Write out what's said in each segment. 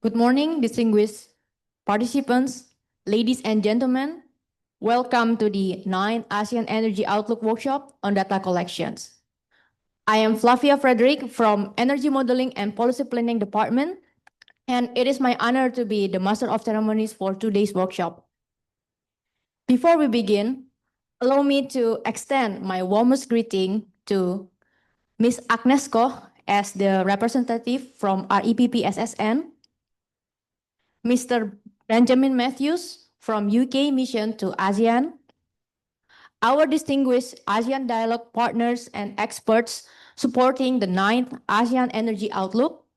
Good morning, distinguished participants, ladies and gentlemen. Welcome to the 9th ASEAN Energy Outlook Workshop on Data Collections. I am Flavia Frederick from Energy Modeling and Policy Planning Department, and it is my honor to be the Master of Ceremonies for today's workshop. Before we begin, allow me to extend my warmest greeting to Ms. Agnes Koch as the representative from REPP SSN, Mr. Benjamin Matthews from UK Mission to ASEAN, our distinguished ASEAN Dialogue partners and experts supporting the 9th ASEAN Energy Outlook,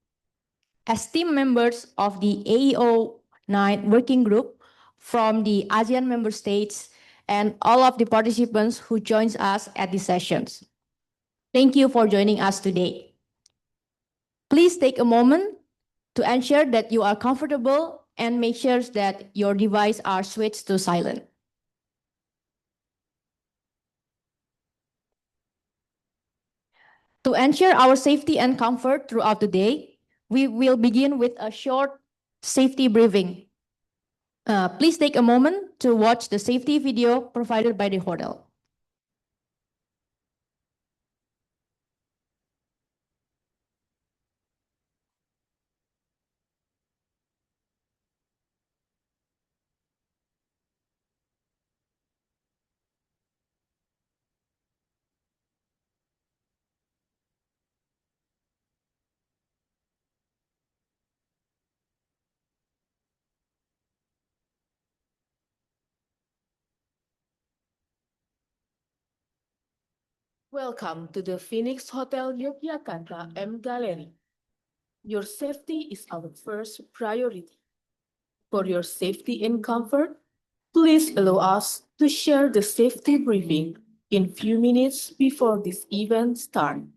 as team members of the AEO9 working group from the ASEAN member states, and all of the participants who joins us at these sessions. Thank you for joining us today. Please take a moment to ensure that you are comfortable and make sure that your devices are switched to silent. To ensure our safety and comfort throughout the day, we will begin with a short safety briefing. Please take a moment to watch the safety video provided by the hotel. Welcome to the Phoenix Hotel Yogyakarta M Gallery. Your safety is our first priority. For your safety and comfort, please allow us to share the safety briefing in few minutes before this event starts.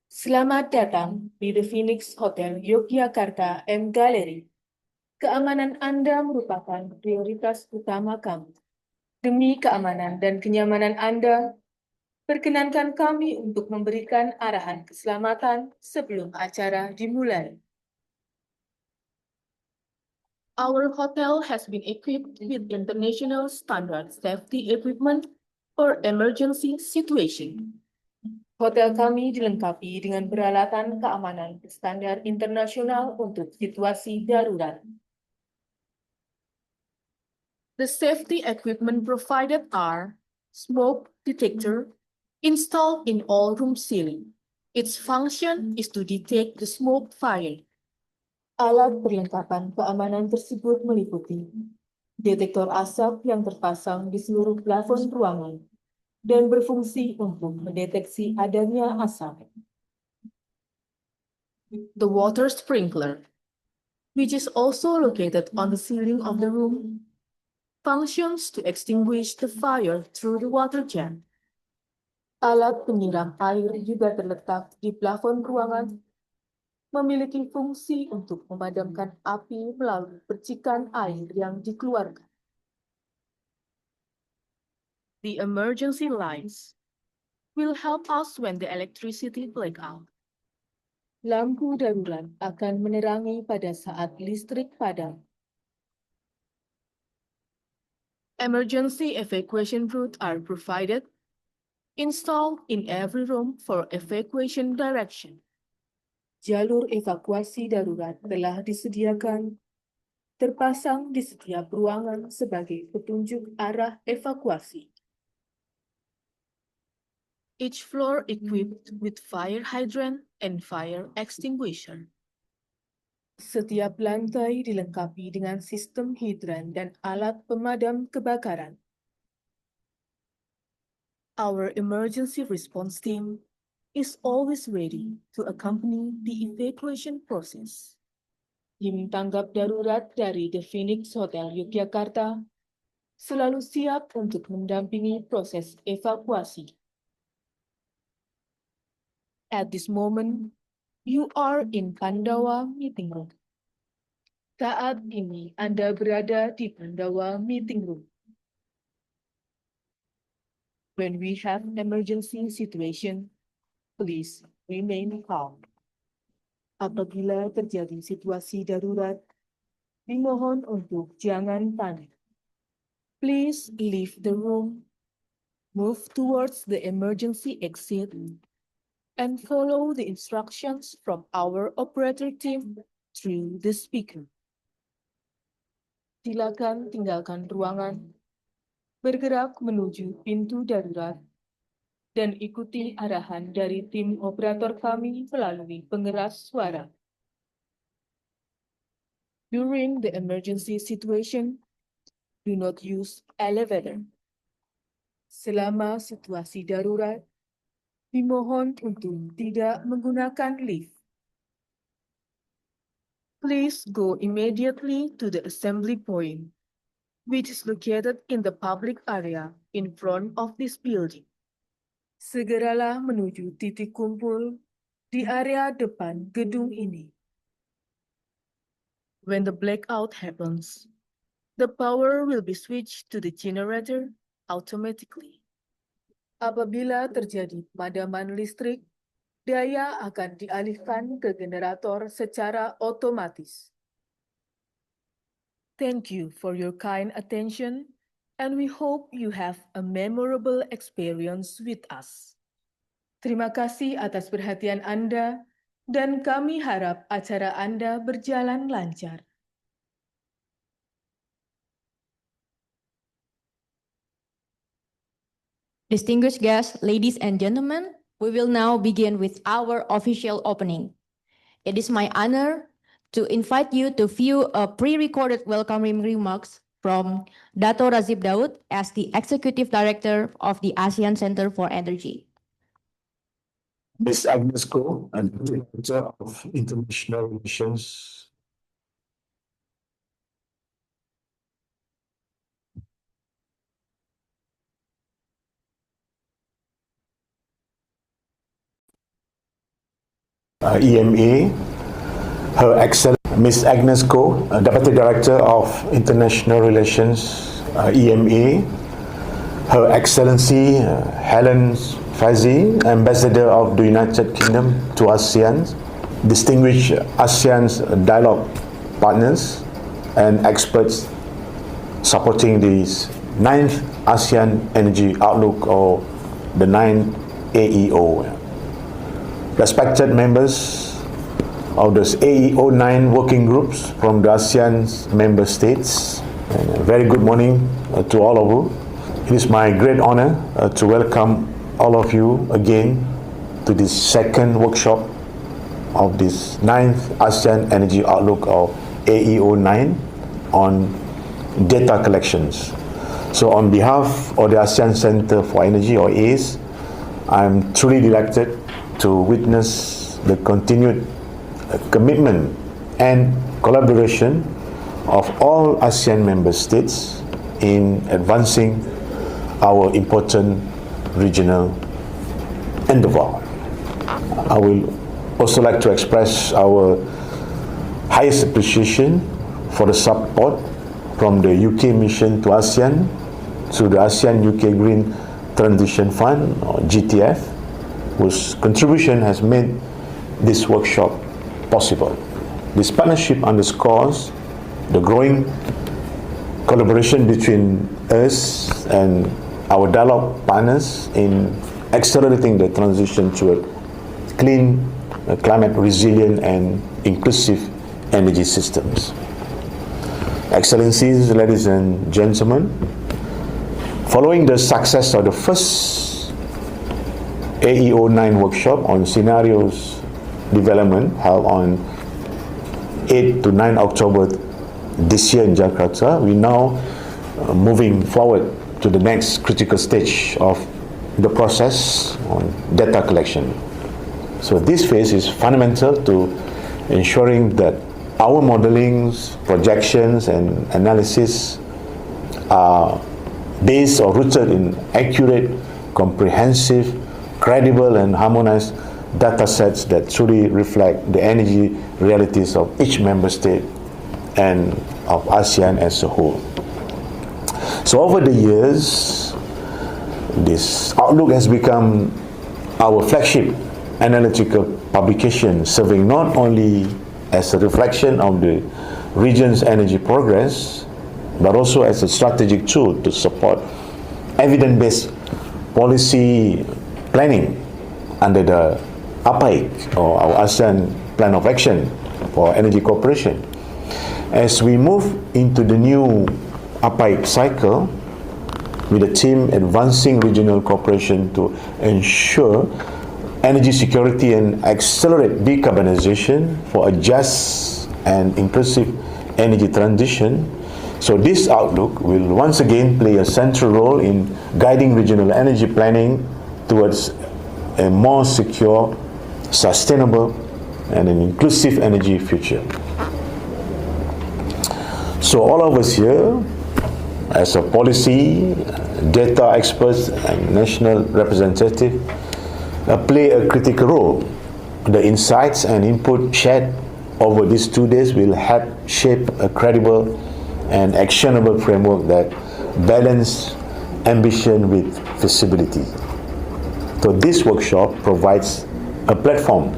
Selamat datang di The Phoenix Hotel Yogyakarta M Gallery. Keamanan Anda merupakan prioritas utama kami. Demi keamanan dan kenyamanan Anda, perkenankan kami untuk memberikan arahan keselamatan sebelum acara dimulai. Our hotel has been equipped with international standard safety equipment for emergency situation. Hotel kami dilengkapi dengan peralatan keamanan standar internasional untuk situasi darurat. The safety equipment provided are smoke detector, installed in all room ceiling. Its function is to detect the smoke fire. Alat perlengkapan keamanan tersebut meliputi detektor asap yang terpasang di seluruh plafon ruangan dan berfungsi untuk mendeteksi adanya asap. The water sprinkler, which is also located on the ceiling of the room, functions to extinguish the fire through the water jet. Alat penyiram air juga terletak di plafon ruangan, memiliki fungsi untuk memadamkan api melalui percikan air yang dikeluarkan. The emergency lights will help us when the electricity blackout. Lampu darurat akan menerangi pada saat listrik padam. Emergency evacuation routes are provided, installed in every room for evacuation direction. Jalur evakuasi darurat telah disediakan, terpasang di setiap ruangan sebagai petunjuk arah evakuasi. Each floor equipped with fire hydrant and fire extinguisher. Setiap lantai dilengkapi dengan sistem hidran dan alat pemadam kebakaran. Our emergency response team is always ready to accompany the evacuation process. Tim tanggap darurat dari The Phoenix Hotel Yogyakarta selalu siap untuk mendampingi proses evakuasi. At this moment, you are in Pandawa Meeting Room. Saat ini Anda berada di Pandawa Meeting Room. When we have emergency situation, please remain calm. Apabila terjadi situasi darurat, Dimohon untuk jangan panik. Please leave the room, move towards the emergency exit, and follow the instructions from our operator team through the speaker. Silakan tinggalkan ruangan, bergerak menuju pintu darurat, dan ikuti arahan dari tim operator kami melalui pengeras suara. During the emergency situation, do not use elevator. Selama situasi darurat, dimohon untuk tidak menggunakan lift. Please go immediately to the assembly point, which is located in the public area in front of this building. Segeralah menuju titik kumpul di area depan gedung ini. When the blackout happens, the power will be switched to the generator automatically. Apabila terjadi pemadaman listrik, daya akan dialihkan ke generator secara otomatis. Thank you for your kind attention, and we hope you have a memorable experience with us. Terima kasih atas perhatian Anda, dan kami harap acara Anda berjalan lancar. Distinguished guests, ladies and gentlemen, we will now begin with our official opening. It is my honor to invite you to view a pre-recorded welcoming remarks from Dato Razib Daud as the Executive Director of the ASEAN Center for Energy. Ms. Agnes Go, and Director of International Relations. EMA, Her Excellency Ms. Agnes Go, Deputy Director of International Relations, EMA, Her Excellency Helen Fazi, Ambassador of the United Kingdom to ASEAN, distinguished ASEAN's dialogue partners and experts supporting the 9th ASEAN Energy Outlook, or the 9th AEO. Respected members of the AEO9 working groups from the ASEAN member states, and a very good morning to all of you. It is my great honor to welcome all of you again to this second workshop of this 9th ASEAN Energy Outlook, or AEO9, on data collections. So on behalf of the ASEAN Center for Energy, or ACE, I'm truly delighted to witness the continued commitment and collaboration of all ASEAN member states in advancing our important regional endeavor. I will also like to express our highest appreciation for the support from the UK mission to ASEAN through the ASEAN UK Green Transition Fund, or GTF, whose contribution has made this workshop possible. This partnership underscores the growing collaboration between us and our dialogue partners in accelerating the transition to a clean, climate resilient and inclusive energy systems. Excellencies, ladies and gentlemen, following the success of the first AEO9 workshop on scenarios development held on 8 to 9 October this year in Jakarta, we now moving forward to the next critical stage of the process on data collection. So this phase is fundamental to ensuring that our modelings, projections and analysis are based or rooted in accurate, comprehensive, credible and harmonized data sets that truly reflect the energy realities of each member state and of ASEAN as a whole. So over the years, this outlook has become our flagship analytical publication, serving not only as a reflection of the region's energy progress, but also as a strategic tool to support evidence-based policy planning under the APAIC, or our ASEAN Plan of Action for Energy Cooperation. As we move into the new APAIC cycle, with the team advancing regional cooperation to ensure energy security and accelerate decarbonization for a just and inclusive energy transition. So this outlook will once again play a central role in guiding regional energy planning towards a more secure, sustainable, and an inclusive energy future. So all of us here, as a policy, data experts, and national representative, play a critical role. The insights and input shared over these 2 days will help shape a credible and actionable framework that balance ambition with feasibility. So this workshop provides a platform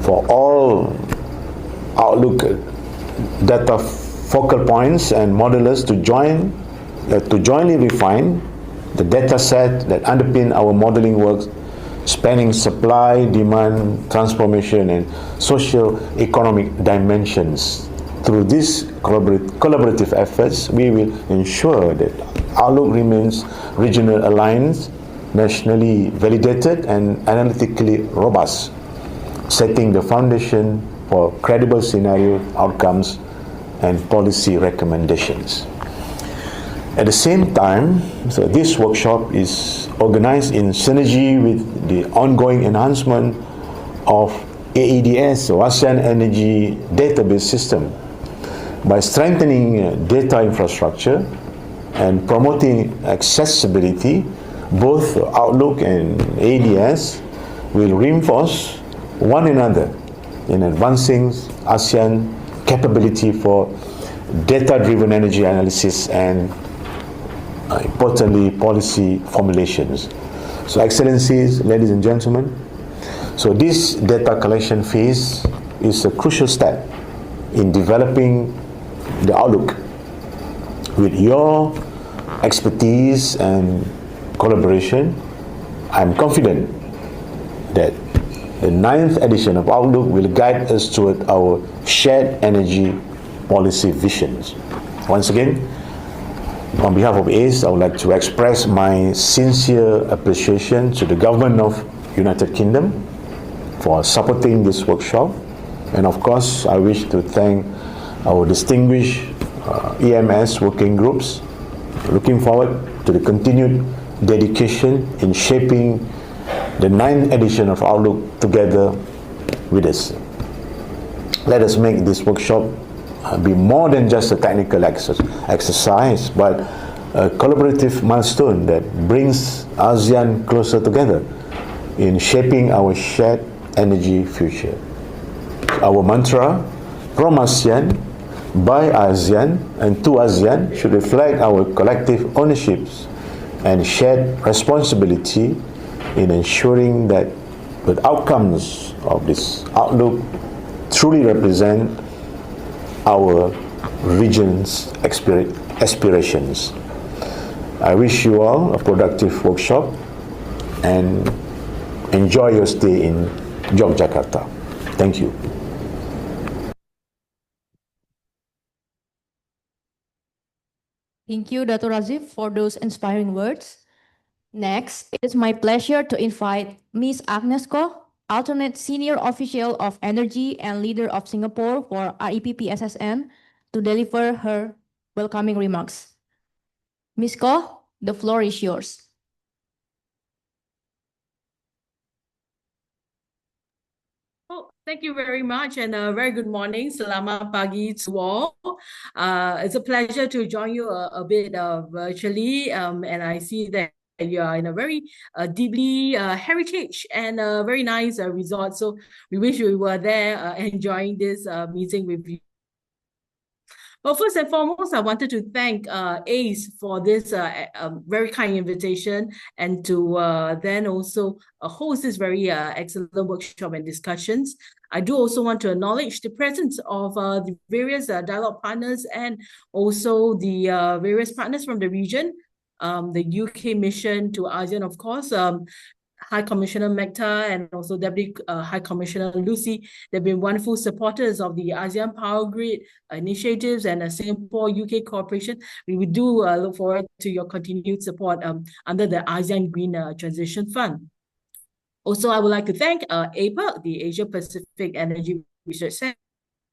for all Outlook data focal points and modelers to jointly refine the data set that underpin our modeling work, spanning supply, demand, transformation, and socio-economic dimensions. Through these collaborative efforts, we will ensure that Outlook remains regional aligned, nationally validated, and analytically robust, setting the foundation for credible scenario outcomes and policy recommendations. At the same time, so this workshop is organized in synergy with the ongoing enhancement of AEDS, or ASEAN Energy Database System. By strengthening data infrastructure and promoting accessibility, both Outlook and AEDS will reinforce one another in advancing ASEAN capability for data-driven energy analysis and importantly, policy formulations. So excellencies, ladies and gentlemen, so this data collection phase is a crucial step in developing the Outlook. With your expertise and collaboration, I'm confident that the 9th edition of Outlook will guide us toward our shared energy policy visions. Once again, on behalf of ACE, I would like to express my sincere appreciation to the Government of United Kingdom for supporting this workshop. And of course, I wish to thank our distinguished EMS working groups. Looking forward to the continued dedication in shaping the 9th edition of Outlook together with us. Let us make this workshop be more than just a technical exercise, but a collaborative milestone that brings ASEAN closer together in shaping our shared energy future. Our mantra, from ASEAN, by ASEAN, and to ASEAN, should reflect our collective ownerships and shared responsibility in ensuring that the outcomes of this Outlook truly represent our region's aspirations. I wish you all a productive workshop and enjoy your stay in Yogyakarta. Thank you. Thank you, Dr. Razif, for those inspiring words. Next, it is my pleasure to invite Ms. Agnes Koh, alternate senior official of energy and leader of Singapore for REPP SSN, to deliver her welcoming remarks. Ms. Koh, the floor is yours. Oh, thank you very much, and a very good morning. Selamat pagi to all. It's a pleasure to join you a bit virtually, and I see that you are in a very deeply heritage and a very nice resort. So we wish we were there enjoying this meeting with you. Well, first and foremost, I wanted to thank ACE for this very kind invitation and to then also host this very excellent workshop and discussions. I do also want to acknowledge the presence of the various dialogue partners and also the various partners from the region, the UK mission to ASEAN, of course, High Commissioner Mekta and also Deputy High Commissioner Lucy. They've been wonderful supporters of the ASEAN Power Grid initiatives and Singapore-UK cooperation. We do look forward to your continued support under the ASEAN Green Transition Fund. Also, I would like to thank APA, the Asia Pacific Energy Research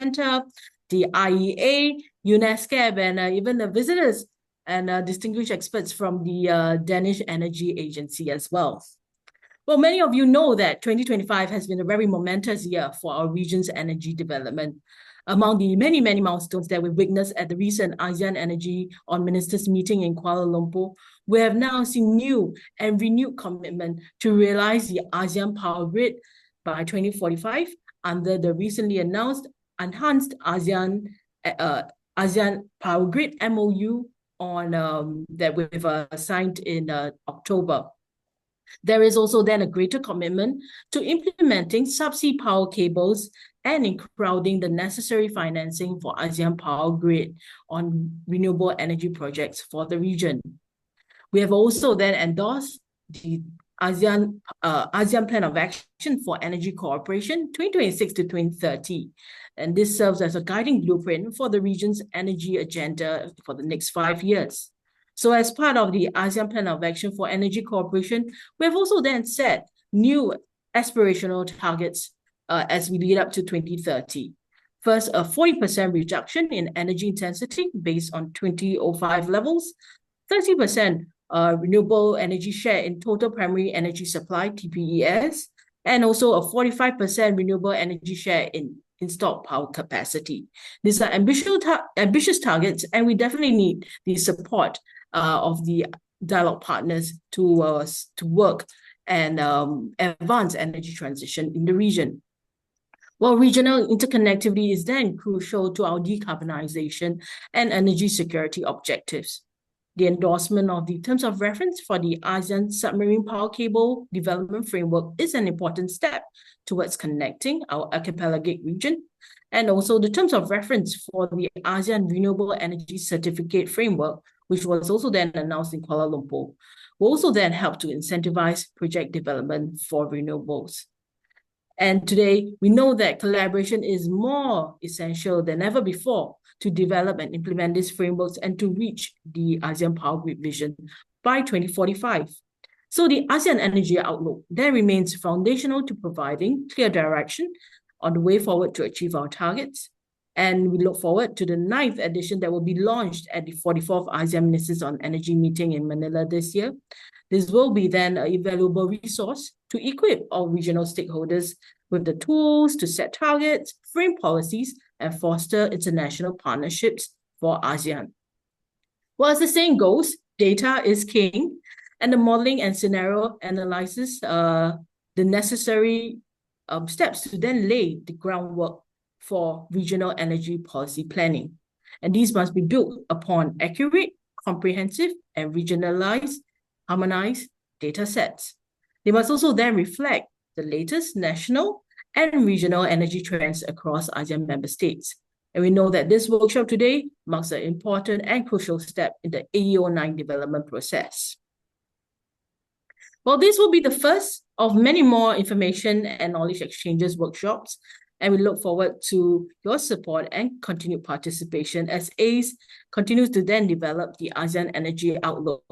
Center, the IEA, UNESCAP, and even the visitors and distinguished experts from the Danish Energy Agency as well. Well, many of you know that 2025 has been a very momentous year for our region's energy development. Among the many, many milestones that we witnessed at the recent ASEAN Energy on Ministers meeting in Kuala Lumpur, we have now seen new and renewed commitment to realize the ASEAN Power Grid by 2045 under the recently announced enhanced ASEAN Power Grid MOU on that we've signed in October. There is also then a greater commitment to implementing subsea power cables and in crowding the necessary financing for ASEAN Power Grid on renewable energy projects for the region. We have also then endorsed the ASEAN Plan of Action for Energy Cooperation 2026 to 2030. And this serves as a guiding blueprint for the region's energy agenda for the next 5 years. So as part of the ASEAN Plan of Action for Energy Cooperation, we have also then set new aspirational targets as we lead up to 2030. First, a 40% reduction in energy intensity based on 2005 levels, 30% renewable energy share in total primary energy supply, TPES, and also a 45% renewable energy share in installed power capacity. These are ambitious targets, and we definitely need the support of the dialogue partners to work and advance energy transition in the region. Well, regional interconnectivity is then crucial to our decarbonization and energy security objectives. The endorsement of the terms of reference for the ASEAN Submarine Power Cable Development Framework is an important step towards connecting our archipelagic region, and also the terms of reference for the ASEAN Renewable Energy Certificate Framework, which was also then announced in Kuala Lumpur, will also then help to incentivize project development for renewables. And today, we know that collaboration is more essential than ever before to develop and implement these frameworks and to reach the ASEAN Power Grid vision by 2045. So the ASEAN Energy Outlook then remains foundational to providing clear direction on the way forward to achieve our targets. And we look forward to the 9th edition that will be launched at the 44th ASEAN Ministers on Energy meeting in Manila this year. This will be then an invaluable resource to equip all regional stakeholders with the tools to set targets, frame policies, and foster international partnerships for ASEAN. Well, as the saying goes, data is king, and the modeling and scenario analysis the necessary steps to then lay the groundwork for regional energy policy planning. And these must be built upon accurate, comprehensive, and regionalized, harmonized data sets. They must also then reflect the latest national and regional energy trends across ASEAN member states. And we know that this workshop today marks an important and crucial step in the AEO9 development process. Well, this will be the first of many more information and knowledge exchanges workshops, and we look forward to your support and continued participation as ACE continues to then develop the ASEAN Energy Outlook.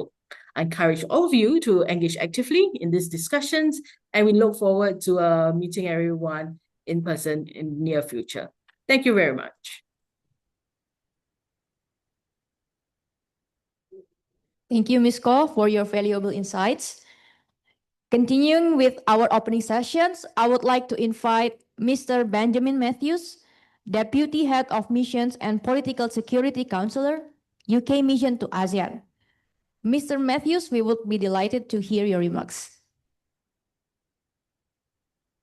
I encourage all of you to engage actively in these discussions, and we look forward to meeting everyone in person in the near future. Thank you very much. Thank you, Ms. Ko, for your valuable insights. Continuing with our opening sessions, I would like to invite Mr. Benjamin Matthews, Deputy Head of Missions and Political Security Counselor, UK Mission to ASEAN. Mr. Matthews, we would be delighted to hear your remarks.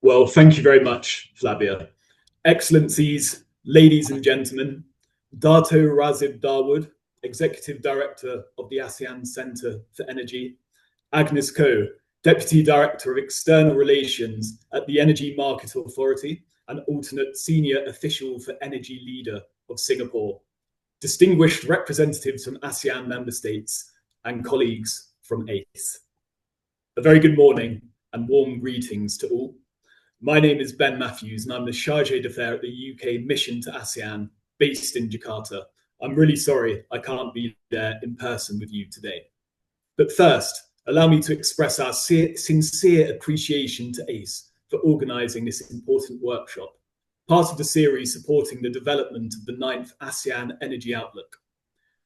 Well, thank you very much, Flavia. Excellencies, ladies and gentlemen, Dato Razib Darwood, Executive Director of the ASEAN Centre for Energy, Agnes Ko, Deputy Director of External Relations at the Energy Market Authority and alternate Senior Official for Energy Leader of Singapore, distinguished representatives from ASEAN member states, and colleagues from ACE. A very good morning and warm greetings to all. My name is Ben Matthews and I'm the Chargé d'Affaires at the UK Mission to ASEAN, based in Jakarta. I'm really sorry I can't be there in person with you today. But first, allow me to express our sincere appreciation to ACE for organising this important workshop, part of the series supporting the development of the 9th ASEAN Energy Outlook.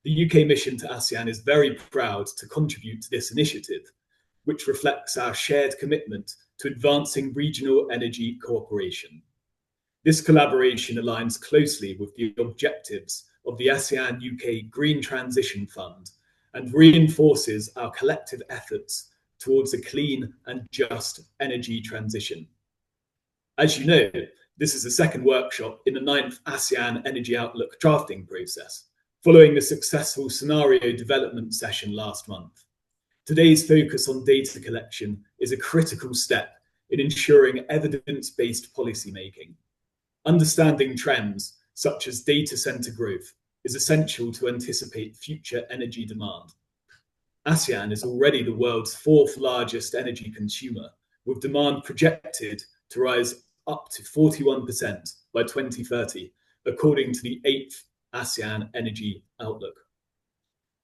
The UK Mission to ASEAN is very proud to contribute to this initiative, which reflects our shared commitment to advancing regional energy cooperation. This collaboration aligns closely with the objectives of the ASEAN UK Green Transition Fund and reinforces our collective efforts towards a clean and just energy transition. As you know, this is the second workshop in the 9th ASEAN Energy Outlook drafting process, following the successful scenario development session last month. Today's focus on data collection is a critical step in ensuring evidence-based policymaking. Understanding trends, such as data center growth, is essential to anticipate future energy demand. ASEAN is already the world's 4th largest energy consumer, with demand projected to rise up to 41% by 2030, according to the 8th ASEAN Energy Outlook.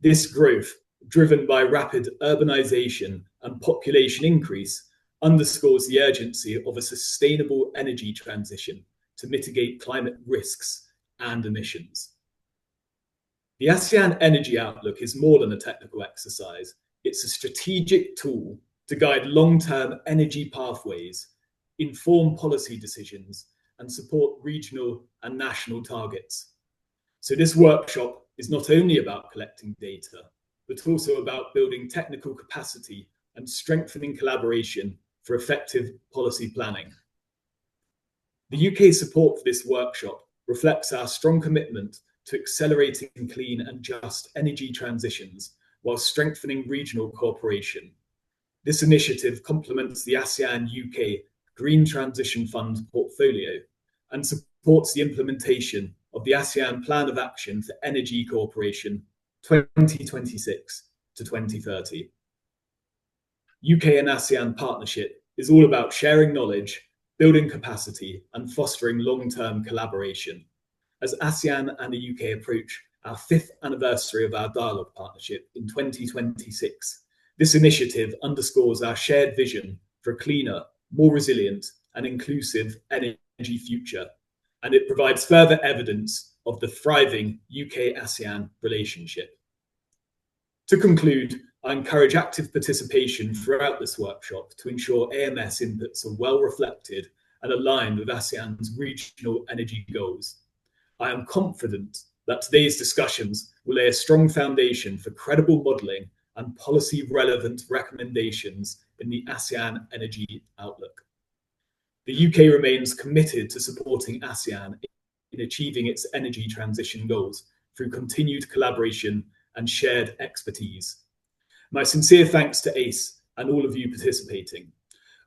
This growth, driven by rapid urbanization and population increase, underscores the urgency of a sustainable energy transition to mitigate climate risks and emissions. The ASEAN Energy Outlook is more than a technical exercise. It's a strategic tool to guide long-term energy pathways, inform policy decisions, and support regional and national targets. So this workshop is not only about collecting data, but also about building technical capacity and strengthening collaboration for effective policy planning. The UK support for this workshop reflects our strong commitment to accelerating clean and just energy transitions while strengthening regional cooperation. This initiative complements the ASEAN UK Green Transition Fund portfolio and supports the implementation of the ASEAN Plan of Action for Energy Cooperation 2026 to 2030. UK and ASEAN partnership is all about sharing knowledge, building capacity, and fostering long-term collaboration. As ASEAN and the UK approach our 5th anniversary of our dialogue partnership in 2026, this initiative underscores our shared vision for a cleaner, more resilient, and inclusive energy future, and it provides further evidence of the thriving UK-ASEAN relationship. To conclude, I encourage active participation throughout this workshop to ensure AMS inputs are well reflected and aligned with ASEAN's regional energy goals. I am confident that today's discussions will lay a strong foundation for credible modelling and policy-relevant recommendations in the ASEAN Energy Outlook. The UK remains committed to supporting ASEAN in achieving its energy transition goals through continued collaboration and shared expertise. My sincere thanks to ACE and all of you participating.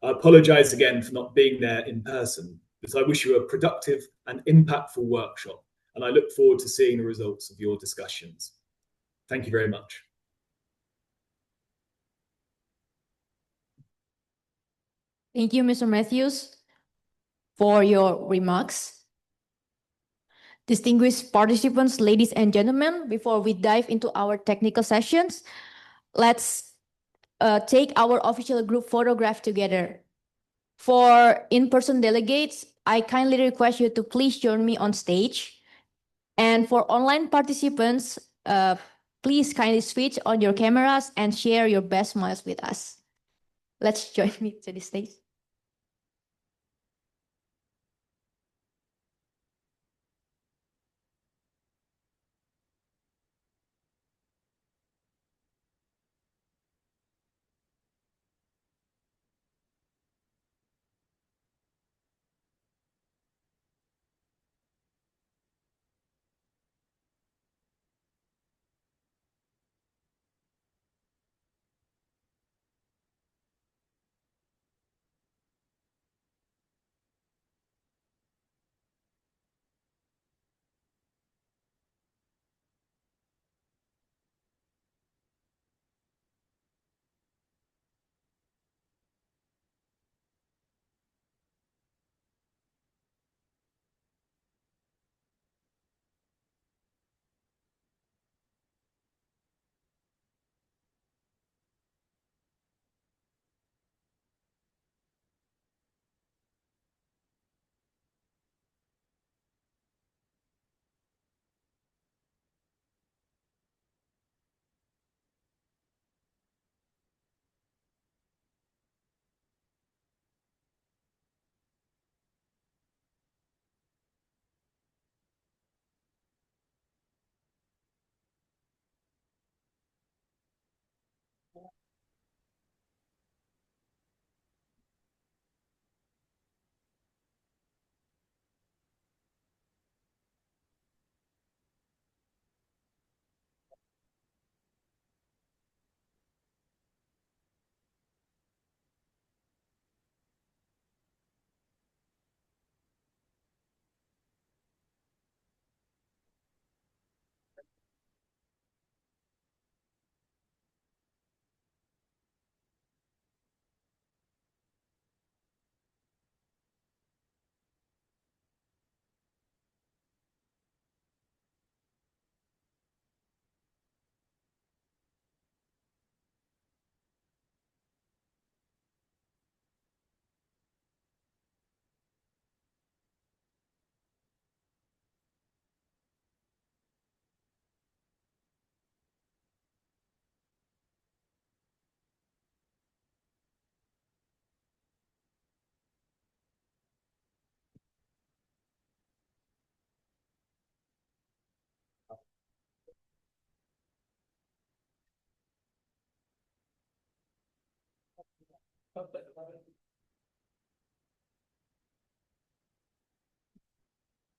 I apologise again for not being there in person, but I wish you a productive and impactful workshop, and I look forward to seeing the results of your discussions. Thank you very much. Thank you, Mr. Matthews, for your remarks. Distinguished participants, ladies and gentlemen, before we dive into our technical sessions, let's take our official group photograph together. For in-person delegates, I kindly request you to please join me on stage. And for online participants, please kindly switch on your cameras and share your best smiles with us. Let's join me to the stage.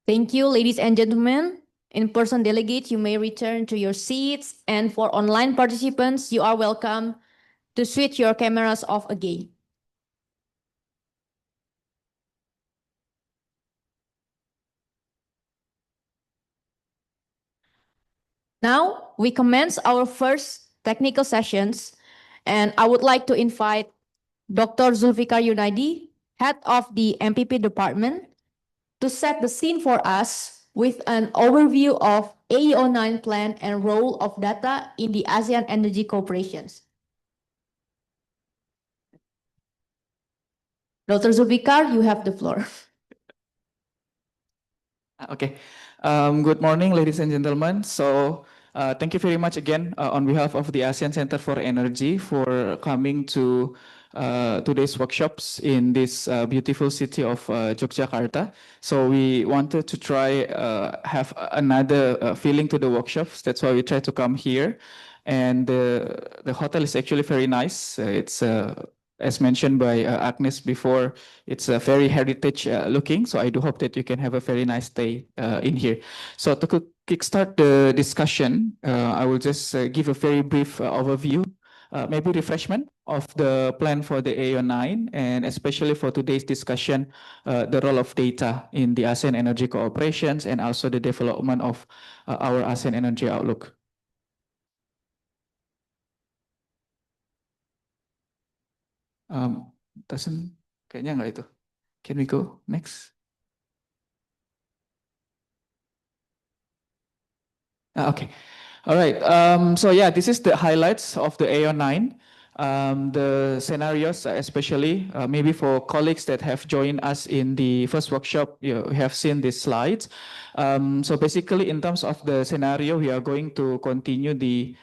Thank you, ladies and gentlemen. In-person delegates, you may return to your seats. And for online participants, you are welcome to switch your cameras off again. Now, we commence our first technical sessions, and I would like to invite Dr. Zulfikar Yunaidi, head of the MPP department, to set the scene for us with an overview of AEO9 plan and role of data in the ASEAN Energy Cooperations. Dr. Zulfikar, you have the floor. Okay. Good morning, ladies and gentlemen. Thank you very much again on behalf of the ASEAN Center for Energy for coming to today's workshops in this beautiful city of Yogyakarta. So we wanted to try have another feeling to the workshops. That's why we try to come here. And the hotel is actually very nice. It's as mentioned by Agnes before, it's a very heritage looking. So I do hope that you can have a very nice day in here. So to kickstart the discussion, I will just give a very brief overview, maybe refreshment of the plan for the AEO9, and especially for today's discussion, the role of data in the ASEAN energy cooperations and also the development of our ASEAN energy outlook. Doesn't kayaknya nggak itu. Can we go next? Okay. All right. So yeah, this is the highlights of the AO9. The scenarios, especially maybe for colleagues that have joined us in the first workshop, you have seen these slides. So basically, in terms of the scenario, we are going to continue the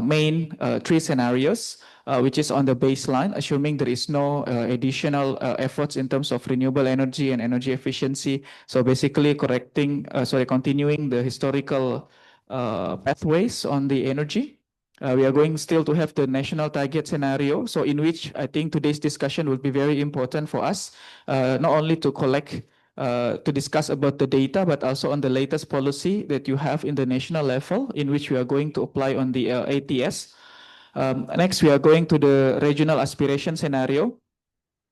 main three scenarios, which is on the baseline, assuming there is no additional efforts in terms of renewable energy and energy efficiency. So basically, continuing the historical pathways on the energy. We are going still to have the national target scenario, so in which I think today's discussion will be very important for us, not only to collect, to discuss about the data, but also on the latest policy that you have in the national level, in which we are going to apply on the ATS. Next, we are going to the regional aspiration scenario.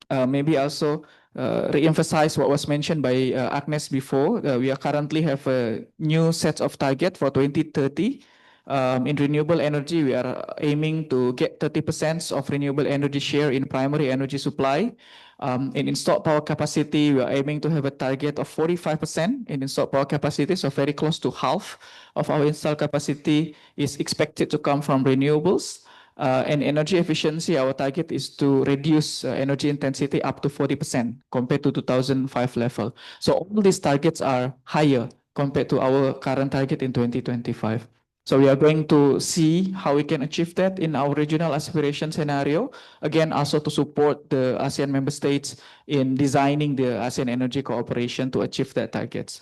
Maybe also re-emphasize what was mentioned by Agnes before. We are currently have a new set of target for 2030. In renewable energy, we are aiming to get 30% of renewable energy share in primary energy supply. In installed power capacity, we are aiming to have a target of 45% in installed power capacity, so very close to half of our installed capacity is expected to come from renewables. And energy efficiency, our target is to reduce energy intensity up to 40% compared to 2005 level. So all these targets are higher compared to our current target in 2025. So we are going to see how we can achieve that in our regional aspiration scenario. Again, also to support the ASEAN member states in designing the ASEAN energy cooperation to achieve that targets.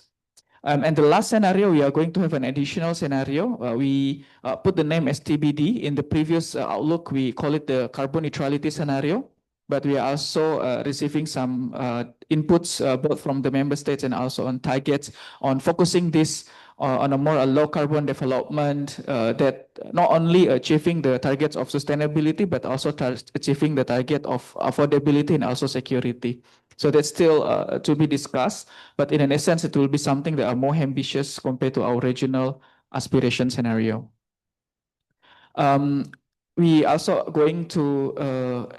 And the last scenario, we are going to have an additional scenario. We put the name as TBD. In the previous outlook, we call it the carbon neutrality scenario. But we are also receiving some inputs both from the member states and also on targets on focusing this on a more low carbon development that not only achieving the targets of sustainability, but also achieving the target of affordability and also security. So that's still to be discussed, but in an essence, it will be something that are more ambitious compared to our regional aspiration scenario. We also going to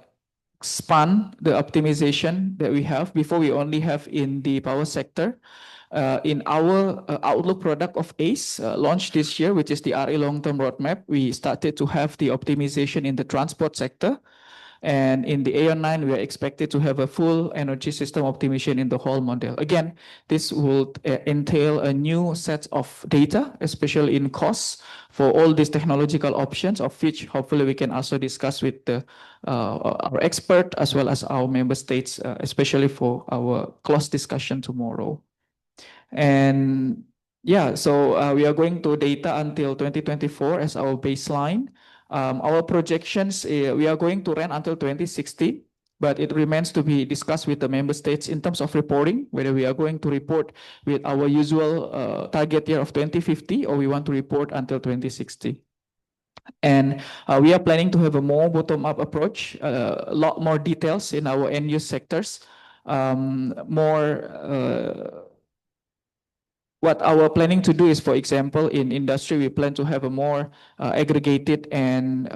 expand the optimization that we have. Before, we only have in the power sector. In our outlook product of ACE launched this year, which is the RE long-term roadmap, we started to have the optimization in the transport sector. And in the AEO9, we are expected to have a full energy system optimization in the whole model. Again, this will entail a new set of data, especially in costs for all these technological options, of which hopefully we can also discuss with our expert as well as our member states, especially for our close discussion tomorrow. And yeah, so we are going to data until 2024 as our baseline. Our projections, we are going to run until 2060, but it remains to be discussed with the member states in terms of reporting, whether we are going to report with our usual target year of 2050 or we want to report until 2060. And we are planning to have a more bottom-up approach, a lot more details in our end-use sectors, more what our planning to do is, for example, in industry, we plan to have a more aggregated and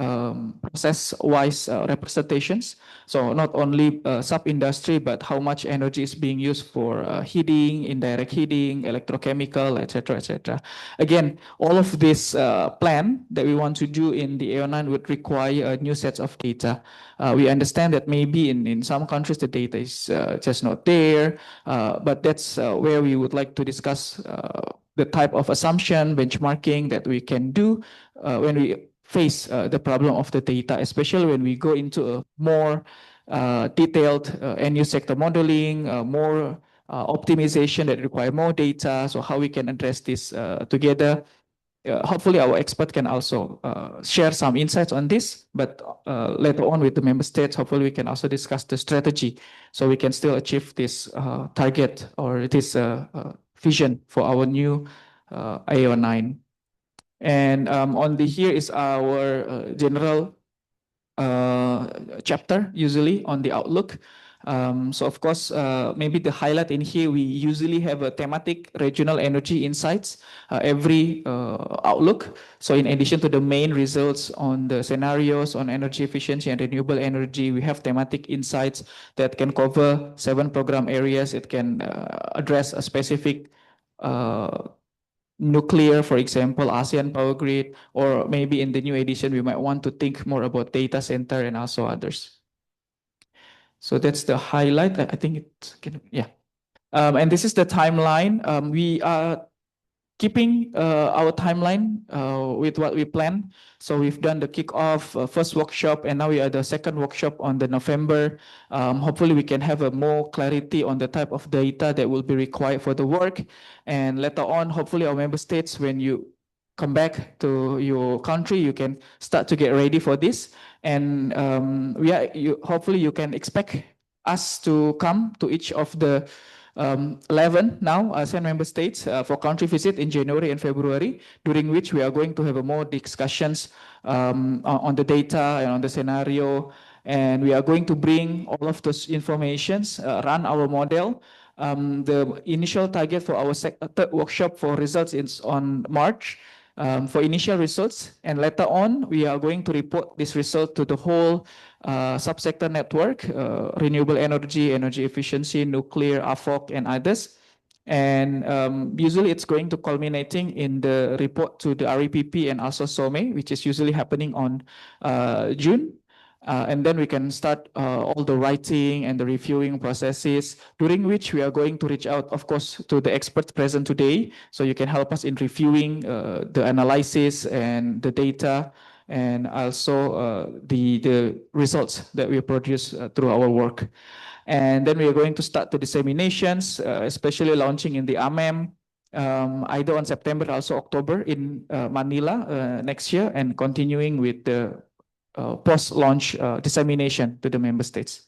process-wise representations. So not only sub-industry, but how much energy is being used for heating, indirect heating, electrochemical, etc., etc. Again, all of this plan that we want to do in the AEO9 would require a new set of data. We understand that maybe in some countries the data is just not there, but that's where we would like to discuss the type of assumption, benchmarking that we can do when we face the problem of the data, especially when we go into a more detailed end-use sector modeling, more optimization that require more data. So how we can address this together. Hopefully our expert can also share some insights on this, but later on with the member states, hopefully we can also discuss the strategy so we can still achieve this target or this vision for our new AEO9. And on the here is our general chapter usually on the outlook. So of course, maybe the highlight in here, we usually have a thematic regional energy insights every outlook. So in addition to the main results on the scenarios on energy efficiency and renewable energy, we have thematic insights that can cover 7 program areas. It can address a specific nuclear, for example, ASEAN Power Grid, or maybe in the new edition, we might want to think more about data center and also others. So that's the highlight. I think it's, yeah. And this is the timeline. We are keeping our timeline with what we plan. So we've done the kickoff first workshop, and now we are the second workshop on the November. Hopefully we can have a more clarity on the type of data that will be required for the work. And later on, hopefully our member states, when you come back to your country, you can start to get ready for this. And hopefully you can expect us to come to each of the 11 now ASEAN member states for country visit in January and February, during which we are going to have a more discussions on the data and on the scenario. And we are going to bring all of those informations, run our model. The initial target for our third workshop for results is on March. For initial results, and later on we are going to report this result to the whole subsector network, renewable energy, energy efficiency, nuclear, AFOC, and others. And usually it's going to culminating in the report to the REPP and also SOME, which is usually happening on June. And then we can start all the writing and the reviewing processes, during which we are going to reach out, of course, to the experts present today. So you can help us in reviewing the analysis and the data, and also the results that we produce through our work. And then we are going to start the disseminations, especially launching in the AMEM, either on September, also October in Manila next year, and continuing with the post-launch dissemination to the member states.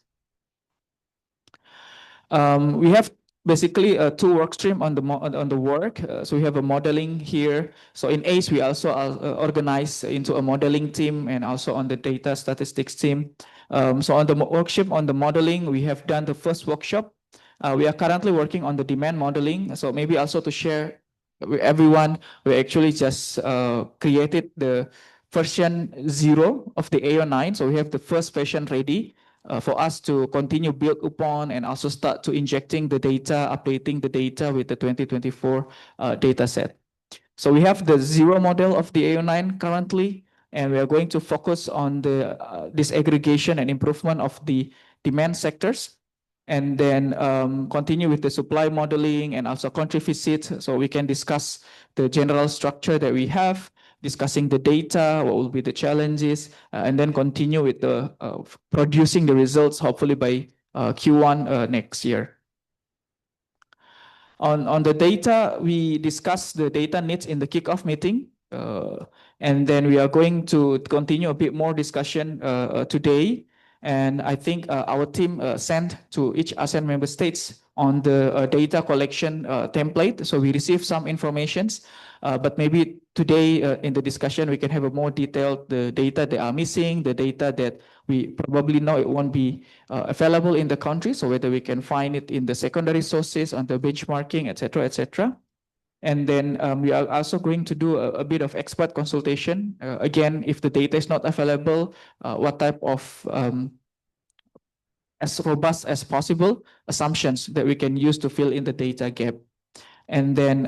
We have basically 2 work stream on the work. So we have a modeling here. So in ACE, we also organize into a modeling team and also on the data statistics team. So on the workshop on the modeling, we have done the first workshop. We are currently working on the demand modeling. So maybe also to share with everyone, we actually just created the version 0 of the AEO9. So we have the first version ready for us to continue build upon and also start to injecting the data, updating the data with the 2024 data set. So we have the 0 model of the AEO9 currently, and we are going to focus on the disaggregation and improvement of the demand sectors, and then continue with the supply modeling and also country visits, so we can discuss the general structure that we have, discussing the data, what will be the challenges, and then continue with the producing the results, hopefully by Q1 next year. On the data, we discussed the data needs in the kickoff meeting, and then we are going to continue a bit more discussion today. And I think our team sent to each ASEAN member states on the data collection template. So we received some informations, but maybe today in the discussion, we can have a more detailed the data that are missing, the data that we probably know it won't be available in the country. So whether we can find it in the secondary sources on the benchmarking, etc., etc. And then we are also going to do a bit of expert consultation. Again, if the data is not available, what type of as robust as possible assumptions that we can use to fill in the data gap. And then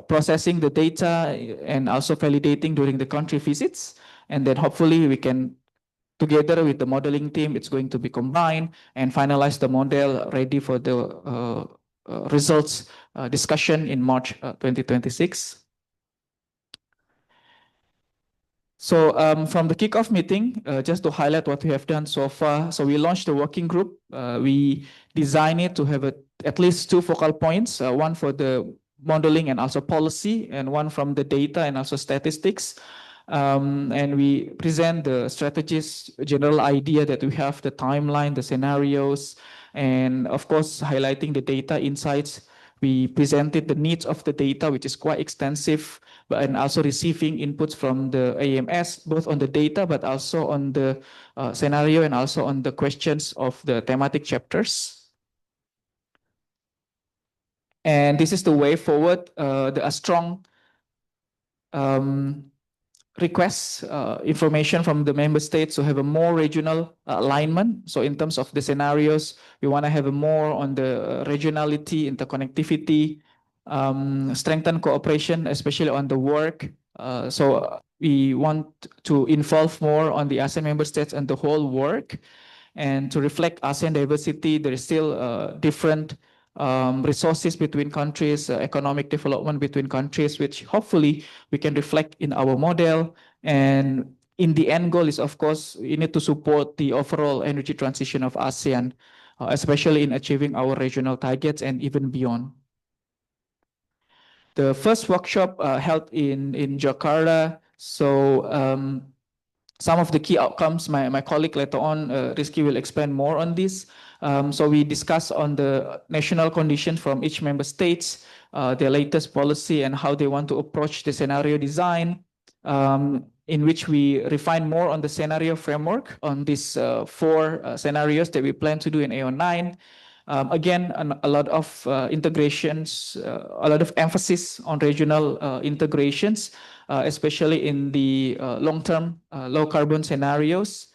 processing the data and also validating during the country visits. And then hopefully we can, together with the modeling team, it's going to be combined and finalize the model ready for the results discussion in March 2026. So from the kickoff meeting, just to highlight what we have done so far. So we launched the working group. We designed it to have at least 2 focal points, one for the modeling and also policy, and one from the data and also statistics. And we present the strategies, general idea that we have, the timeline, the scenarios, and of course, highlighting the data insights. We presented the needs of the data, which is quite extensive, and also receiving inputs from the AMS, both on the data, but also on the scenario and also on the questions of the thematic chapters. And this is the way forward. There are strong requests information from the member states to have a more regional alignment. So in terms of the scenarios, we want to have a more on the regionality, interconnectivity, strengthen cooperation, especially on the work. So we want to involve more on the ASEAN member states and the whole work. And to reflect ASEAN diversity, there is still different resources between countries, economic development between countries, which hopefully we can reflect in our model. And in the end goal is, of course, we need to support the overall energy transition of ASEAN, especially in achieving our regional targets and even beyond. The first workshop held in Jakarta. So some of the key outcomes, my colleague later on, Rizky, will explain more on this. So we discuss on the national conditions from each member states, their latest policy and how they want to approach the scenario design, in which we refine more on the scenario framework on these 4 scenarios that we plan to do in AEO9. Again, a lot of integrations, a lot of emphasis on regional integrations, especially in the long-term low carbon scenarios.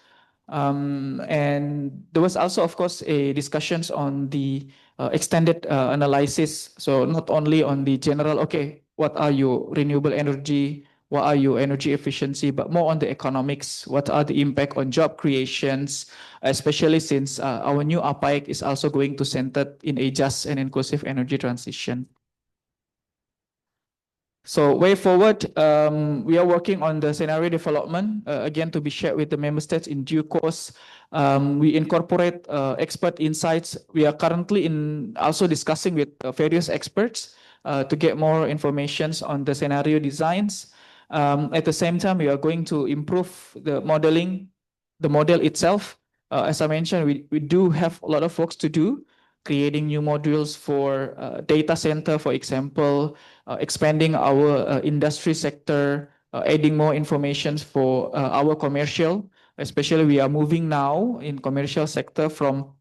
And there was also, of course, a discussions on the extended analysis. So not only on the general, okay, what are your renewable energy, what are your energy efficiency, but more on the economics, what are the impact on job creations, especially since our new APAEC is also going to center in a just and inclusive energy transition. So way forward, we are working on the scenario development, again, to be shared with the member states in due course. We incorporate expert insights. We are currently also discussing with various experts to get more information on the scenario designs. At the same time, we are going to improve the modeling, the model itself. As I mentioned, we do have a lot of work to do, creating new modules for data center, for example, expanding our industry sector, adding more information for our commercial, especially we are moving now in commercial sector from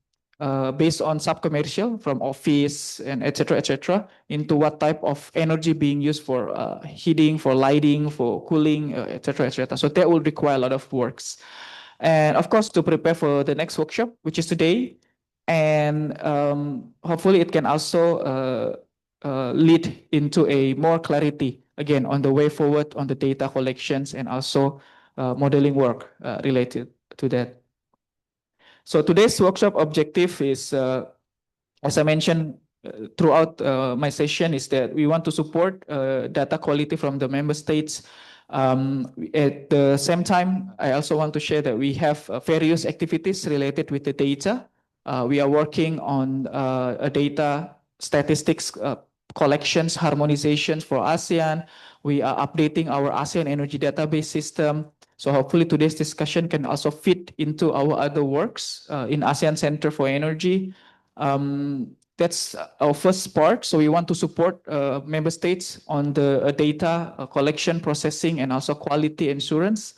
based on sub-commercial from office and etc., into what type of energy being used for heating, for lighting, for cooling, etc. So that will require a lot of works. And of course, to prepare for the next workshop, which is today, and hopefully it can also lead into a more clarity, again, on the way forward on the data collections and also modeling work related to that. So today's workshop objective is, as I mentioned throughout my session, is that we want to support data quality from the member states. At the same time, I also want to share that we have various activities related with the data. We are working on a data statistics collections, harmonizations for ASEAN. We are updating our ASEAN energy database system. So hopefully today's discussion can also fit into our other works in ASEAN Center for Energy. That's our first part. So we want to support member states on the data collection, processing, and also quality assurance.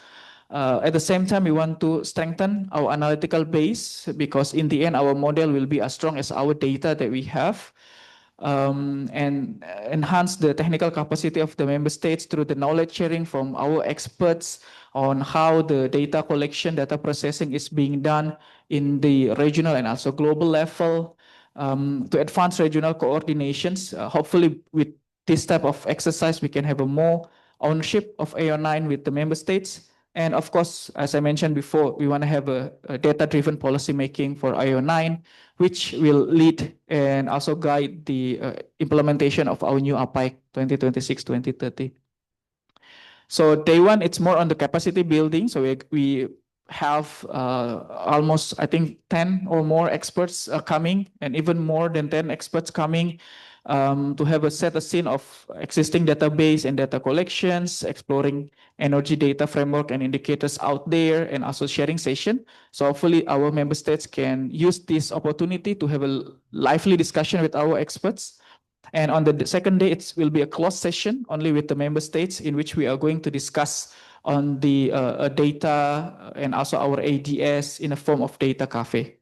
At the same time, we want to strengthen our analytical base because in the end, our model will be as strong as our data that we have. And enhance the technical capacity of the member states through the knowledge sharing from our experts on how the data collection, data processing is being done in the regional and also global level, to advance regional coordinations. Hopefully, with this type of exercise, we can have a more ownership of AO9 with the member states. And of course, as I mentioned before, we want to have a data-driven policy making for IO9, which will lead and also guide the implementation of our new APAIC 2026-2030. So day one, it's more on the capacity building. So we have almost, I think, 10 or more experts coming, and even more than 10 experts coming to have a set a scene of existing database and data collections, exploring energy data framework and indicators out there, and also sharing session. So hopefully our member states can use this opportunity to have a lively discussion with our experts. And on the second day, it will be a closed session only with the member states in which we are going to discuss on the data and also our ADS in a form of data cafe.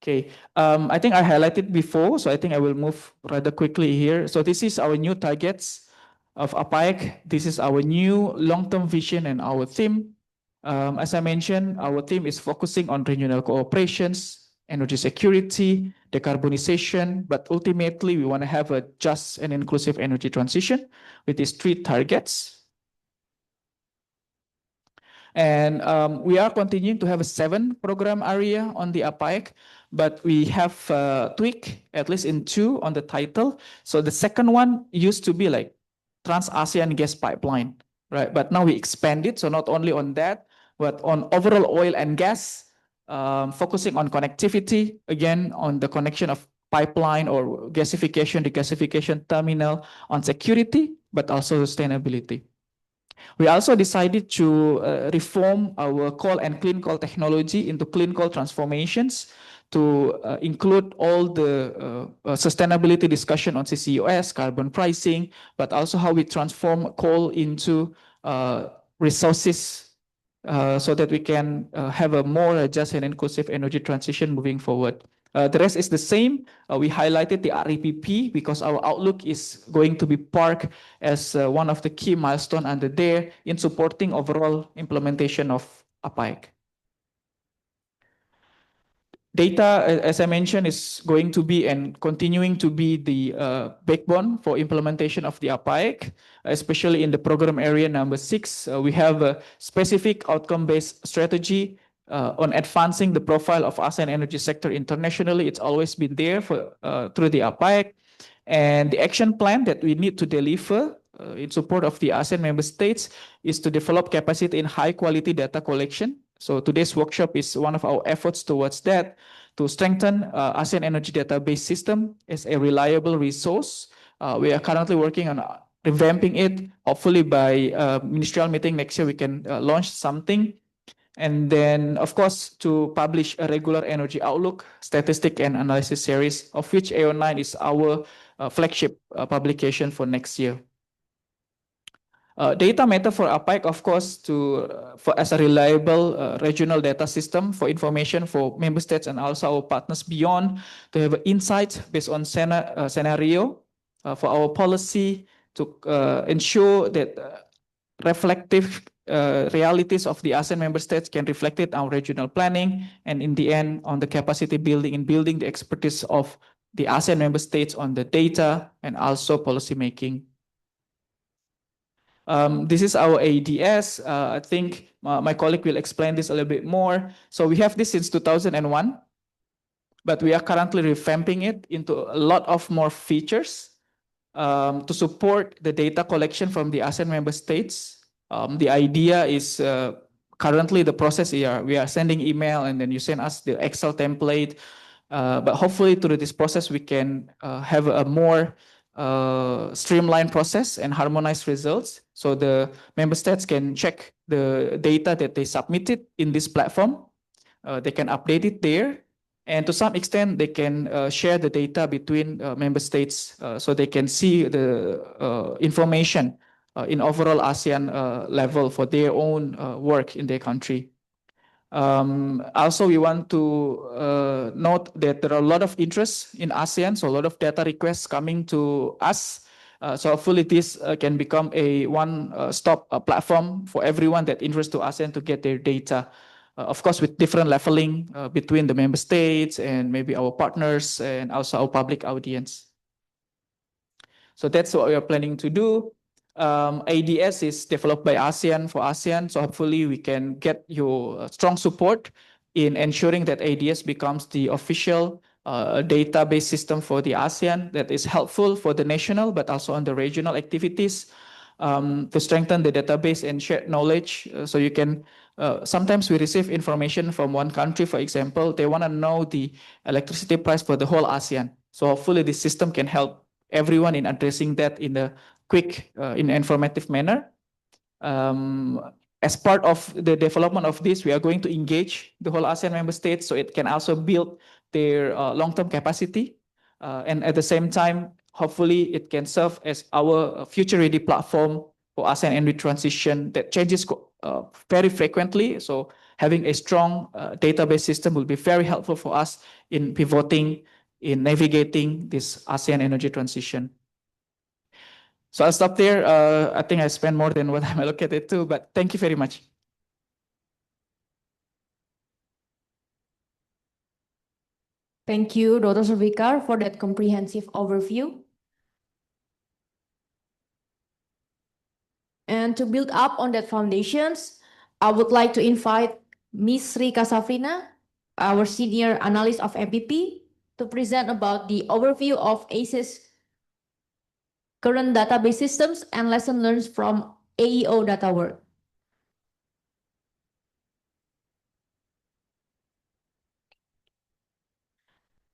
Okay, I think I highlighted before, so I think I will move rather quickly here. So this is our new targets of APAIC. This is our new long-term vision and our theme. As I mentioned, our theme is focusing on regional cooperations, energy security, decarbonization, but ultimately we want to have a just and inclusive energy transition with these three targets. And we are continuing to have a 7 program area on the APAIC, but we have tweaked at least in 2 on the title. So the second one used to be like Trans-ASEAN Gas Pipeline, right? But now we expand it, so not only on that, but on overall oil and gas, focusing on connectivity, again, on the connection of pipeline or gasification, regasification terminal, on security, but also sustainability. We also decided to reform our coal and clean coal technology into clean coal transformations to include all the sustainability discussion on CCUS, carbon pricing, but also how we transform coal into resources so that we can have a more just and inclusive energy transition moving forward. The rest is the same. We highlighted the REPP because our outlook is going to be parked as one of the key milestones under there in supporting overall implementation of APAIC. Data, as I mentioned, is going to be and continuing to be the backbone for implementation of the APAIC, especially in the program area number 6. We have a specific outcome-based strategy on advancing the profile of ASEAN energy sector internationally. It's always been there for through the APAIC. And the action plan that we need to deliver in support of the ASEAN member states is to develop capacity in high quality data collection. So today's workshop is one of our efforts towards that, to strengthen ASEAN energy database system as a reliable resource. We are currently working on revamping it. Hopefully by ministerial meeting next year, we can launch something. And then, of course, to publish a regular energy outlook, statistic and analysis series, of which AO9 is our flagship publication for next year. Data matter for APAIC, of course, as a reliable regional data system for information for member states and also our partners beyond, to have insights based on scenario for our policy to ensure that reflective realities of the ASEAN member states can reflect it on regional planning, and in the end, on the capacity building and building the expertise of the ASEAN member states on the data and also policy making. This is our ADS. I think my colleague will explain this a little bit more. So we have this since 2001, but we are currently revamping it into a lot of more features to support the data collection from the ASEAN member states. The idea is currently the process here, we are sending email and then you send us the Excel template. But hopefully through this process, we can have a more streamlined process and harmonized results. So the member states can check the data that they submitted in this platform. They can update it there. And to some extent, they can share the data between member states so they can see the information in overall ASEAN level for their own work in their country. Also, we want to note that there are a lot of interest in ASEAN, so a lot of data requests coming to us. So hopefully this can become a one-stop platform for everyone that interested to ASEAN to get their data. Of course, with different leveling between the member states and maybe our partners and also our public audience. So that's what we are planning to do. ADS is developed by ASEAN for ASEAN, so hopefully we can get your strong support in ensuring that ADS becomes the official database system for the ASEAN that is helpful for the national but also on the regional activities to strengthen the database and share knowledge. So you can, sometimes we receive information from one country, for example, they want to know the electricity price for the whole ASEAN. So hopefully this system can help everyone in addressing that in a quick, in an informative manner. As part of the development of this, we are going to engage the whole ASEAN member states so it can also build their long-term capacity. And at the same time, hopefully it can serve as our future-ready platform for ASEAN energy transition that changes very frequently. So having a strong database system will be very helpful for us in pivoting, in navigating this ASEAN energy transition. So I'll stop there. I think I spent more than what I'm allocated to, but thank you very much. Thank you, Dr. Zulfikar, for that comprehensive overview. And to build up on that foundations, I would like to invite Ms. Rika Safrina, our senior analyst of MPP, to present about the overview of ACE's current database systems and lesson learned from AEO data work.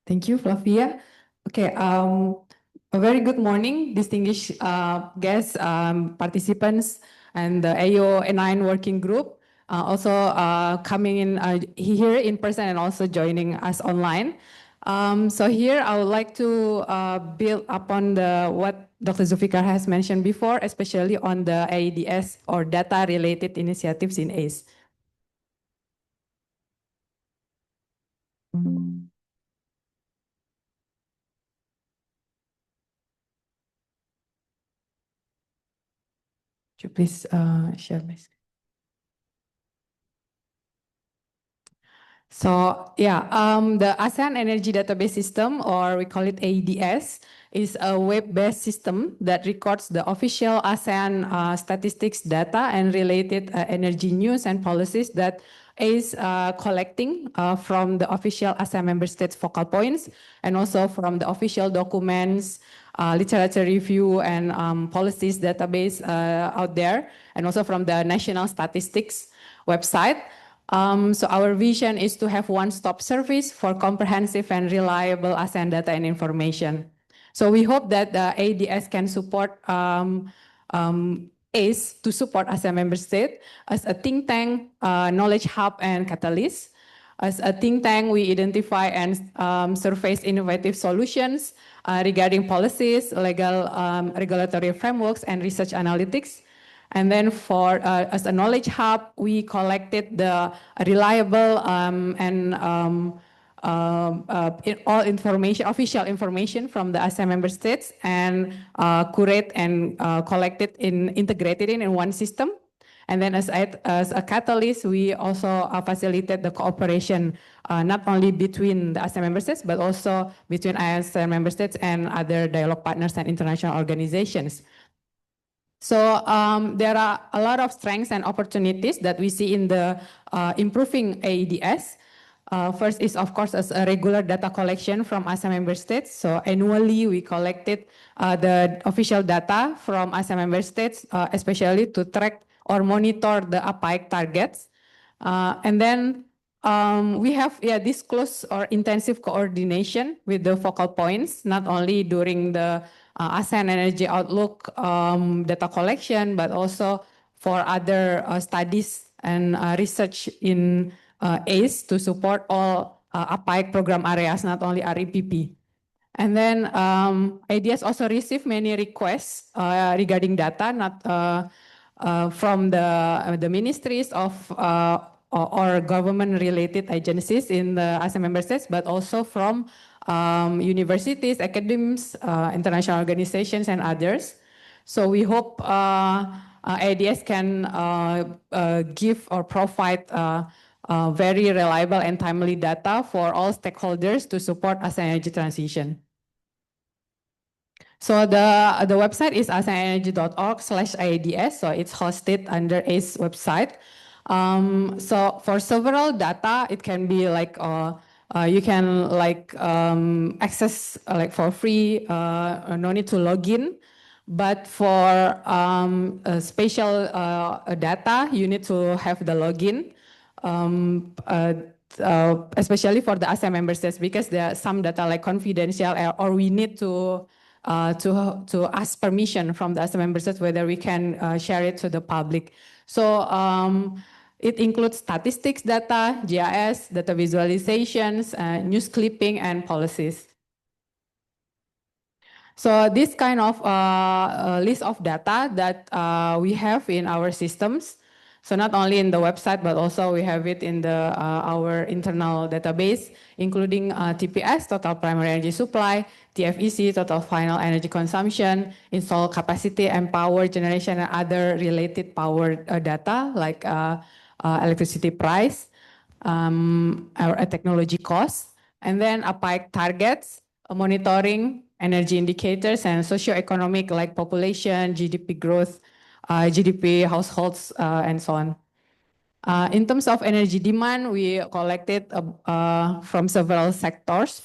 Thank you, Flavia. Okay, a very good morning, distinguished guests, participants, and the AEO9 working group. Also coming in here in person and also joining us online. So here I would like to build upon what Dr. Zulfikar has mentioned before, especially on the AEDS or data-related initiatives in ACE. Could you please share my screen? So yeah, the ASEAN Energy Database System, or we call it AEDS, is a web-based system that records the official ASEAN statistics data and related energy news and policies that is collecting from the official ASEAN member states focal points and also from the official documents, literature review and policies database out there, and also from the national statistics website. So our vision is to have one-stop service for comprehensive and reliable ASEAN data and information. So we hope that the AEDS can support ACE to support ASEAN member state as a think tank, knowledge hub, and catalyst. As a think tank, we identify and surface innovative solutions regarding policies, legal, regulatory frameworks, and research analytics. And then for as a knowledge hub, we collected the reliable and all information, official information from the ASEAN member states and curate and collected integrated in one system. And then as a catalyst, we also facilitate the cooperation not only between the ASEAN member states, but also between ASEAN member states and other dialogue partners and international organizations. So there are a lot of strengths and opportunities that we see in the improving AEDS. First is, of course, as a regular data collection from ASEAN member states. So annually, we collected the official data from ASEAN member states, especially to track or monitor the APAEC targets. And then we have this close or intensive coordination with the focal points, not only during the ASEAN Energy Outlook data collection, but also for other studies and research in ACE to support all APAIC program areas, not only REPP. And then ADS also received many requests regarding data, not from the ministries of or government-related agencies in the ASEAN member states, but also from universities, academies, international organizations, and others. So we hope ADS can give or provide very reliable and timely data for all stakeholders to support ASEAN energy transition. So the website is aseanenergy.org/ADS. So it's hosted under ACE website. So for several data, it can be like you can like access like for free, no need to log in. But for spatial data, you need to have the login. Especially for the ASEAN member states, because there are some data like confidential, or we need to ask permission from the ASEAN member states whether we can share it to the public. So it includes statistics data, GIS, data visualizations, news clipping, and policies. So this kind of list of data that we have in our systems. So not only in the website, but also we have it in the our internal database, including TPS, total primary energy supply, TFEC, total final energy consumption, installed capacity and power generation, and other related power data like electricity price, or technology costs, and then APAIC targets, monitoring, energy indicators, and socioeconomic like population, GDP growth, GDP, households, and so on. In terms of energy demand, we collected from several sectors,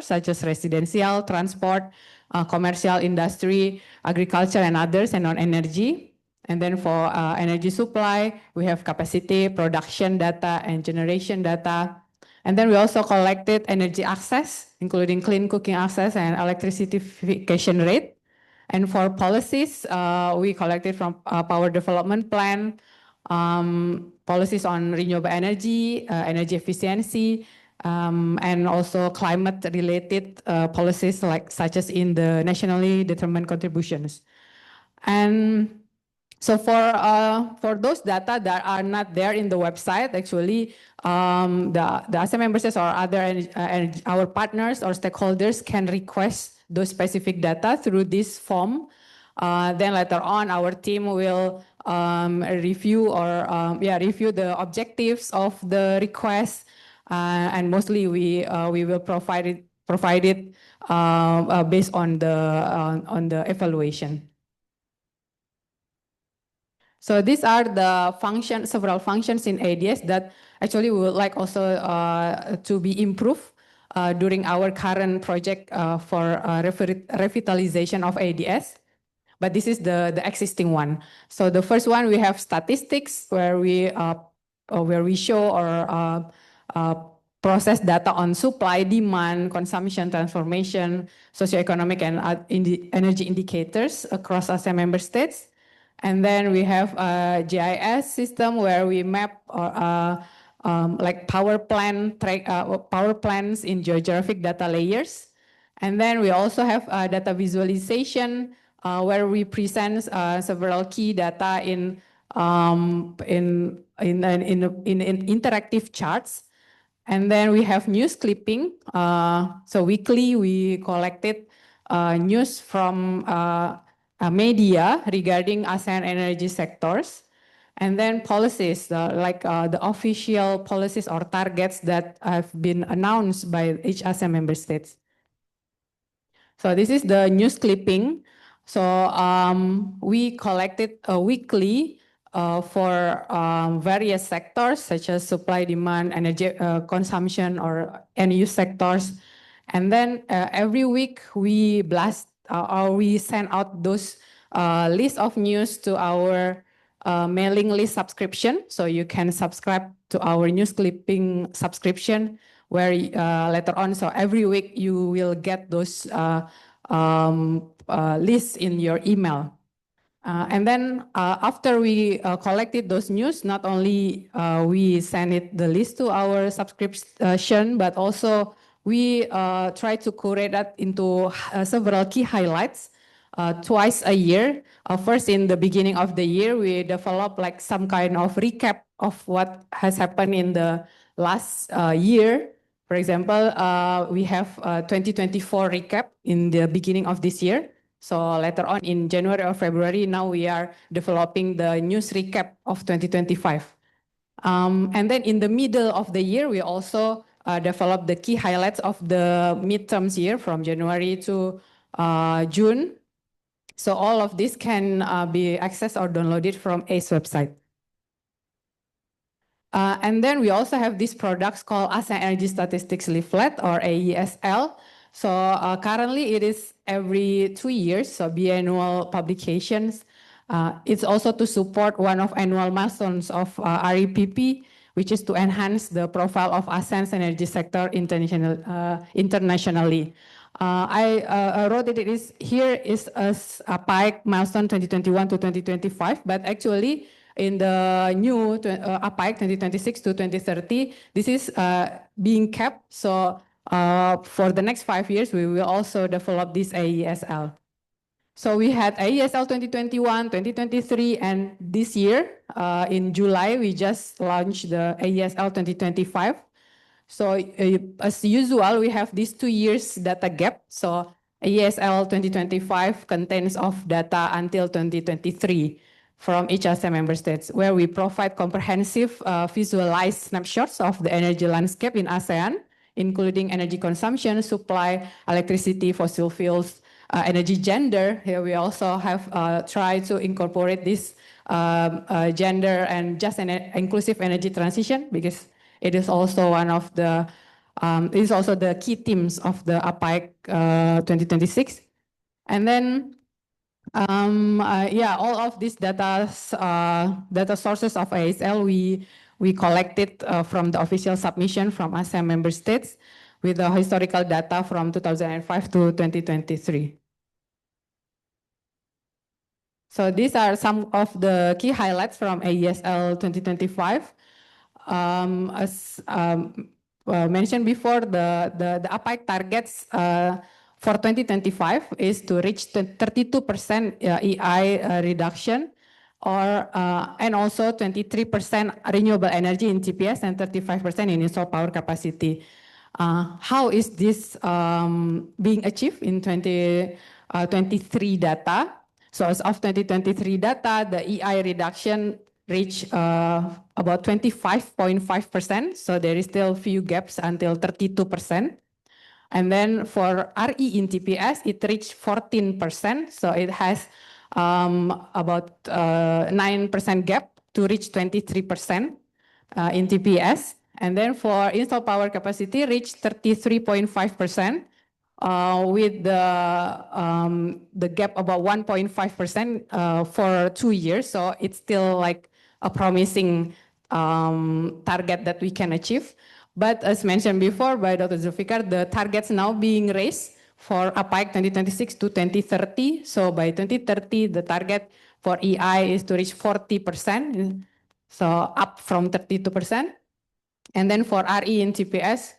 such as residential, transport, commercial, industry, agriculture, and others, and non-energy. And then for energy supply, we have capacity, production data, and generation data. And then we also collected energy access, including clean cooking access and electrification rate. And for policies, we collected from power development plan, policies on renewable energy, energy efficiency, and also climate-related policies like such as in the nationally determined contributions. And so for those data that are not there in the website, actually, the ASEAN member states or other our partners or stakeholders can request those specific data through this form. Then later on, our team will review or review the objectives of the request, and mostly we will provide it based on the evaluation. So these are the several functions in ADS that actually we would like also to be improved during our current project for revitalization of ADS. But this is the existing one. So the first one, we have statistics where we show or process data on supply, demand, consumption, transformation, socioeconomic, and energy indicators across ASEAN member states. And then we have a GIS system where we map like power plants in geographic data layers. And then we also have data visualization where we present several key data in interactive charts. And then we have news clipping. So weekly we collected news from media regarding ASEAN energy sectors. And then policies, like the official policies or targets that have been announced by each ASEAN member states. So this is the news clipping. So we collected weekly for various sectors such as supply, demand, energy consumption, or end use sectors. And then every week we blast or we send out those list of news to our mailing list subscription. So you can subscribe to our news clipping subscription where later on, so every week you will get those list in your email. And then after we collected those news, not only we send the list to our subscription, but also we try to curate that into several key highlights twice a year. First, in the beginning of the year, we develop like some kind of recap of what has happened in the last year. For example, we have 2024 recap in the beginning of this year. So later on in January or February, now we are developing the news recap of 2025. And then in the middle of the year, we also develop the key highlights of the midterms year from January to June. So all of this can be accessed or downloaded from ACE website. And then we also have these products called ASEAN Energy Statistics Leaflet or AESL. So currently it is every 2 years, so biannual publications. It's also to support one of annual milestones of REPP, which is to enhance the profile of ASEAN's energy sector internationally. I wrote that here is a PIKE milestone 2021 to 2025, but actually in the new APIC 2026 to 2030, this is being kept. So for the next 5 years, we will also develop this AESL. So we had AESL 2021, 2023, and this year in July, we just launched the AESL 2025. So as usual, we have these 2 years data gap. So AESL 2025 contains of data until 2023 from each ASEAN member states, where we provide comprehensive visualized snapshots of the energy landscape in ASEAN, including energy consumption, supply, electricity, fossil fuels, energy gender. Here we also have tried to incorporate this gender and just an inclusive energy transition, because it is also one of the it is also the key themes of the APIC 2026. And then all of these data sources of ASL we collected from the official submission from ASEAN member states with the historical data from 2005 to 2023. So these are some of the key highlights from AESL 2025. As mentioned before, the APIC targets for 2025 is to reach 32% EI reduction, or and also 23% renewable energy in TPS and 35% in installed power capacity. How is this being achieved in 2023 data? So as of 2023 data, the EI reduction reached about 25.5%. So there is still few gaps until 32%. And then for RE in TPS, it reached 14%. So it has about 9% gap to reach 23% in TPS. And then for installed power capacity, reached 33.5%. With the gap about 1.5% for 2 years. So it's still like a promising target that we can achieve. But as mentioned before by Dr. Zulfikar, the targets now being raised for APIC 2026 to 2030. So by 2030, the target for EI is to reach 40%. So up from 32%. And then for RE in TPS,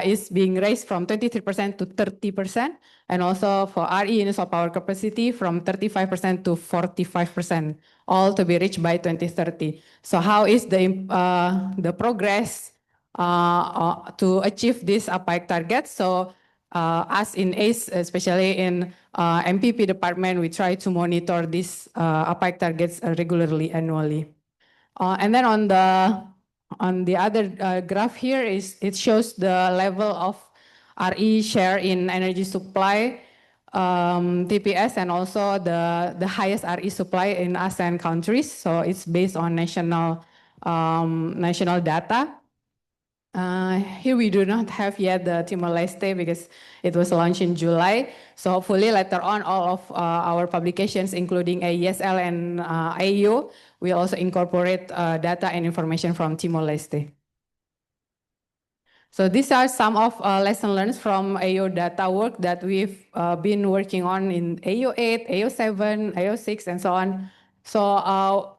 is being raised from 23% to 30%, and also for RE in installed power capacity from 35% to 45%, all to be reached by 2030. So how is the progress to achieve this APIC target? So us in ACE, especially in MPP department, we try to monitor these APIC targets regularly, annually. And then on the other graph here it shows the level of RE share in energy supply, TPS, and also the highest RE supply in ASEAN countries. So it's based on national data. Here we do not have yet the Timor-Leste because it was launched in July. So hopefully later on all of our publications, including AESL and AEO, we also incorporate data and information from Timor-Leste. So these are some of lesson learned from AEO data work that we've been working on in AEO8, AEO7, AEO6, and so on. So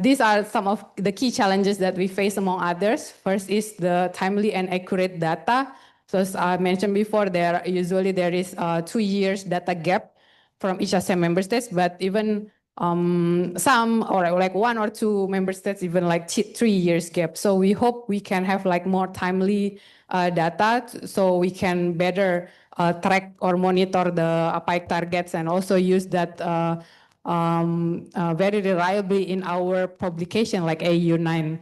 these are some of the key challenges that we face among others. First is the timely and accurate data. So as I mentioned before, there is 2 years data gap from each ASEAN member states, but even some or like 1 or 2 member states even like 3 years gap. So we hope we can have like more timely data so we can better track or monitor the APAIC targets and also use that very reliably in our publication like AEO9.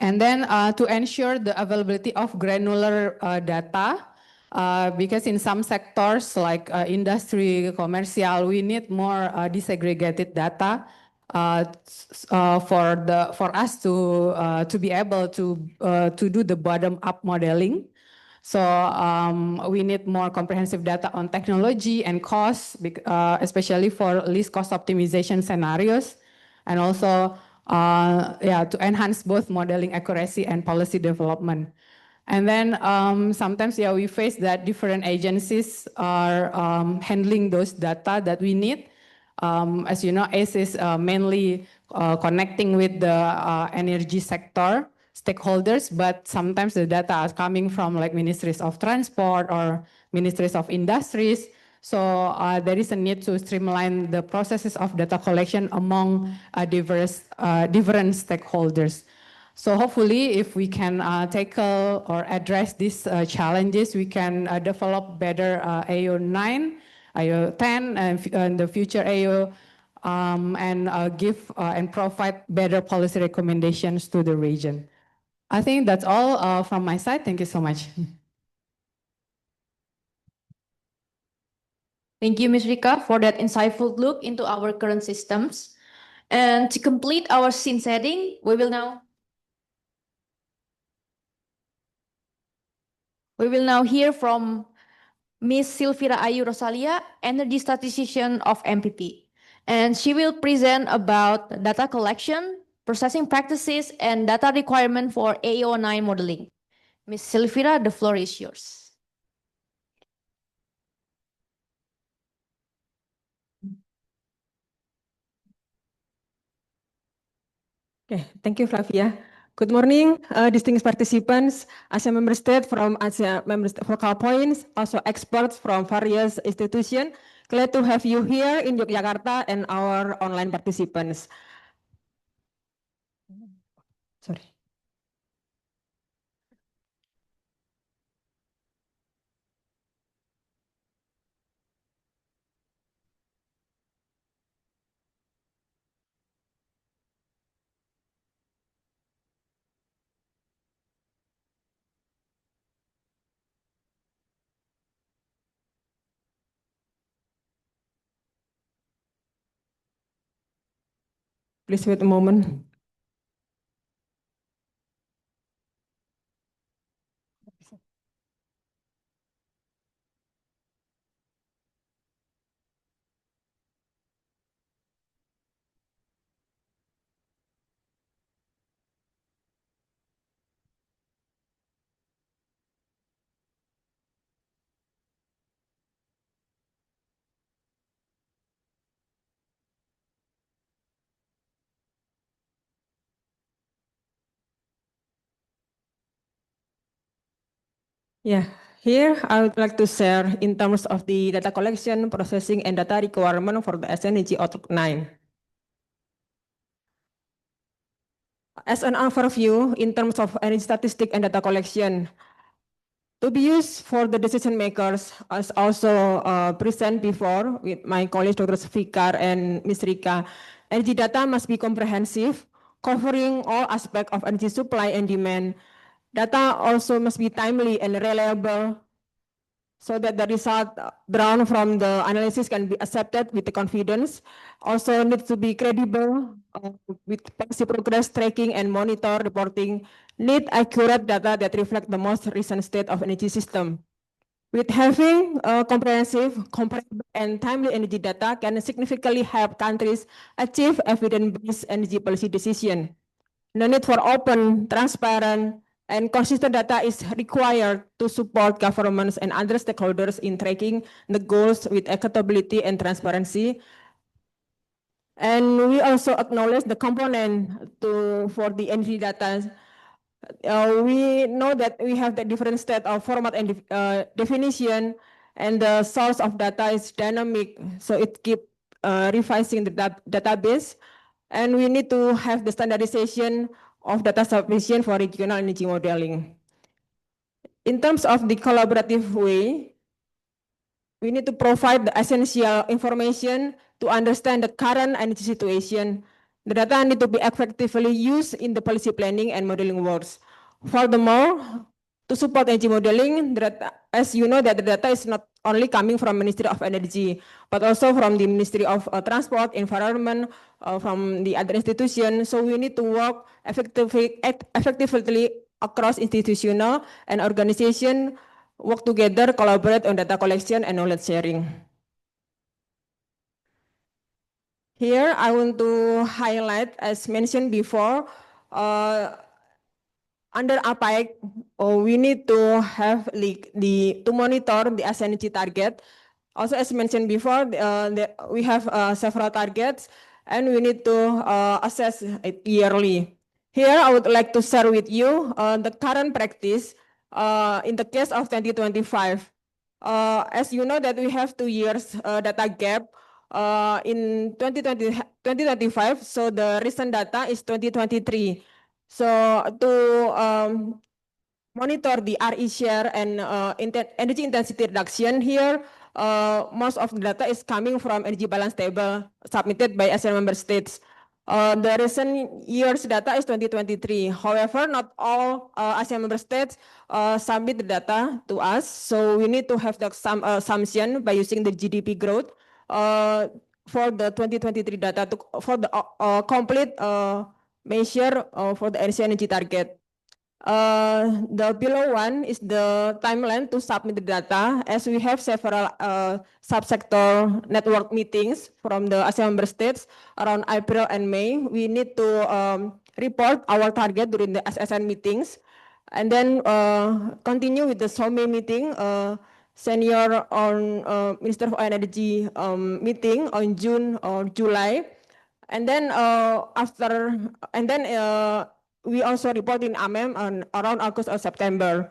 And then to ensure the availability of granular data, because in some sectors like industry, commercial, we need more disaggregated data for us to be able to do the bottom up modeling. So we need more comprehensive data on technology and costs, especially for least cost optimization scenarios, and also to enhance both modeling accuracy and policy development. And then sometimes we face that different agencies are handling those data that we need. As you know, ACE is mainly connecting with the energy sector stakeholders, but sometimes the data are coming from like ministries of transport or ministries of industries. So there is a need to streamline the processes of data collection among different stakeholders. So hopefully, if we can tackle or address these challenges, we can develop better AEO9, AEO10, and the future AEO, and give and provide better policy recommendations to the region. I think that's all from my side. Thank you so much. Thank you, Ms. Rika, for that insightful look into our current systems. And to complete our scene setting, we will now hear from Ms. Silvira Ayu Rosalia, Energy Statistician of MPP. And she will present about data collection, processing practices, and data requirement for AEO9 modeling. Ms. Silvira, the floor is yours. Okay, thank you, Flavia. Good morning, distinguished participants, ASEAN member state from ASEAN member state focal points, also experts from various institutions. Glad to have you here in Yogyakarta and our online participants. Sorry. Please wait a moment. Yeah, here I would like to share in terms of the data collection, processing, and data requirement for the SNG Outlook 9. As an overview, in terms of energy statistic and data collection, to be used for the decision makers, as also present before with my colleagues Dr. Fikar and Ms. Rika, energy data must be comprehensive, covering all aspects of energy supply and demand. Data also must be timely and reliable so that the result drawn from the analysis can be accepted with the confidence. Also needs to be credible with policy progress tracking and monitor reporting. Need accurate data that reflect the most recent state of energy system. With having comprehensive, comparable, and timely energy data can significantly help countries achieve evidence-based energy policy decision. No need for open, transparent, And consistent data is required to support governments and other stakeholders in tracking the goals with accountability and transparency. And we also acknowledge the component for the energy data. We know that we have the different state of format and definition, and the source of data is dynamic, so it keep revising the database, and we need to have the standardization of data sufficient for regional energy modeling. In terms of the collaborative way, we need to provide the essential information to understand the current energy situation. The data need to be effectively used in the policy planning and modeling works. Furthermore, to support energy modeling, as you know that the data is not only coming from Ministry of Energy, but also from the Ministry of Transport, Environment, from the other institutions. So we need to work effectively across institutional and organization, work together, collaborate on data collection and knowledge sharing. Here, I want to highlight, as mentioned before, under APAEC, we need to have to monitor the SNG target. Also, as mentioned before, we have several targets, and we need to assess it yearly. Here, I would like to share with you the current practice in the case of 2025. As you know that we have 2 years data gap in 2025, so the recent data is 2023. So to monitor the RE share and energy intensity reduction here, most of the data is coming from energy balance table submitted by ASEAN member states. The recent year's data is 2023. However, not all ASEAN member states submit the data to us. So we need to have some assumption by using the GDP growth for the 2023 data for the complete measure for the energy target. The below one is the timeline to submit the data, as we have several subsector network meetings from the ASEAN member states around April and May. We need to report our target during the SSN meetings, and then continue with the SOME meeting, senior on Minister of Energy meeting on June or July. And then we also report in AMEM on around August or September.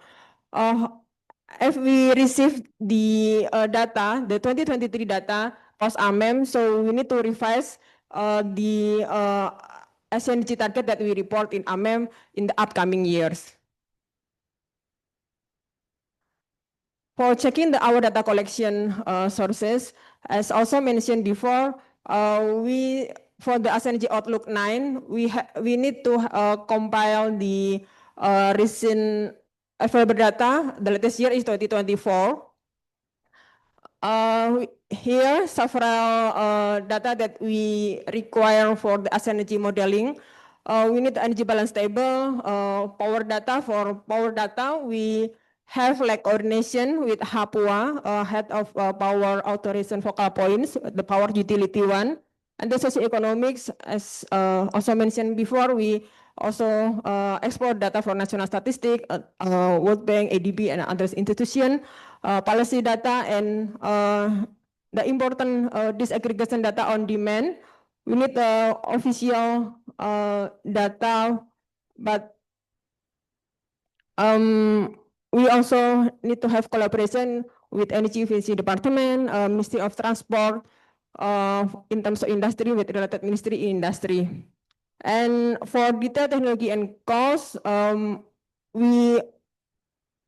If we receive the data, the 2023 data post AMEM, so we need to revise the SNG target that we report in AMEM in the upcoming years. For checking our data collection sources, as also mentioned before, for the SNG Outlook 9, we need to compile the recent available data. The latest year is 2024. Here, several data that we require for the SNG modeling. We need the energy balance table, power data. For power data, we have like coordination with Hapua, head of power authorization focal points, the power utility one. And the socioeconomics, as also mentioned before, we also export data for national statistics, World Bank, ADB, and other institutions, policy data, and the important disaggregation data on demand. We need the official data, but we also need to have collaboration with Energy Efficiency Department, Ministry of Transport, in terms of industry with related ministry in industry. And for detailed technology and cost,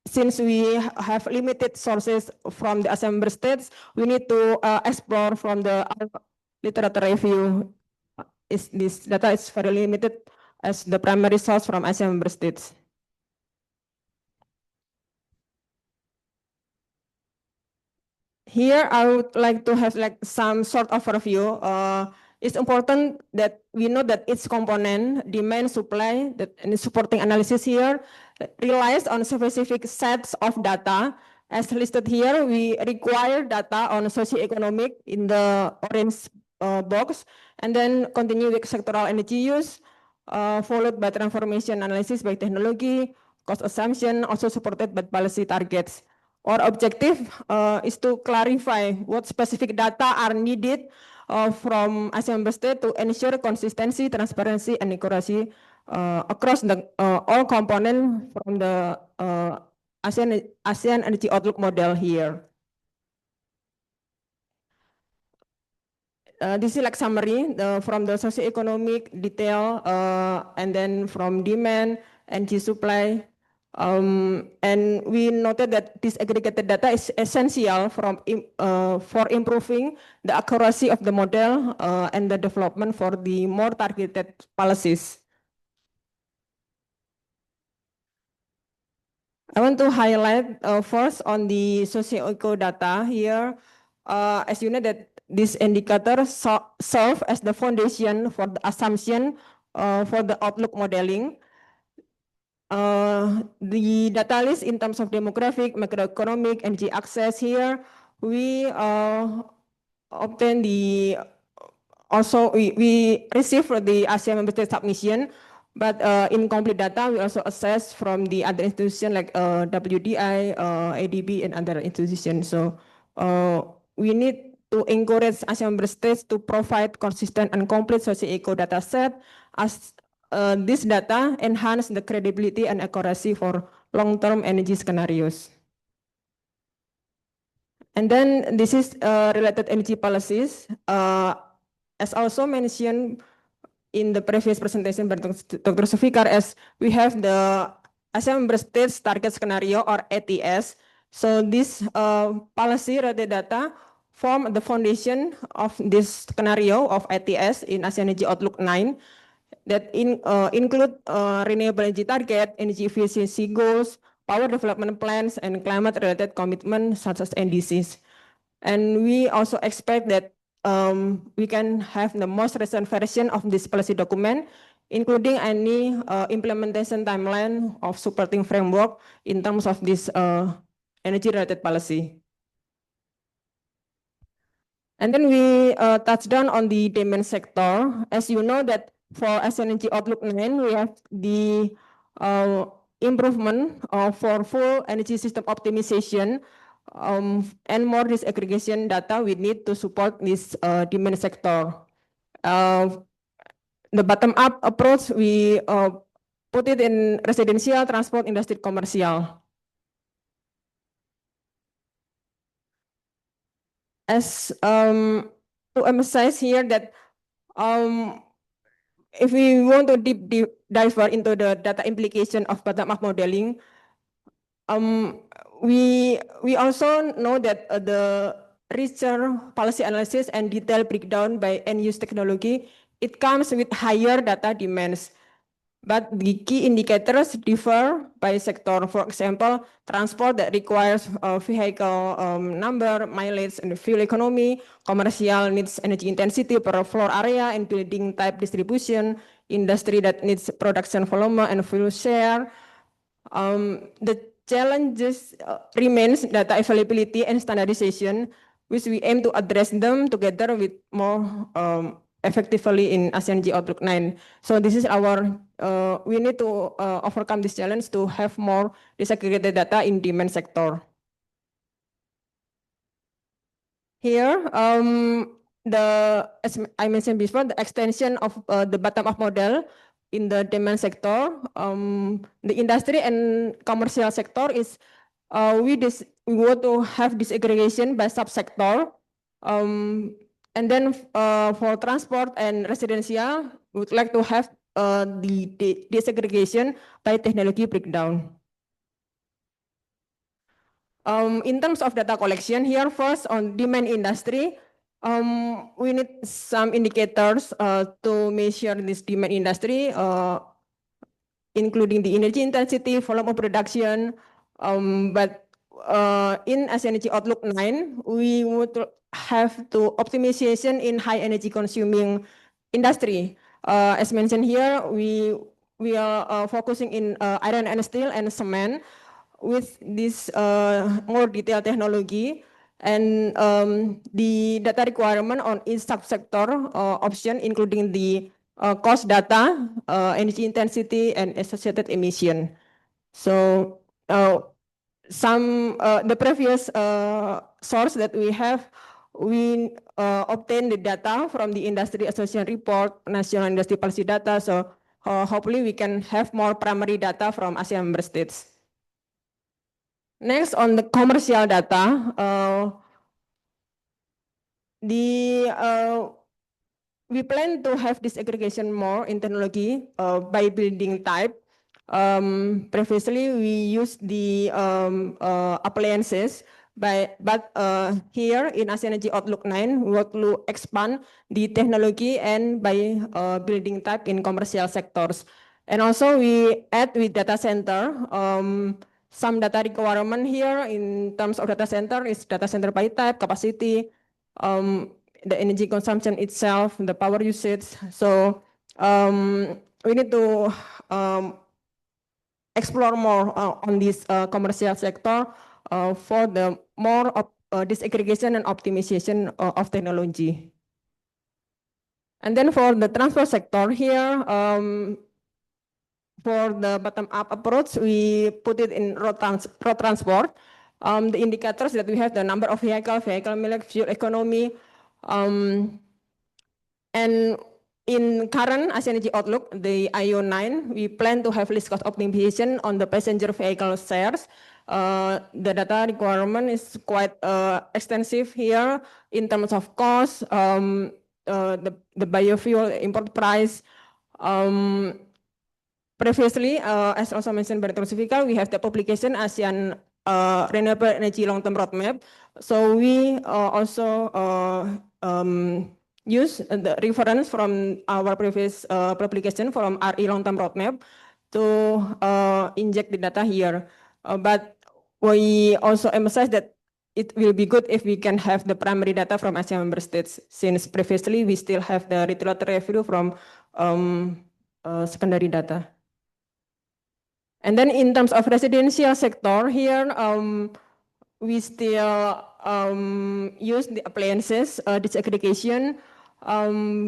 since we have limited sources from the ASEAN member states, we need to explore from the literature review. This data is very limited as the primary source from ASEAN member states. Here, I would like to have like some sort of review. It's important that we know that each component, demand, supply, and supporting analysis here relies on specific sets of data. As listed here, we require data on socioeconomic in the orange box, and then continue with sectoral energy use, followed by transformation analysis by technology, cost assumption also supported by policy targets. Our objective is to clarify what specific data are needed from ASEAN member state to ensure consistency, transparency, and accuracy across the all components from the ASEAN Energy Outlook model here. This is like summary from the socioeconomic detail and then from demand, energy supply. And we noted that this aggregated data is essential for improving the accuracy of the model and the development for the more targeted policies. I want to highlight first on the socio-eco data here. As you know that this indicator serve as the foundation for the assumption for the outlook modeling. The data list in terms of demographic, macroeconomic, energy access here, we obtain the also we receive the ASEAN member state submission, but incomplete data we also assess from the other institutions like WDI, ADB, and other institutions. So we need to encourage ASEAN member states to provide consistent and complete socio-eco data set, as this data enhance the credibility and accuracy for long-term energy scenarios. And then this is related energy policies. As also mentioned in the previous presentation by Dr. Sufikar, as we have the ASEAN member states target scenario or ATS. So this policy related data form the foundation of this scenario of ATS in ASEAN Energy Outlook 9 that include renewable energy target, energy efficiency goals, power development plans, and climate related commitments such as NDCs. And we also expect that we can have the most recent version of this policy document, including any implementation timeline of supporting framework in terms of this energy-related policy. And then we touch down on the demand sector. As you know that for ASEAN Energy Outlook 9, we have the improvement for full energy system optimization and more disaggregation data we need to support this demand sector. The bottom-up approach, we put it in residential, transport, industry, commercial. As to emphasize here that if we want to deep dive into the data implication of bottom-up modeling, we also know that the richer policy analysis and detailed breakdown by end-use technology, it comes with higher data demands. But the key indicators differ by sector. For example, transport that requires vehicle number, mileage, and fuel economy. Commercial needs energy intensity per floor area and building type distribution. Industry that needs production volume and fuel share. The challenges remains data availability and standardization, which we aim to address them together with more effectively in ASEAN Energy Outlook 9. So this is our, we need to overcome this challenge to have more disaggregated data in demand sector. Here, as I mentioned before, the extension of the bottom-up model in the demand sector, the industry and commercial sector is, we want to have disaggregation by subsector. And then for transport and residential, we would like to have the disaggregation by technology breakdown. In terms of data collection here, first on demand industry, we need some indicators to measure this demand industry, including the energy intensity, volume of production. But in ASEAN Energy Outlook 9, we would have to optimization in high energy consuming industry. As mentioned here, we are focusing in iron and steel and cement with this more detailed technology, and the data requirement on each subsector option, including the cost data, energy intensity, and associated emission. So the previous source that we have, we obtain the data from the Industry Association report, National Industry Policy data. So hopefully we can have more primary data from ASEAN member states. Next, on the commercial data, we plan to have this aggregation more in technology by building type. Previously, we used the appliances, but here in ASEAN Energy Outlook 9, we want to expand the technology and by building type in commercial sectors. And also we add with data center, some data requirement here in terms of data center is data center by type, capacity, the energy consumption itself, the power usage. So we need to explore more on this commercial sector for the more disaggregation and optimization of technology. And then for the transport sector here, for the bottom-up approach, we put it in road transport. The indicators that we have, the number of vehicle mileage, fuel economy, and in current ASEAN Energy Outlook, the AEO9, we plan to have list cost optimization on the passenger vehicle shares. The data requirement is quite extensive here in terms of cost, the biofuel import price. Previously, as also mentioned by Dr. Sufika, we have the publication ASEAN Renewable Energy Long-Term Roadmap. So we also use the reference from our previous publication from RE Long-Term Roadmap to inject the data here. But we also emphasize that it will be good if we can have the primary data from ASEAN member states, since previously we still have the regulatory review from secondary data. And then in terms of residential sector here, we still use the appliances disaggregation,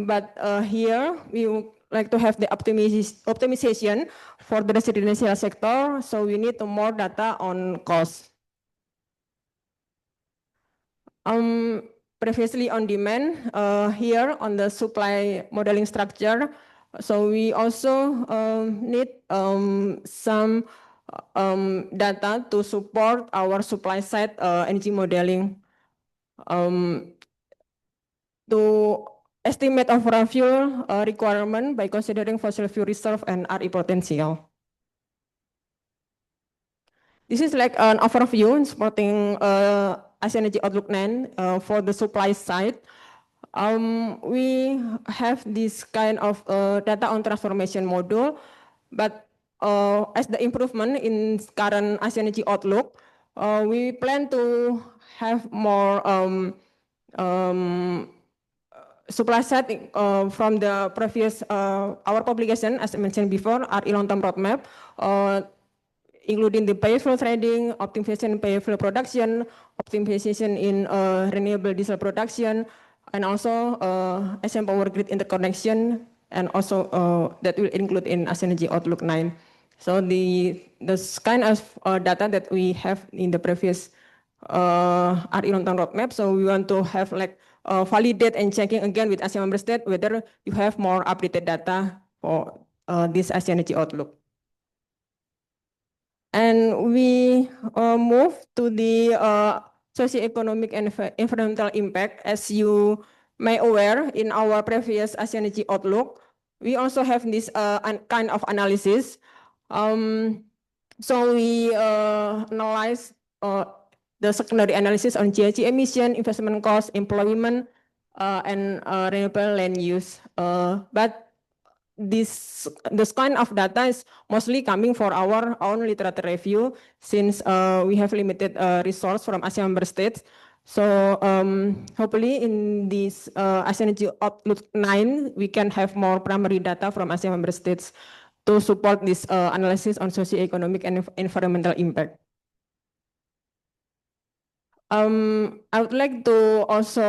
but here we would like to have the optimization for the residential sector, so we need more data on cost. Previously on demand, here on the supply modeling structure, so we also need some data to support our supply side energy modeling to estimate overall fuel requirement by considering fossil fuel reserve and RE potential. This is like an overview supporting ASEAN Energy Outlook 9 for the supply side. We have this kind of data on transformation module, but as the improvement in current ASEAN Energy Outlook, we plan to have more supply side from the previous our publication, as I mentioned before, RE long-term roadmap, including the biofuel trading, optimization in biofuel production, optimization in renewable diesel production, and also ASEAN Power Grid interconnection, and also that will include in ASEAN Energy Outlook 9. So this kind of data that we have in the previous RE long-term roadmap, so we want to have like validate and checking again with ASEAN member state whether you have more updated data for this ASEAN Energy Outlook. And we move to the socioeconomic and environmental impact. As you may aware, in our previous ASEAN Energy Outlook, we also have this kind of analysis. So we analyze the secondary analysis on GHG emission, investment cost, employment, and renewable land use. But this kind of data is mostly coming for our own literature review, since we have limited resource from ASEAN member states. So hopefully in this ASEAN Energy Outlook 9, we can have more primary data from ASEAN member states to support this analysis on socioeconomic and environmental impact. I would like to also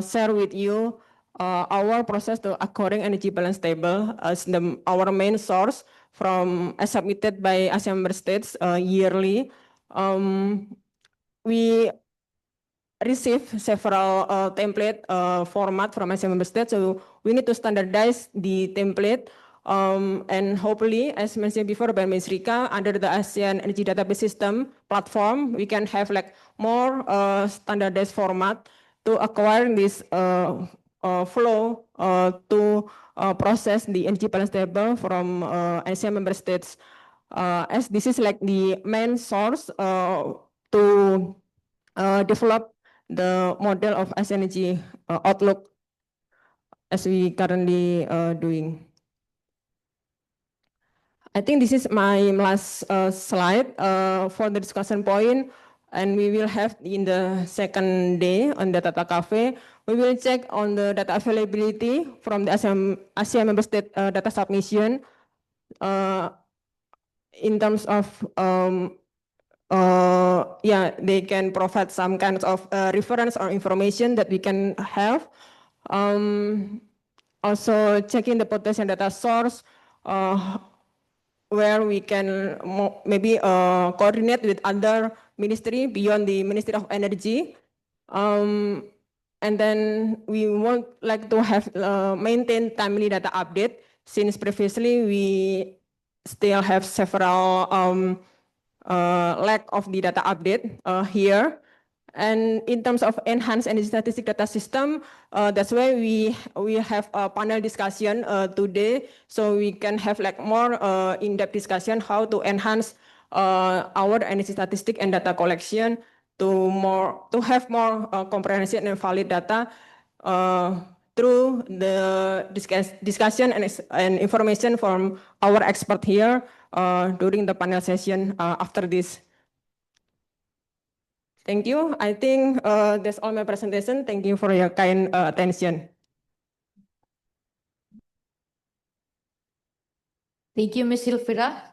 share with you our process to acquiring energy balance table as our main source as submitted by ASEAN member states yearly. We receive several template format from ASEAN member states, so we need to standardize the template. And hopefully, as mentioned before by Ms. Rika, under the ASEAN Energy Database System platform, we can have like more standardized format to acquire this flow to process the energy balance table from ASEAN member states, as this is like the main source to develop the model of ASEAN energy outlook as we currently doing. I think this is my last slide for the discussion point, and we will have in the second day on the Data Cafe, we will check on the data availability from the ASEAN member state data submission in terms of yeah, they can provide some kind of reference or information that we can have. Also checking the potential data source where we can maybe coordinate with other ministry beyond the Ministry of Energy. And then we would like to have maintain timely data update, since previously we still have several lack of the data update here. And in terms of enhanced energy statistic data system, that's why we have a panel discussion today, so we can have like more in-depth discussion how to enhance our energy statistic and data collection to have more comprehensive and valid data through the discussion and information from our expert here during the panel session after this. Thank you. I think that's all my presentation. Thank you for your kind attention. Thank you, Ms. Silvira.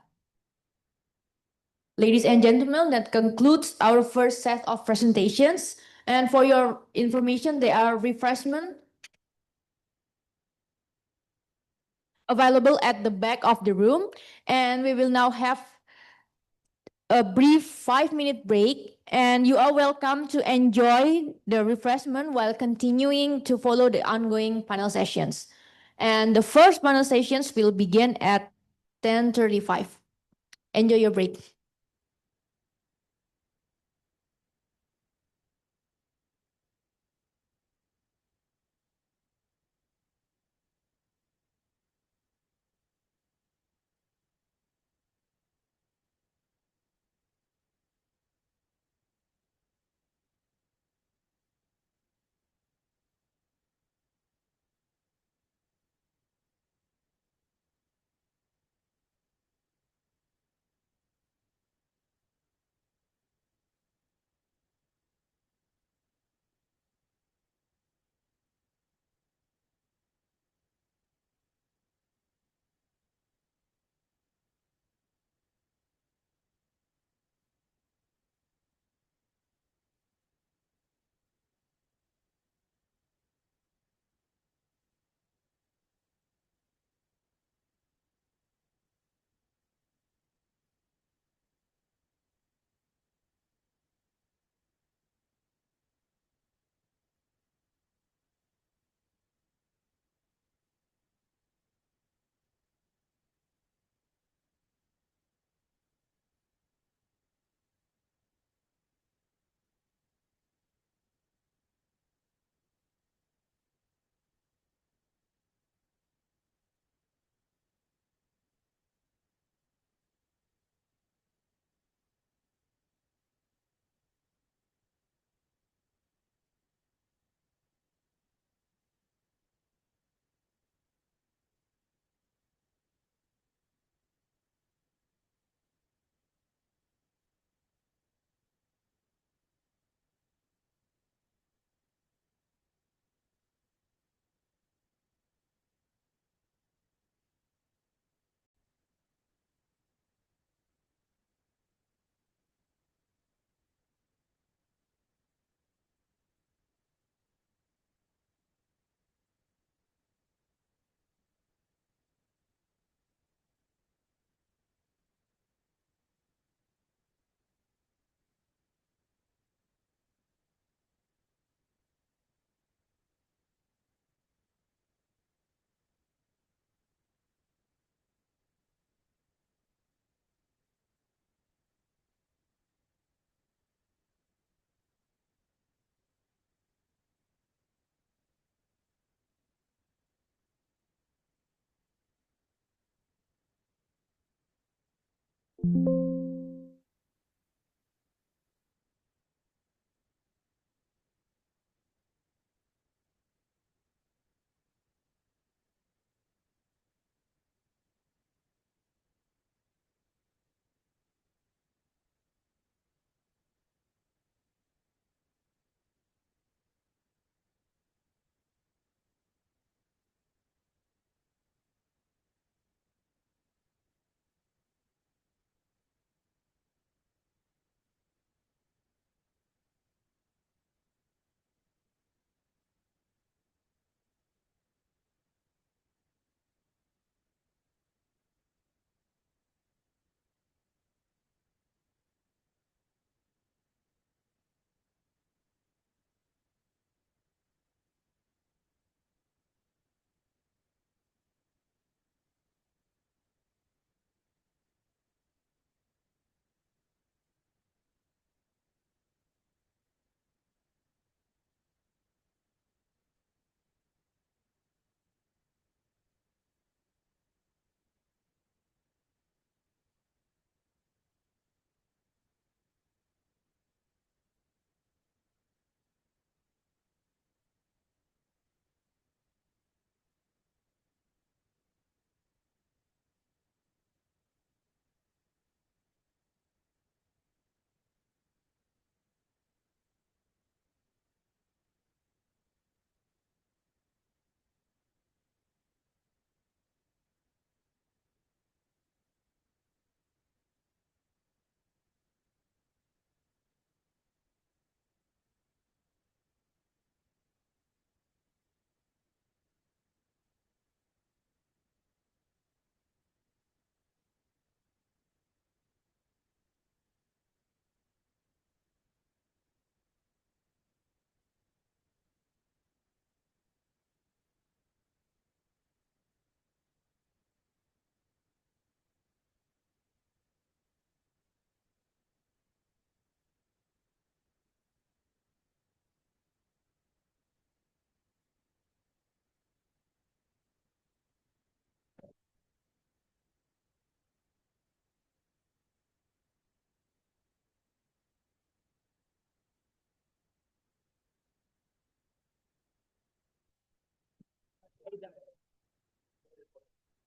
Ladies and gentlemen, that concludes our first set of presentations. And for your information, there are refreshments available at the back of the room. And we will now have a brief 5-minute break, and you are welcome to enjoy the refreshment while continuing to follow the ongoing panel sessions. And the first panel sessions will begin at 10:35. Enjoy your break.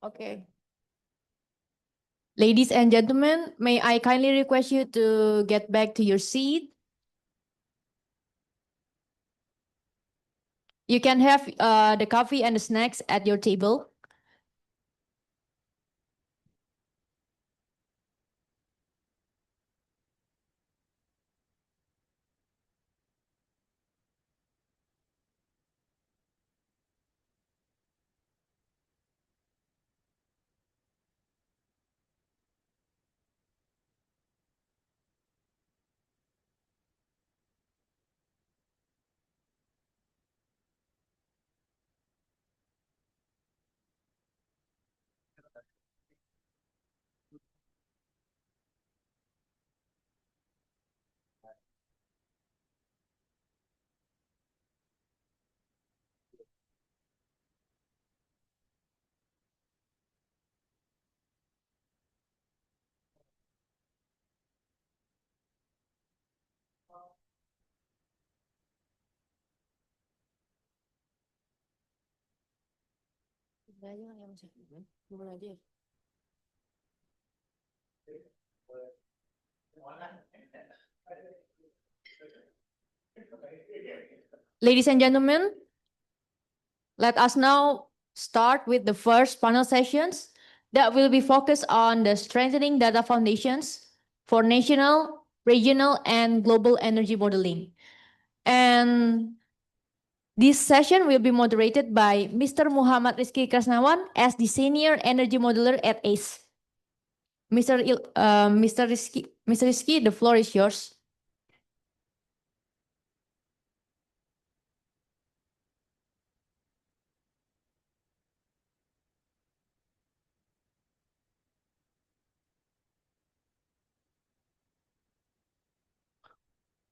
Okay. Ladies and gentlemen, may I kindly request you to get back to your seat? You can have the coffee and the snacks at your table. Ladies and gentlemen, let us now start with the first panel sessions that will be focused on the strengthening data foundations for national, regional, and global energy modeling. And this session will be moderated by Mr. Muhammad Rizky Krasnawan as the Senior Energy Modeler at ACE. Mr. Rizky, the floor is yours.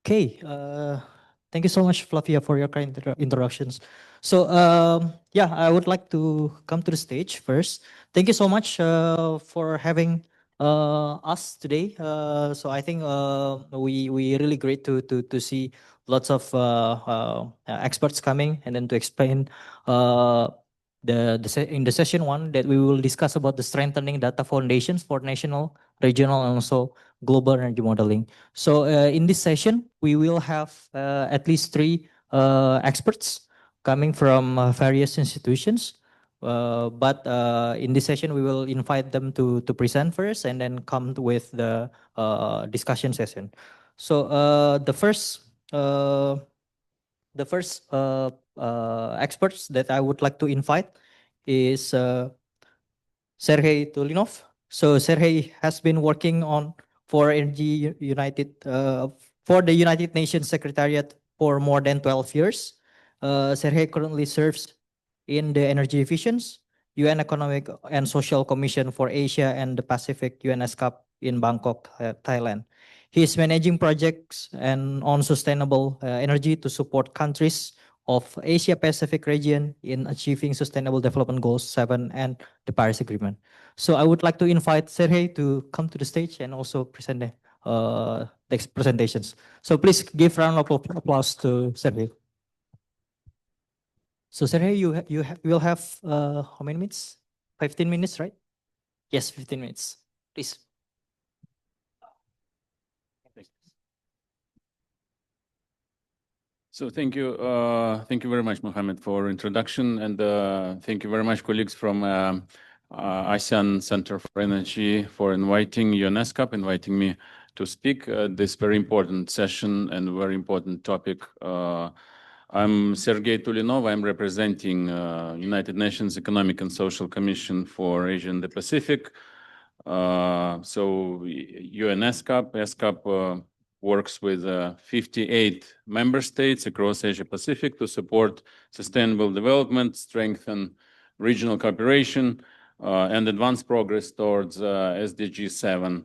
Okay, thank you so much, Flavia, for your kind introductions. So, yeah, I would like to come to the stage first. Thank you so much for having us today. So I think we really great to see lots of experts coming and then to explain in the session one that we will discuss about the strengthening data foundations for national, regional, and also global energy modeling. So in this session, we will have at least three experts coming from various institutions. But in this session, we will invite them to present first and then come with the discussion session. So the first experts that I would like to invite is Sergey Tulinov. So Sergey has been working on for Energy United for the United Nations Secretariat for more than 12 years. Sergey currently serves in the Energy Divisions, UN Economic and Social Commission for Asia and the Pacific UNESCAP in Bangkok, Thailand. He is managing projects and on sustainable energy to support countries of Asia Pacific region in achieving Sustainable Development Goals 7 and the Paris Agreement. So I would like to invite Sergey to come to the stage and also present the next presentations. So please give round of applause to Sergey. So Sergey, you will have how many minutes? 15 minutes, right? Yes, 15 minutes. Please. So thank you very much, Mohammed, for introduction, and thank you very much, colleagues from ASEAN Center for Energy, for inviting UNESCAP, inviting me to speak this very important session and very important topic. I'm Sergey Tulinov. I'm representing United Nations Economic and Social Commission for Asia and the Pacific. So UNESCAP, ESCAP works with 58 member states across Asia Pacific to support sustainable development, strengthen regional cooperation, and advance progress towards SDG 7.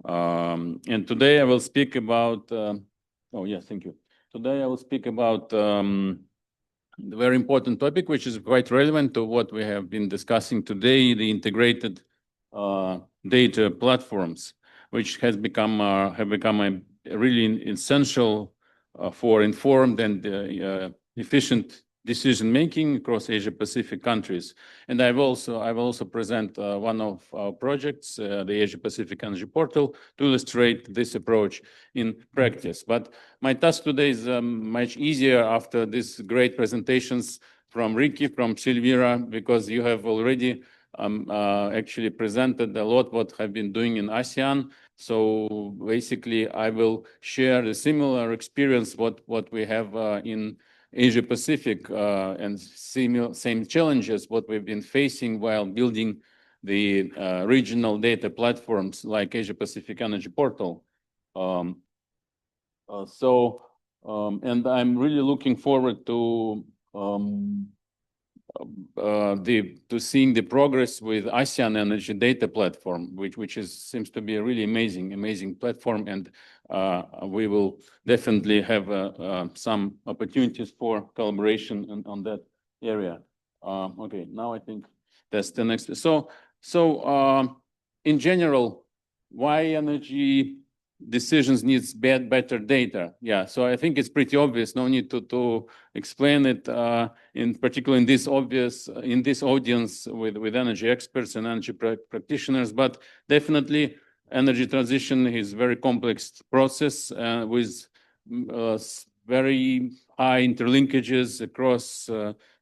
And today I will speak about, thank you. Today I will speak about the very important topic, which is quite relevant to what we have been discussing today, the integrated data platforms, which have become a really essential for informed and efficient decision making across Asia Pacific countries. And I will also present one of our projects, the Asia Pacific Energy Portal, to illustrate this approach in practice. But my task today is much easier after these great presentations from Ricky, from Silvira, because you have already actually presented a lot what have been doing in ASEAN. So basically, I will share the similar experience what we have in Asia Pacific and same challenges what we've been facing while building the regional data platforms like Asia Pacific Energy Portal. And I'm really looking forward to seeing the progress with ASEAN Energy Data Platform, which seems to be a really amazing platform, and we will definitely have some opportunities for collaboration on that area. Okay, now I think that's the next. So in general, why energy decisions needs better data? Yeah, so I think it's pretty obvious. No need to explain it. In particular, in this audience with energy experts and energy practitioners, but definitely energy transition is a very complex process with very high interlinkages across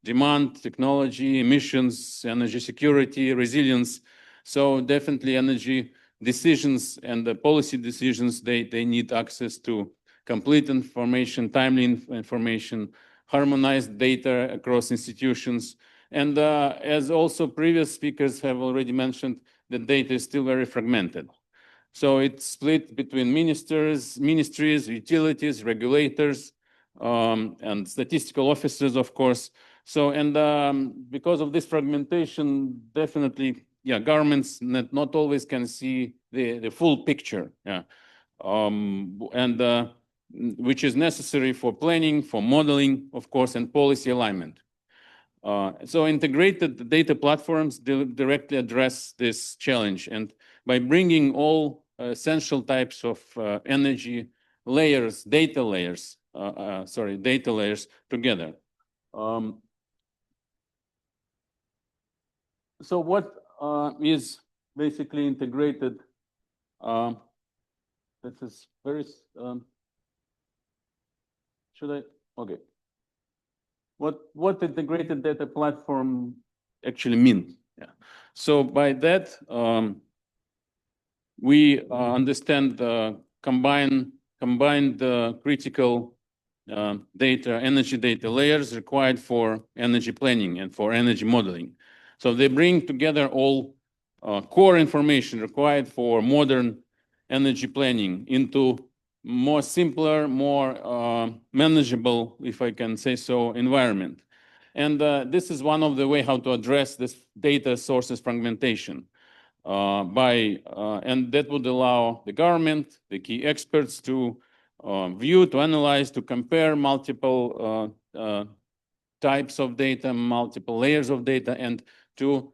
demand, technology, emissions, energy security, resilience. So definitely energy decisions and the policy decisions, they need access to complete information, timely information, harmonized data across institutions. And as also previous speakers have already mentioned, the data is still very fragmented. So it's split between ministries, utilities, regulators, and statistical officers, of course. So, and because of this fragmentation, definitely, governments not always can see the full picture, which is necessary for planning, for modeling, of course, and policy alignment. So integrated data platforms directly address this challenge. And by bringing all essential types of energy layers, data layers together. So what is basically integrated? This is very, should I? Okay. What integrated data platform actually means? Yeah. So by that, we understand the combined critical energy data layers required for energy planning and for energy modeling. So they bring together all core information required for modern energy planning into more simpler, more manageable, if I can say so, environment. And this is one of the way how to address this data sources fragmentation. And that would allow the government, the key experts to view, to analyze, to compare multiple types of data, multiple layers of data, and to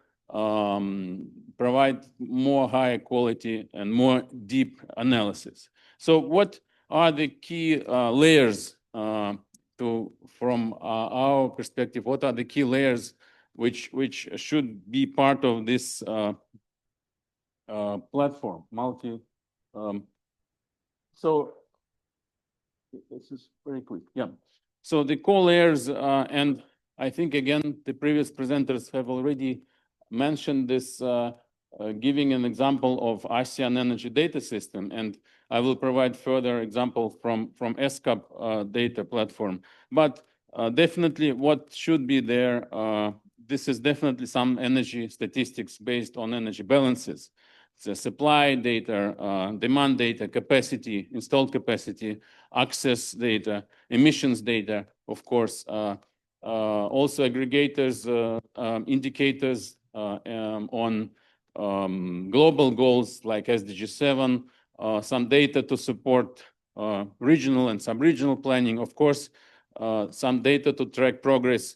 provide more high quality and more deep analysis. So what are the key layers from our perspective? What are the key layers which should be part of this platform, so this is very quick. Yeah. So the core layers, and I think again, the previous presenters have already mentioned this, giving an example of ASEAN Energy Data System, and I will provide further example from ESCAP data platform. But definitely what should be there, this is definitely some energy statistics based on energy balances. The supply data, demand data, capacity, installed capacity, access data, emissions data, of course, also aggregators, indicators on global goals like SDG 7, some data to support regional and sub-regional planning, of course, some data to track progress,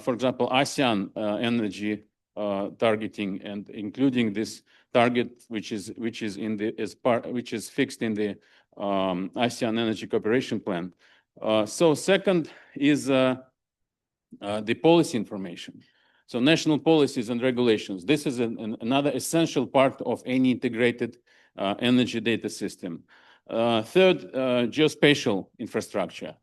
for example, ASEAN energy targeting, and including this target which is fixed in the ASEAN Energy Cooperation Plan. So second is the policy information. So national policies and regulations. This is another essential part of any integrated energy data system. Third, geospatial infrastructure,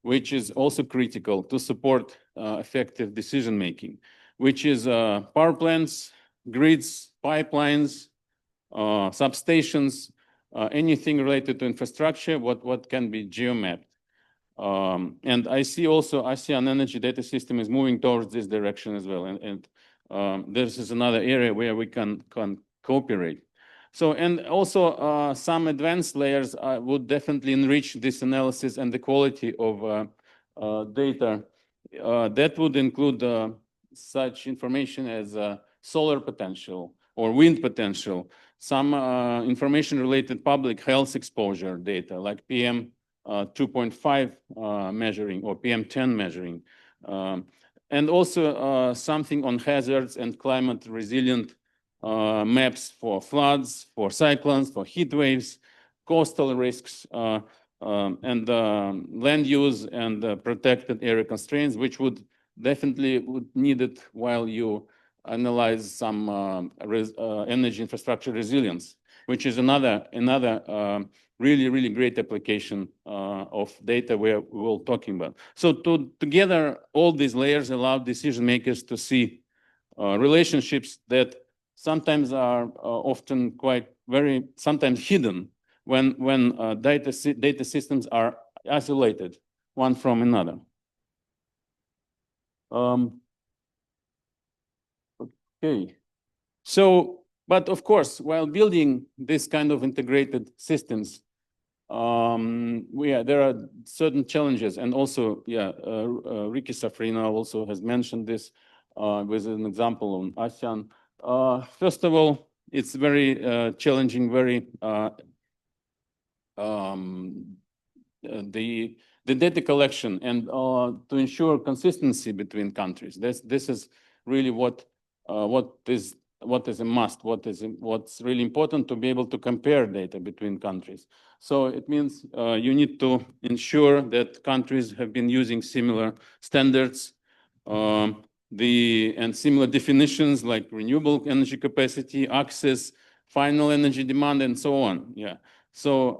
which is also critical to support effective decision making, which is power plants, grids, pipelines, substations, anything related to infrastructure, what can be geomapped. And I see also ASEAN Energy Data System is moving towards this direction as well. And this is another area where we can cooperate. So, and also some advanced layers would definitely enrich this analysis and the quality of data. That would include such information as solar potential or wind potential, some information related public health exposure data like PM 2.5 measuring or PM10 measuring. And also something on hazards and climate resilient maps for floods, for cyclones, for heat waves, coastal risks, and land use and protected area constraints, which would definitely need it while you analyze some energy infrastructure resilience, which is another really great application of data we're talking about. So together, all these layers allow decision makers to see relationships that sometimes are often sometimes hidden when data systems are isolated one from another. Okay, so, but of course, while building this kind of integrated systems, there are certain challenges, and also, Ricky Safrina also has mentioned this with an example on ASEAN. First of all, it's very challenging, the data collection and to ensure consistency between countries. This is really what is what is a must, what's really important to be able to compare data between countries. So it means you need to ensure that countries have been using similar standards and similar definitions like renewable energy capacity, access, final energy demand, and so on. Yeah. So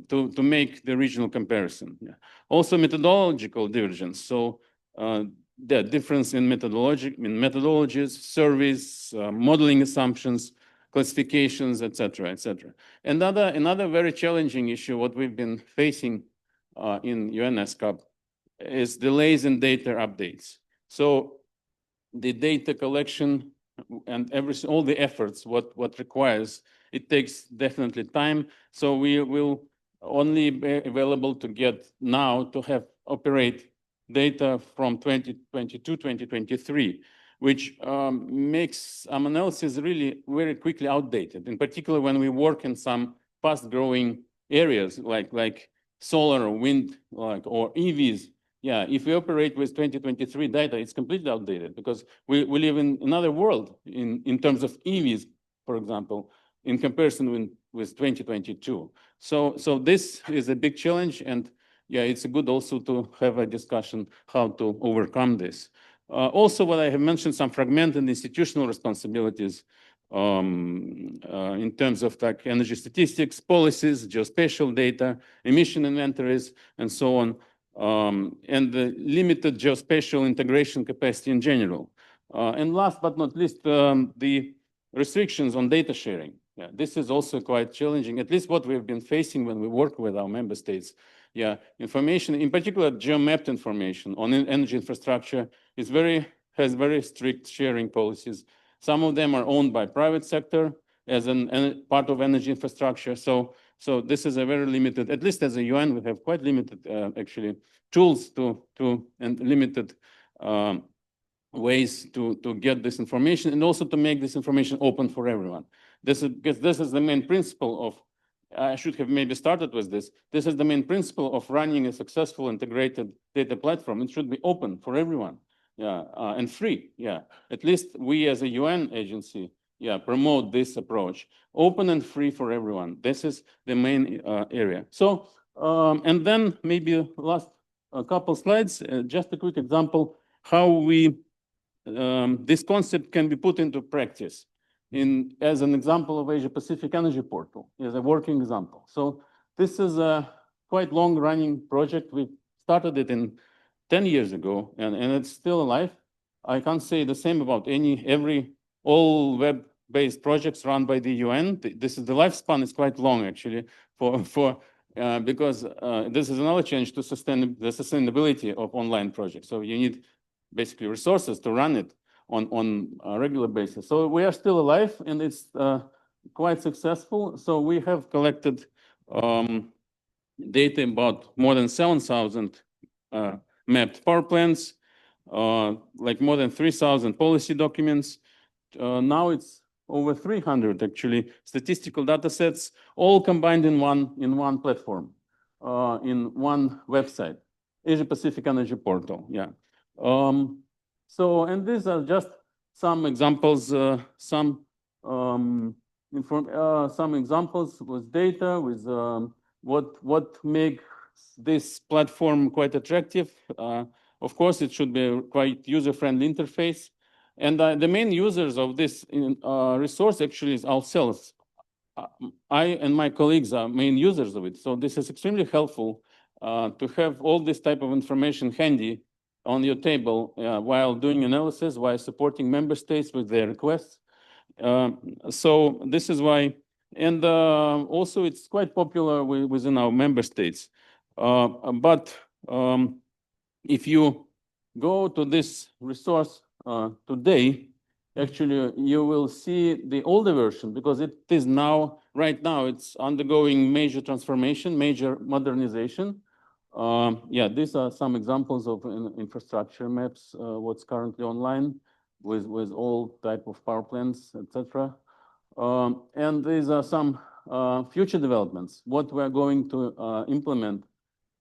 to make the regional comparison. Yeah. Also methodological divergence. So the difference in methodologies, surveys, modeling assumptions, classifications, etc., etc. Another very challenging issue, what we've been facing in UNESCOP, is delays in data updates. So the data collection and all the efforts, what requires, it takes definitely time. So we will only be available to get now to operate data from 2022, 2023, which makes analysis really very quickly outdated. In particular, when we work in some fast-growing areas like solar or wind, or EVs. Yeah, if we operate with 2023 data, it's completely outdated because we live in another world in terms of EVs, for example, in comparison with 2022. So this is a big challenge, and yeah, it's good also to have a discussion how to overcome this. Also, what I have mentioned, some fragmented institutional responsibilities in terms of like energy statistics, policies, geospatial data, emission inventories, and so on. And the limited geospatial integration capacity in general. And last but not least, the restrictions on data sharing. Yeah, this is also quite challenging, at least what we've been facing when we work with our member states. Yeah, information, in particular, geomapped information on energy infrastructure has very strict sharing policies. Some of them are owned by private sector as part of energy infrastructure. So this is a very limited, at least as a UN, we have quite limited actually tools and limited ways to get this information, and also to make this information open for everyone. This is the main principle of, I should have maybe started with this. This is the main principle of running a successful integrated data platform. It should be open for everyone, yeah, and free, yeah. At least we as a UN agency, yeah, promote this approach, open and free for everyone. This is the main area. So, and then maybe last couple slides, just a quick example how this concept can be put into practice as an example of Asia Pacific Energy Portal, as a working example. So this is a quite long running project. We started it 10 years ago, and it's still alive. I can't say the same about all web-based projects run by the UN. The lifespan is quite long actually because this is another change to the sustainability of online projects. So you need basically resources to run it on a regular basis. So we are still alive, and it's quite successful. So we have collected data about more than 7,000 mapped power plants, like more than 3,000 policy documents. Now it's over 300 actually statistical data sets, all combined in one platform, in one website, Asia Pacific Energy Portal. Yeah. And these are just some examples, some examples with data, with what makes this platform quite attractive. Of course, it should be a quite user-friendly interface. And the main users of this resource actually is ourselves. I and my colleagues are main users of it. So this is extremely helpful to have all this type of information handy on your table while doing analysis, while supporting member states with their requests. So this is why, and also it's quite popular within our member states. But if you go to this resource today, actually you will see the older version, because it is right now it's undergoing major transformation, major modernization. Yeah, these are some examples of infrastructure maps, what's currently online with all type of power plants, etc. And these are some future developments, what we're going to implement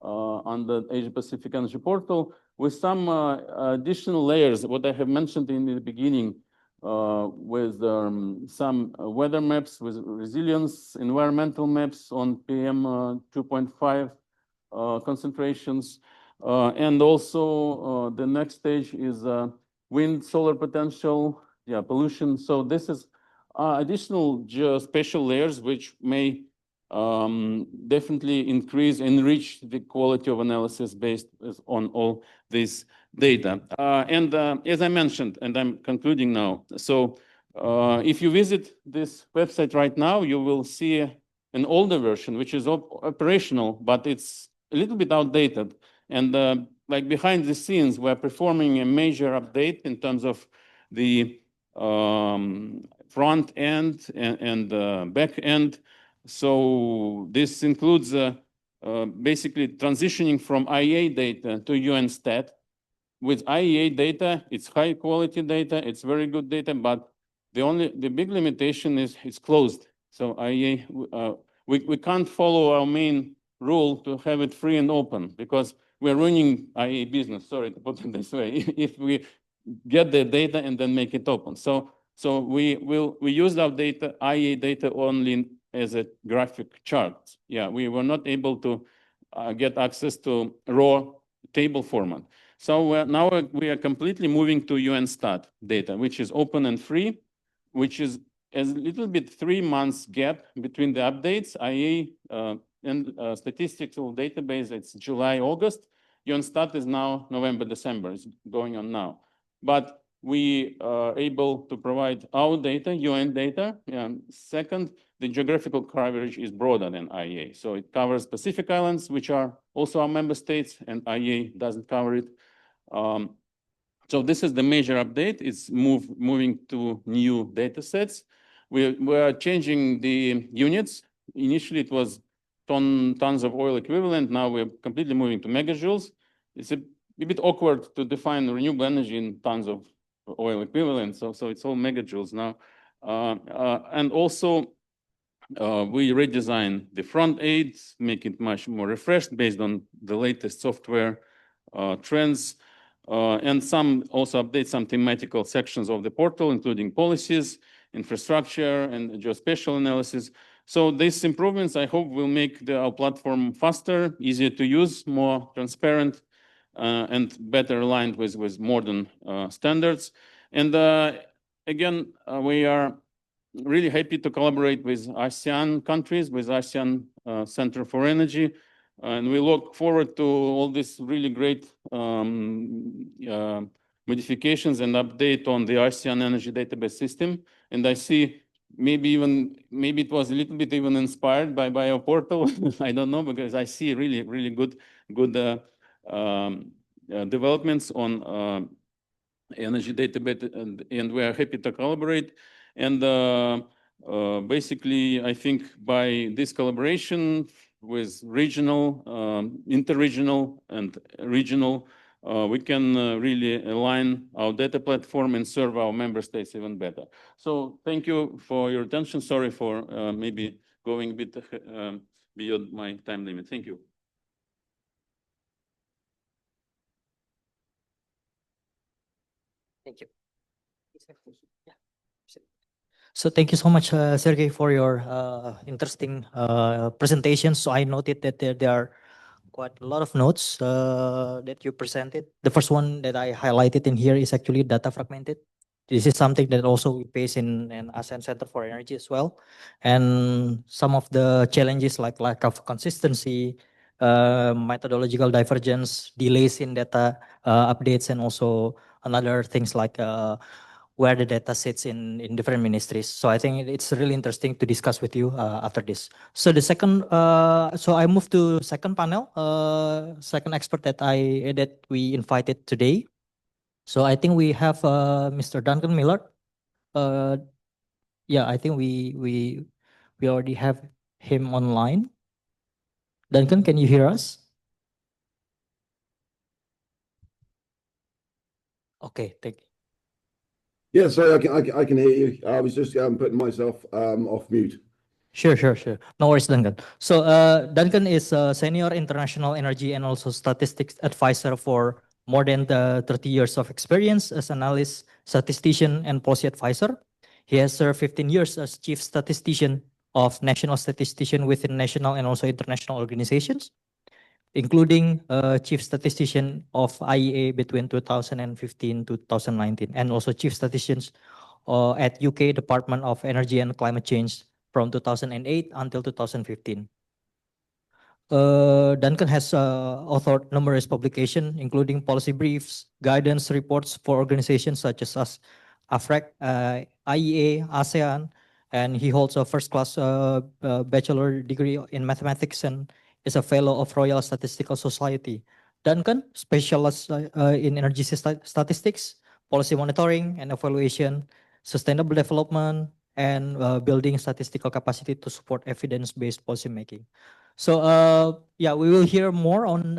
on the Asia Pacific Energy Portal with some additional layers, what I have mentioned in the beginning, with some weather maps, with resilience, environmental maps on PM 2.5 concentrations. And also the next stage is wind, solar potential, pollution. So this is additional geospatial layers which may definitely enrich the quality of analysis based on all this data. And as I mentioned, and I'm concluding now, so if you visit this website right now, you will see an older version, which is operational, but it's a little bit outdated. And like behind the scenes, we're performing a major update in terms of the front end and back end. So this includes basically transitioning from IEA data to UN stat. With IEA data, it's high quality data, it's very good data, but the big limitation is it's closed. So IEA, we can't follow our main rule to have it free and open because we're running IEA business, sorry to put it this way, if we get the data and then make it open. So we use our data, IEA data only as a graphic chart. Yeah, we were not able to get access to raw table format. So now we are completely moving to UN stat data, which is open and free, which is a little bit 3 months gap between the updates. IEA and statistical database, it's July, August. UN stat is now November, December, it's going on now. But we are able to provide our data, UN data. Second, the geographical coverage is broader than IEA. So it covers Pacific Islands, which are also our member states, and IEA doesn't cover it. So this is the major update. It's moving to new data sets. We are changing the units. Initially, it was tons of oil equivalent. Now we're completely moving to megajoules. It's a bit awkward to define renewable energy in tons of oil equivalent. So it's all megajoules now. And also, we redesign the front aids, make it much more refreshed based on the latest software trends. And some also update some thematical sections of the portal, including policies, infrastructure, and geospatial analysis. So these improvements, I hope, will make our platform faster, easier to use, more transparent, and better aligned with modern standards. And again, we are really happy to collaborate with ASEAN countries, with ASEAN Center for Energy. And we look forward to all these really great modifications and update on the ASEAN Energy Database System. And I see maybe it was a little bit even inspired by our portal. I don't know, because I see really good developments on energy database, and we are happy to collaborate. And basically, I think by this collaboration with regional, interregional, and regional, we can really align our data platform and serve our member states even better. So thank you for your attention. Sorry for maybe going a bit beyond my time limit. Thank you. Thank you. So thank you so much, Sergey, for your interesting presentation. So I noted that there are quite a lot of notes that you presented. The first one that I highlighted in here is actually data fragmented. This is something that also we face in ASEAN Center for Energy as well. And some of the challenges like lack of consistency, methodological divergence, delays in data updates, and also another things like where the data sits in different ministries. So I think it's really interesting to discuss with you after this. So the second, so I move to second panel, second expert that we invited today. So I think we have Mr. Duncan Miller. Yeah, I think we already have him online. Duncan, can you hear us? Okay, thank you. Yeah, sorry, I can hear you. I was just putting myself off mute. Sure. No worries, Duncan. So Duncan is a senior international energy and also statistics advisor for more than 30 years of experience as analyst, statistician, and policy advisor. He has served 15 years as chief statistician of national statistician within national and also international organizations, including chief statistician of IEA between 2015 to 2019, and also chief statisticians at UK Department of Energy and Climate Change from 2008 until 2015. Duncan has authored numerous publications, including policy briefs, guidance reports for organizations such as AFREC, IEA, ASEAN, and he holds a first-class bachelor degree in mathematics and is a fellow of Royal Statistical Society. Duncan specializes in energy statistics, policy monitoring and evaluation, sustainable development, and building statistical capacity to support evidence-based policymaking. So yeah, we will hear more on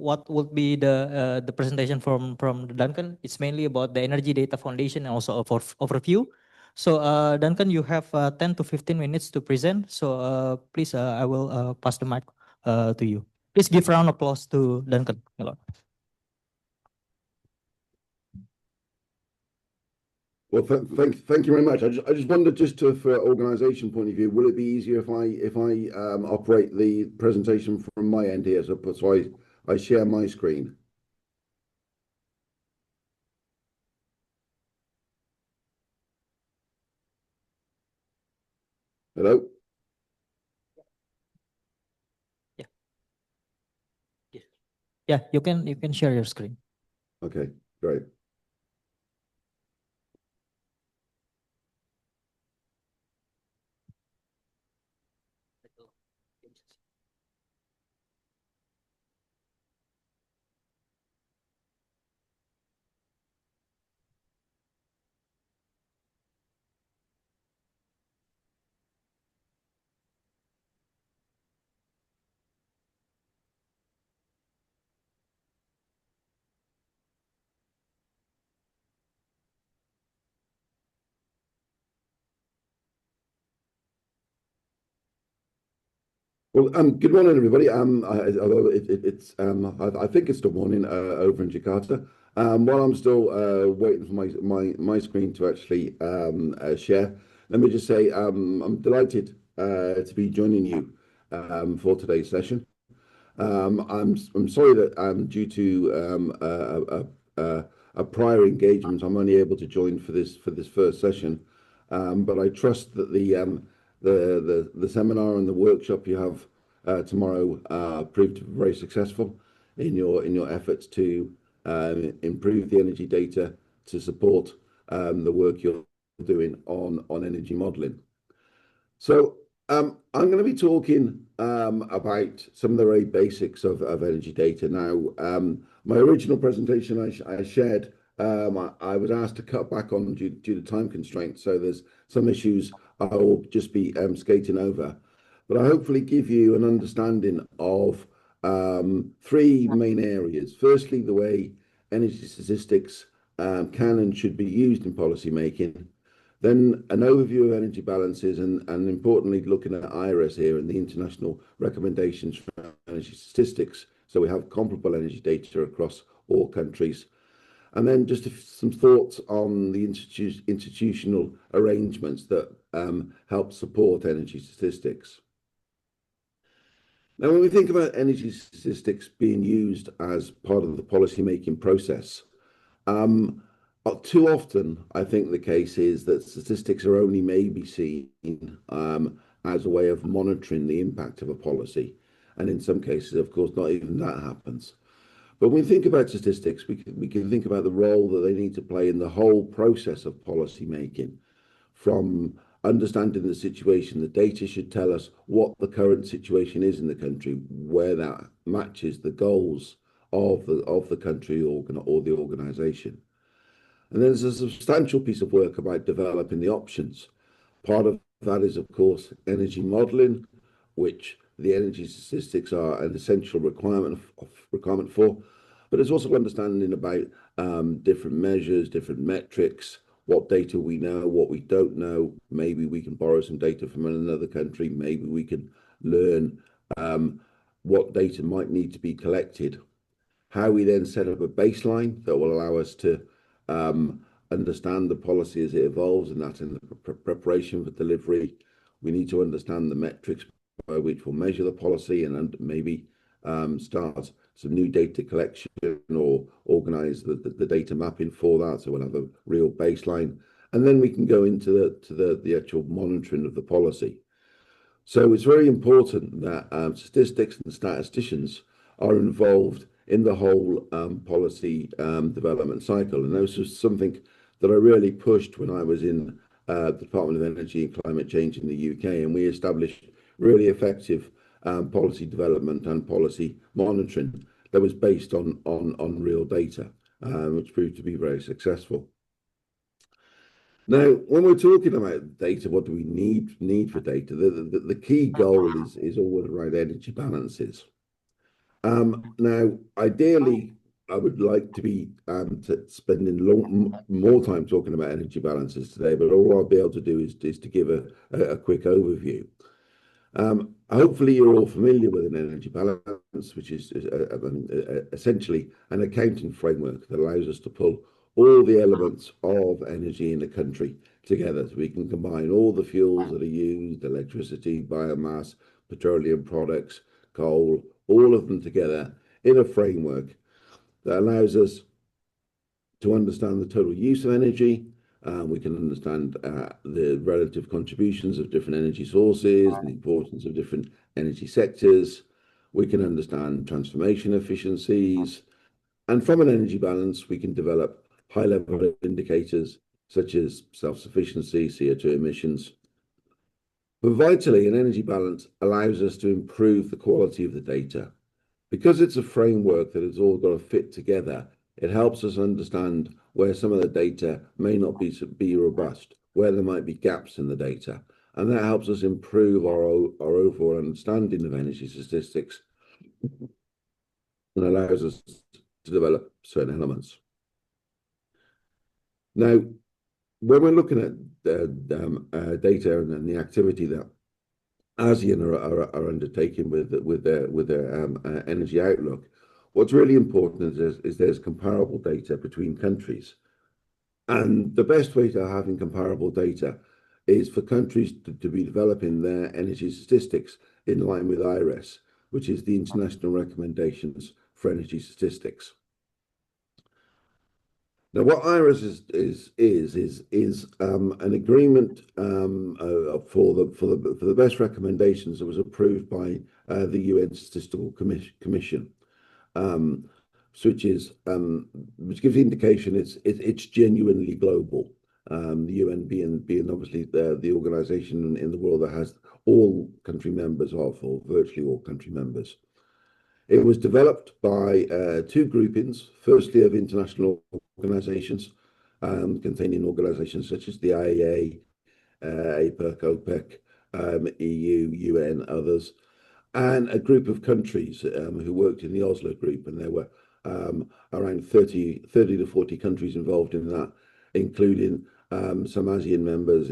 what would be the presentation from Duncan. It's mainly about the Energy Data Foundation and also overview. So Duncan, you have 10 to 15 minutes to present. So please, I will pass the mic to you. Please give a round of applause to Duncan. Well, thank you very much. I just wondered, for organisation point of view, will it be easier if I operate the presentation from my end here? So I share my screen. Hello. Yeah, you can share your screen. Okay, great. Well, good morning, everybody. Although I think it's still morning over in Jakarta. While I'm still waiting for my screen to actually share, let me just say I'm delighted to be joining you for today's session. I'm sorry that due to a prior engagement, I'm only able to join for this first session. But I trust that the seminar and the workshop you have tomorrow proved to be very successful in your efforts to improve the energy data to support the work you're doing on energy modelling. So I'm going to be talking about some of the very basics of energy data. Now, my original presentation I shared, I was asked to cut back on due to time constraints. So there's some issues I will just be skating over. But I hopefully give you an understanding of three main areas. Firstly, the way energy statistics can and should be used in policy making. Then an overview of energy balances and importantly, looking at IRES here and the international recommendations for energy statistics. So we have comparable energy data across all countries. And then just some thoughts on the institutional arrangements that help support energy statistics. Now, when we think about energy statistics being used as part of the policy-making process, too often, I think the case is that statistics are only maybe seen as a way of monitoring the impact of a policy. And in some cases, of course, not even that happens. But when we think about statistics, we can think about the role that they need to play in the whole process of policy making, from understanding the situation. The data should tell us what the current situation is in the country, where that matches the goals of the country or the organisation. And there's a substantial piece of work about developing the options. Part of that is, of course, energy modelling, which the energy statistics are an essential requirement for. But it's also understanding about different measures, different metrics, what data we know, what we don't know. Maybe we can borrow some data from another country. Maybe we can learn what data might need to be collected. how we then set up a baseline that will allow us to understand the policy as it evolves, and that in the preparation for delivery, we need to understand the metrics by which we'll measure the policy and maybe start some new data collection or organize the data mapping for that, so we'll have a real baseline, and then we can go into the actual monitoring of the policy. So it's very important that statistics and statisticians are involved in the whole policy development cycle. And this was something that I really pushed when I was in the Department of Energy and Climate Change in the UK, and we established really effective policy development and policy monitoring that was based on real data, which proved to be very successful. Now, when we're talking about data, what do we need for data? The key goal is all around energy balances. Now, ideally, I would like to be spending more time talking about energy balances today, but all I'll be able to do is to give a quick overview. Hopefully, you're all familiar with an energy balance, which is essentially an accounting framework that allows us to pull all the elements of energy in a country together, so we can combine all the fuels that are used, electricity, biomass, petroleum products, coal, all of them together in a framework that allows us to understand the total use of energy. We can understand the relative contributions of different energy sources and the importance of different energy sectors. We can understand transformation efficiencies. And from an energy balance, we can develop high-level indicators such as self-sufficiency, CO2 emissions. But vitally, an energy balance allows us to improve the quality of the data. Because it's a framework that has all got to fit together, it helps us understand where some of the data may not be robust, where there might be gaps in the data. And that helps us improve our overall understanding of energy statistics and allows us to develop certain elements. Now, when we're looking at data and the activity that ASEAN are undertaking with their energy outlook, what's really important is there's comparable data between countries. And the best way to having comparable data is for countries to be developing their energy statistics in line with IRES, which is the International Recommendations for Energy Statistics. Now, what IRES is an agreement for the best recommendations that was approved by the UN Statistical Commission, which gives the indication it's genuinely global. The UN being obviously the organization in the world that has all country members or virtually all country members. It was developed by two groupings, firstly of international organizations, containing organizations such as the IEA, APEC, OPEC, EU, UN, others, and a group of countries who worked in the Oslo group, and there were around 30 to 40 countries involved in that, including some ASEAN members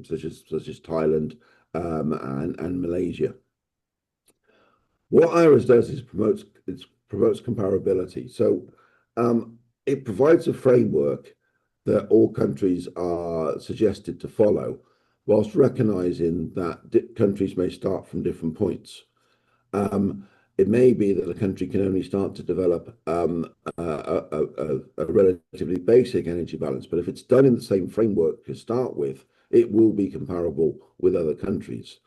such as Thailand and Malaysia. What IRES does is promotes comparability. So it provides a framework that all countries are suggested to follow, whilst recognizing that countries may start from different points. It may be that a country can only start to develop a relatively basic energy balance, but if it's done in the same framework to start with, it will be comparable with other countries.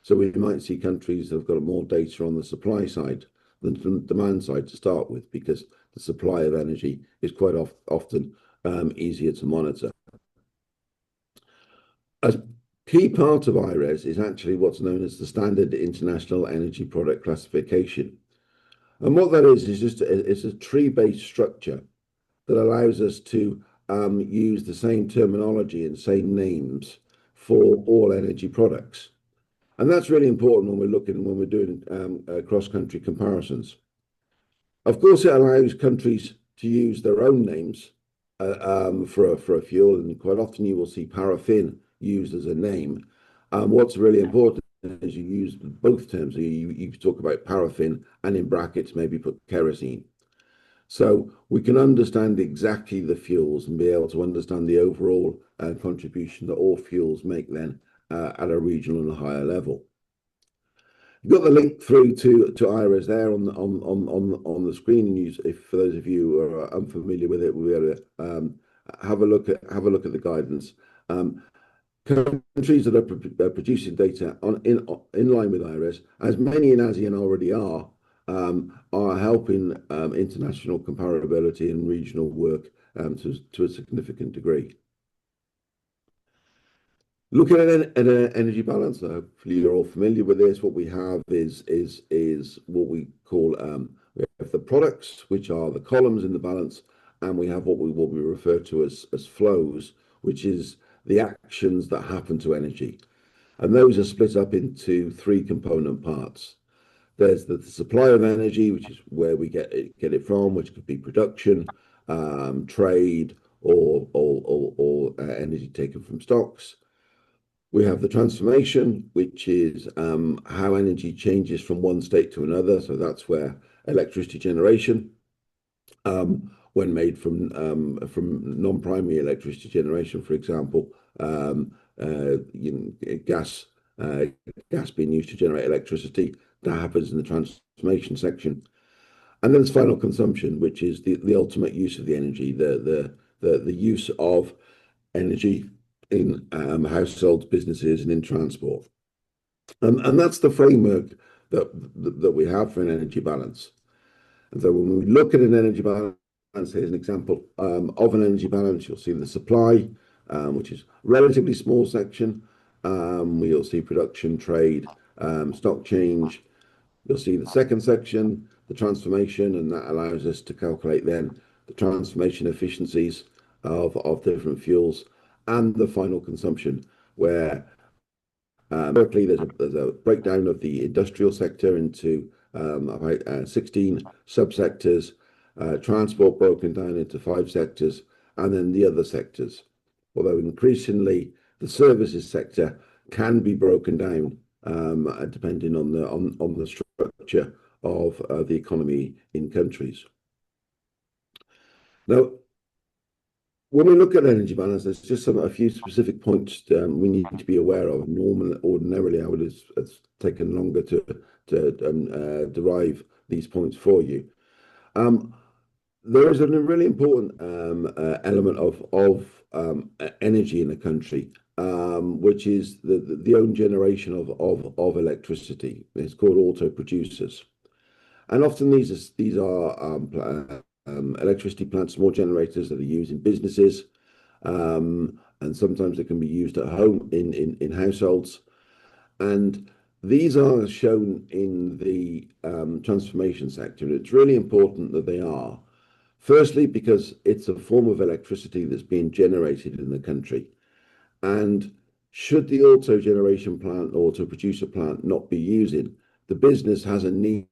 So we might see countries that have got more data on the supply side than the demand side to start with, because the supply of energy is quite often easier to monitor. A key part of IRES is actually what's known as the Standard International Energy Product Classification. And what that is just it's a tree-based structure that allows us to use the same terminology and same names for all energy products. And that's really important when we're doing cross-country comparisons. Of course, it allows countries to use their own names for a fuel, and quite often you will see paraffin used as a name. What's really important is you use both terms. You talk about paraffin and in brackets maybe put kerosene. So we can understand exactly the fuels and be able to understand the overall contribution that all fuels make then at a regional and a higher level. You've got the link through to IRES there on the screen. If for those of you who are unfamiliar with it, we'll be able to have a look at the guidance. Countries that are producing data in line with IRES, as many in ASEAN already are helping international comparability and regional work to a significant degree. Looking at an energy balance, hopefully you're all familiar with this. What we have is what we call we have the products, which are the columns in the balance, and we have what we refer to as flows, which is the actions that happen to energy, and those are split up into three component parts. There's the supply of energy, which is where we get it from, which could be production, trade, or energy taken from stocks. We have the transformation, which is how energy changes from one state to another. So that's where electricity generation, when made from non-primary electricity generation, for example, gas being used to generate electricity, that happens in the transformation section. And then there's final consumption, which is the ultimate use of the energy, the use of energy in households, businesses, and in transport. And that's the framework that we have for an energy balance. And so when we look at an energy balance, here's an example of an energy balance. You'll see the supply, which is a relatively small section. We'll see production, trade, stock change. You'll see the second section, the transformation, and that allows us to calculate then the transformation efficiencies of different fuels, and the final consumption, where berkeley there's a breakdown of the industrial sector into about 16 subsectors, transport broken down into 5 sectors, and then the other sectors. Although increasingly the services sector can be broken down depending on the structure of the economy in countries. Now, when we look at energy balance, there's just a few specific points we need to be aware of. Ordinarily, I would have taken longer to derive these points for you. There is a really important element of energy in a country, which is the own generation of electricity. It's called auto producers, and often these are electricity plants, small generators that are used in businesses, and sometimes they can be used at home in households. And these are shown in the transformation sector. It's really important that they are. Firstly, because it's a form of electricity that's being generated in the country. And should the auto generation plant, auto producer plant not be using, the business has a need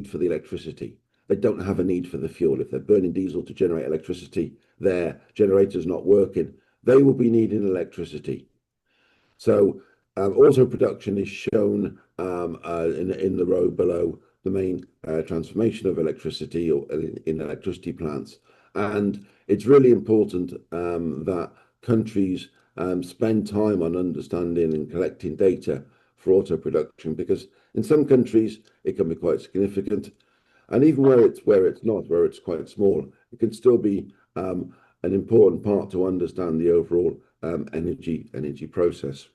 for the electricity. They don't have a need for the fuel. If they're burning diesel to generate electricity, their generator's not working, they will be needing electricity. So auto production is shown in the row below the main transformation of electricity or in electricity plants. And it's really important that countries spend time on understanding and collecting data for auto production, because in some countries it can be quite significant. And even where it's quite small, it can still be an important part to understand the overall energy process.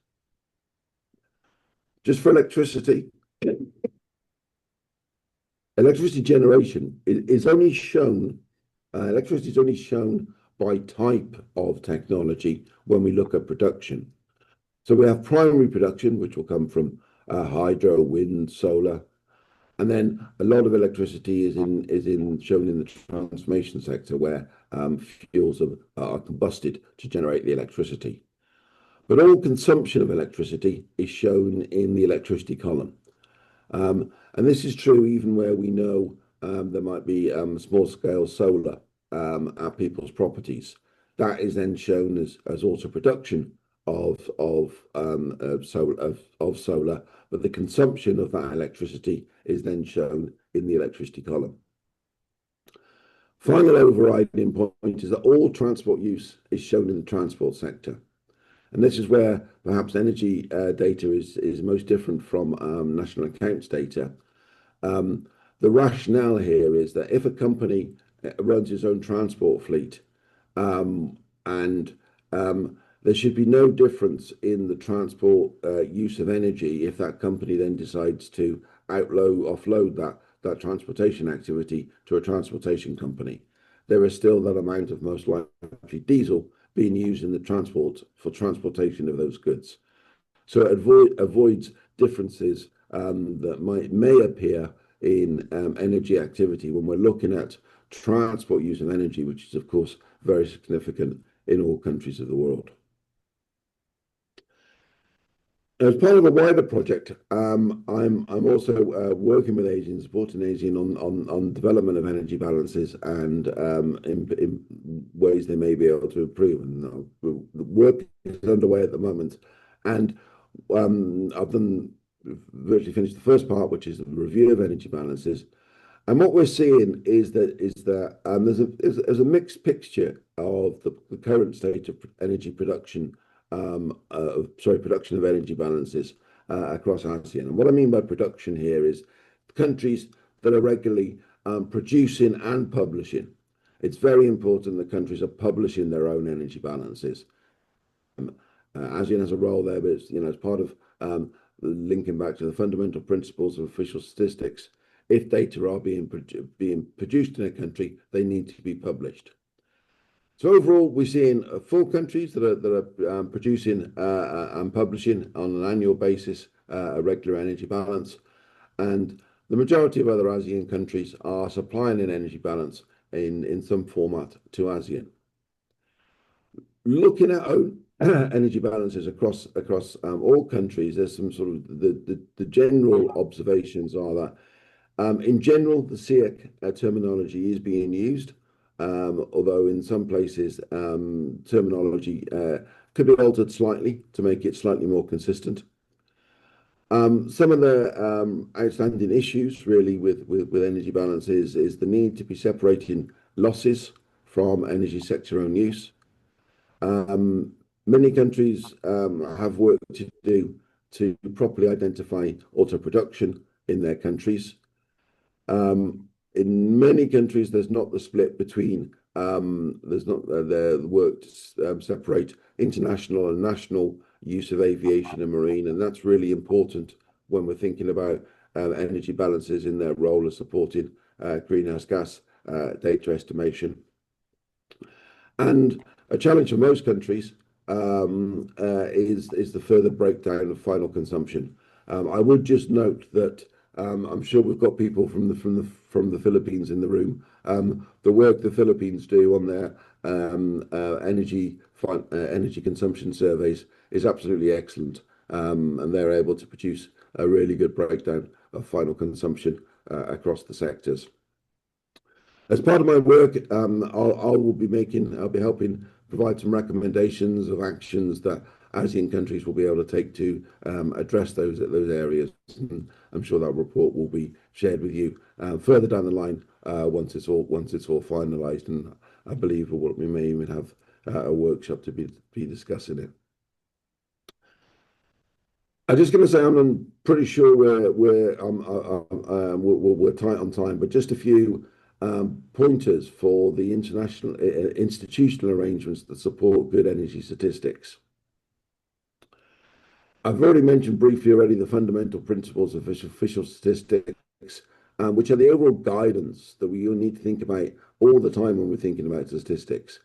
Just for electricity generation is only shown. Electricity is only shown by type of technology when we look at production. So we have primary production, which will come from hydro, wind, solar. And then a lot of electricity is shown in the transformation sector, where fuels are combusted to generate the electricity. But all consumption of electricity is shown in the electricity column. And this is true even where we know there might be small-scale solar at people's properties. That is then shown as auto production of solar, but the consumption of that electricity is then shown in the electricity column. Final overriding point is that all transport use is shown in the transport sector. And this is where perhaps energy data is most different from national accounts data. The rationale here is that if a company runs its own transport fleet, and there should be no difference in the transport use of energy if that company then decides to offload that transportation activity to a transportation company. There is still that amount of most likely diesel being used in the transportation of those goods. So it avoids differences that may appear in energy activity when we're looking at transport use of energy, which is of course very significant in all countries of the world. As part of a wider project, I'm also working with ASEAN, supporting ASEAN on development of energy balances and in ways they may be able to improve. And the work is underway at the moment, and I've virtually finished the first part, which is the review of energy balances. And what we're seeing is that there's a mixed picture of the current state of energy production. Production of energy balances across ASEAN. And what I mean by production here is countries that are regularly producing and publishing. It's very important that countries are publishing their own energy balances. ASEAN has a role there, but it's, as part of linking back to the fundamental principles of official statistics. If data are being produced in a country, they need to be published. So overall, we're seeing 4 countries that are producing and publishing on an annual basis a regular energy balance, and the majority of other ASEAN countries are supplying an energy balance in some format to ASEAN. Looking at energy balances across all countries, there's some sort of the general observations are that in general the SEEC terminology is being used. Although in some places terminology could be altered slightly to make it slightly more consistent. Some of the outstanding issues really with energy balances is the need to be separating losses from energy sector own use. Many countries have work to do to properly identify auto production in their countries. In many countries, there's not the split between there's not the work to separate international and national use of aviation and marine, and that's really important when we're thinking about energy balances in their role as supporting greenhouse gas data estimation. And a challenge for most countries is the further breakdown of final consumption. I would just note that I'm sure we've got people from the Philippines in the room. The work the Philippines do on their energy consumption surveys is absolutely excellent, and they're able to produce a really good breakdown of final consumption across the sectors. As part of my work, I'll be helping provide some recommendations of actions that ASEAN countries will be able to take to address those areas. And I'm sure that report will be shared with you further down the line once it's all finalised. And I believe we may even have a workshop to be discussing it. I'm just going to say I'm pretty sure we're tight on time, but just a few pointers for the international institutional arrangements that support good energy statistics. I've already mentioned briefly the fundamental principles of official statistics, which are the overall guidance that we all need to think about all the time when we're thinking about statistics.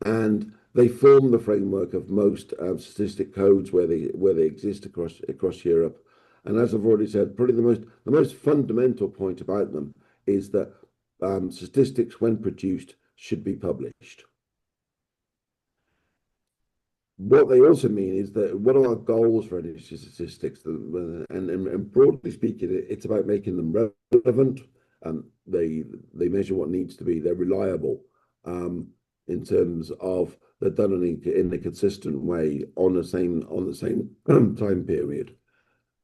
And they form the framework of most statistic codes where they exist across Europe. And as I've already said, probably the most fundamental point about them is that statistics, when produced, should be published. What they also mean is that what are our goals for energy statistics? And broadly speaking, it's about making them relevant. They measure what needs to be. They're reliable in terms of they're done in a consistent way on the same time period.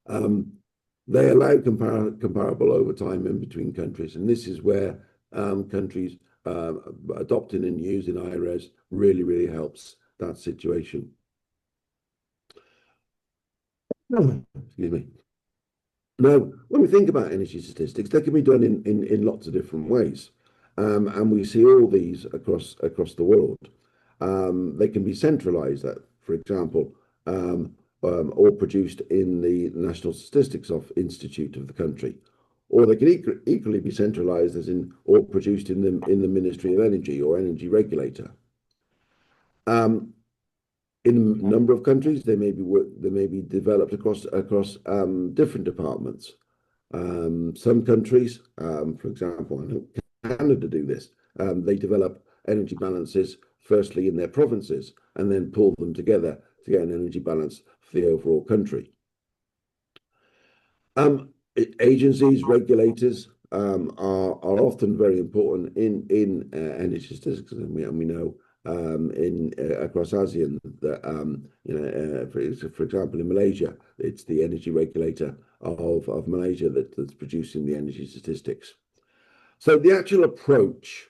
They allow comparable over time in between countries, and this is where countries adopting and using IRES really helps that situation. Excuse me. Now, when we think about energy statistics, they can be done in lots of different ways. And we see all these across the world. They can be centralized, for example, or produced in the National Statistics Institute of the country. Or they can equally be centralized as in or produced in the Ministry of Energy or Energy Regulator. In a number of countries, they may be developed across different departments. Some countries, for example, I know Canada do this. They develop energy balances firstly in their provinces and then pull them together to get an energy balance for the overall country. Agencies, regulators are often very important in energy statistics, and we know across ASEAN that for example in Malaysia, it's the energy regulator of Malaysia that's producing the energy statistics. So the actual approach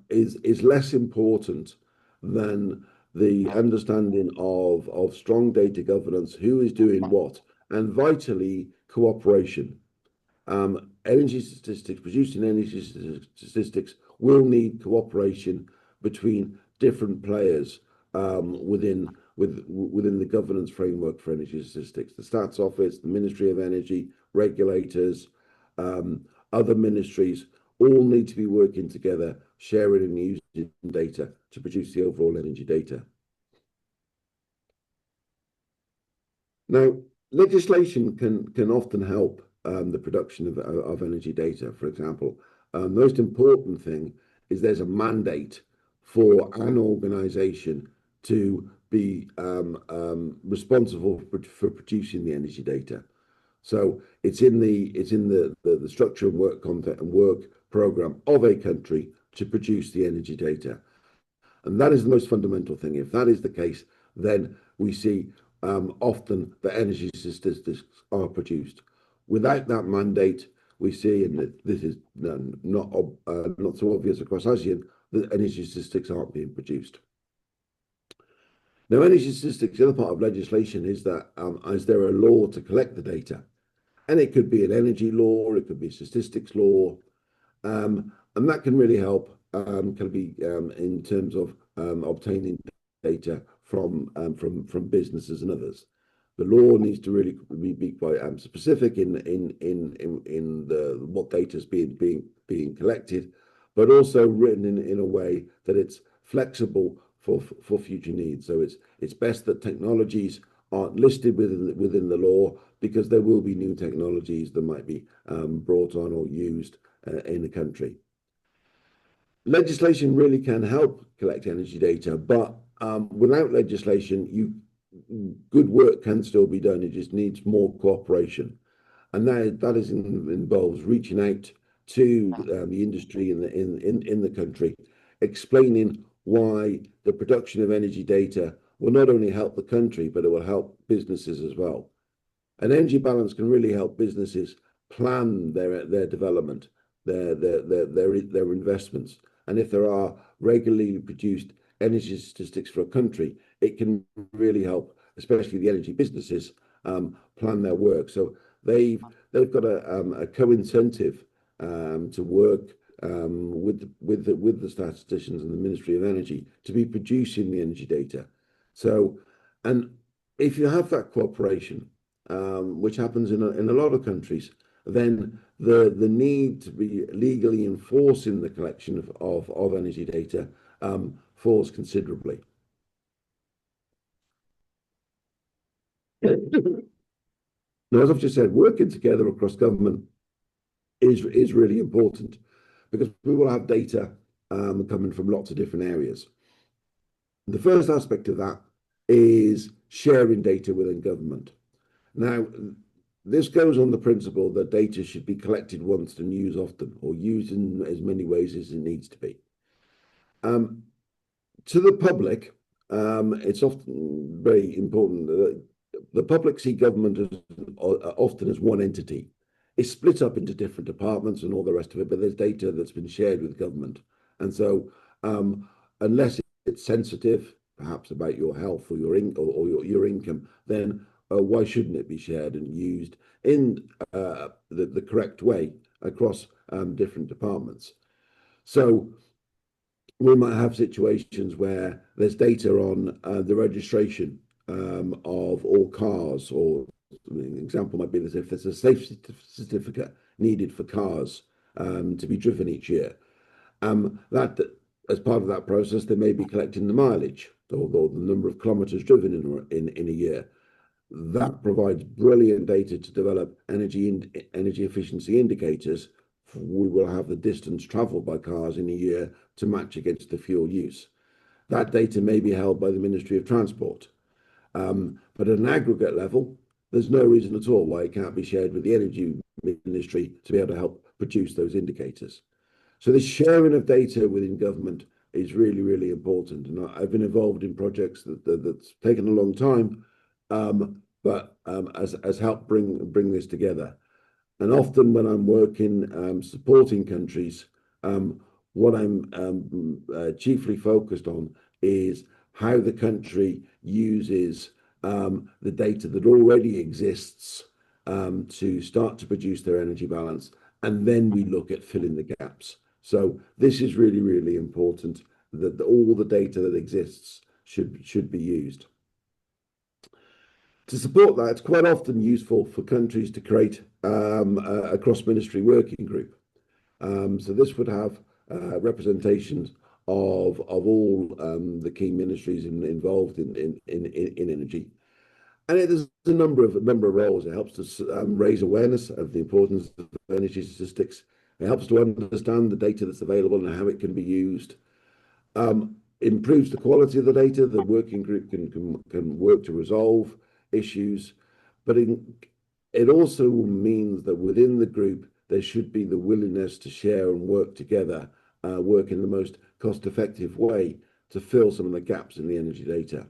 is less important than the understanding of strong data governance, who is doing what, and vitally cooperation. Energy statistics, producing energy statistics will need cooperation between different players within the governance framework for energy statistics. The Stats Office, the Ministry of Energy, regulators, other ministries all need to be working together, sharing and using data to produce the overall energy data. Now, legislation can often help the production of energy data. For example, the most important thing is there's a mandate for an organization to be responsible for producing the energy data. So it's in the structure and work content and work program of a country to produce the energy data. And that is the most fundamental thing. If that is the case, then we see often the energy statistics are produced. Without that mandate, we see, and this is not so obvious across ASEAN, that energy statistics aren't being produced. Now, energy statistics, the other part of legislation is that is there a law to collect the data? And it could be an energy law, it could be a statistics law, and that can really help, can be in terms of obtaining data from businesses and others. The law needs to really be quite specific in what data is being collected, but also written in a way that it's flexible for future needs. So it's best that technologies aren't listed within the law, because there will be new technologies that might be brought on or used in the country. Legislation really can help collect energy data, but without legislation, good work can still be done. It just needs more cooperation, and that involves reaching out to the industry in the country, explaining why the production of energy data will not only help the country, but it will help businesses as well. An energy balance can really help businesses plan their development, their investments. And if there are regularly produced energy statistics for a country, it can really help, especially the energy businesses, plan their work. So they've got a co-incentive to work with the statisticians and the Ministry of Energy to be producing the energy data. So, and if you have that cooperation, which happens in a lot of countries, then the need to be legally enforcing the collection of energy data falls considerably. Now, as I've just said, working together across government is really important, because we will have data coming from lots of different areas. The first aspect of that is sharing data within government. Now, this goes on the principle that data should be collected once and used often, or used in as many ways as it needs to be. To the public, it's often very important that the public see government as often as one entity. It's split up into different departments and all the rest of it, but there's data that's been shared with government. And so unless it's sensitive, perhaps about your health or your income, then why shouldn't it be shared and used in the correct way across different departments? So we might have situations where there's data on the registration of all cars, or an example might be that if there's a safety certificate needed for cars to be driven each year, that as part of that process, they may be collecting the mileage or the number of kilometers driven in a year. That provides brilliant data to develop energy efficiency indicators. We will have the distance traveled by cars in a year to match against the fuel use. That data may be held by the Ministry of Transport. But at an aggregate level, there's no reason at all why it can't be shared with the Energy Ministry to be able to help produce those indicators. So the sharing of data within government is really, really important. And I've been involved in projects that's taken a long time, but has helped bring this together. And often when I'm working supporting countries, what I'm chiefly focused on is how the country uses the data that already exists to start to produce their energy balance, and then we look at filling the gaps. So this is really, really important that all the data that exists should be used. To support that, it's quite often useful for countries to create a cross-ministry working group. So this would have representations of all the key ministries involved in energy. And there's a number of roles. It helps to raise awareness of the importance of energy statistics. It helps to understand the data that's available and how it can be used. Improves the quality of the data. The working group can work to resolve issues, but it also means that within the group there should be the willingness to share and work together, work in the most cost-effective way to fill some of the gaps in the energy data.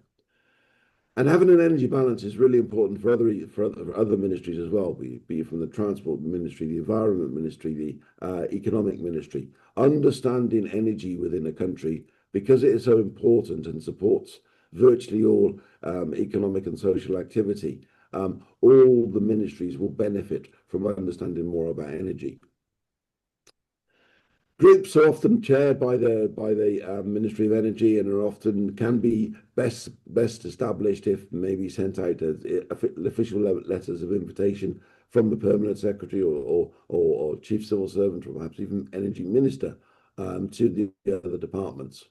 And having an energy balance is really important for other ministries as well, be it from the Transport Ministry, the Environment Ministry, the Economic Ministry. Understanding energy within a country, because it is so important and supports virtually all economic and social activity, all the ministries will benefit from understanding more about energy. Groups are often chaired by the Ministry of Energy and are often can be best established if maybe sent out as official letters of invitation from the Permanent Secretary or Chief Civil Servant, or perhaps even Energy Minister, to the other departments.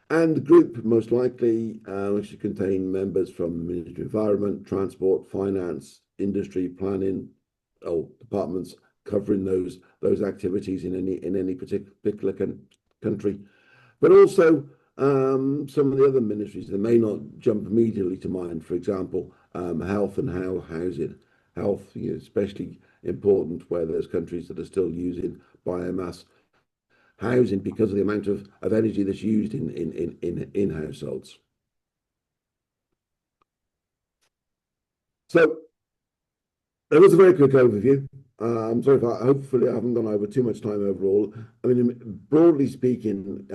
And the group most likely should contain members from the Ministry of Environment, Transport, Finance, Industry, Planning, or departments covering those activities in any particular country, but also some of the other ministries that may not jump immediately to mind. For example, health and housing. Health, especially important where there's countries that are still using biomass. Housing, because of the amount of energy that's used in households. So that was a very quick overview. I'm sorry if hopefully I haven't gone over too much time overall. I mean, broadly speaking,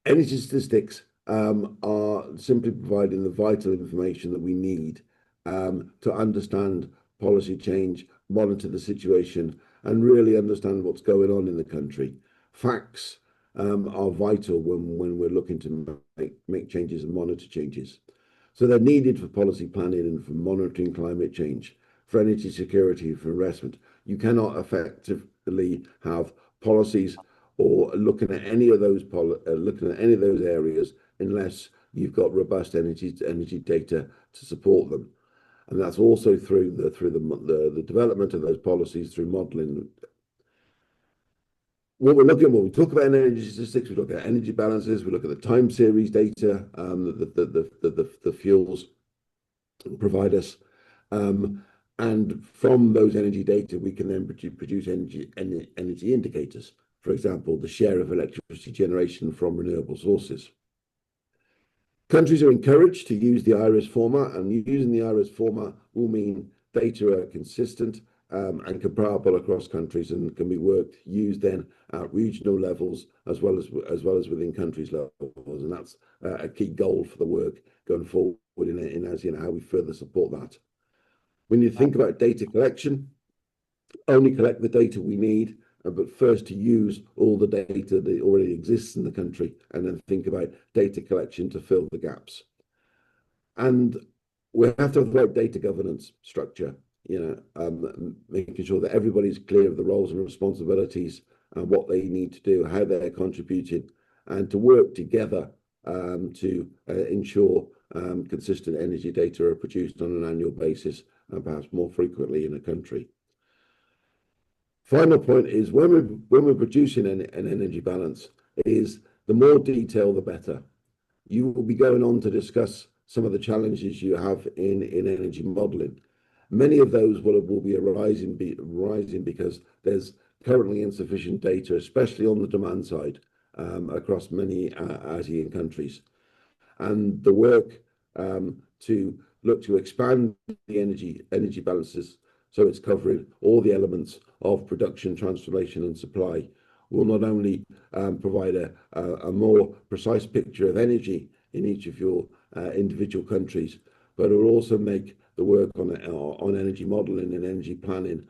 energy statistics are simply providing the vital information that we need to understand policy change, monitor the situation, and really understand what's going on in the country. Facts are vital when we're looking to make changes and monitor changes. So they're needed for policy planning and for monitoring climate change, for energy security, for investment. You cannot effectively have policies or looking at any of those areas unless you've got robust energy data to support them. And that's also through the development of those policies through modelling. What we're looking at when we talk about energy statistics, we look at energy balances, we look at the time series data that the fuels provide us. And from those energy data, we can then produce energy indicators. For example, the share of electricity generation from renewable sources. Countries are encouraged to use the IRIS format, and using the IRIS format will mean data are consistent and comparable across countries and can be used then at regional levels as well as within countries levels, and that's a key goal for the work going forward in ASEAN, how we further support that. When you think about data collection, only collect the data we need, but first to use all the data that already exists in the country, and then think about data collection to fill the gaps. And we have to have the right data governance structure, making sure that everybody's clear of the roles and responsibilities and what they need to do, how they're contributing, and to work together to ensure consistent energy data are produced on an annual basis and perhaps more frequently in a country. Final point is when we're producing an energy balance, is the more detail the better. You will be going on to discuss some of the challenges you have in energy modeling. Many of those will be rising because there's currently insufficient data, especially on the demand side, across many ASEAN countries. And the work to look to expand the energy balances so it's covering all the elements of production, transformation, and supply will not only provide a more precise picture of energy in each of your individual countries, but it will also make the work on energy modeling and energy planning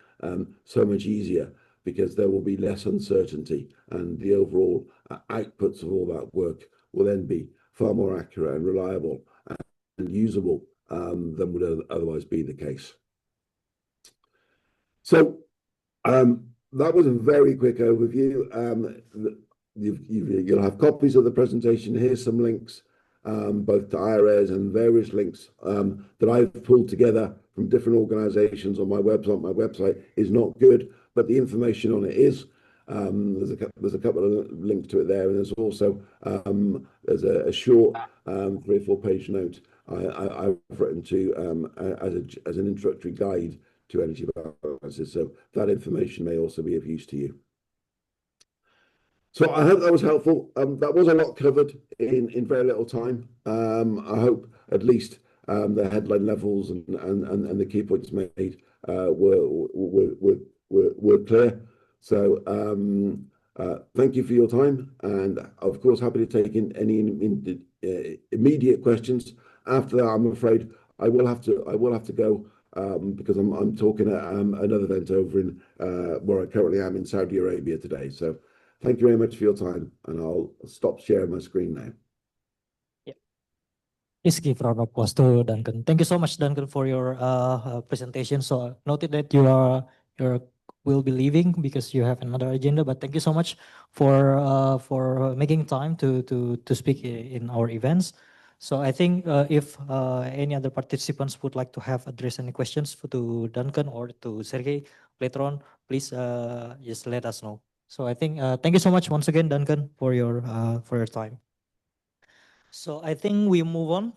so much easier, because there will be less uncertainty, and the overall outputs of all that work will then be far more accurate and reliable and usable than would otherwise be the case. So that was a very quick overview. You'll have copies of the presentation. Here's some links, both to IRAs and various links that I've pulled together from different organizations on my website. My website is not good, but the information on it is. There's a couple of links to it there, and there's also there's a short 3 or 4 page note I've written to as an introductory guide to energy balances, so that information may also be of use to you. So I hope that was helpful. That was a lot covered in very little time. I hope at least the headline levels and the key points made were clear. So thank you for your time, and of course happy to take in any immediate questions. After that, I'm afraid I will have to go because I'm talking at another event over in where I currently am in Saudi Arabia today. So thank you very much for your time, and I'll stop sharing my screen now. Yeah. Please give a round of applause to Duncan. Thank you so much, Duncan, for your presentation. So noted that you will be leaving because you have another agenda, but thank you so much for making time to speak in our events. So I think if any other participants would like to have address any questions to Duncan or to Sergey later on, please just let us know. So I think thank you so much once again, Duncan, for your time. So I think we move on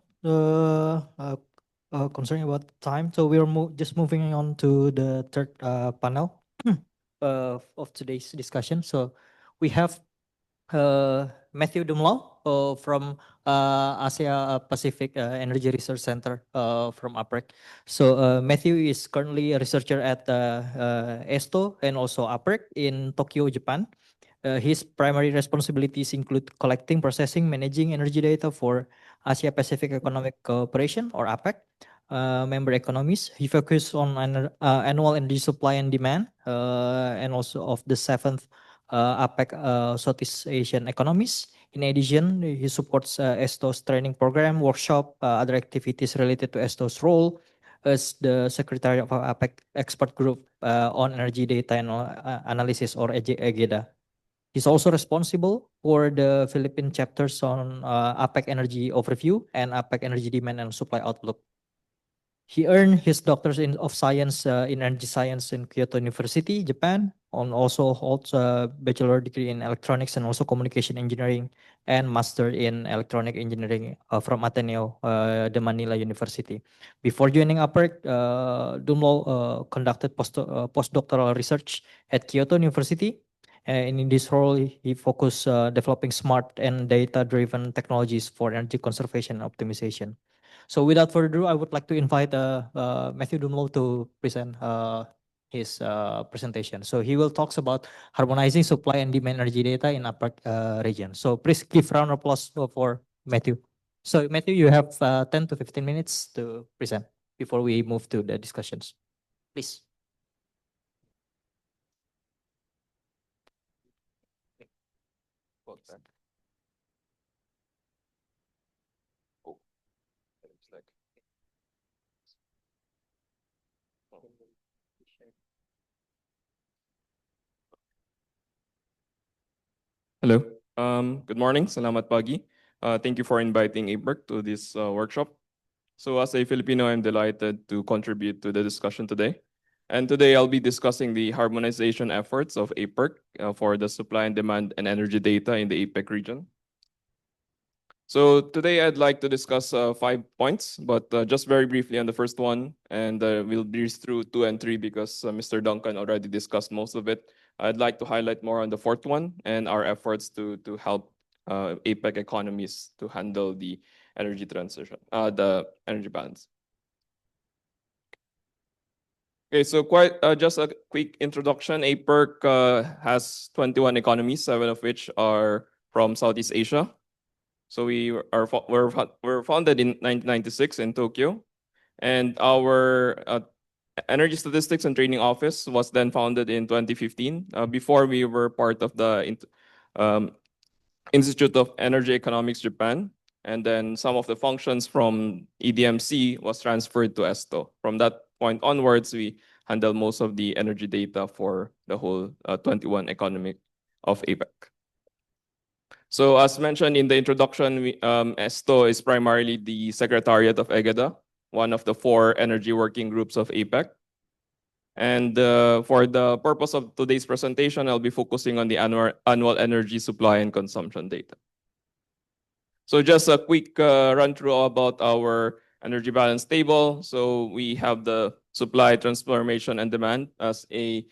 concerning about time. So we're just moving on to the third panel of today's discussion. So we have Matthew Dumlau from Asia Pacific Energy Research Center from APREC. So Matthew is currently a researcher at ESTO and also APREC in Tokyo, Japan. His primary responsibilities include collecting, processing, managing energy data for Asia Pacific Economic Cooperation or APEC member economies. He focuses on annual energy supply and demand and also of the 7th APEC Southeast Asian economies. In addition, he supports ESTO's training program, workshop, other activities related to ESTO's role as the secretary of our APEC expert group on energy data and analysis or EGEDA. He's also responsible for the Philippine chapters on APEC Energy Overview and APEC Energy Demand and Supply Outlook. He earned his Doctorate of Science in Energy Science in Kyoto University, Japan, and also holds a bachelor degree in Electronics and also Communication Engineering and Master in Electronic Engineering from Ateneo de Manila University. Before joining APEC, Dumlo conducted postdoctoral research at Kyoto University. And in this role, he focused developing smart and data-driven technologies for energy conservation and optimization. So without further ado, I would like to invite Matthew Dumlo to present his presentation. So he will talk about harmonizing supply and demand energy data in APEC region. So please give round of applause for Matthew. So Matthew, you have 10 to 15 minutes to present before we move to the discussions. Please. Hello. Good morning. Salamat pagi. Thank you for inviting APEC to this workshop. So as a Filipino, I'm delighted to contribute to the discussion today. And today I'll be discussing the harmonization efforts of APEC for the supply and demand and energy data in the APEC region. So today I'd like to discuss 5 points, but just very briefly on the first one, and we'll breeze through 2 and 3 because Mr. Duncan already discussed most of it. I'd like to highlight more on the fourth one and our efforts to help APEC economies to handle the energy transition, the energy balance. Okay, so just a quick introduction. APEC has 21 economies, 7 of which are from Southeast Asia. So we're founded in 1996 in Tokyo, and our Energy Statistics and Training Office was then founded in 2015. Before we were part of the Institute of Energy Economics Japan, and then some of the functions from EDMC was transferred to ESTO. From that point onwards, we handle most of the energy data for the whole 21 economy of APEC. So as mentioned in the introduction, ESTO is primarily the Secretariat of EGADA, one of the 4 energy working groups of APEC. And for the purpose of today's presentation, I'll be focusing on the annual energy supply and consumption data. So just a quick run through about our energy balance table. So we have the supply, transformation, and demand as a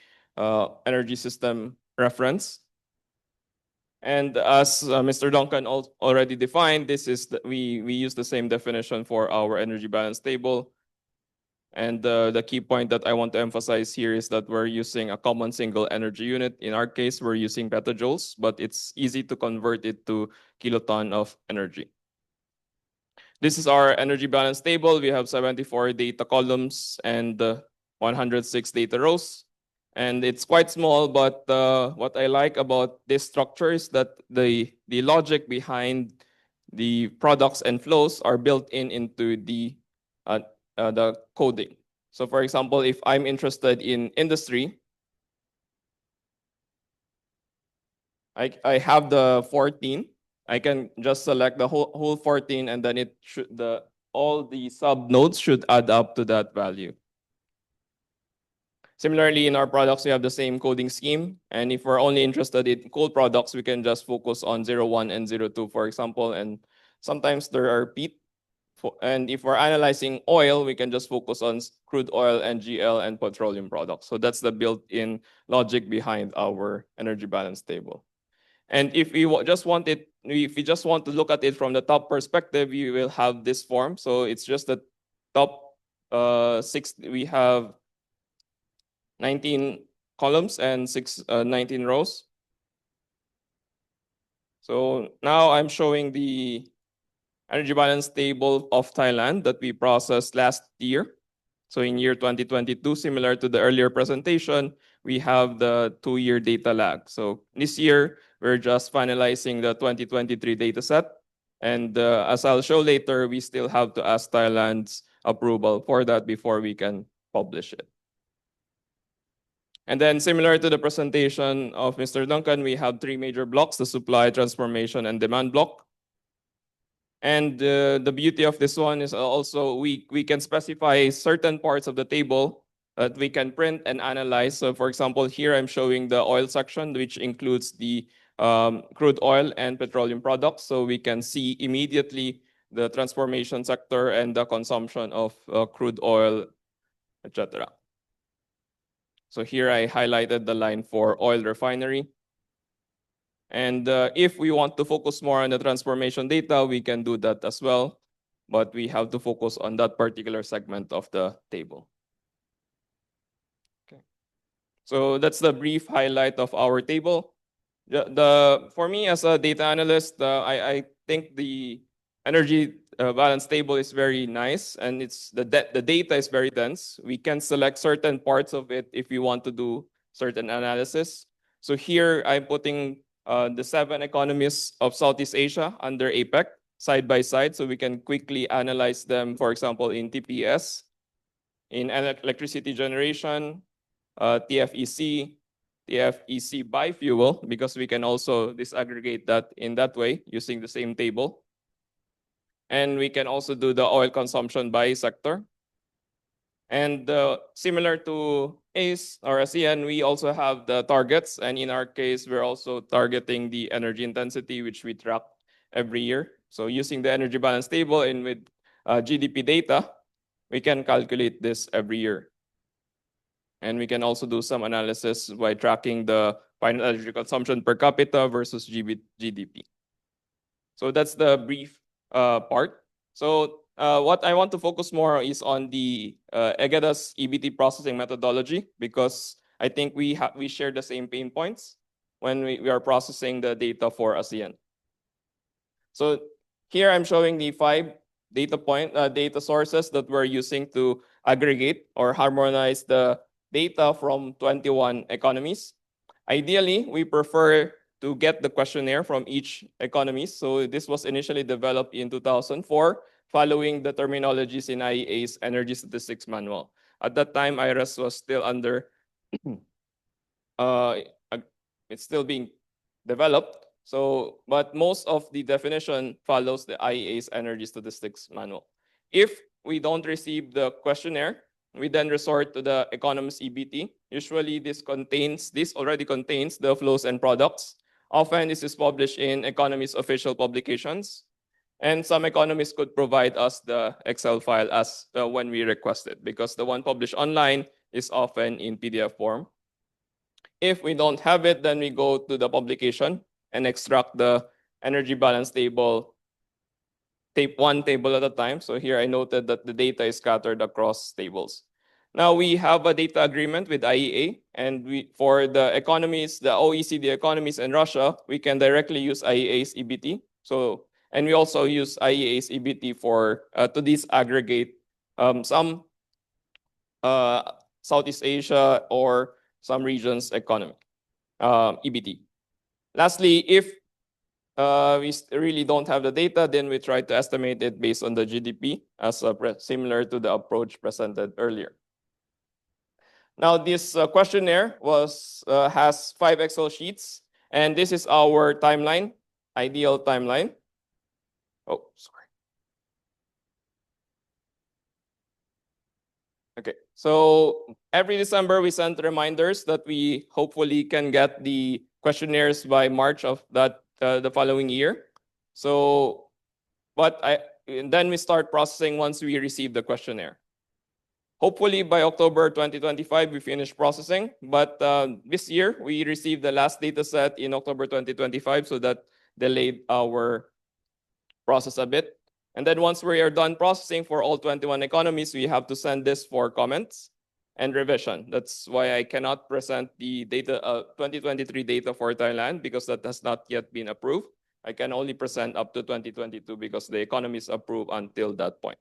energy system reference. And as Mr. Duncan already defined, this is we use the same definition for our energy balance table. And the key point that I want to emphasize here is that we're using a common single energy unit. In our case, we're using petajoules, but it's easy to convert it to kiloton of energy. This is our energy balance table. We have 74 data columns and 106 data rows. And it's quite small, but what I like about this structure is that the logic behind the products and flows are built into the coding. So for example, if I'm interested in industry, I have the 14. I can just select the whole 14, and then it should all the sub nodes should add up to that value. Similarly, in our products, we have the same coding scheme. And if we're only interested in coal products, we can just focus on 01 and 02, for example. And sometimes there are peat. And if we're analyzing oil, we can just focus on crude oil, NGL, and petroleum products. So that's the built-in logic behind our energy balance table. And if we just want to look at it from the top perspective, you will have this form. So it's just the top 6. We have 19 columns and 19 rows. So now I'm showing the energy balance table of Thailand that we processed last year. So in year 2022, similar to the earlier presentation, we have the 2-year data lag. So this year, we're just finalizing the 2023 data set. And as I'll show later, we still have to ask Thailand's approval for that before we can publish it. And then similar to the presentation of Mr. Duncan, we have 3 major blocks: the supply, transformation, and demand block. And the beauty of this one is also we can specify certain parts of the table that we can print and analyze. So for example, here I'm showing the oil section, which includes the crude oil and petroleum products. So we can see immediately the transformation sector and the consumption of crude oil, etc. So here I highlighted the line for oil refinery. And if we want to focus more on the transformation data, we can do that as well. But we have to focus on that particular segment of the table. Okay. So that's the brief highlight of our table. For me as a data analyst, I think the energy balance table is very nice, and the data is very dense. We can select certain parts of it if we want to do certain analysis. So here I'm putting the 7 economies of Southeast Asia under APEC side by side, so we can quickly analyze them, for example, in TPS, in electricity generation, TFEC, TFEC by fuel, because we can also disaggregate that in that way using the same table. And we can also do the oil consumption by sector. And similar to ACE or ASEAN, we also have the targets. And in our case, we're also targeting the energy intensity, which we track every year. So using the energy balance table and with GDP data, we can calculate this every year. And we can also do some analysis by tracking the final energy consumption per capita versus GDP. So that's the brief part. So what I want to focus more is on the EGEDA's EBT processing methodology, because I think we share the same pain points when we are processing the data for ASEAN. So here I'm showing the 5 data sources that we're using to aggregate or harmonize the data from 21 economies. Ideally, we prefer to get the questionnaire from each economy. So this was initially developed in 2004, following the terminologies in IEA's Energy Statistics Manual. At that time, IRS was still under, it's still being developed. So, but most of the definition follows the IEA's Energy Statistics Manual. If we don't receive the questionnaire, we then resort to the economist EBT. Usually this already contains the flows and products. Often this is published in economist official publications. And some economists could provide us the Excel file as when we request it, because the one published online is often in PDF form. If we don't have it, then we go to the publication and extract the energy balance table, one table at a time. So here I noted that the data is scattered across tables. Now we have a data agreement with IEA, and for the economies, the OECD economies and Russia, we can directly use IEA's EBT. So, and we also use IEA's EBT to disaggregate some Southeast Asia or some regions' economy, EBT. Lastly, if we really don't have the data, then we try to estimate it based on the GDP, as similar to the approach presented earlier. Now, this questionnaire has 5 Excel sheets, and this is our timeline, ideal timeline. Oh, sorry. Okay, so every December we send reminders that we hopefully can get the questionnaires by March of the following year. So, and then we start processing once we receive the questionnaire. Hopefully by October 2025 we finish processing, but this year we received the last data set in October 2025, so that delayed our process a bit. And then once we are done processing for all 21 economies, we have to send this for comments and revision. That's why I cannot present the data 2023 data for Thailand, because that has not yet been approved. I can only present up to 2022 because the economy is approved until that point.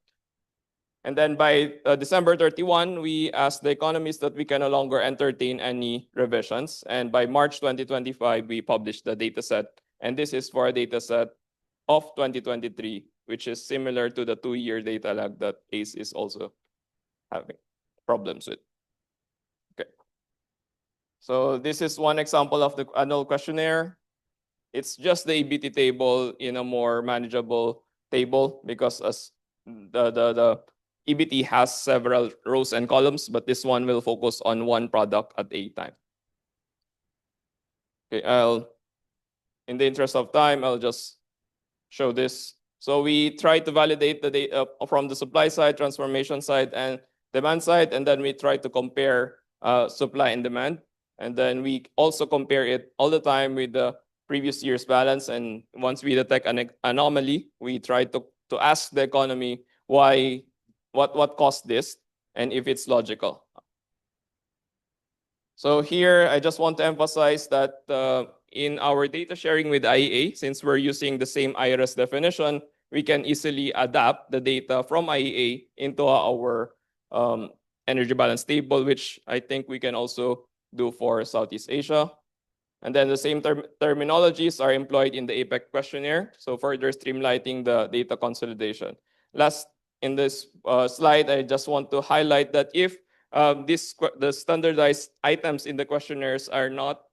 And then by December 31, we asked the economists that we can no longer entertain any revisions. And by March 2025, we published the data set. And this is for a data set of 2023, which is similar to the 2-year data lag that ACE is also having problems with. Okay. So this is one example of the annual questionnaire. It's just the EBT table in a more manageable table, because as the EBT has several rows and columns, but this one will focus on one product at a time. Okay, in the interest of time, I'll just show this. So we try to validate the data from the supply side, transformation side, and demand side, and then we try to compare supply and demand. And then we also compare it all the time with the previous year's balance. And once we detect an anomaly, we try to ask the economy what caused this and if it's logical. So here, I just want to emphasize that in our data sharing with IEA, since we're using the same IRS definition, we can easily adapt the data from IEA into our energy balance table, which I think we can also do for Southeast Asia. And then the same terminologies are employed in the APEC questionnaire, so further streamlining the data consolidation. Last, in this slide, I just want to highlight that if the standardized items in the questionnaires are not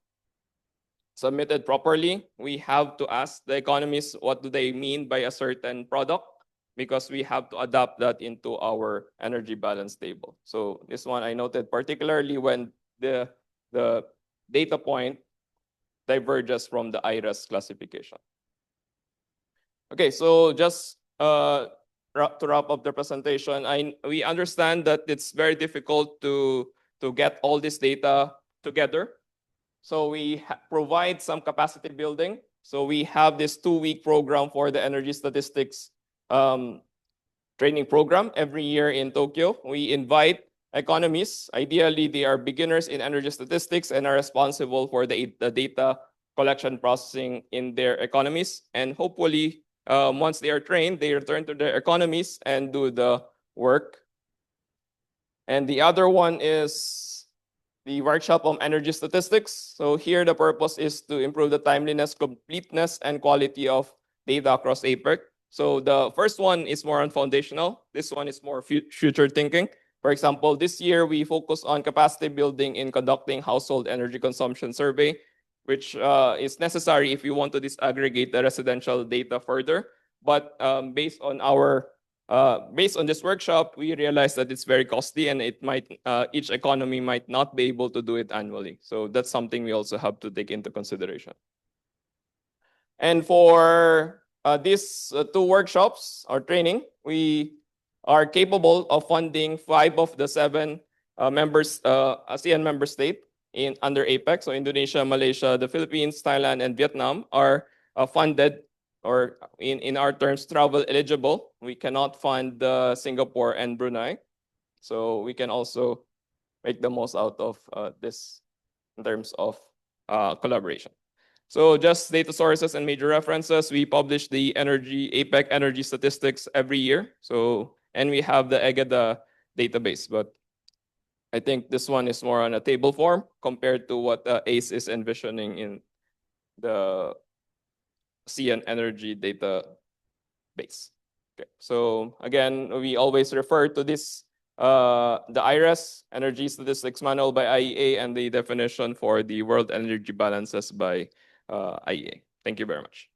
submitted properly, we have to ask the economists what do they mean by a certain product, because we have to adapt that into our energy balance table. So this one I noted particularly when the data point diverges from the IRAS classification. Okay, so just to wrap up the presentation, we understand that it's very difficult to get all this data together. So we provide some capacity building. So we have this 2-week program for the energy statistics training program every year in Tokyo. We invite economists. Ideally, they are beginners in energy statistics and are responsible for the data collection processing in their economies. And hopefully, once they are trained, they return to their economies and do the work. And the other one is the workshop on energy statistics. So here, the purpose is to improve the timeliness, completeness, and quality of data across APEC. So the first one is more on foundational. This one is more future thinking. For example, this year we focus on capacity building in conducting household energy consumption survey, which is necessary if you want to disaggregate the residential data further. But based on this workshop, we realized that it's very costly and it might each economy might not be able to do it annually. So that's something we also have to take into consideration. And for these 2 workshops or training, we are capable of funding 5 of the 7 ASEAN member state under APEC. So Indonesia, Malaysia, the Philippines, Thailand, and Vietnam are funded, or in our terms, travel eligible. We cannot fund Singapore and Brunei. So we can also make the most out of this in terms of collaboration. So just data sources and major references, we publish the APEC energy statistics every year. So, and we have the EGADA database, but I think this one is more on a table form compared to what ACE is envisioning in the ASEAN energy database. Okay. So again, we always refer to this, the IRAS, Energy Statistics Manual by IEA, and the definition for the World Energy Balances by IEA. Thank you very much.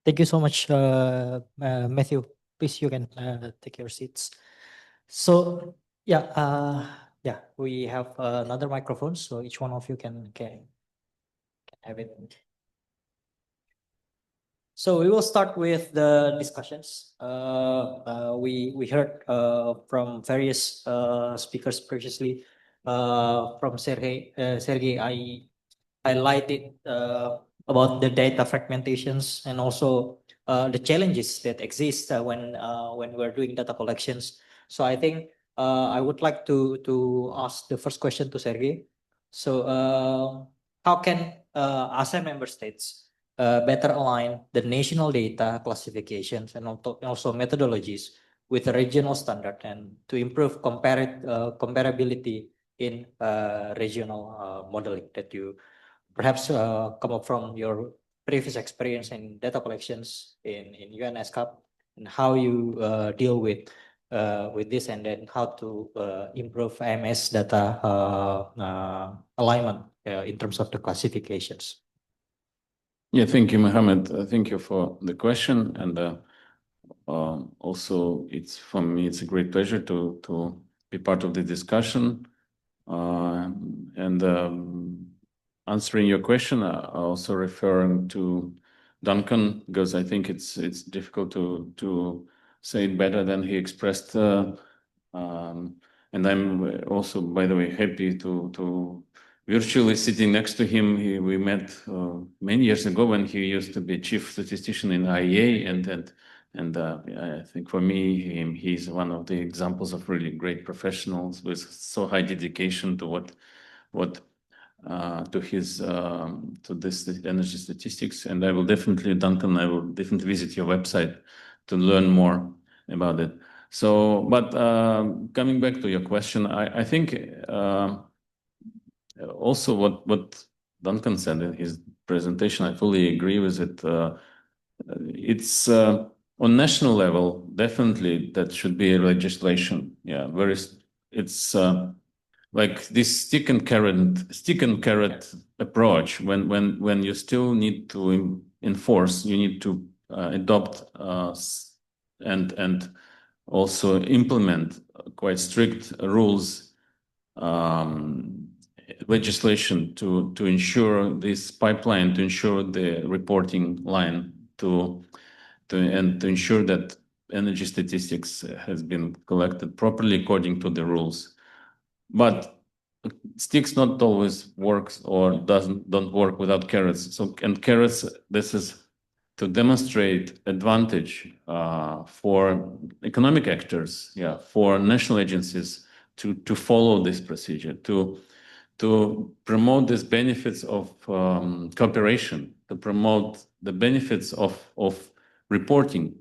Thank you so much, Matthew. Please, you can take your seats. So yeah, we have another microphone, so each one of you can have it. So we will start with the discussions. We heard from various speakers previously. From Sergey, I highlighted about the data fragmentations and also the challenges that exist when we're doing data collections. So I think I would like to ask the first question to Sergey. So how can ASEAN member states better align the national data classifications and also methodologies with the regional standard and to improve comparability in regional modeling that you perhaps come up from your previous experience in data collections in UNSCAP and how you deal with this, and then how to improve IMS data alignment in terms of the classifications. Yeah, thank you, Mohammed. Thank you for the question, and also for me it's a great pleasure to be part of the discussion. And answering your question, also referring to Duncan, because I think it's difficult to say it better than he expressed. And I'm also, by the way, happy to virtually sitting next to him. We met many years ago when he used to be chief statistician in IEA, and I think for me, he's one of the examples of really great professionals with so high dedication to to this energy statistics. And Duncan, I will definitely visit your website to learn more about it. So, but coming back to your question, I think also what Duncan said in his presentation, I fully agree with it. It's on national level, definitely that should be legislation. Yeah, it's like this stick and carrot approach. When you still need to enforce, you need to adopt and also implement quite strict rules, legislation to ensure this pipeline, to ensure the reporting line, to ensure that energy statistics has been collected properly according to the rules. But sticks not always works or don't work without carrots. So, and carrots, this is to demonstrate advantage for economic actors, yeah, for national agencies to follow this procedure, to promote these benefits of cooperation, to promote the benefits of reporting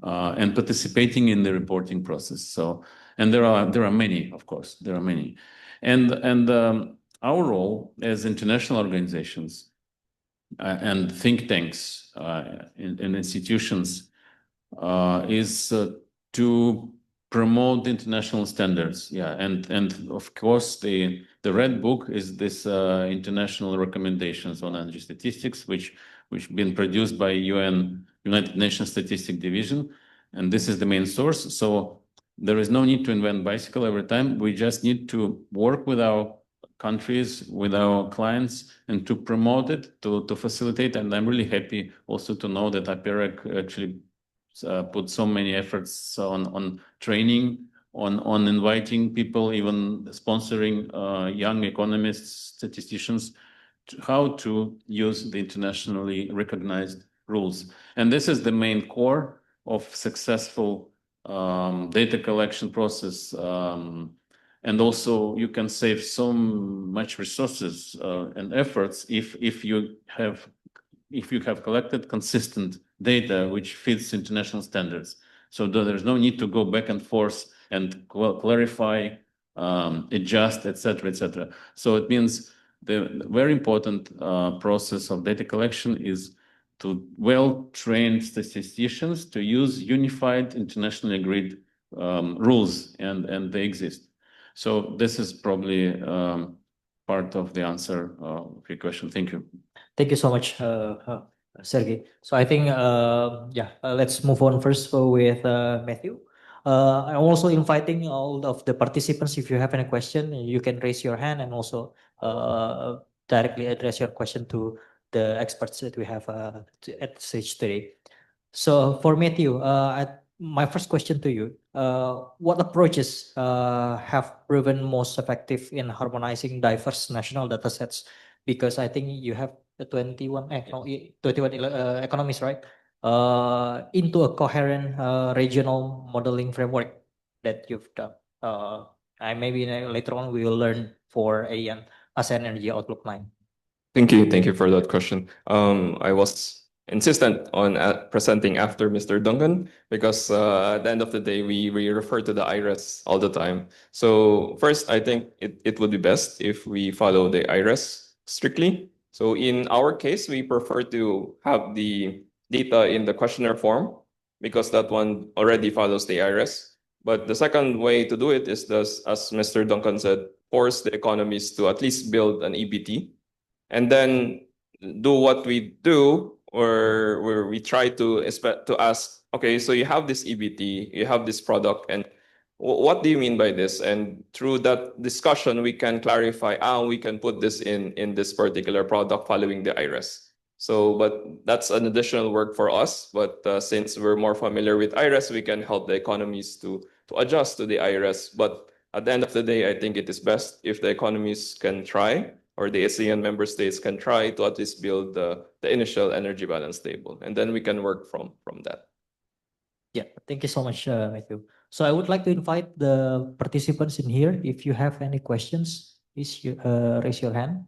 and participating in the reporting process. So, and there are many, of course, there are many, and our role as international organizations and think tanks and institutions is to promote international standards. Yeah, and of course the Red Book is this international recommendations on energy statistics, which been produced by United Nations Statistic Division, and this is the main source. So there is no need to invent bicycle every time. We just need to work with our countries, with our clients, and to promote it, to facilitate. And I'm really happy also to know that APEREC actually put so many efforts on training, on inviting people, even sponsoring young economists, statisticians, how to use the internationally recognized rules. And this is the main core of successful data collection process. And also you can save so much resources and efforts if you have collected consistent data which fits international standards. So there's no need to go back and forth and clarify, adjust, etc., etc. So it means the very important process of data collection is to well-trained statisticians to use unified, internationally agreed rules, and they exist. So this is probably part of the answer of your question. Thank you. Thank you so much, Sergey. So I think, let's move on first with Matthew. I'm also inviting all of the participants, if you have any question, you can raise your hand and also directly address your question to the experts that we have at stage today. So for Matthew, my first question to you, what approaches have proven most effective in harmonizing diverse national data sets? Because I think you have the 21 economies, right? Into a coherent regional modeling framework that you've done. And maybe later on we will learn for ASEAN Energy Outlook 9. Thank you. Thank you for that question. I was insistent on presenting after Mr. Duncan because at the end of the day, we refer to the IRES all the time. So first, I think it would be best if we follow the IRES strictly. So in our case, we prefer to have the data in the questionnaire form because that one already follows the IRES. But the second way to do it is thus, as Mr. Duncan said, force the economies to at least build an EBT and then do what we do or where we try to ask, okay, so you have this EBT, you have this product, and what do you mean by this? And through that discussion, we can clarify, we can put this in this particular product following the IRES. So, but that's an additional work for us. But since we're more familiar with IRES, we can help the economies to adjust to the IRES. But at the end of the day, I think it is best if the economies can try, or the ASEAN member states can try to at least build the initial energy balance table, and then we can work from that. Yeah, thank you so much, Matthew. So I would like to invite the participants in here. If you have any questions, please raise your hand.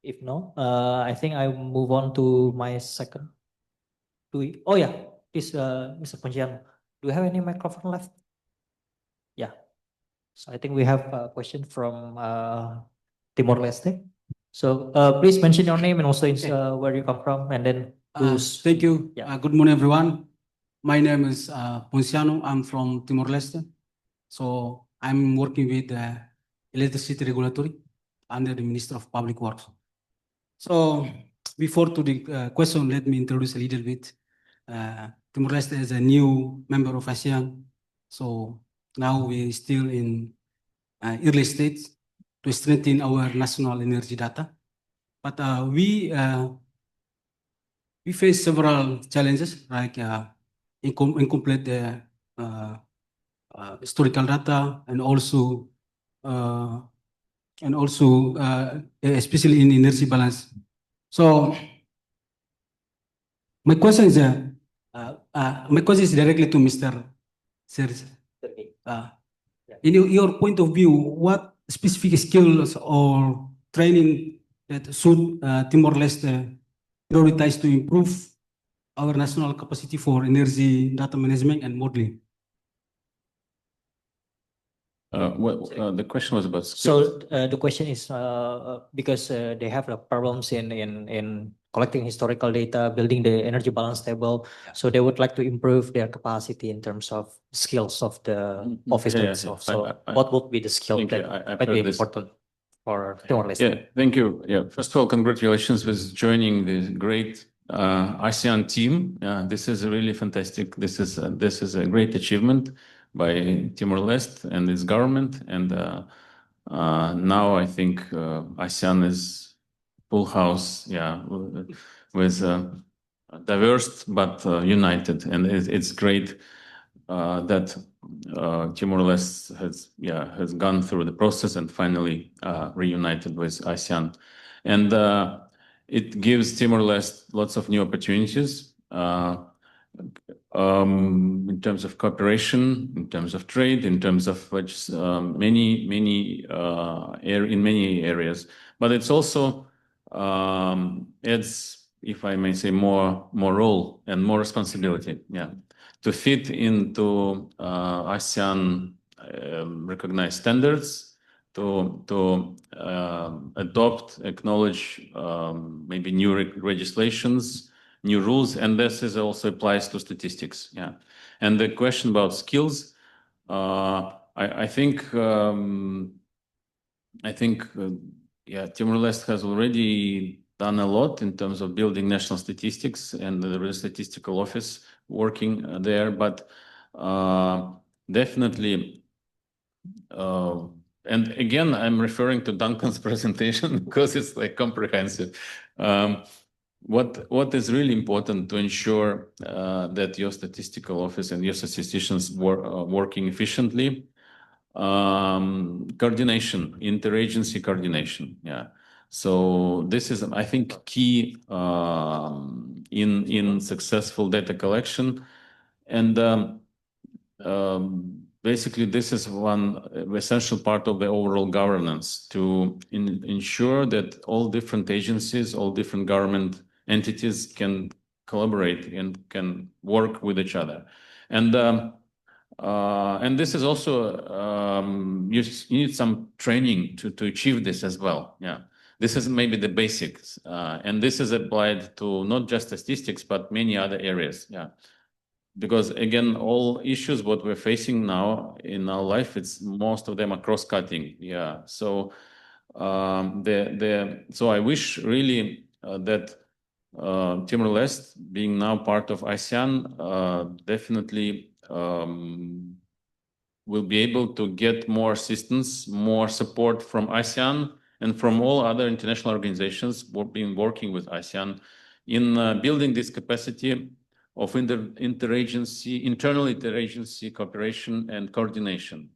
If no, I think I move on to my second. Oh yeah, please, Mr. Pontiano, do you have any microphone left? Yeah. So I think we have a question from Timor-Leste. So please mention your name and also where you come from, and then Thank you. Yeah. Good morning, everyone. My name is Ponciano. I'm from Timor-Leste. So I'm working with the electricity regulatory under the Minister of Public Works. So before to the question, let me introduce a little bit. Timor-Leste is a new member of ASEAN. So now we're still in early stage to strengthen our national energy data. But we face several challenges like incomplete historical data and also especially in energy balance. So my question is directly to Mr. Serge. In your point of view, what specific skills or training that should Timor-Leste prioritize to improve our national capacity for energy data management and modeling? The question was about skills. So the question is because they have problems in collecting historical data, building the energy balance table. So they would like to improve their capacity in terms of skills of the office itself. So what would be the skill that might be important for Timor-Leste? Yeah, thank you. Yeah, first of all, congratulations with joining the great ASEAN team. This is really fantastic. This is a great achievement by Timor-Leste and its government. And now I think ASEAN is full house, with diverse but united. And it's great that Timor-Leste has gone through the process and finally reunited with ASEAN. And it gives Timor-Leste lots of new opportunities. In terms of cooperation, in terms of trade, in terms of many areas, but it's also adds, if I may say, more role and more responsibility, to fit into ASEAN recognized standards, to adopt, acknowledge maybe new legislations, new rules, and this also applies to statistics. And the question about skills, I think Timor-Leste has already done a lot in terms of building national statistics, and there is a statistical office working there, but definitely. And again, I'm referring to Duncan's presentation because it's like comprehensive. What is really important to ensure that your statistical office and your statisticians working efficiently? Coordination, interagency coordination. So this is, I think, key in successful data collection, and basically this is one essential part of the overall governance to ensure that all different agencies, all different government entities can collaborate and can work with each other. And this is also, you need some training to achieve this as well. This is maybe the basics. And this is applied to not just statistics, but many other areas. Because again, all issues what we're facing now in our life, most of them are cross-cutting. So so I wish really that Timor-Leste, being now part of ASEAN, definitely will be able to get more assistance, more support from ASEAN and from all other international organizations working with ASEAN in building this capacity of internal interagency cooperation and coordination.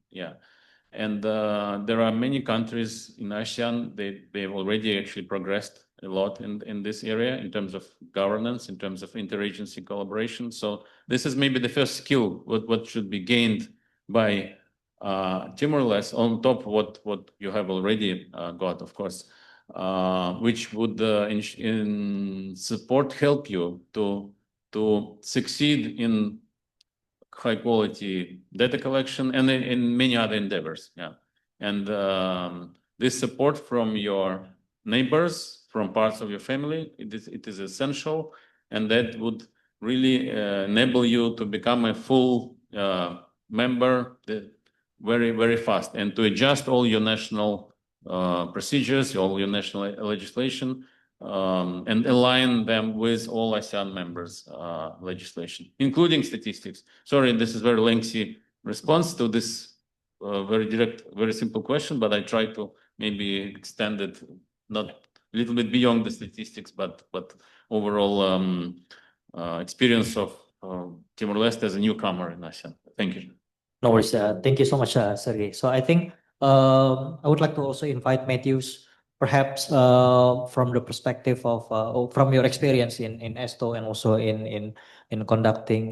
And there are many countries in ASEAN, they've already actually progressed a lot in this area in terms of governance, in terms of interagency collaboration. So this is maybe the first skill what should be gained by Timor-Leste on top of what you have already got, of course, which would in support help you to succeed in high quality data collection and in many other endeavors. Yeah, and this support from your neighbors, from parts of your family, it is essential, and that would really enable you to become a full member very, very fast, and to adjust all your national procedures, all your national legislation, and align them with all ASEAN members' legislation, including statistics. Sorry, this is very lengthy response to this very direct, very simple question, but I try to maybe extend it not a little bit beyond the statistics, but overall experience of Timor-Leste as a newcomer in ASEAN. Thank you. No worries. Thank you so much, Sergey. So I think I would like to also invite Matthews, perhaps from the perspective of from your experience in ESTO and also in conducting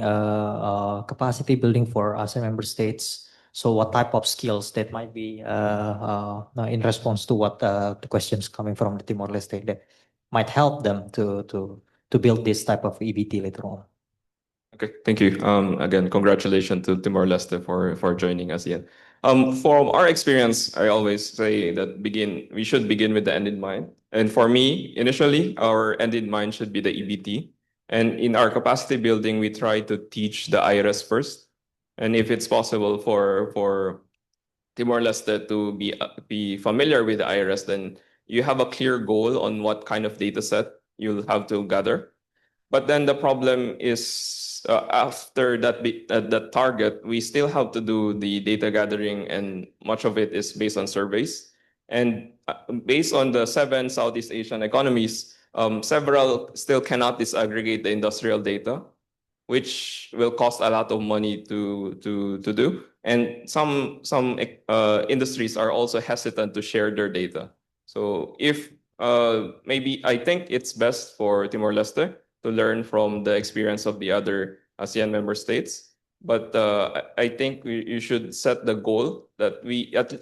capacity building for ASEAN member states. So what type of skills that might be in response to what the questions coming from the Timor-Leste that might help them to build this type of EBT later on. Okay, thank you. Again, congratulations to Timor-Leste for joining ASEAN. From our experience, I always say that we should begin with the end in mind. And for me, initially, our end in mind should be the EBT. And in our capacity building, we try to teach the IRS first. And if it's possible for Timor-Leste to be familiar with the IRS, then you have a clear goal on what kind of data set you'll have to gather. But then the problem is after that target, we still have to do the data gathering, and much of it is based on surveys. And based on the 7 Southeast Asian economies, several still cannot disaggregate the industrial data, which will cost a lot of money to do. And some industries are also hesitant to share their data. So if maybe I think it's best for Timor-Leste to learn from the experience of the other ASEAN member states. But I think you should set the goal that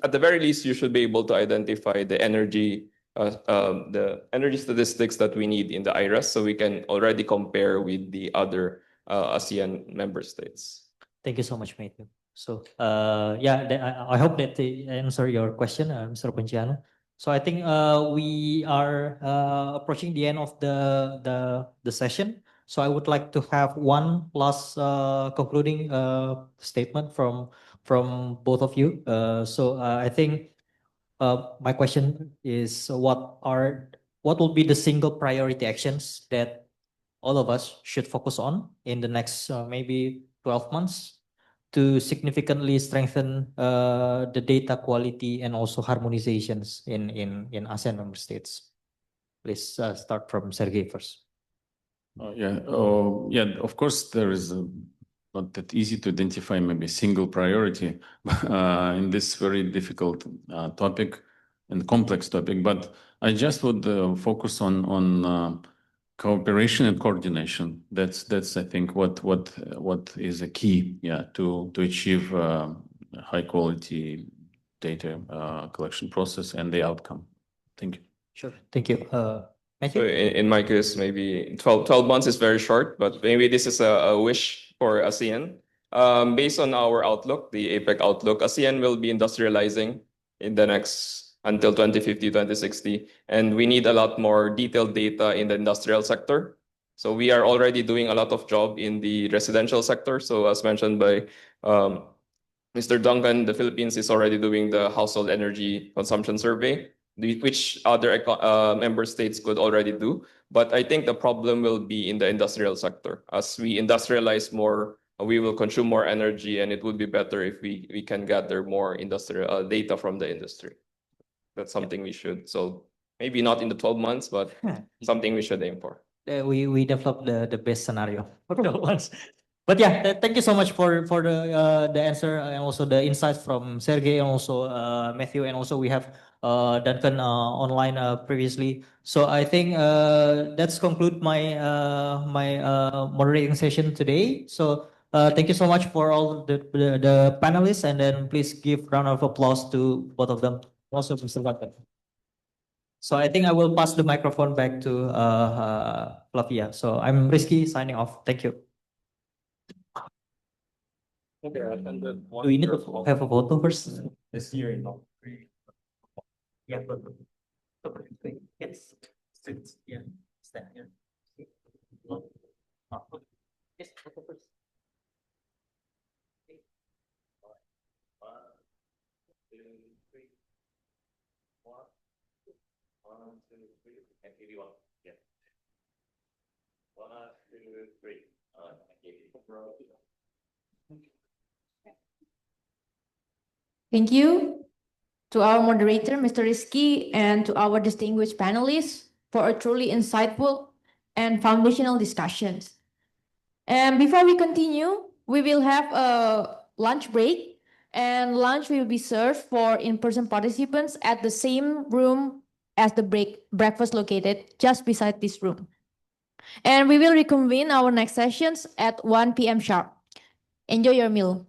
at the very least, you should be able to identify the energy statistics that we need in the IRS, so we can already compare with the other ASEAN member states. Thank you so much, Matthew. So I hope that answer your question, Mr. Ponciano. So I think we are approaching the end of the session. So I would like to have one last concluding statement from both of you. I think my question is what will be the single priority actions that all of us should focus on in the next maybe 12 months to significantly strengthen the data quality and also harmonizations in ASEAN member states. Please start from Sergey first. Of course, there is not that easy to identify maybe a single priority in this very difficult topic and complex topic. But I just would focus on cooperation and coordination. That's I think what is a key, to achieve high quality data collection process and the outcome. Thank you. Sure. Thank you. So in my case, maybe 12 months is very short, but maybe this is a wish for ASEAN. Based on our outlook, the APEC outlook, ASEAN will be industrializing in the next until 2050, 2060. And we need a lot more detailed data in the industrial sector. So we are already doing a lot of job in the residential sector. So as mentioned by Mr. Duncan, the Philippines is already doing the household energy consumption survey, which other member states could already do. But I think the problem will be in the industrial sector. As we industrialize more, we will consume more energy, and it would be better if we can gather more industrial data from the industry. That's something we should. So maybe not in the 12 months, but something we should aim for. We develop the best scenario for 12 months. But thank you so much for the answer and also the insights from Sergey and also Matthew, and also we have Duncan online previously. So I think that's conclude my moderating session today. So thank you so much for all the panelists, and then please give round of applause to both of them. Also, Mr. Duncan. So I think I will pass the microphone back to Flavia. So I'm Rizky signing off. Thank you. Do we need to have a photo first? This year, yeah, but yes, yeah, stand here. Yes, photo first. One, two, three. One, two, three. And maybe one. Yeah. One, two, three. Thank you to our moderator, Mr. Rizky, and to our distinguished panelists for a truly insightful and foundational discussions. And before we continue, we will have a lunch break, and lunch will be served for in-person participants at the same room as the breakfast located just beside this room. And we will reconvene our next sessions at 1 p.m. sharp. Enjoy your meal.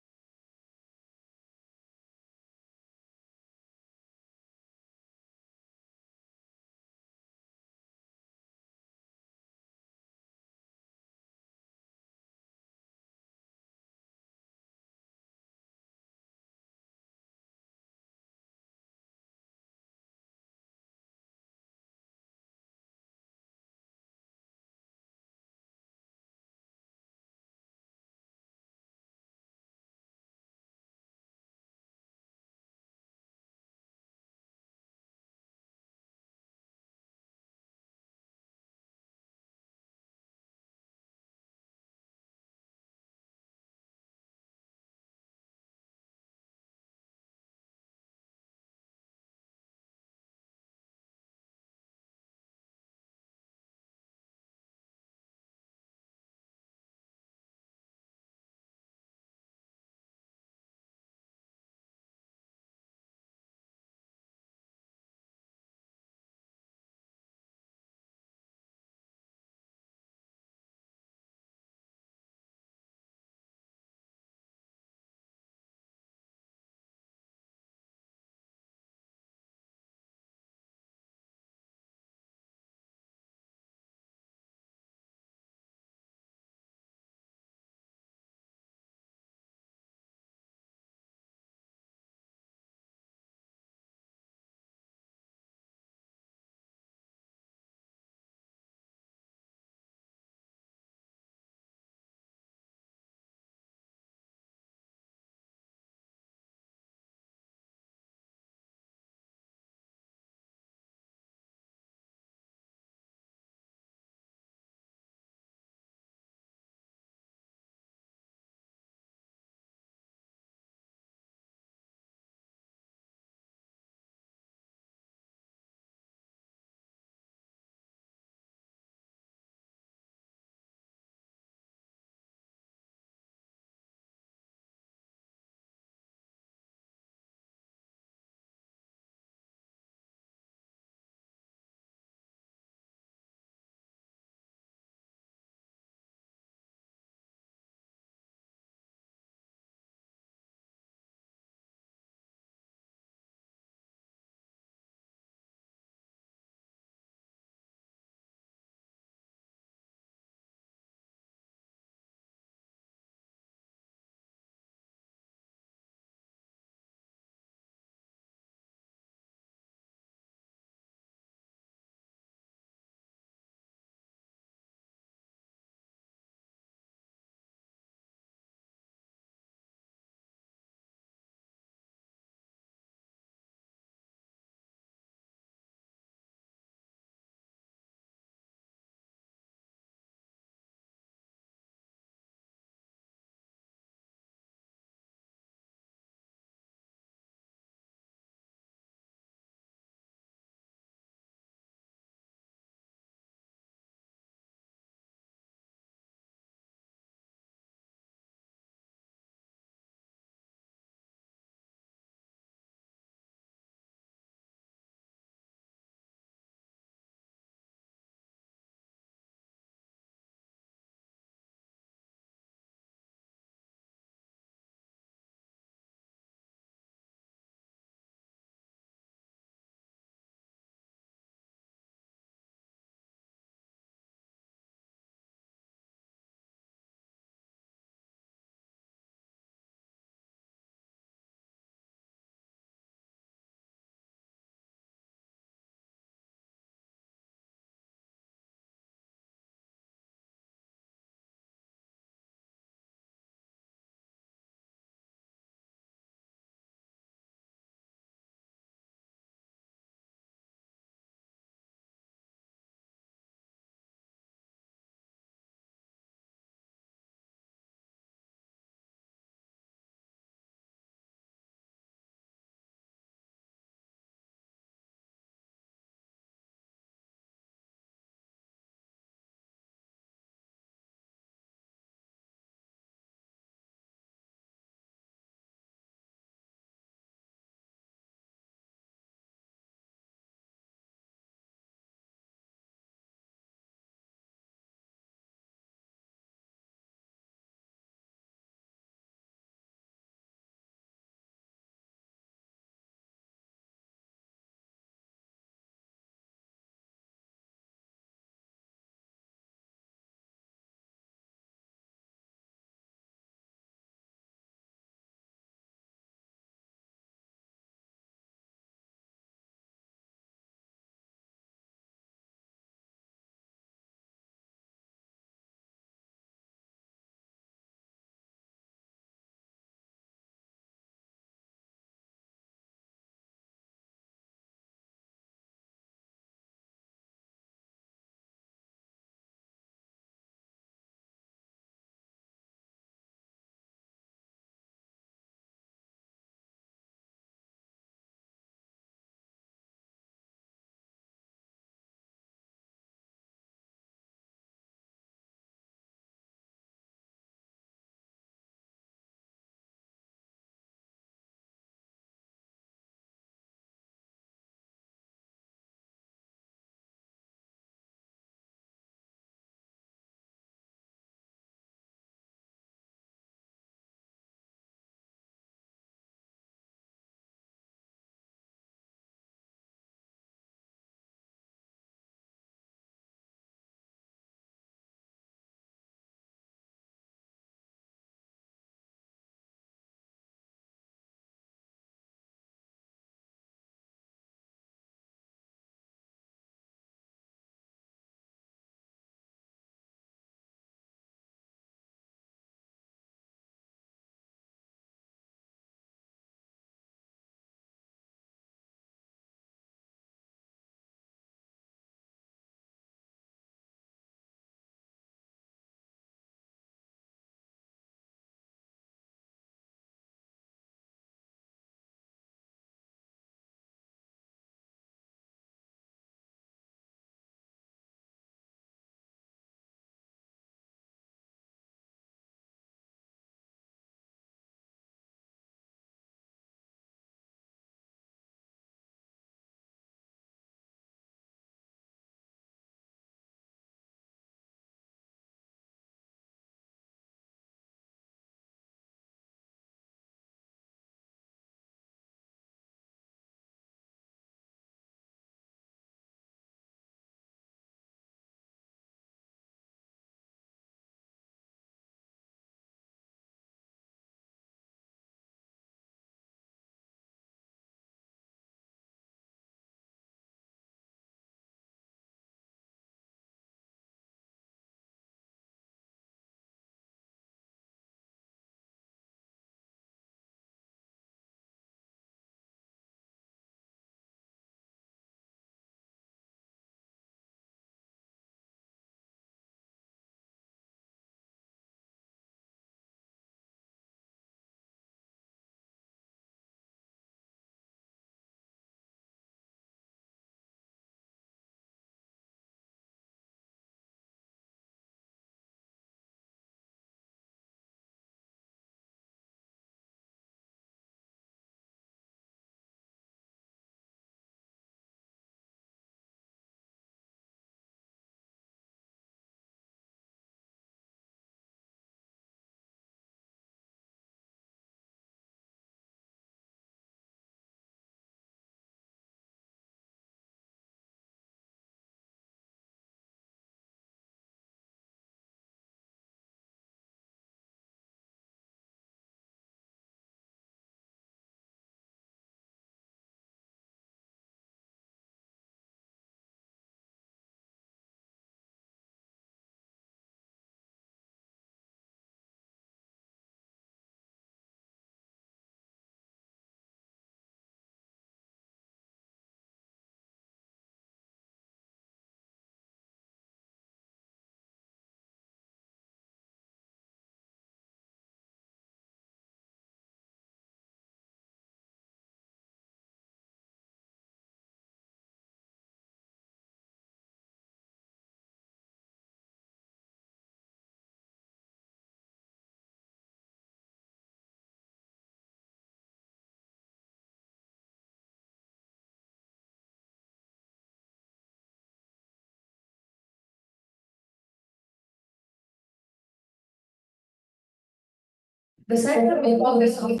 The second will focus on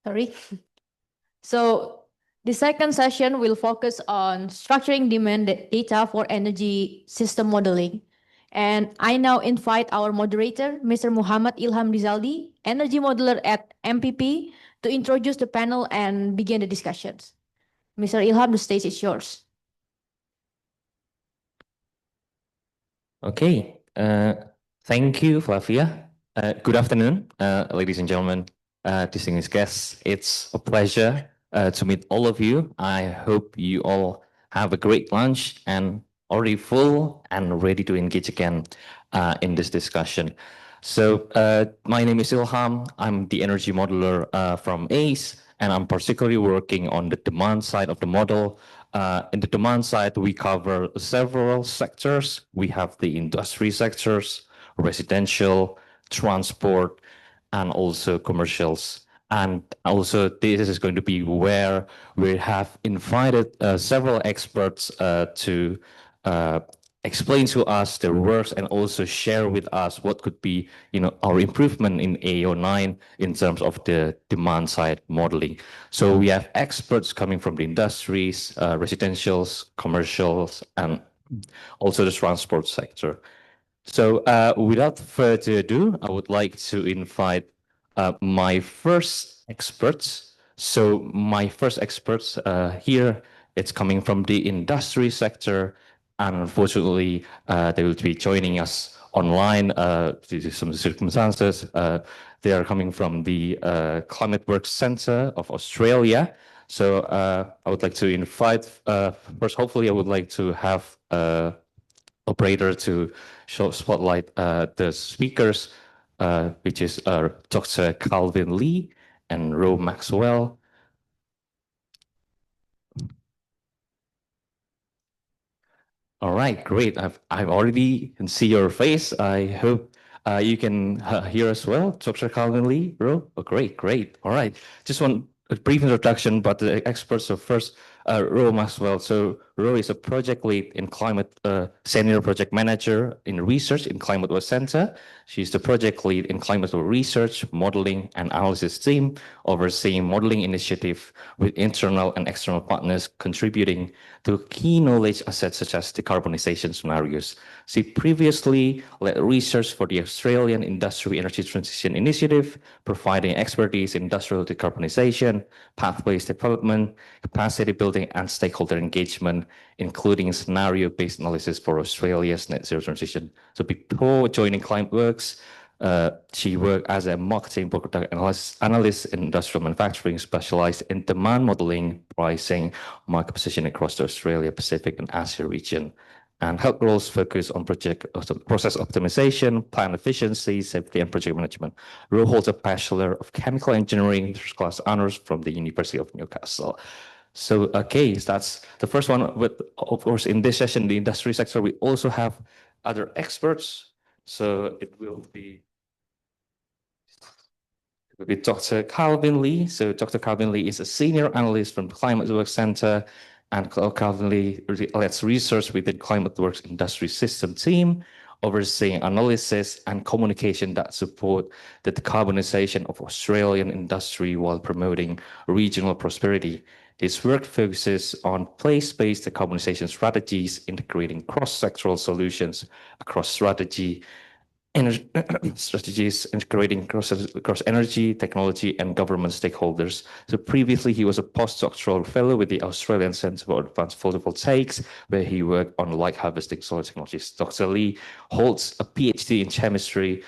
sorry. So the second session will focus on structuring demand data for energy system modeling. And I now invite our moderator, Mr. Muhammad Ilham Rizaldi, energy modeler at MPP, to introduce the panel and begin the discussions. Mr. Ilham, the stage is yours. Okay, thank you, Flavia. Good afternoon, ladies and gentlemen, distinguished guests. It's a pleasure to meet all of you. I hope you all have a great lunch and already full and ready to engage again in this discussion. So my name is Ilham. I'm the energy modeler from ACE, and I'm particularly working on the demand side of the model. In the demand side, we cover several sectors. We have the industry sectors, residential, transport, and also commercials. And also, this is going to be where we have invited several experts to explain to us their works and also share with us what could be, our improvement in AEO9 in terms of the demand side modeling. So we have experts coming from the industries, residentials, commercials, and also the transport sector. So without further ado, I would like to invite my first experts. So my first experts here, it's coming from the industry sector. And unfortunately, they will be joining us online due to some circumstances. They are coming from the Climate Works Centre of Australia. So I would like to invite, first, hopefully I would like to have operator to spotlight the speakers, which is Dr. Calvin Lee and Ro Maxwell. All right, great. I've already can see your face. I hope you can hear us well, Dr. Calvin Lee, Ro. Oh, great. All right. Just want a brief introduction about the experts. So first, Ro Maxwell. So Ro is a project lead in climate, senior project manager in research in Climate Works Centre. She's the project lead in climate research, modeling, and analysis team, overseeing modeling initiative with internal and external partners contributing to key knowledge assets such as decarbonization scenarios. She previously led research for the Australian Industry Energy Transition Initiative, providing expertise in industrial decarbonization, pathways development, capacity building, and stakeholder engagement, including scenario-based analysis for Australia's net zero transition. So before joining ClimateWorks, she worked as a marketing product analyst in industrial manufacturing, specialized in demand modeling, pricing, market position across the Australia, Pacific, and Asia region. And her roles focus on process optimization, plant efficiency, safety, and project management. Ro holds a Bachelor of Chemical Engineering, first class honors from the University of Newcastle. So, okay, that's the first one. But of course, in this session, the industry sector, we also have other experts. So it will be with Dr. Calvin Lee. So Dr. Calvin Lee is a senior analyst from Climate Works Centre, and Calvin Lee leads research within Climate Works industry system team, overseeing analysis and communication that support the decarbonization of Australian industry while promoting regional prosperity. His work focuses on place-based decarbonization strategies, integrating cross-sectoral solutions across strategies integrating across energy, technology, and government stakeholders. So previously, he was a postdoctoral fellow with the Australian Centre for Advanced Photovoltaics, where he worked on light harvesting solar technologies. Dr. Lee holds a PhD in chemistry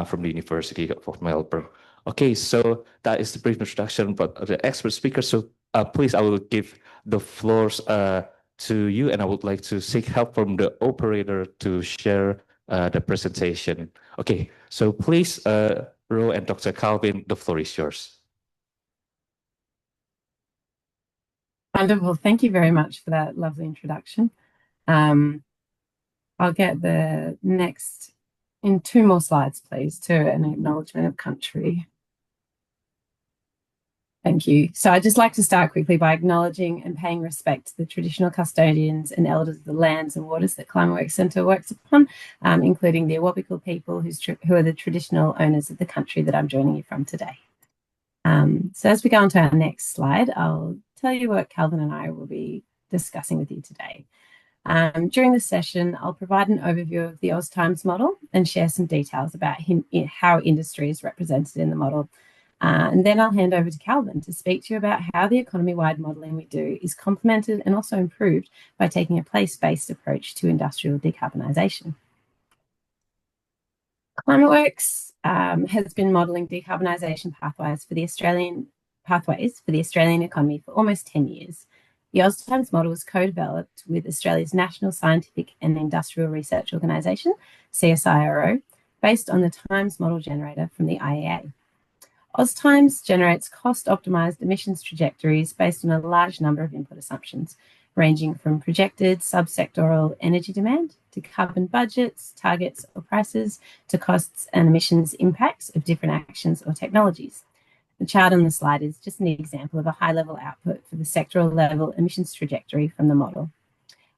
from the University of Melbourne. Okay, so that is the brief introduction, but the expert speaker. So please, I will give the floors to you, and I would like to seek help from the operator to share the presentation. Okay, so please, Ro and Dr. Calvin, the floor is yours. Wonderful. Thank you very much for that lovely introduction. I'll get the next in 2 more slides, please, to an acknowledgement of country. Thank you. So I'd just like to start quickly by acknowledging and paying respect to the traditional custodians and elders of the lands and waters that Climateworks Centre works upon, including the Awabakal people who are the traditional owners of the country that I'm joining you from today. So as we go on to our next slide, I'll tell you what Calvin and I will be discussing with you today. During this session, I'll provide an overview of the AusTimes model and share some details about how industry is represented in the model. And then I'll hand over to Calvin to speak to you about how the economy-wide modelling we do is complemented and also improved by taking a place-based approach to industrial decarbonisation. Climateworks has been modelling decarbonisation pathways for the Australian economy for almost 10 years. The AusTimes model was co-developed with Australia's National Scientific and Industrial Research Organisation, CSIRO, based on the Times model generator from the IEA. AusTimes generates cost-optimised emissions trajectories based on a large number of input assumptions, ranging from projected subsectoral energy demand to carbon budgets, targets or prices, to costs and emissions impacts of different actions or technologies. The chart on the slide is just an example of a high-level output for the sectoral level emissions trajectory from the model.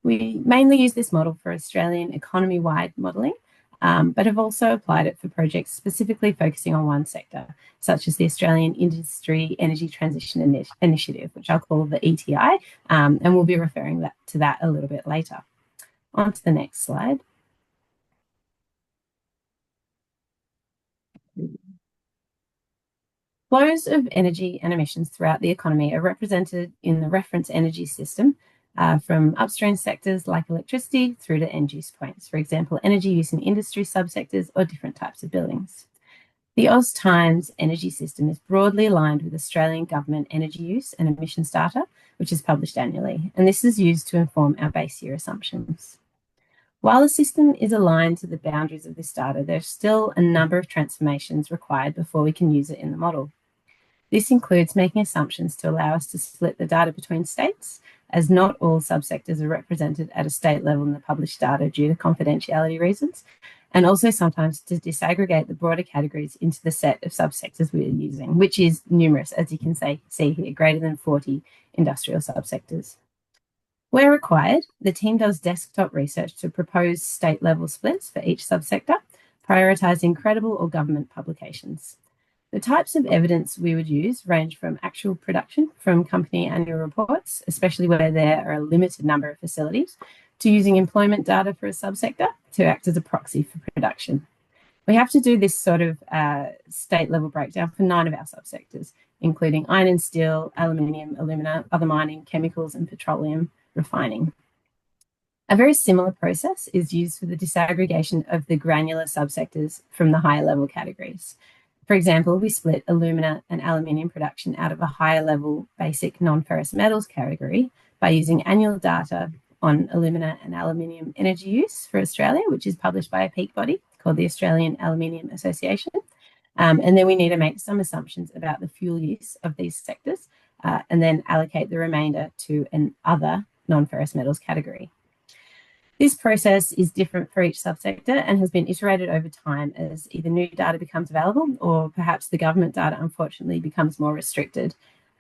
We mainly use this model for Australian economy-wide modelling, but have also applied it for projects specifically focusing on one sector, such as the Australian Industry Energy Transition Initiative, which I'll call the ETI, and we'll be referring to that a little bit later. On to the next slide. Flows of energy and emissions throughout the economy are represented in the reference energy system from upstream sectors like electricity through to end use points, for example, energy use in industry subsectors or different types of buildings. The AusTimes energy system is broadly aligned with Australian government energy use and emissions data, which is published annually, and this is used to inform our base year assumptions. While the system is aligned to the boundaries of this data, there's still a number of transformations required before we can use it in the model. This includes making assumptions to allow us to split the data between states, as not all subsectors are represented at a state level in the published data due to confidentiality reasons, and also sometimes to disaggregate the broader categories into the set of subsectors we are using, which is numerous, as you can see here, greater than 40 industrial subsectors. Where required, the team does desktop research to propose state-level splits for each subsector, prioritising credible or government publications. The types of evidence we would use range from actual production from company annual reports, especially where there are a limited number of facilities, to using employment data for a subsector to act as a proxy for production. We have to do this sort of state-level breakdown for 9 of our subsectors, including iron and steel, aluminium, alumina, other mining, chemicals, and petroleum refining. A very similar process is used for the disaggregation of the granular subsectors from the higher level categories. For example, we split alumina and aluminium production out of a higher level basic non-ferrous metals category by using annual data on alumina and aluminium energy use for Australia, which is published by a peak body called the Australian Aluminium Association. And then we need to make some assumptions about the fuel use of these sectors and then allocate the remainder to an other non-ferrous metals category. This process is different for each subsector and has been iterated over time as either new data becomes available or perhaps the government data unfortunately becomes more restricted.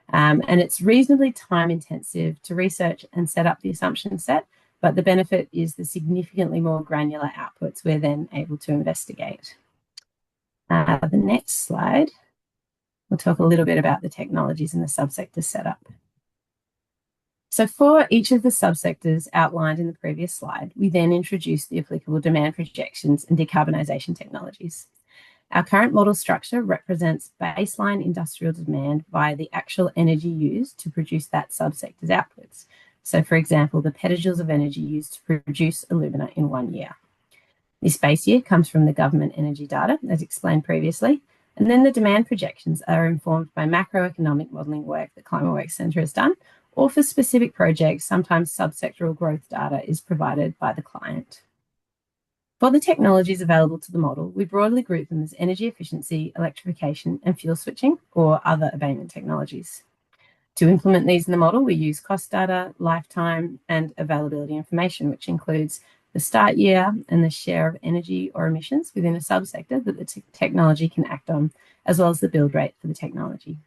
And it's reasonably time intensive to research and set up the assumption set, but the benefit is the significantly more granular outputs we're then able to investigate. The next slide, we'll talk a little bit about the technologies in the subsector setup. So for each of the subsectors outlined in the previous slide, we then introduce the applicable demand projections and decarbonisation technologies. Our current model structure represents baseline industrial demand via the actual energy used to produce that subsector's outputs. So for example, the petajoules of energy used to produce alumina in 1 year. This base year comes from the government energy data, as explained previously, and then the demand projections are informed by macroeconomic modelling work that Climateworks Centre has done, or for specific projects, sometimes subsectoral growth data is provided by the client. For the technologies available to the model, we broadly group them as energy efficiency, electrification, and fuel switching, or other abatement technologies. To implement these in the model, we use cost data, lifetime, and availability information, which includes the start year and the share of energy or emissions within a subsector that the technology can act on, as well as the build rate for the technology.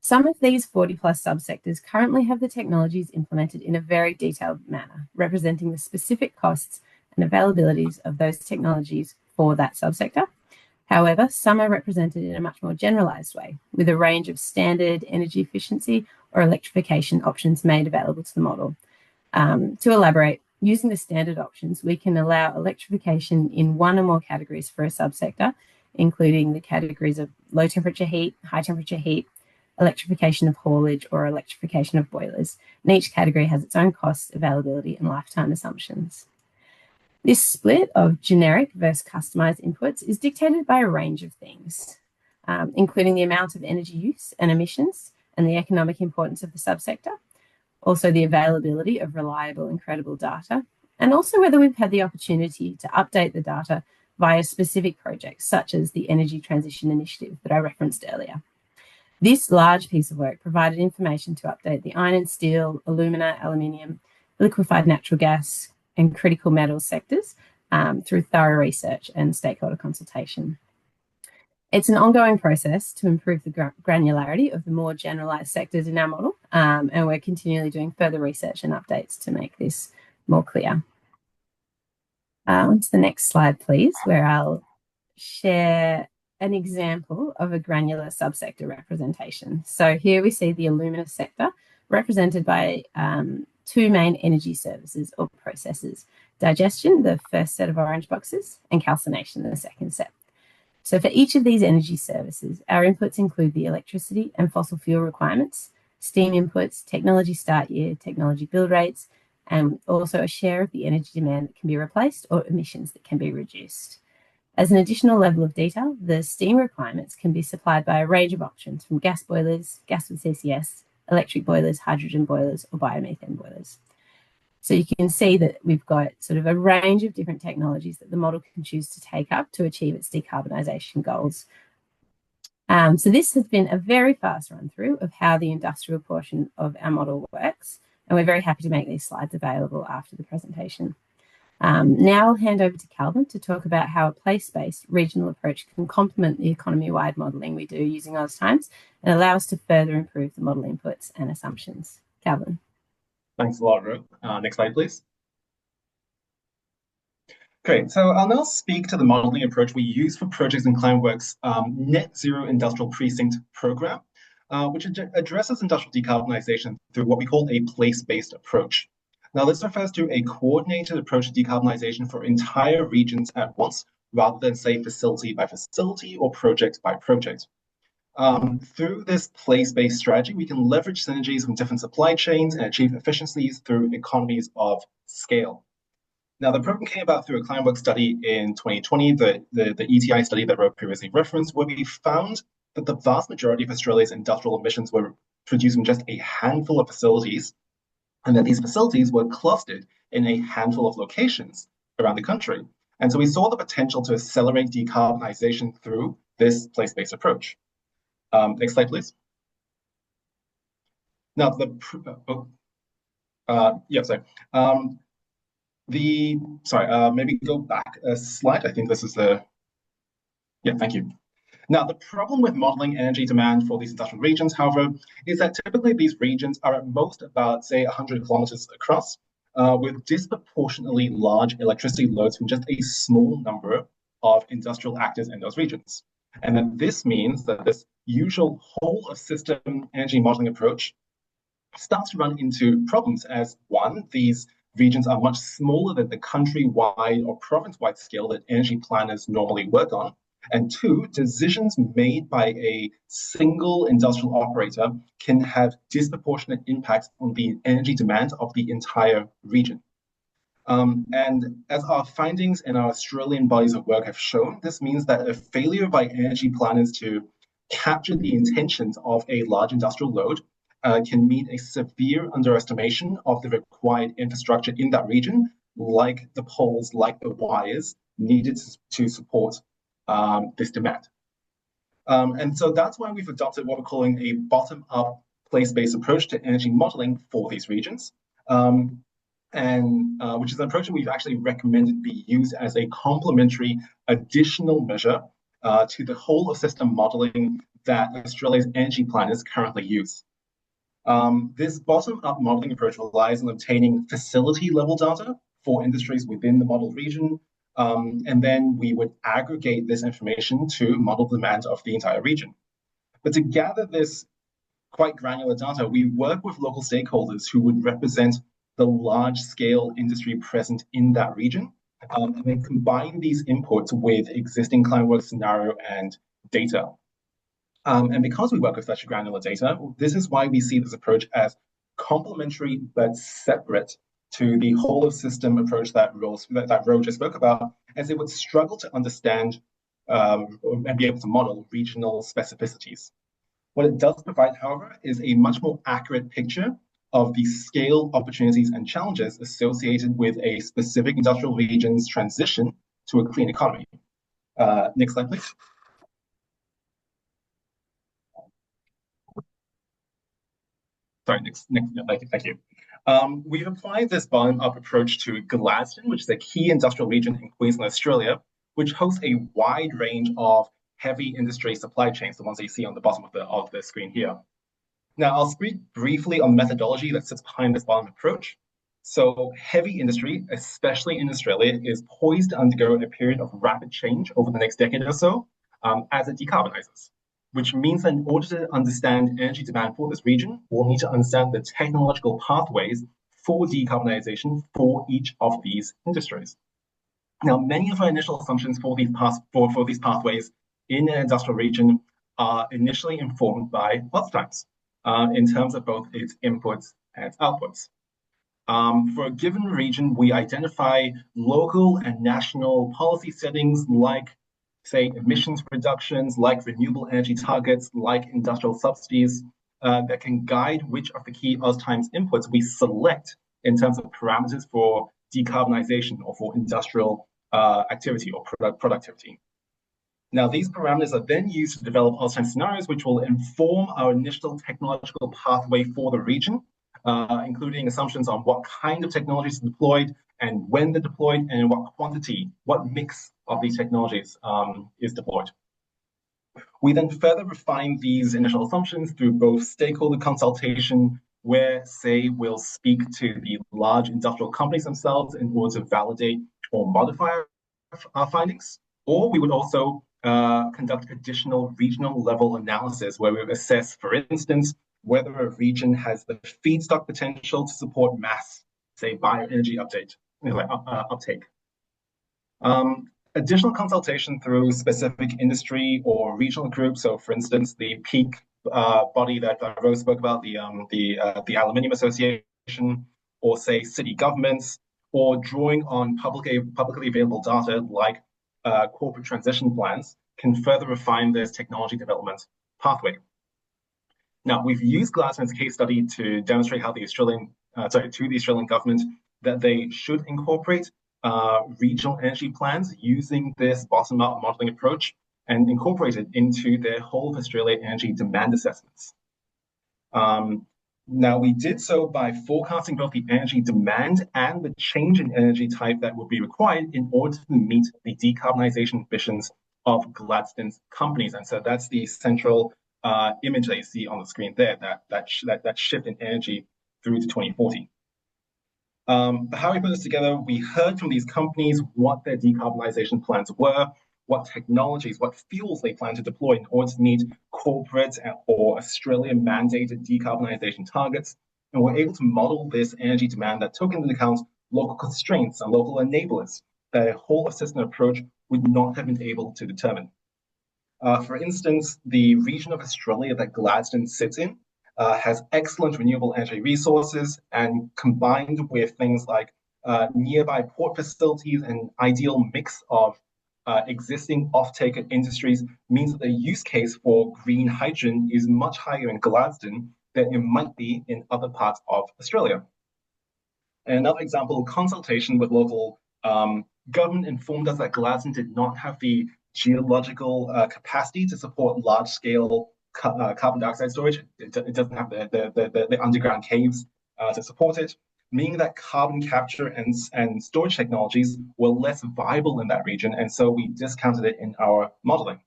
Some of these 40+ subsectors currently have the technologies implemented in a very detailed manner, representing the specific costs and availabilities of those technologies for that subsector. However, some are represented in a much more generalized way, with a range of standard energy efficiency or electrification options made available to the model. To elaborate, using the standard options, we can allow electrification in one or more categories for a subsector, including the categories of low temperature heat, high temperature heat, electrification of haulage, or electrification of boilers. And each category has its own cost, availability, and lifetime assumptions. This split of generic versus customized inputs is dictated by a range of things, including the amount of energy use and emissions and the economic importance of the subsector, also the availability of reliable and credible data, and also whether we've had the opportunity to update the data via specific projects, such as the Energy Transition Initiative that I referenced earlier. This large piece of work provided information to update the iron and steel, alumina, aluminium, liquefied natural gas, and critical metals sectors through thorough research and stakeholder consultation. It's an ongoing process to improve the granularity of the more generalized sectors in our model, and we're continually doing further research and updates to make this more clear. On to the next slide, please, where I'll share an example of a granular subsector representation. So here we see the alumina sector represented by two main energy services or processes: digestion, the first set of orange boxes, and calcination, the second set. So for each of these energy services, our inputs include the electricity and fossil fuel requirements, steam inputs, technology start year, technology build rates, and also a share of the energy demand that can be replaced or emissions that can be reduced. As an additional level of detail, the steam requirements can be supplied by a range of options, from gas boilers, gas with CCS, electric boilers, hydrogen boilers, or biomethane boilers. So you can see that we've got sort of a range of different technologies that the model can choose to take up to achieve its decarbonisation goals. So this has been a very fast run through of how the industrial portion of our model works, and we're very happy to make these slides available after the presentation. Now I'll hand over to Calvin to talk about how a place-based regional approach can complement the economy-wide modelling we do using AusTimes and allow us to further improve the model inputs and assumptions. Calvin. Thanks a lot, Ru. Next slide, please. Great, so I'll now speak to the modeling approach we use for projects in Climeworks' Net Zero Industrial Precinct program, which addresses industrial decarbonization through what we call a place-based approach. Now, this refers to a coordinated approach to decarbonization for entire regions at once, rather than, say, facility by facility or project by project. Through this place-based strategy, we can leverage synergies from different supply chains and achieve efficiencies through economies of scale. Now, the program came about through a Climeworks study in 2020, the ETI study that Rob previously referenced, where we found that the vast majority of Australia's industrial emissions were produced from just a handful of facilities, and that these facilities were clustered in a handful of locations around the country. And so we saw the potential to accelerate decarbonization through this place-based approach. Next slide, please. Now, maybe go back a slide. I think this is thank you. Now, the problem with modeling energy demand for these industrial regions, however, is that typically these regions are at most about, say, 100 kilometers across, with disproportionately large electricity loads from just a small number of industrial actors in those regions. And then this means that this usual whole of system energy modeling approach starts to run into problems as, one, these regions are much smaller than the country-wide or province-wide scale that energy planners normally work on. And two, decisions made by a single industrial operator can have disproportionate impacts on the energy demand of the entire region. And as our findings in our Australian bodies of work have shown, this means that a failure by energy planners to capture the intentions of a large industrial load can mean a severe underestimation of the required infrastructure in that region, like the poles, like the wires needed to support this demand. And so that's why we've adopted what we're calling a bottom-up place-based approach to energy modeling for these regions, which is an approach that we've actually recommended be used as a complementary additional measure to the whole of system modeling that Australia's energy planners currently use. This bottom-up modeling approach relies on obtaining facility-level data for industries within the model region, and then we would aggregate this information to model the demand of the entire region. But to gather this quite granular data, we work with local stakeholders who would represent the large-scale industry present in that region, and then combine these inputs with existing ClimateWorks scenario and data. And because we work with such granular data, this is why we see this approach as complementary but separate to the whole of system approach that Ro just spoke about, as it would struggle to understand and be able to model regional specificities. What it does provide, however, is a much more accurate picture of the scale, opportunities, and challenges associated with a specific industrial region's transition to a clean economy. Next slide, please. Sorry, next, thank you. We've applied this bottom-up approach to Gladstone, which is a key industrial region in Queensland, Australia, which hosts a wide range of heavy industry supply chains, the ones that you see on the bottom of the screen here. Now, I'll speak briefly on methodology that sits behind this bottom approach. So heavy industry, especially in Australia, is poised to undergo a period of rapid change over the next decade or so as it decarbonizes, which means that in order to understand energy demand for this region, we'll need to understand the technological pathways for decarbonization for each of these industries. Now, many of our initial assumptions for these pathways in an industrial region are initially informed by lots times in terms of both its inputs and its outputs. For a given region, we identify local and national policy settings like, say, emissions reductions, like renewable energy targets, like industrial subsidies that can guide which of the key times inputs we select in terms of parameters for decarbonization or for industrial activity or productivity. Now, these parameters are then used to develop time scenarios, which will inform our initial technological pathway for the region, including assumptions on what kind of technologies are deployed and when they're deployed and in what quantity, what mix of these technologies is deployed. We then further refine these initial assumptions through both stakeholder consultation, where, say, we'll speak to the large industrial companies themselves in order to validate or modify our findings, or we would also conduct additional regional level analysis where we would assess, for instance, whether a region has the feedstock potential to support mass, say, bioenergy uptake. Additional consultation through specific industry or regional groups. So, for instance, the peak body that Rose spoke about, the Aluminium Association, or say city governments, or drawing on publicly available data like corporate transition plans, can further refine this technology development pathway. Now, we've used Gladstone's case study to demonstrate how the Australian government that they should incorporate regional energy plans using this bottom-up modeling approach and incorporate it into their whole of Australia energy demand assessments. Now, we did so by forecasting both the energy demand and the change in energy type that would be required in order to meet the decarbonization ambitions of Gladstone's companies. And so that's the central image that you see on the screen there, that shift in energy through to 2040. How we put this together, we heard from these companies what their decarbonization plans were, what technologies, what fuels they plan to deploy in order to meet corporate or Australian mandated decarbonization targets. And we're able to model this energy demand that took into account local constraints and local enablers that a whole of system approach would not have been able to determine. For instance, the region of Australia that Gladstone sits in has excellent renewable energy resources, and combined with things like nearby port facilities and ideal mix of existing off-taker industries means that the use case for green hydrogen is much higher in Gladstone than it might be in other parts of Australia. And another example, consultation with local government informed us that Gladstone did not have the geological capacity to support large-scale carbon dioxide storage. It doesn't have the underground caves to support it, meaning that carbon capture and storage technologies were less viable in that region, and so we discounted it in our modeling.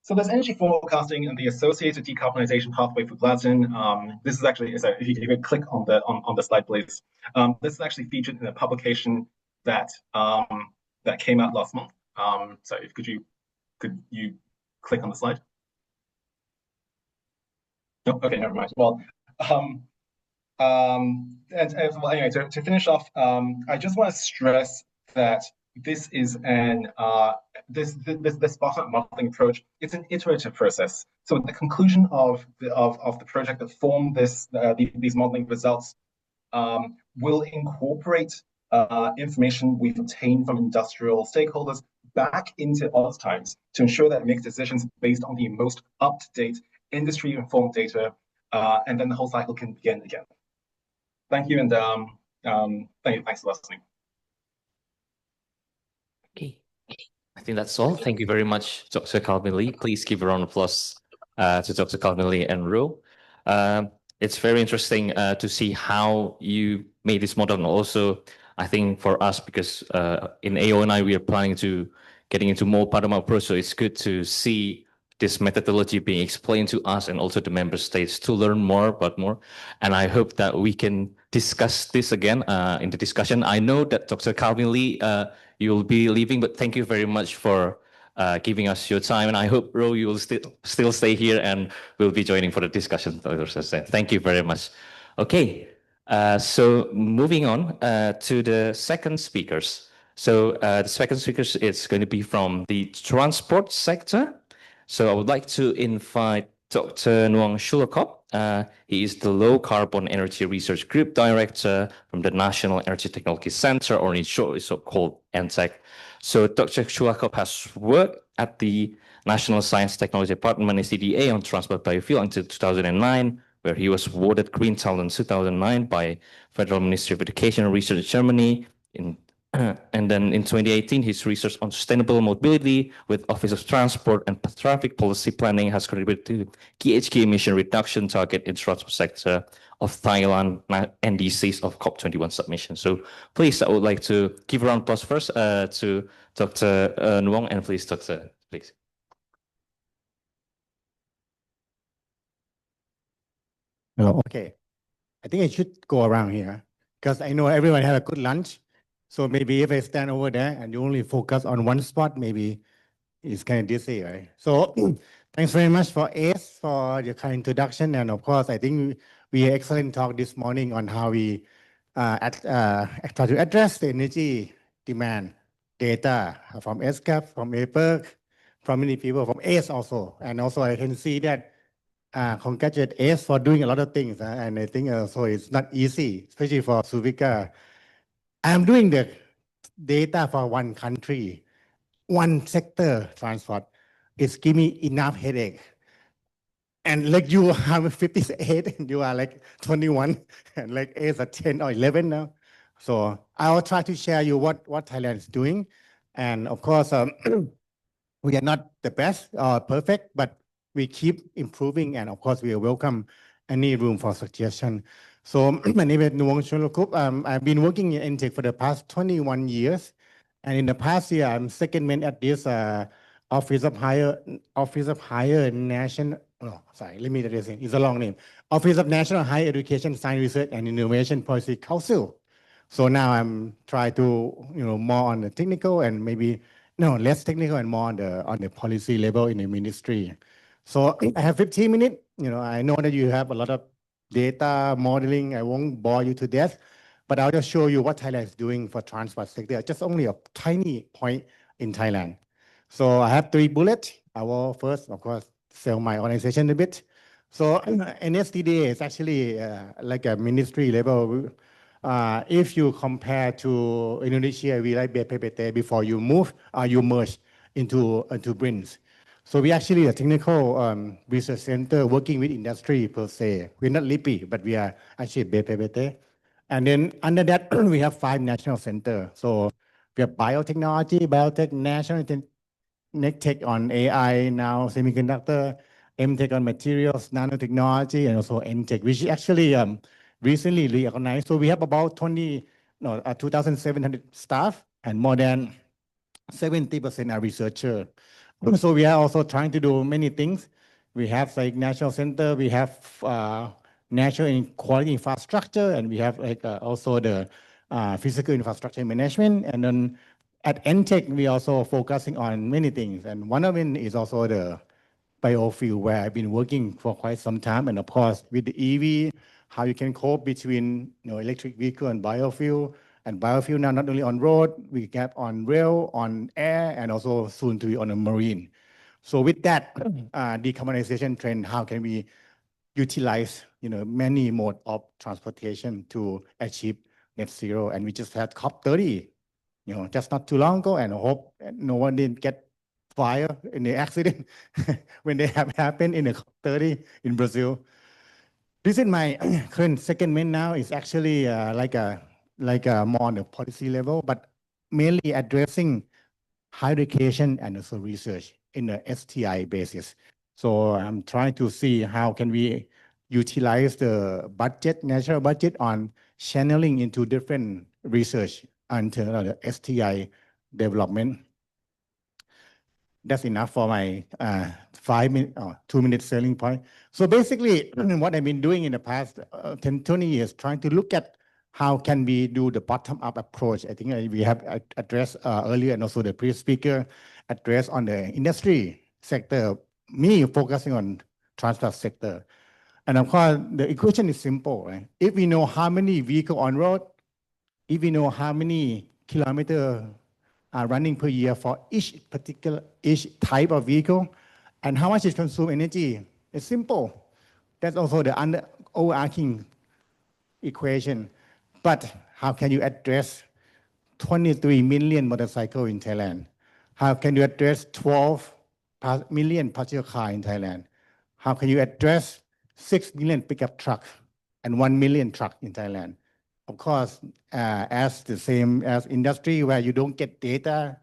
So there's energy forecasting and the associated decarbonization pathway for Gladstone. This is actually, so if you could click on the slide, please. This is actually featured in a publication that that came out last month. So if could you click on the slide? No, okay, never mind. Well, well, anyway, to finish off, I just want to stress that this is an this bottom-up modeling approach. It's an iterative process. So at the conclusion of the project that formed these modeling results, will incorporate information we've obtained from industrial stakeholders back into odds times to ensure that it makes decisions based on the most up-to-date industry-informed data, and then the whole cycle can begin again. Thank you, and thanks for listening. Okay, I think that's all. Thank you very much, Dr. Calvin Lee. Please give a round of applause to Dr. Calvin Lee and Ro. It's very interesting to see how you made this model, and also I think for us, because in AEO9 we are planning to getting into more bottom-up approach, so it's good to see this methodology being explained to us and also the member states to learn more about more. And I hope that we can discuss this again in the discussion. I know that Dr. Calvin Lee, you'll be leaving, but thank you very much for giving us your time. And I hope, Ro, you will still stay here and we'll be joining for the discussion. Thank you very much. Okay, so moving on to the second speakers. So the second speakers is going to be from the transport sector. So I would like to invite Dr. Nuang Shulakop. He is the Low Carbon Energy Research Group Director from the National Energy Technology Center, or in short, it's called NTEC. So Dr. Shulakop has worked at the National Science Technology Department, CDA, on transport biofuel until 2009, where he was awarded Green Talent 2009 by Federal Ministry of Education and Research Germany. And then in 2018, his research on sustainable mobility with Office of Transport and Traffic Policy Planning has contributed to GHG emission reduction target in transport sector of Thailand NDCs of COP21 submission. So please, I would like to give a round of applause first to Dr. Nuang, and please, Dr. Please. Hello. Okay. I think I should go around here because I know everyone had a good lunch. So maybe if I stand over there and you only focus on one spot, maybe it's kind of dizzy, right? So thanks very much for ACE for your kind introduction. And of course, I think we had excellent talk this morning on how we try to address the energy demand data from SCAP, from APERC, from many people, from ACE also. And also I can see that congratulate ACE for doing a lot of things. And I think also it's not easy, especially for Suvika. I'm doing the data for one country, one sector transport. It's giving me enough headache. And like you are 58 and you are like 21 and like ACE at 10 or 11 now. So I'll try to share you what Thailand is doing. And of course, we are not the best or perfect, but we keep improving. And of course, we welcome any room for suggestion. So my name is Nuang Chulakup. I've been working in NTEC for the past 21 years. And in the past year, I'm second man at this Office of Higher National, oh, sorry, let me read this. It's a long name. Office of National Higher Education, Science Research and Innovation Policy Council. So now I'm trying to, more on the technical and maybe, no, less technical and more on the policy level in the ministry. So I have 15 minutes. I know that you have a lot of data modeling. I won't bore you to death, but I'll just show you what Thailand is doing for transport sector. Just only a tiny point in Thailand. So I have 3 bullets. I will first, of course, sell my organization a bit. So NSTDA is actually like a ministry level. If you compare to Indonesia, we like BPPT before you move, you merge into BRINS. So we actually a technical research center working with industry per se. We're not LIPI, but we are actually BPPT. And then under that, we have 5 national centers. So we have biotechnology, biotech, tech on AI now, semiconductor, M-tech on materials, nanotechnology, and also N-tech, which is actually recently recognized. So we have about 2,700 staff, and more than 70% are researchers. So we are also trying to do many things. We have like national center, we have national quality infrastructure, and we have like also the physical infrastructure management. And then at NTech, we also focusing on many things. And one of them is also the biofuel, where I've been working for quite some time. And of course, with the EV, how you can cope between electric vehicle and biofuel. And biofuel now not only on road, we get on rail, on air, and also soon to be on a marine. So with that decarbonization trend, how can we utilize many mode of transportation to achieve net zero? And we just had COP30, just not too long ago, and I hope no one didn't get fire in the accident when they have happened in the COP30 in Brazil. This is my current second now. Is actually like a more on the policy level, but mainly addressing higher education and also research in the STI basis. So I'm trying to see how can we utilize the budget, national budget, on channeling into different research until the STI development. That's enough for my 2-minute selling point. So basically, what I've been doing in the past 10, 20 years, trying to look at how can we do the bottom-up approach. I think we have addressed earlier, and also the previous speaker addressed on the industry sector, me focusing on transport sector. And of course, the equation is simple, right? If we know how many vehicles on road, if we know how many kilometers are running per year for each type of vehicle, and how much it consumes energy, it's simple. That's also the overarching equation. But how can you address 23 million motorcycles in Thailand? How can you address 12 million passenger cars in Thailand? How can you address 6 million pickup trucks and 1 million trucks in Thailand? Of course, as the same as industry where you don't get data,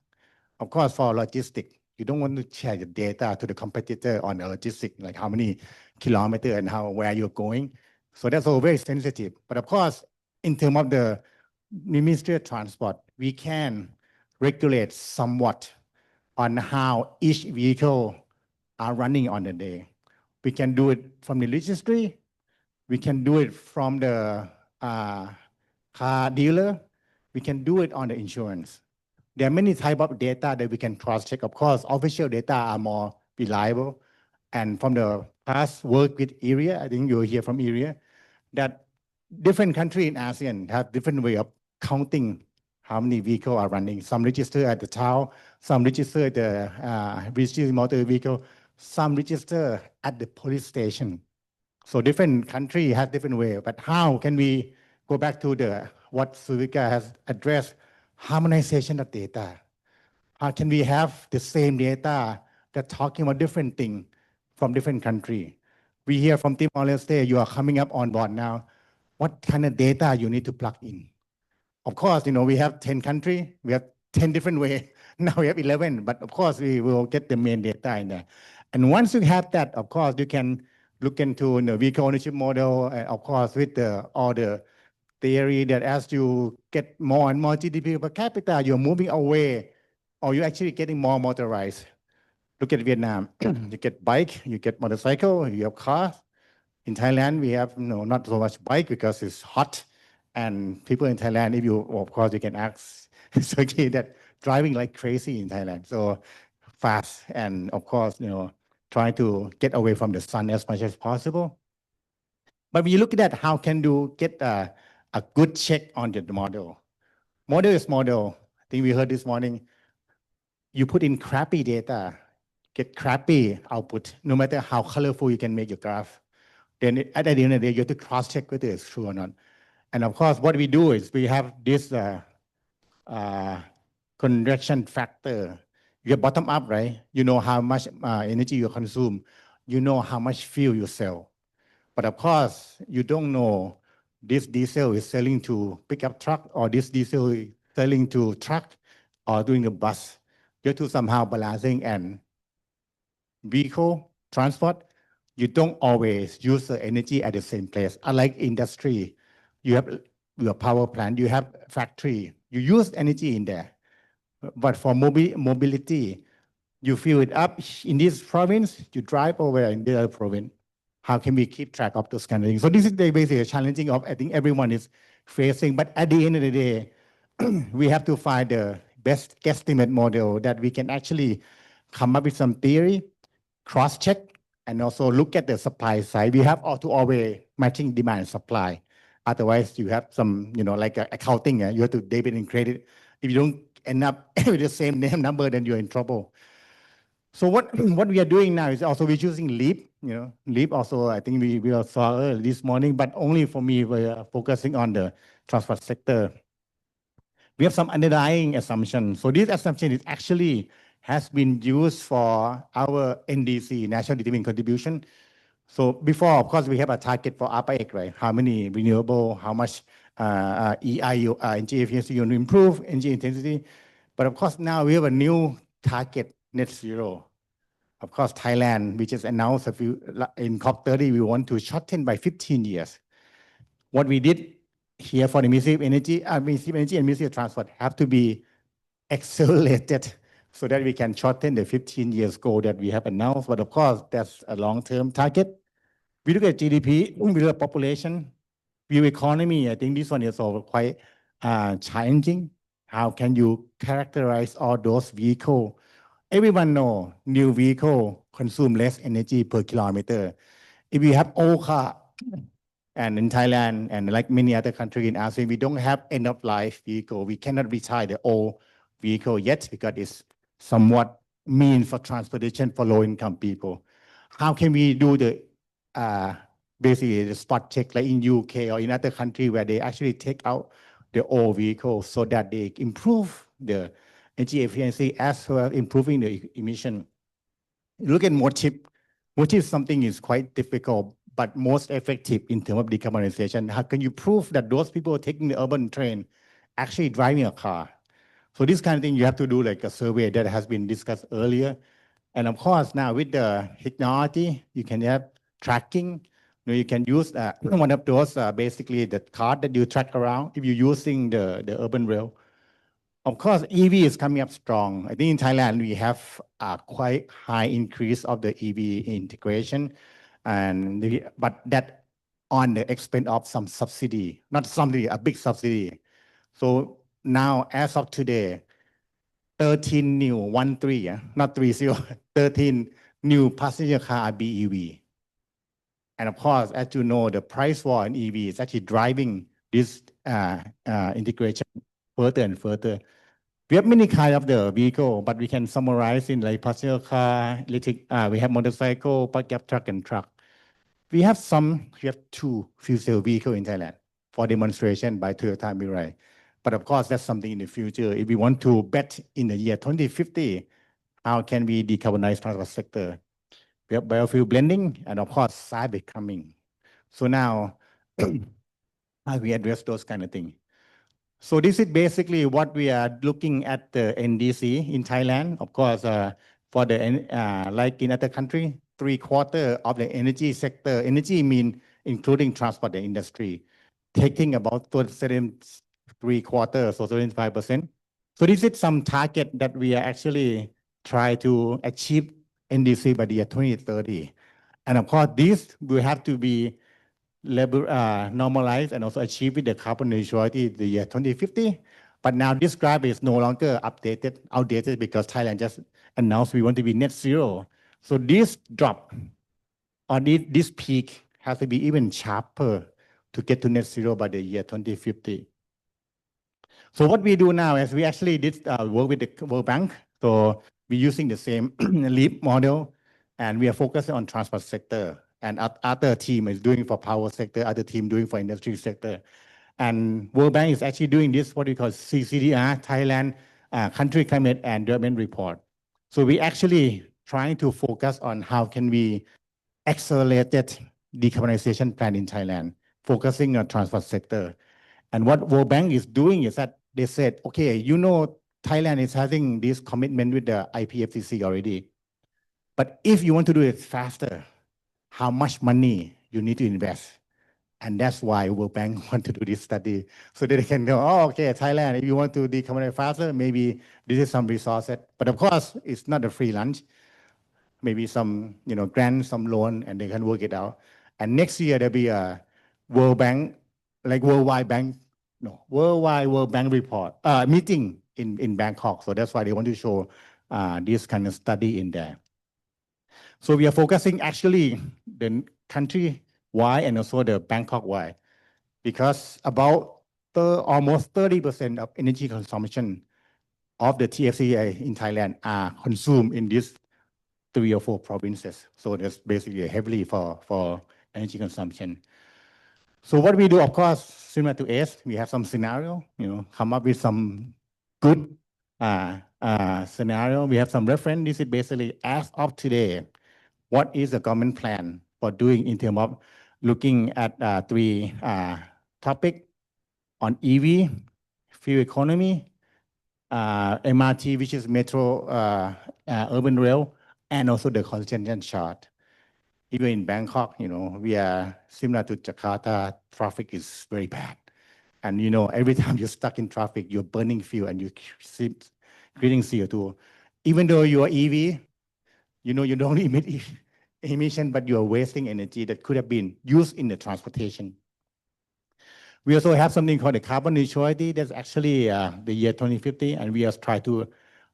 of course, for logistics, you don't want to share the data to the competitor on the logistics, like how many kilometers and where you're going. So that's all very sensitive. But of course, in terms of the Ministry of Transport, we can regulate somewhat on how each vehicle are running on the day. We can do it from the registry. We can do it from the car dealer. We can do it on the insurance. There are many types of data that we can cross-check. Of course, official data are more reliable. And from the past work with area, I think you'll hear from area, that different countries in ASEAN have different way of counting how many vehicles are running. Some register at the town, some register at the registry motor vehicle, some register at the police station. So different countries have different way. But how can we go back to what Suvika has addressed, harmonization of data? How can we have the same data that talking about different things from different countries? We hear from Timor-Leste, you are coming up on board now. What kind of data you need to plug in? Of course, we have 10 countries, we have 10 different ways. Now we have 11, but of course we will get the main data in there. And once you have that, of course, you can look into the vehicle ownership model, and of course, with all the theory that as you get more and more GDP per capita, you're moving away, or you're actually getting more motorized. Look at Vietnam. You get bike, you get motorcycle, you have cars. In Thailand, we have not so much bike because it's hot. And people in Thailand, of course, you can ask Sergey that driving like crazy in Thailand. So fast, and of course, trying to get away from the sun as much as possible. But when you look at that, how can you get a good check on the model? Model is model. I think we heard this morning. You put in crappy data, get crappy output, no matter how colorful you can make your graph. Then at the end of the day, you have to cross-check whether it's true or not. And of course, what we do is we have this convection factor. You have bottom up, right? You know how much energy you consume. You know how much fuel you sell. But of course, you don't know this diesel is selling to pickup truck, or this diesel is selling to truck or doing the bus. you have to somehow balancing and vehicle transport. You don't always use the energy at the same place. Unlike industry, you have your power plant, you have factory, you use energy in there. But for mobility, you fill it up in this province, you drive over in the other province. How can we keep track of those kind of things? So this is basically a challenging of, I think everyone is facing, but at the end of the day, we have to find the best guesstimate model that we can actually come up with some theory, cross-check, and also look at the supply side. We have to always matching demand and supply. Otherwise, you have some, like accounting, you have to debit and credit. If you don't end up with the same name number, then you're in trouble. So what we are doing now is also we're using Leap. Leap also, I think we all saw this morning, but only for me, we're focusing on the transport sector. We have some underlying assumptions. So this assumption is actually has been used for our NDC, National Determined Contribution. So before, of course, we have a target for APEC, right? How many renewable, how much EIU, energy efficiency you want to improve, energy intensity. But of course, now we have a new target, net zero. Of course, Thailand, which is announced in COP30, we want to shorten by 15 years. What we did here for the Ministry of Energy, and Ministry of Transport have to be accelerated so that we can shorten the 15 years goal that we have announced. But of course, that's a long-term target. We look at GDP, we look at population, view economy. I think this one is also quite challenging. How can you characterize all those vehicles? Everyone know new vehicle consume less energy per kilometer. If you have old car, and in Thailand and like many other countries in ASEAN, we don't have end-of-life vehicle. We cannot retire the old vehicle yet because it's somewhat means for transportation for low-income people. How can we do the basically the spot check like in UK or in other countries where they actually take out the old vehicles so that they improve the energy efficiency as well as improving the emission? Look at motive. Motive something is quite difficult, but most effective in terms of decarbonization. How can you prove that those people taking the urban train actually driving a car? So this kind of thing you have to do like a survey that has been discussed earlier. And of course, now with the technology, you can have tracking. You can use one of those, basically the card that you track around if you're using the urban rail. Of course, EV is coming up strong. I think in Thailand, we have a quite high increase of the EV integration, but that on the expense of some subsidy, not something, a big subsidy. So now, as of today, 13 new, 13, not 30, 13 new passenger car are BEV. And of course, as you know, the price war in EV is actually driving this integration further and further. We have many kinds of the vehicle, but we can summarize in like passenger car, electric, we have motorcycle, pickup truck, and truck. We have two fuel cell vehicles in Thailand for demonstration by Toyota Mirai. But of course, that's something in the future. If we want to bet in the year 2050, how can we decarbonize transport sector? We have biofuel blending, and of course, cyber coming. So now, how we address those kind of things? So this is basically what we are looking at the NDC in Thailand. Of course, for the like in other country, 3/4 of the energy sector, energy mean including transport and industry, taking about 3/4, so 75%. So this is some target that we are actually try to achieve NDC by the year 2030. And of course, this will have to be normalized and also achieve with the carbon neutrality the year 2050. But now this graph is no longer outdated because Thailand just announced we want to be net zero. So this drop or this peak has to be even sharper to get to net zero by the year 2050. So what we do now is we actually did work with the World Bank. So we're using the same LEAP model, and we are focusing on transport sector. And other team is doing for power sector, other team doing for industry sector. And World Bank is actually doing this, what we call CCDR, Thailand Country Climate and Development Report. So we actually trying to focus on how can we accelerate that decarbonization plan in Thailand, focusing on transport sector. And what World Bank is doing is that they said, okay, Thailand is having this commitment with the IPFCC already. But if you want to do it faster, how much money you need to invest? And that's why World Bank want to do this study so that they can know, oh, okay, Thailand, if you want to decarbonize faster, maybe this is some resources. But of course, it's not a free lunch. Maybe some, grant, some loan, and they can work it out. And next year there'll be a World Bank, like Worldwide World Bank report meeting in Bangkok. So that's why they want to show this kind of study in there. So we are focusing actually the country-wide and also the Bangkok-wide, because about almost 30% of energy consumption of the TFCA in Thailand are consumed in these 3 or 4 provinces. So that's basically heavily for energy consumption. So what we do, of course, similar to ACE, we have some scenario, come up with some good scenario. We have some reference. This is basically as of today, what is the government plan for doing in terms of looking at 3 topics on EV, fuel economy, MRT, which is metro urban rail, and also the congestion chart. Even in Bangkok, we are similar to Jakarta, traffic is very bad. And every time you're stuck in traffic, you're burning fuel and you're creating CO2. Even though you are EV, you don't emit emission, but you are wasting energy that could have been used in the transportation. We also have something called the carbon neutrality. That's actually the year 2050, and we are trying to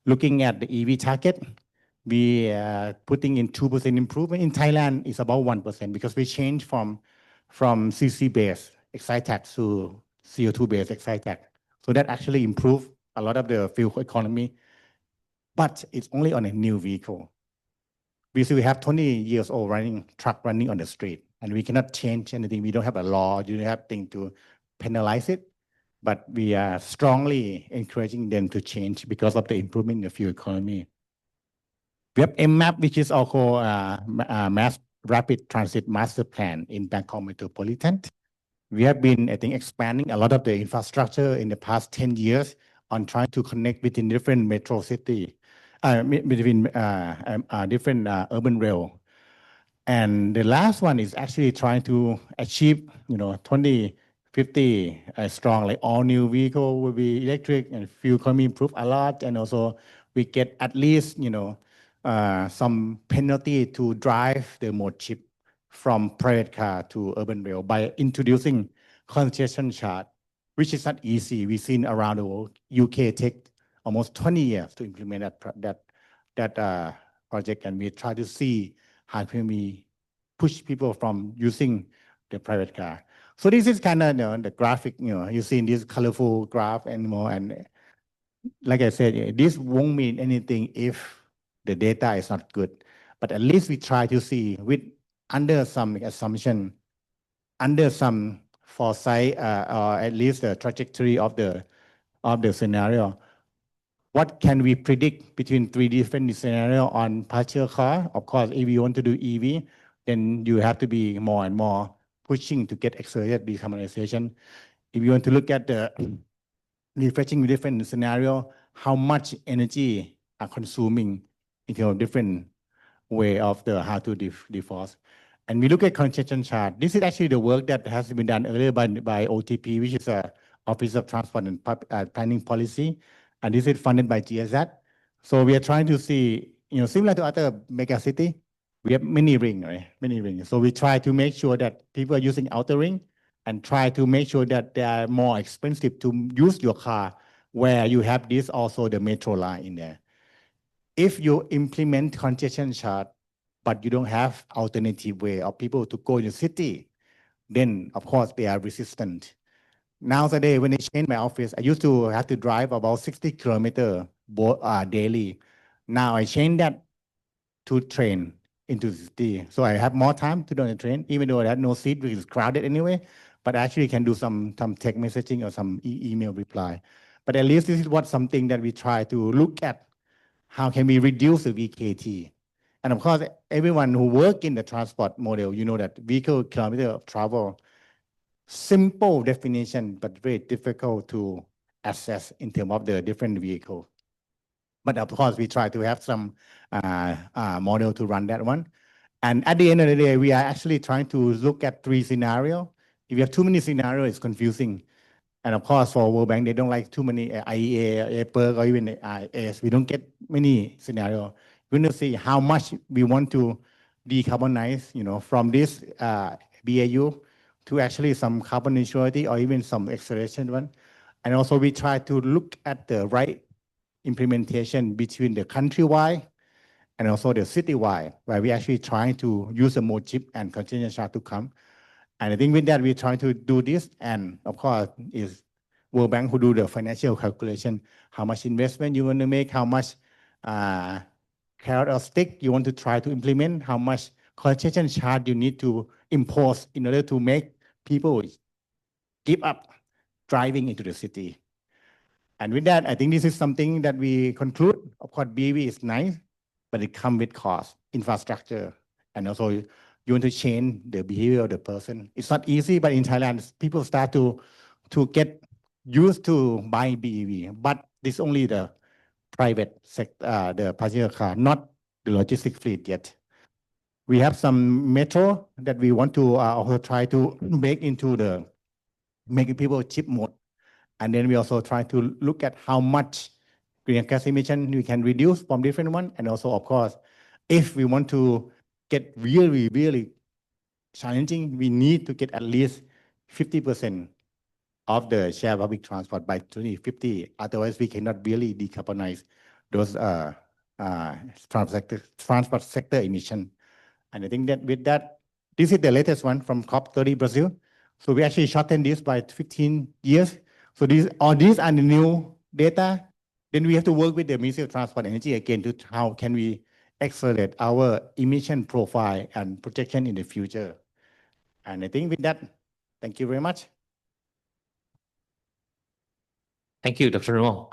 looking at the EV target. We are putting in 2% improvement. In Thailand, it's about 1% because we changed from CC-based excise tax to CO2-based excise tax. So that actually improved a lot of the fuel economy, but it's only on a new vehicle. We still have 20 years old truck running on the street, and we cannot change anything. We don't have a law, you don't have thing to penalize it, but we are strongly encouraging them to change because of the improvement in the fuel economy. We have MMAP, which is also mass rapid transit master plan in Bangkok Metropolitan. We have been, I think, expanding a lot of the infrastructure in the past 10 years on trying to connect between different metro city, between different urban rail. And the last one is actually trying to achieve, 2050 strong, like all new vehicle will be electric and fuel economy improve a lot. And also we get at least, some penalty to drive the mode chip from private car to urban rail by introducing congestion chart, which is not easy. We've seen around the world, UK take almost 20 years to implement that project, and we try to see how can we push people from using the private car. So this is kind of the graphic, you see in this colorful graph and more. And like I said, this won't mean anything if the data is not good. But at least we try to see with under some assumption, under some foresight, or at least the trajectory of the scenario. What can we predict between 3 different scenarios on partial car? Of course, if you want to do EV, then you have to be more and more pushing to get accelerated decarbonization. If you want to look at the refreshing different scenario, how much energy are consuming in terms of different way of the how to defrost. And we look at congestion chart. This is actually the work that has been done earlier by OTP, which is a Office of Transport and Planning Policy. And this is funded by GSZ. So we are trying to see, similar to other mega city, we have many ring, right? Many rings. So we try to make sure that people are using outer ring and try to make sure that they are more expensive to use your car where you have this also the metro line in there. If you implement congestion chart, but you don't have alternative way of people to go in the city, then of course they are resistant. Nowadays, when I change my office, I used to have to drive about 60 kilometers daily. Now I change that to train into the city. So I have more time to do on the train, even though I have no seat because it's crowded anyway, but I actually can do some text messaging or some email reply. But at least this is what something that we try to look at. How can we reduce the VKT? And of course, everyone who work in the transport model, you know that vehicle kilometer of travel, simple definition, but very difficult to assess in terms of the different vehicle. But of course, we try to have some model to run that one. And at the end of the day, we are actually trying to look at 3 scenarios. If you have too many scenarios, it's confusing. And of course, for World Bank, they don't like too many IEA, APEC, or even AS. We don't get many scenarios. We want to see how much we want to decarbonize, from this BAU to actually some carbon neutrality or even some acceleration one. And also we try to look at the right implementation between the countrywide and also the citywide, where we actually trying to use a more chip and continuous charge to come. And I think with that, we're trying to do this. And of course, is World Bank who do the financial calculation, how much investment you want to make, how much carrot or stick you want to try to implement, how much concession charge you need to impose in order to make people give up driving into the city. And with that, I think this is something that we conclude. Of course, BEV is nice, but it comes with cost, infrastructure, and also you want to change the behavior of the person. It's not easy, but in Thailand, people start to get used to buy BEV, but this only the private sector, the passenger car, not the logistic fleet yet. We have some metro that we want to also try to make into the making people chip mode. And then we also try to look at how much greenhouse gas emission we can reduce from different one. And also, of course, if we want to get really, really challenging, we need to get at least 50% of the share public transport by 2050. Otherwise, we cannot really decarbonize those transport sector emission. And I think that with that, this is the latest one from COP30 Brazil. So we actually shortened this by 15 years. So these are the new data. Then we have to work with the Ministry of Transport and Energy again to how can we accelerate our emission profile and projection in the future. And I think with that, thank you very much. Thank you, Dr. Nuong.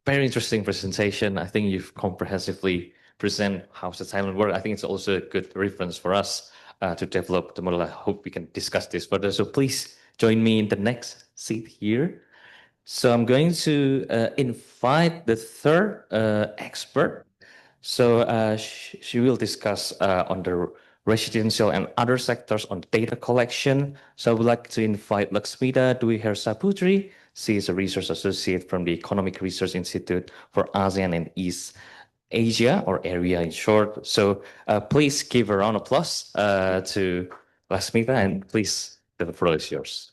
Very interesting presentation. I think you've comprehensively present how the Thailand work. I think it's also a good reference for us to develop the model. I hope we can discuss this further. So please join me in the next seat here. So I'm going to invite the third expert. So she will discuss on the residential and other sectors on data collection. So I would like to invite Laxmita Dwi-Hersaputri. She is a research associate from the Economic Research Institute for ASEAN and East Asia, or area in short. So please give a round of applause to Laxmita, and please, the floor is yours.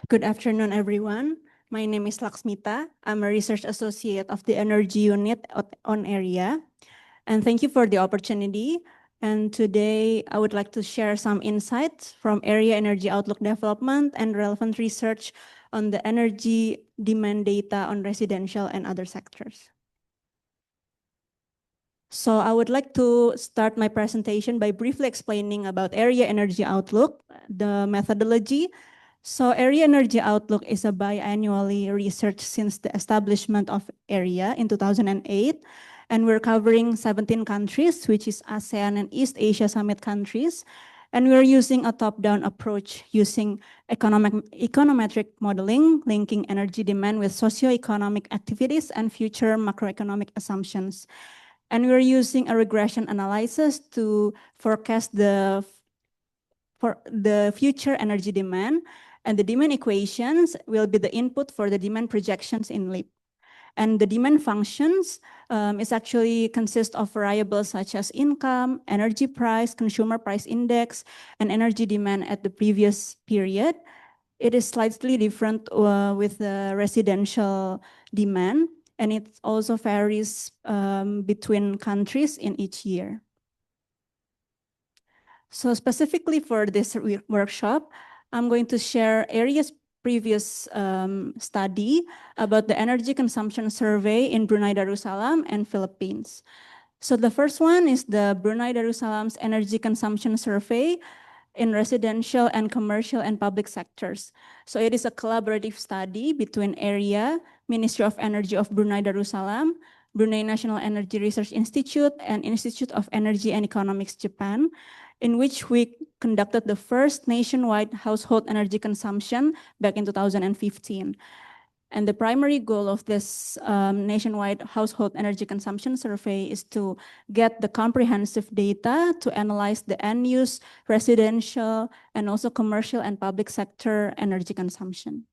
Good afternoon, everyone. My name is Laxmita. I'm a research associate of the Energy Unit on area. And thank you for the opportunity. And today I would like to share some insights from area energy outlook development and relevant research on the energy demand data on residential and other sectors. So I would like to start my presentation by briefly explaining about area energy outlook, the methodology. So Area Energy Outlook is a biannually research since the establishment of AREA in 2008. And we're covering 17 countries, which is ASEAN and East Asia Summit countries. And we're using a top-down approach using econometric modeling, linking energy demand with socioeconomic activities and future macroeconomic assumptions. And we're using a regression analysis to forecast the future energy demand. And the demand equations will be the input for the demand projections in LEAP. And the demand functions is actually consist of variables such as income, energy price, consumer price index, and energy demand at the previous period. It is slightly different with the residential demand, and it also varies between countries in each year. So specifically for this workshop, I'm going to share AREA's previous study about the energy consumption survey in Brunei Darussalam and Philippines. So the first one is the Brunei Darussalam's energy consumption survey in residential and commercial and public sectors. So it is a collaborative study between AREA, Ministry of Energy of Brunei Darussalam, Brunei National Energy Research Institute, and Institute of Energy and Economics Japan, in which we conducted the first nationwide household energy consumption back in 2015. And the primary goal of this nationwide household energy consumption survey is to get the comprehensive data to analyze the end-use, residential, and also commercial and public sector energy consumption.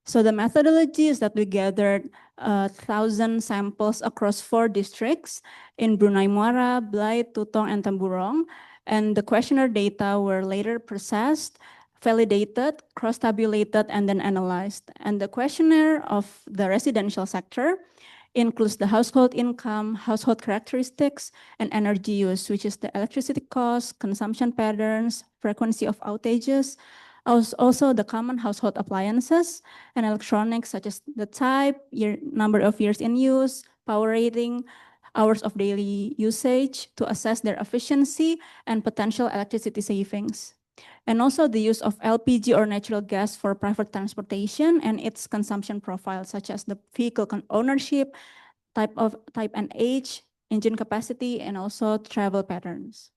So the methodology is that we gathered 1,000 samples across 4 districts in Brunei Muara, Blai, Tutong, and Temburong. And the questionnaire data were later processed, validated, cross-tabulated, and then analyzed. And the questionnaire of the residential sector includes the household income, household characteristics, and energy use, which is the electricity cost, consumption patterns, frequency of outages, also the common household appliances and electronics such as the type, number of years in use, power rating, hours of daily usage to assess their efficiency and potential electricity savings. And also the use of LPG or natural gas for private transportation and its consumption profile, such as the vehicle ownership, type and age, engine capacity, and also travel patterns.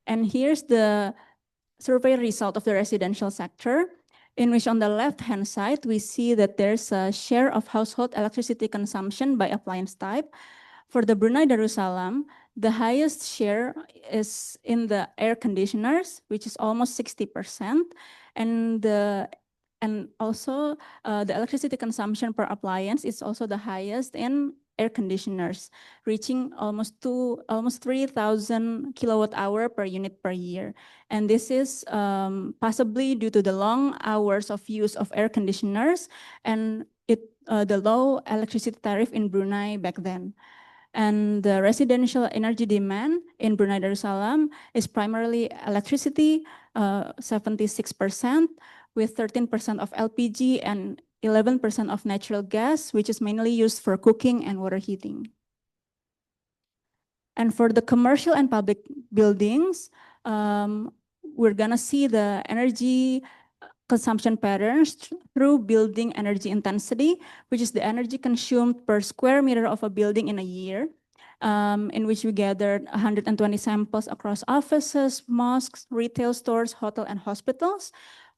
And here's the survey result of the residential sector, in which on the left-hand side, we see that there's a share of household electricity consumption by appliance type. For the Brunei Darussalam, the highest share is in the air conditioners, which is almost 60%, and also the electricity consumption per appliance is also the highest in air conditioners, reaching almost 3,000 kilowatt hour per unit per year. And this is possibly due to the long hours of use of air conditioners and the low electricity tariff in Brunei back then. And the residential energy demand in Brunei Darussalam is primarily electricity, 76%, with 13% of LPG and 11% of natural gas, which is mainly used for cooking and water heating. And for the commercial and public buildings, we're gonna see the energy consumption patterns through building energy intensity, which is the energy consumed per square meter of a building in a year, in which we gathered 120 samples across offices, mosques, retail stores, hotel, and hospitals,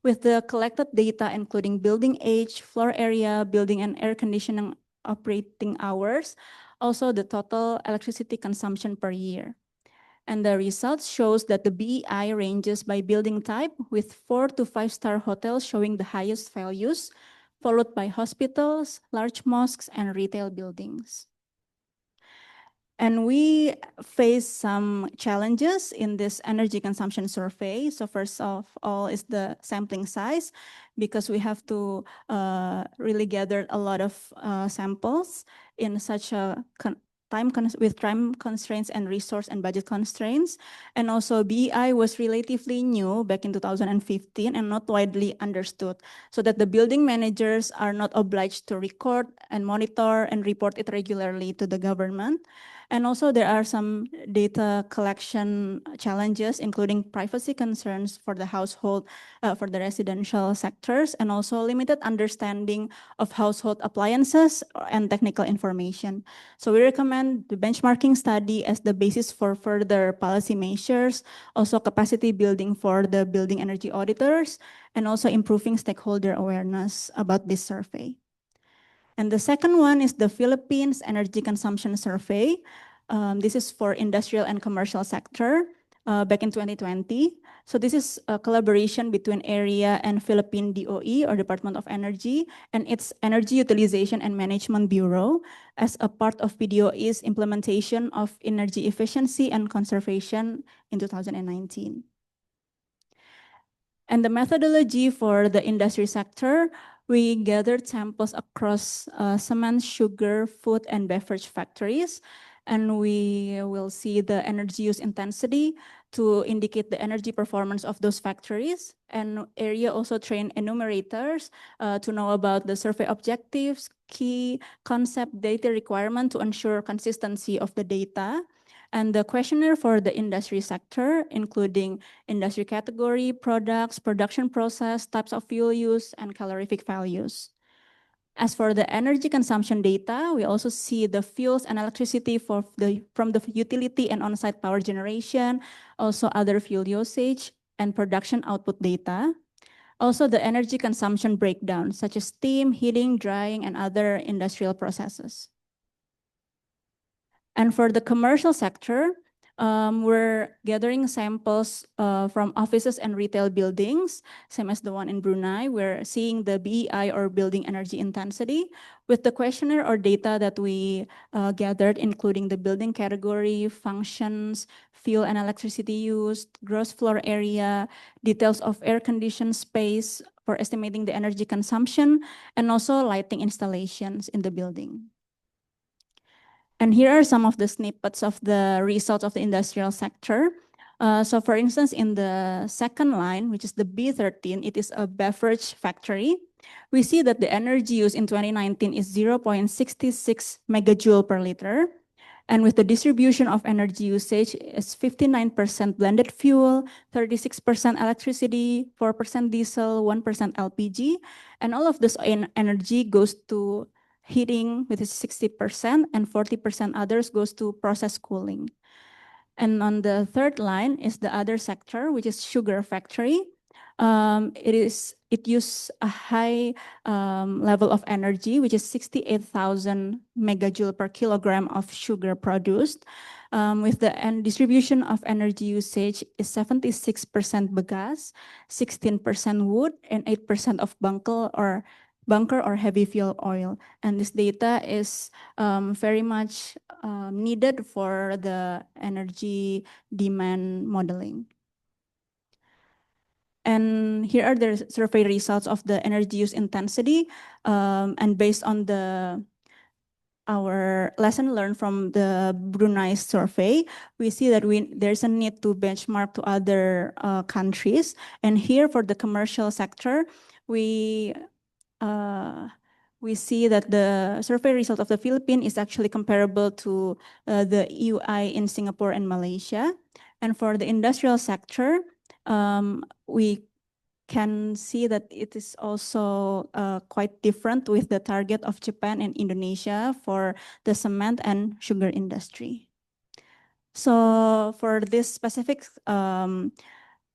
with the collected data including building age, floor area, building and air conditioning operating hours, also the total electricity consumption per year. And the results shows that the BEI ranges by building type, with 4 to 5-star hotels showing the highest values, followed by hospitals, large mosques, and retail buildings. And we face some challenges in this energy consumption survey. So first of all is the sampling size, because we have to really gather a lot of samples in such a time constraints and resource and budget constraints. And also BEI was relatively new back in 2015 and not widely understood, so that the building managers are not obliged to record and monitor and report it regularly to the government. And also there are some data collection challenges, including privacy concerns for the household, for the residential sectors, and also limited understanding of household appliances and technical information. So we recommend the benchmarking study as the basis for further policy measures, also capacity building for the building energy auditors, and also improving stakeholder awareness about this survey. And the second one is the Philippines Energy Consumption Survey. This is for industrial and commercial sector back in 2020. So this is a collaboration between AREA and Philippine DOE, or Department of Energy, and its Energy Utilization and Management Bureau as a part of PDOE's implementation of energy efficiency and conservation in 2019. And the methodology for the industry sector, we gathered samples across cement, sugar, food, and beverage factories. And we will see the energy use intensity to indicate the energy performance of those factories. And AREA also trained enumerators to know about the survey objectives, key concept, data requirement to ensure consistency of the data. And the questionnaire for the industry sector, including industry category, products, production process, types of fuel use, and calorific values. As for the energy consumption data, we also see the fuels and electricity from the utility and on-site power generation, also other fuel usage and production output data. Also, the energy consumption breakdown, such as steam, heating, drying, and other industrial processes. And for the commercial sector, we're gathering samples from offices and retail buildings, same as the one in Brunei. We're seeing the BEI, or building energy intensity, with the questionnaire or data that we gathered, including the building category, functions, fuel and electricity used, gross floor area, details of air-conditioned space for estimating the energy consumption, and also lighting installations in the building. And here are some of the snippets of the results of the industrial sector. So for instance, in the second line, which is the B13, it is a beverage factory. We see that the energy use in 2019 is 0.66 megajoule per liter. And with the distribution of energy usage is 59% blended fuel, 36% electricity, 4% diesel, 1% LPG. And all of this energy goes to heating, with 60%, and 40% others goes to process cooling. And on the third line is the other sector, which is sugar factory. It uses a high level of energy, which is 68,000 megajoule per kilogram of sugar produced. With the distribution of energy usage is 76% bagasse, 16% wood, and 8% of bunker or heavy fuel oil. And this data is very much needed for the energy demand modeling. And here are the survey results of the energy use intensity. And based on our lesson learned from the Brunei survey, we see that there's a need to benchmark to other countries. And here for the commercial sector, we see that the survey result of the Philippines is actually comparable to the EUI in Singapore and Malaysia. And for the industrial sector, we can see that it is also quite different with the target of Japan and Indonesia for the cement and sugar industry. So for this specific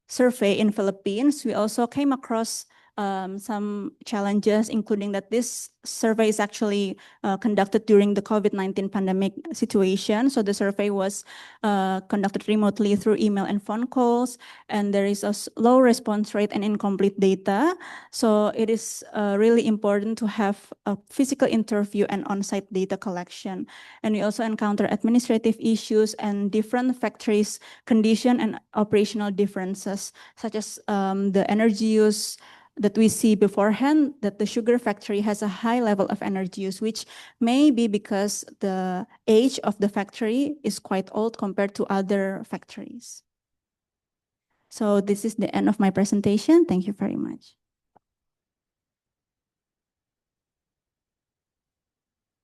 survey in Philippines, we also came across some challenges, including that this survey is actually conducted during the COVID-19 pandemic situation. So the survey was conducted remotely through email and phone calls, and there is a low response rate and incomplete data. So it is really important to have a physical interview and on-site data collection. And we also encounter administrative issues and different factories' condition and operational differences, such as the energy use that we see beforehand, that the sugar factory has a high level of energy use, which may be because the age of the factory is quite old compared to other factories. So this is the end of my presentation. Thank you very much.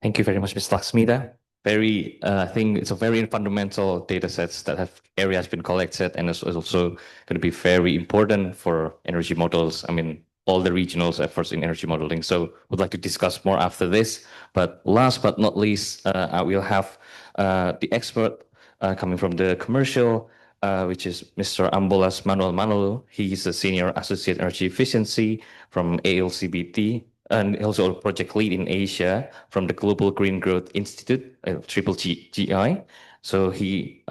Thank you very much, Ms. Laksmita. I think it's a very fundamental data sets that have areas been collected, and it's also going to be very important for energy models. I mean, all the regionals efforts in energy modeling. So would like to discuss more after this. But last but not least, I will have the expert coming from the commercial, which is Mr. Ambolas Manuel Manolo. He is a senior associate energy efficiency from ALCBT, and also a project lead in Asia from the Global Green Growth Institute, Triple GI. So he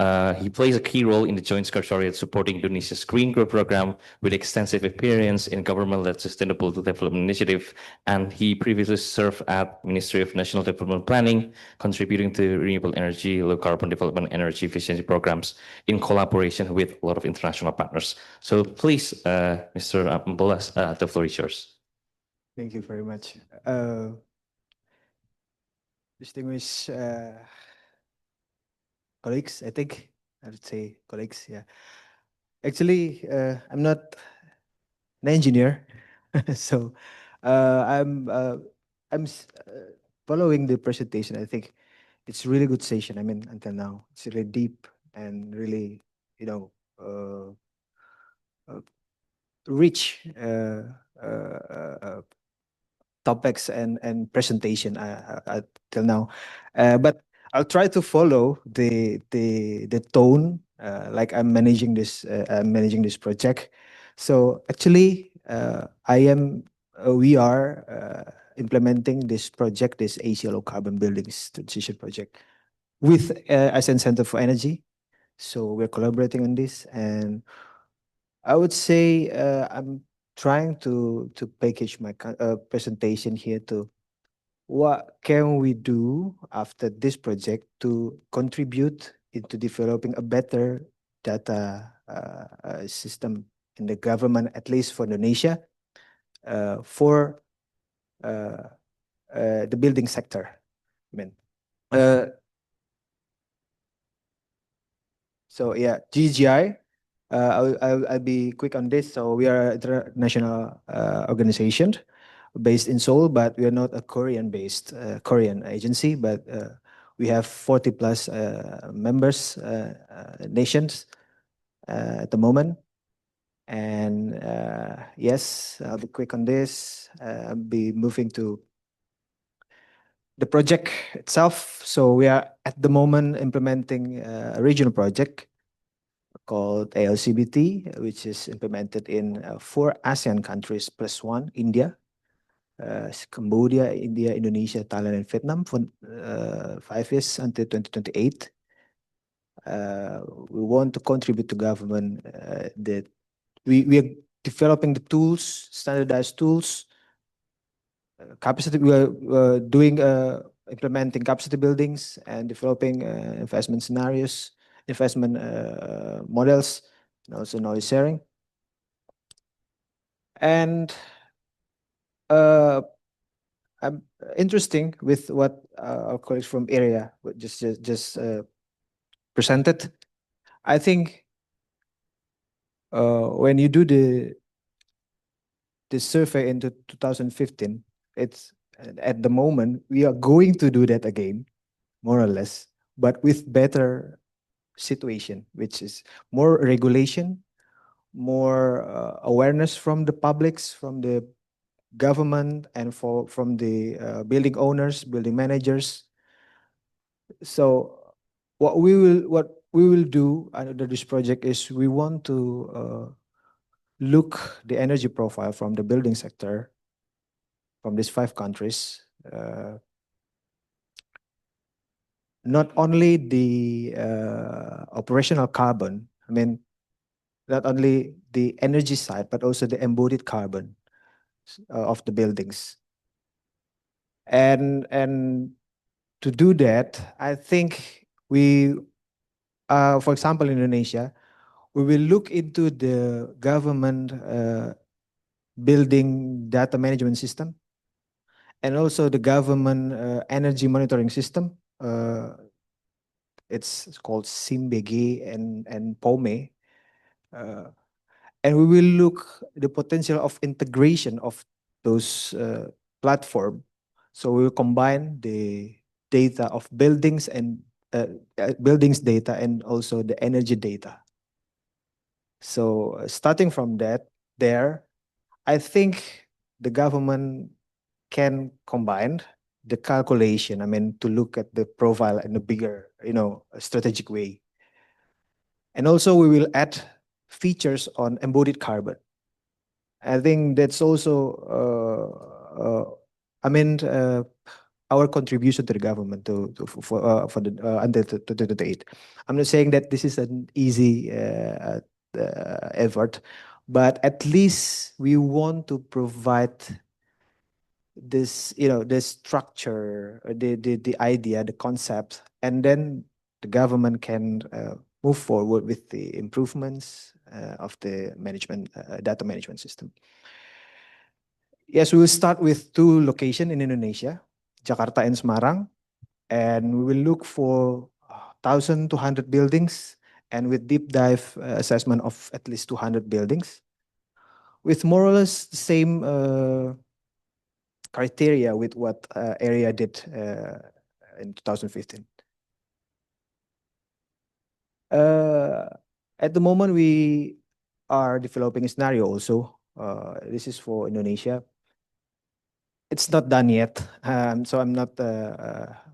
plays a key role in the Joint Secretariat supporting Indonesia's Green Growth Program with extensive experience in government-led sustainable development initiative. And he previously served at Ministry of National Development Planning, contributing to renewable energy, low carbon development, energy efficiency programs in collaboration with a lot of international partners. So please, Mr. Ambolas, the floor is yours. Thank you very much. Distinguished colleagues, I think I would say colleagues, yeah. Actually, I'm not an engineer, so I'm following the presentation. I think it's a really good session. I mean, until now, it's really deep and really, rich topics and presentation till now, but I'll try to follow the tone like I'm managing this project. So actually, we are implementing this project, this AC low carbon buildings transition project with ASEAN Center for Energy. So we're collaborating on this, and I would say I'm trying to package my presentation here to what can we do after this project to contribute into developing a better data system in the government, at least for Indonesia, for the building sector. I mean, so yeah, GGI. I'll be quick on this. So we are an international organization based in Seoul, but we are not a Korean-based Korean agency, but we have 40 plus members, nations at the moment. And yes, I'll be quick on this. I'll be moving to the project itself. So we are at the moment implementing a regional project called ALCBT, which is implemented in 4 ASEAN countries plus 1, India, Cambodia, India, Indonesia, Thailand, and Vietnam for 5 years until 2028. We want to contribute to government that we are developing the tools, standardized tools, capacity. We are doing implementing capacity buildings and developing investment scenarios, investment models, and also knowledge sharing. And I'm interesting with what our colleagues from area just presented. I think when you do the survey into 2015, it's at the moment we are going to do that again, more or less, but with better situation, which is more regulation, more awareness from the publics, from the government, and from the building owners, building managers. So what we will do under this project is we want to look the energy profile from the building sector from these 5 countries. Not only the operational carbon, I mean, not only the energy side, but also the embodied carbon of the buildings. And to do that, I think we, for example, in Indonesia, we will look into the government building data management system and also the government energy monitoring system. It's called SIMBG and POME. And we will look the potential of integration of those platform. So we will combine the data of buildings and buildings data and also the energy data. So starting from that, I think the government can combine the calculation. I mean, to look at the profile in a bigger, strategic way. And also we will add features on embodied carbon. I think that's also, our contribution to the government for the until 2028. I'm not saying that this is an easy effort, but at least we want to provide this, the structure, the idea, the concept, and then the government can move forward with the improvements of the management data management system. Yes, we will start with 2 locations in Indonesia, Jakarta and Semarang, and we will look for 1,200 buildings, and with deep dive assessment of at least 200 buildings, with more or less the same criteria with what area did in 2015. At the moment, we are developing a scenario also. This is for Indonesia. It's not done yet, so I'm not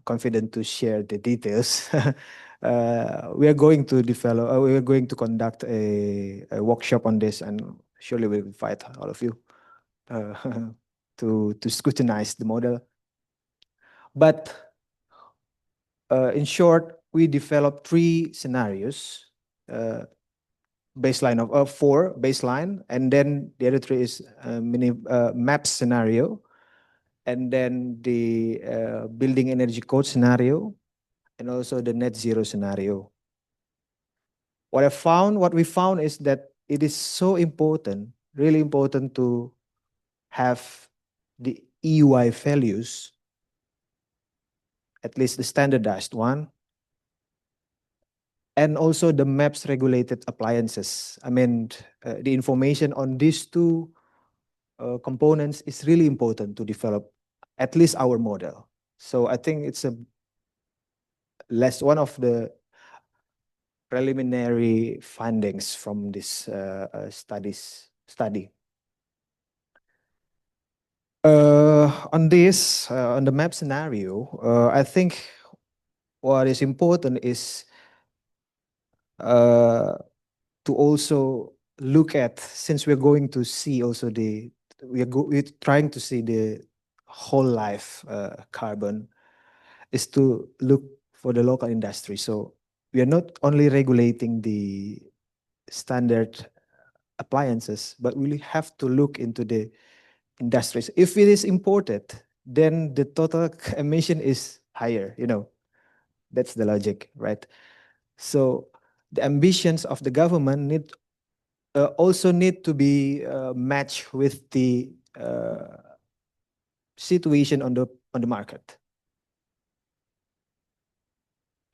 confident to share the details. We are going to develop. We are going to conduct a workshop on this and surely will invite all of you to scrutinize the model. But in short, we developed 3 scenarios, baseline of 4 baseline, and then the other 3 is mini map scenario, and then the building energy code scenario, and also the net zero scenario. What we found is that it is so important, really important to have the EUI values, at least the standardized one, and also the maps regulated appliances. I mean, the information on these 2 components is really important to develop at least our model. So I think it's one of the preliminary findings from this study. On the map scenario, I think what is important is to also look at, since we're going to see also we're trying to see the whole life carbon, is to look for the local industry. So we are not only regulating the standard appliances, but we have to look into the industries. If it is imported, then the total emission is higher, That's the logic, right? So the ambitions of the government also need to be matched with the situation on the market.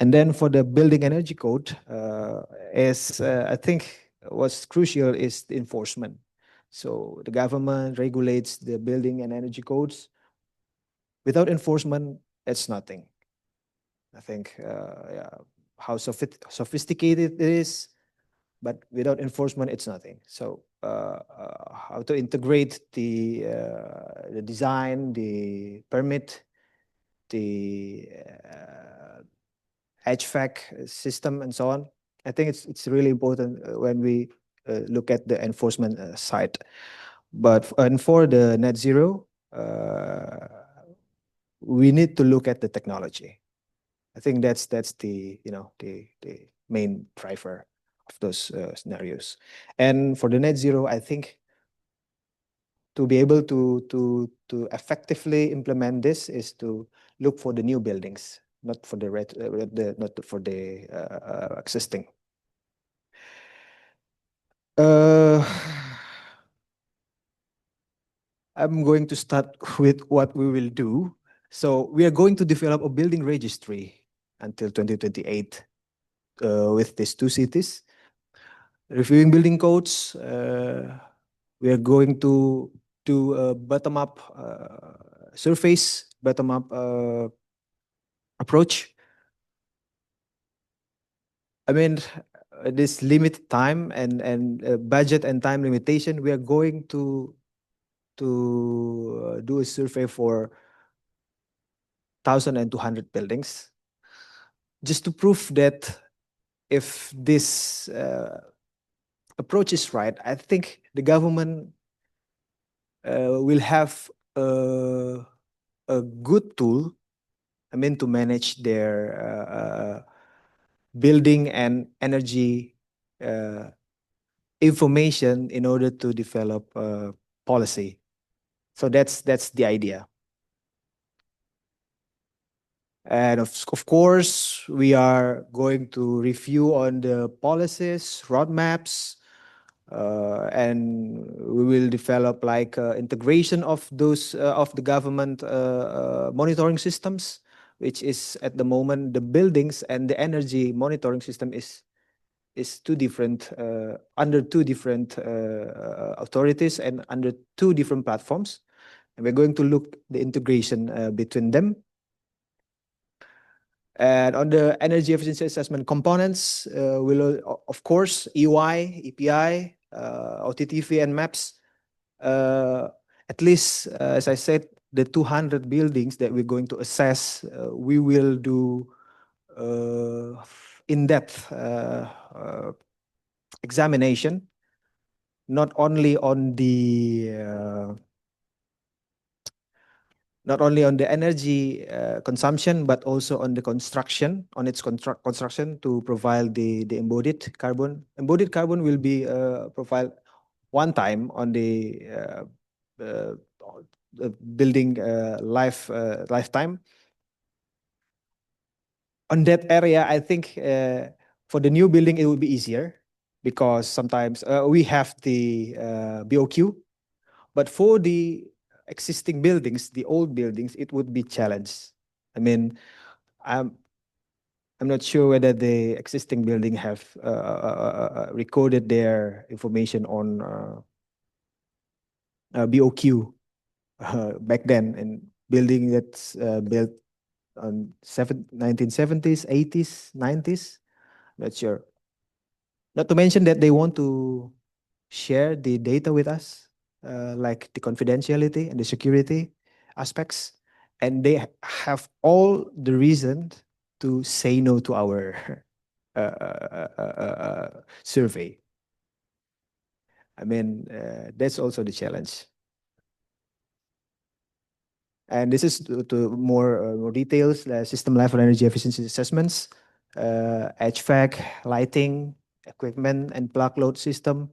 And then for the building energy code, I think what's crucial is the enforcement. So the government regulates the building and energy codes. Without enforcement, it's nothing. I think how sophisticated it is, but without enforcement, it's nothing. So how to integrate the design, the permit, the HVAC system, and so on. I think it's really important when we look at the enforcement side. And for the net zero, we need to look at the technology. I think that's the the main driver of those scenarios. And for the net zero, I think to be able to effectively implement this is to look for the new buildings, not for not for the existing. I'm going to start with what we will do. So we are going to develop a building registry until 2028 with these 2 cities. Reviewing building codes, we are going to do a bottom-up surface, bottom-up approach. I mean, this limited time and budget and time limitation, we are going to do a survey for 1,200 buildings, just to prove that if this approach is right, I think the government will have a good tool, I mean, to manage their building and energy information in order to develop policy. So that's the idea. And of course, we are going to review on the policies, roadmaps, and we will develop like integration of those of the government monitoring systems, which is at the moment the buildings and the energy monitoring system is 2 different under 2 different authorities and under 2 different platforms, and we're going to look the integration between them. And on the energy efficiency assessment components, we'll of course EY, EPI, OTTV, and maps. At least, as I said, the 200 buildings that we're going to assess, we will do in-depth examination, not only on the energy consumption, but also on the construction, on its construction to provide the embodied carbon. Embodied carbon will be profiled one time on the uh, building lifetime. On that area, I think for the new building, it will be easier because sometimes we have the BOQ, but for the existing buildings, the old buildings, it would be challenged. I mean, I'm not sure whether the existing building have recorded their information on BOQ back then, and building that's built on 1970s, 80s, 90s. Not sure. Not to mention that they want to share the data with us, like the confidentiality and the security aspects, and they have all the reason to say no to our survey. I mean, that's also the challenge. And this is to more details, system level energy efficiency assessments, HVAC, lighting, equipment, and plug load system.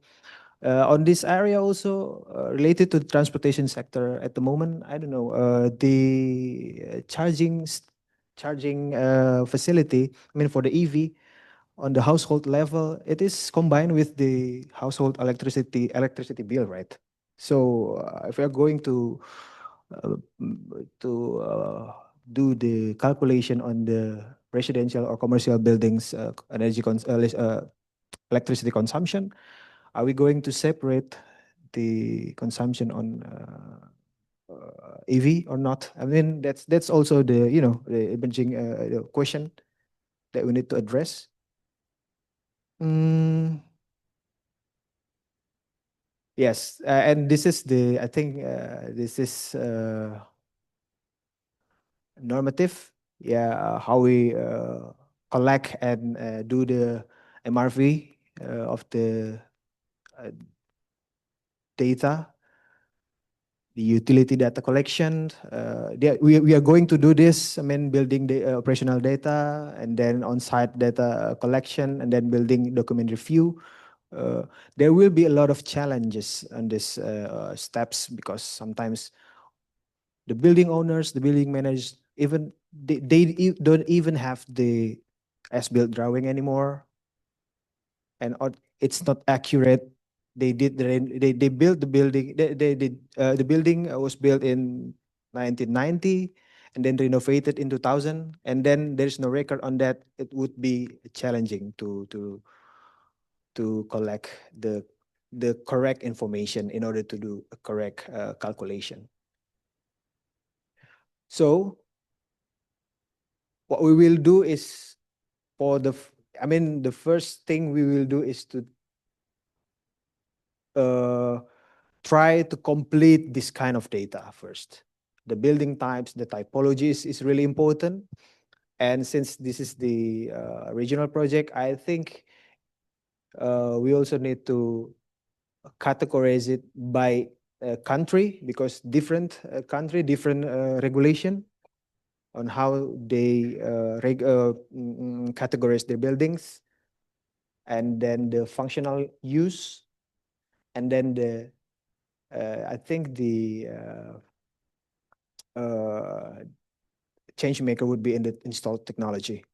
On this area also related to the transportation sector at the moment, I don't know, the charging facility, I mean for the EV on the household level, it is combined with the household electricity bill, right? So if we are going to do the calculation on the residential or commercial buildings electricity consumption, are we going to separate the consumption on EV or not? I mean, that's also the the emerging question that we need to address. Yes, and this is I think this is normative. Yeah, how we collect and do the MRV of the data, the utility data collection. We are going to do this. I mean, building the operational data and then on-site data collection and then building document review. There will be a lot of challenges on these steps because sometimes the building owners, the building managers, even they don't even have the as-built drawing anymore, and it's not accurate. They built the building. The building was built in 1990 and then renovated in 2000, and then there's no record on that. It would be challenging to collect the correct information in order to do a correct calculation. So what we will do is the first thing we will do is to try to complete this kind of data first. The building types, the typologies is really important. And since this is the regional project, I think we also need to categorize it by country because different country, different regulation on how they categorize their buildings, and then the functional use, and then the I think the change maker would be in the installed technology.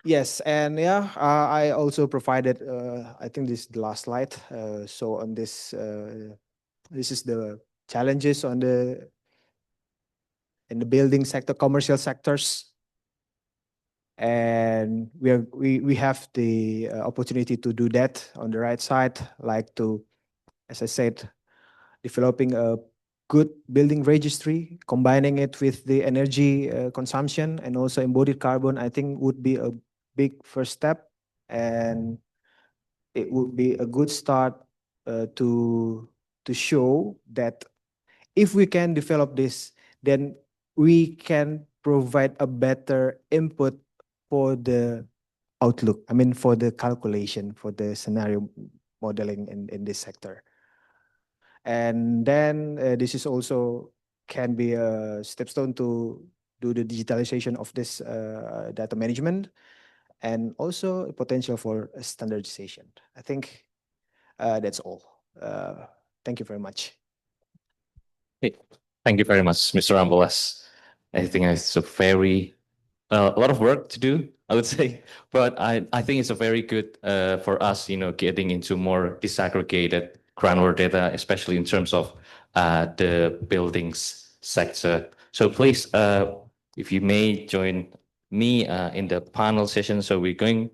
Yes, and yeah, I also provided, I think this is the last slide. So on this, this is the challenges in the building sector, commercial sectors. And we have the opportunity to do that on the right side, like to, as I said, developing a good building registry, combining it with the energy consumption and also embodied carbon, I think would be a big first step, and it would be a good start to show that if we can develop this, then we can provide a better input for the outlook. I mean, for the calculation, for the scenario modeling in this sector. And then this is also can be a stepstone to do the digitalization of this data management, and also potential for standardization. I think that's all. Thank you very much. Hey, thank you very much, Mr. Ambolas. I think it's a lot of work to do, I would say, but I think it's a very good for us, getting into more disaggregated granular data, especially in terms of the buildings sector. So please, if you may join me in the panel session. So we're going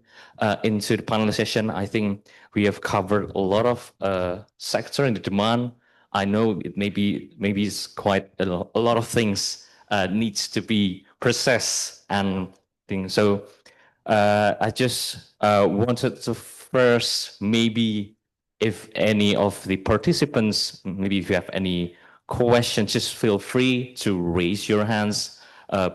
into the panel session. I think we have covered a lot of sector and the demand. I know it maybe it's quite a lot of things needs to be processed and things. So I just wanted to first, maybe if any of the participants, maybe if you have any questions, just feel free to raise your hands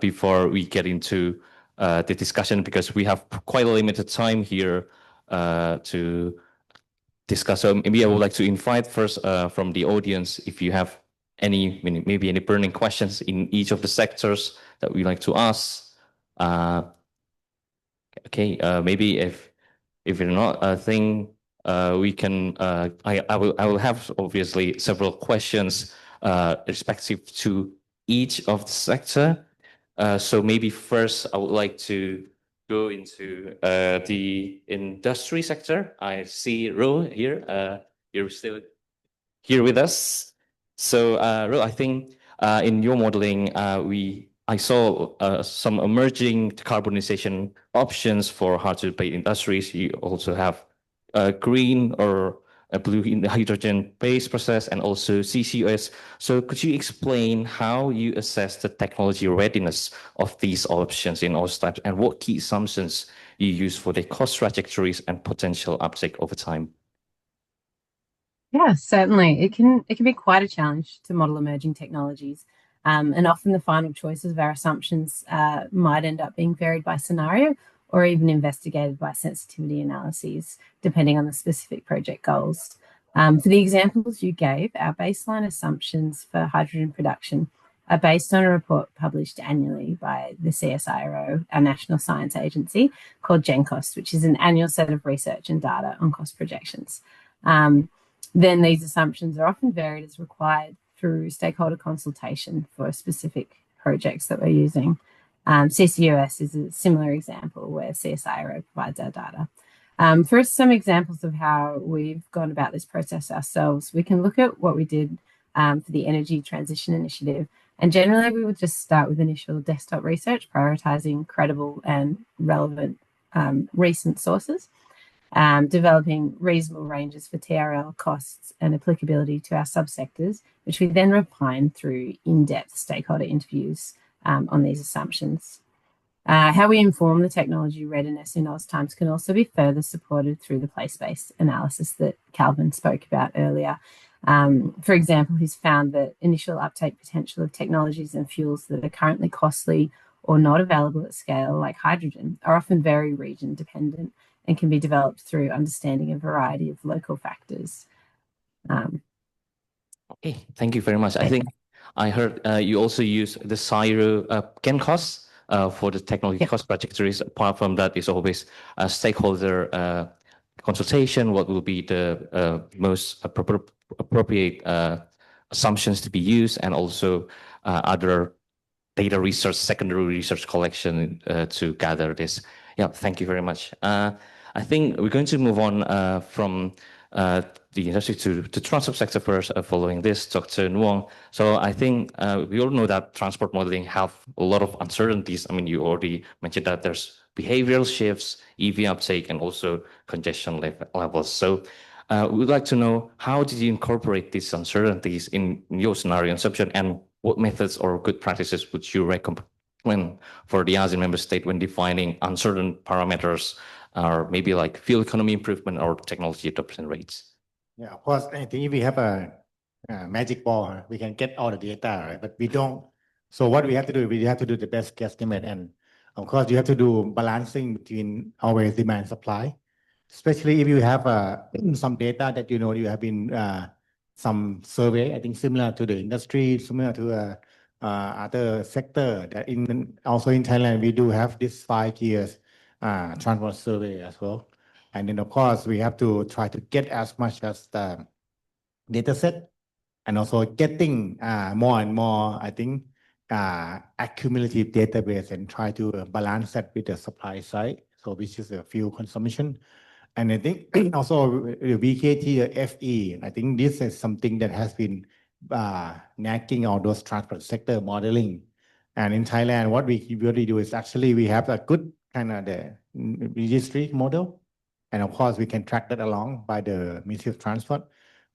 before we get into the discussion, because we have quite a limited time here to discuss. So maybe I would like to invite first from the audience, if you have maybe any burning questions in each of the sectors that we like to ask. Okay, maybe if you're not, I think we can. I will have obviously several questions respective to each of the sector. So maybe first I would like to go into the industry sector. I see Ro here. You're still here with us. So, Ro, I think in your modeling, I saw some emerging decarbonization options for hard-to-abate industries. You also have green or a blue hydrogen-based process, and also CCUS. So could you explain how you assess the technology readiness of these options in all steps, and what key assumptions you use for their cost trajectories and potential uptake over time? Yeah, certainly. It can be quite a challenge to model emerging technologies. And often the final choices of our assumptions might end up being varied by scenario, or even investigated by sensitivity analyses, depending on the specific project goals. For the examples you gave, our baseline assumptions for hydrogen production are based on a report published annually by the CSIRO, our national science agency, called GenCost, which is an annual set of research and data on cost projections. Then these assumptions are often varied as required through stakeholder consultation for specific projects that we're using. CCUS is a similar example where CSIRO provides our data. For some examples of how we've gone about this process ourselves, we can look at what we did for the Energy Transition Initiative. And generally, we would just start with initial desktop research, prioritizing credible and relevant recent sources, developing reasonable ranges for TRL costs and applicability to our subsectors, which we then refine through in-depth stakeholder interviews on these assumptions. How we inform the technology readiness in those times can also be further supported through the place-based analysis that Calvin spoke about earlier. For example, he's found that initial uptake potential of technologies and fuels that are currently costly or not available at scale, like hydrogen, are often very region dependent and can be developed through understanding a variety of local factors. Okay, thank you very much. I think I heard you also use the CSIRO GenCost for the technology cost trajectories. Apart from that, is always a stakeholder consultation. What will be the most appropriate assumptions to be used, and also other data research, secondary research collection to gather this. Yeah, thank you very much. I think we're going to move on from the industry to the transport sector first, following this, Dr. Nuong. So I think we all know that transport modeling have a lot of uncertainties. I mean, you already mentioned that there's behavioral shifts, EV uptake, and also congestion levels. So we would like to know, how did you incorporate these uncertainties in your scenario assumption, and what methods or good practices would you recommend for the ASEAN member state when defining uncertain parameters, or maybe like fuel economy improvement or technology adoption rates? Yeah, of course, I think if we have a magic ball, we can get all the data, right? But we don't. So what we have to do, we have to do the best guesstimate. And of course, you have to do balancing between always demand and supply. especially if you have some data that you know you have been some survey, I think similar to the industry, similar to other sector that also in Thailand, we do have this 5 years transport survey as well. And then of course, we have to try to get as much as the data set and also getting more and more, I think, accumulative database and try to balance that with the supply side. So which is the fuel consumption. And I think also VKT, FE, I think this is something that has been nagging all those transport sector modeling. And in Thailand, what we really do is actually we have a good kind of the registry model. And of course, we can track that along by the Ministry of Transport.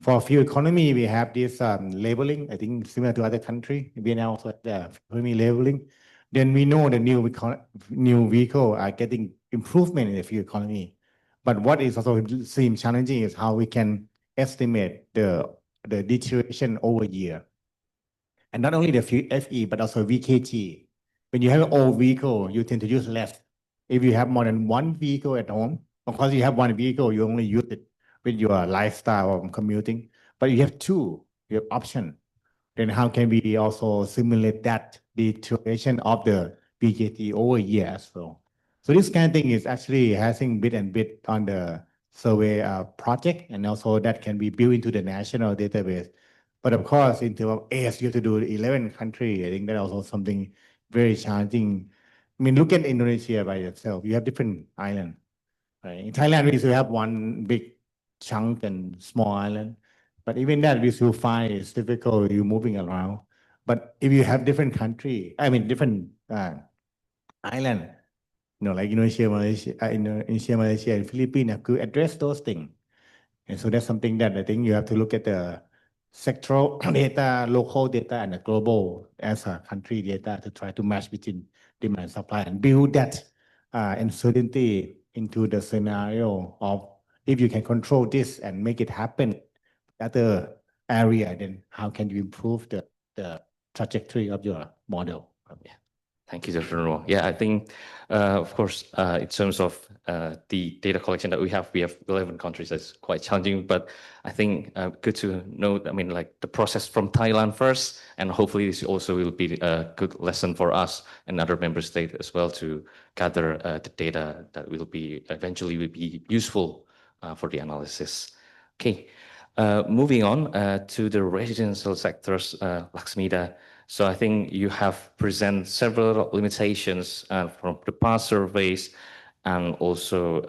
For fuel economy, we have this labeling, I think similar to other country. We now also have the economy labeling. Then we know the new vehicle are getting improvement in the fuel economy. But what is also seems challenging is how we can estimate the deterioration over year. And not only the FE, but also VKT. When you have an old vehicle, you tend to use less. If you have more than one vehicle at home, of course you have one vehicle, you only use it with your lifestyle or commuting. But you have two, you have option. Then how can we also simulate that deterioration of the VKT over year as well? So this kind of thing is actually having bit and bit on the survey project, and also that can be built into the national database. But of course, in terms of AS, you have to do 11 countries. I think that also something very challenging. I mean, look at Indonesia by itself. You have different islands. Right? In Thailand, we still have one big chunk and small island. But even that, we still find it's difficult. You moving around. But if you have different country, I mean different island, like Indonesia, Malaysia, and Philippines, could address those things. And so that's something that I think you have to look at the sectoral data, local data, and the global as a country data to try to match between demand and supply and build that uncertainty into the scenario of if you can control this and make it happen other area, then how can you improve the trajectory of your model? Yeah. Thank you, Dr. Nurul. Yeah, I think, of course, in terms of the data collection that we have 11 countries. That's quite challenging, but I think good to know, I mean, like the process from Thailand first, and hopefully this also will be a good lesson for us and other member states as well to gather the data that will be eventually will be useful for the analysis. Okay, moving on to the residential sectors, Laxmita. So I think you have presented several limitations from the past surveys and also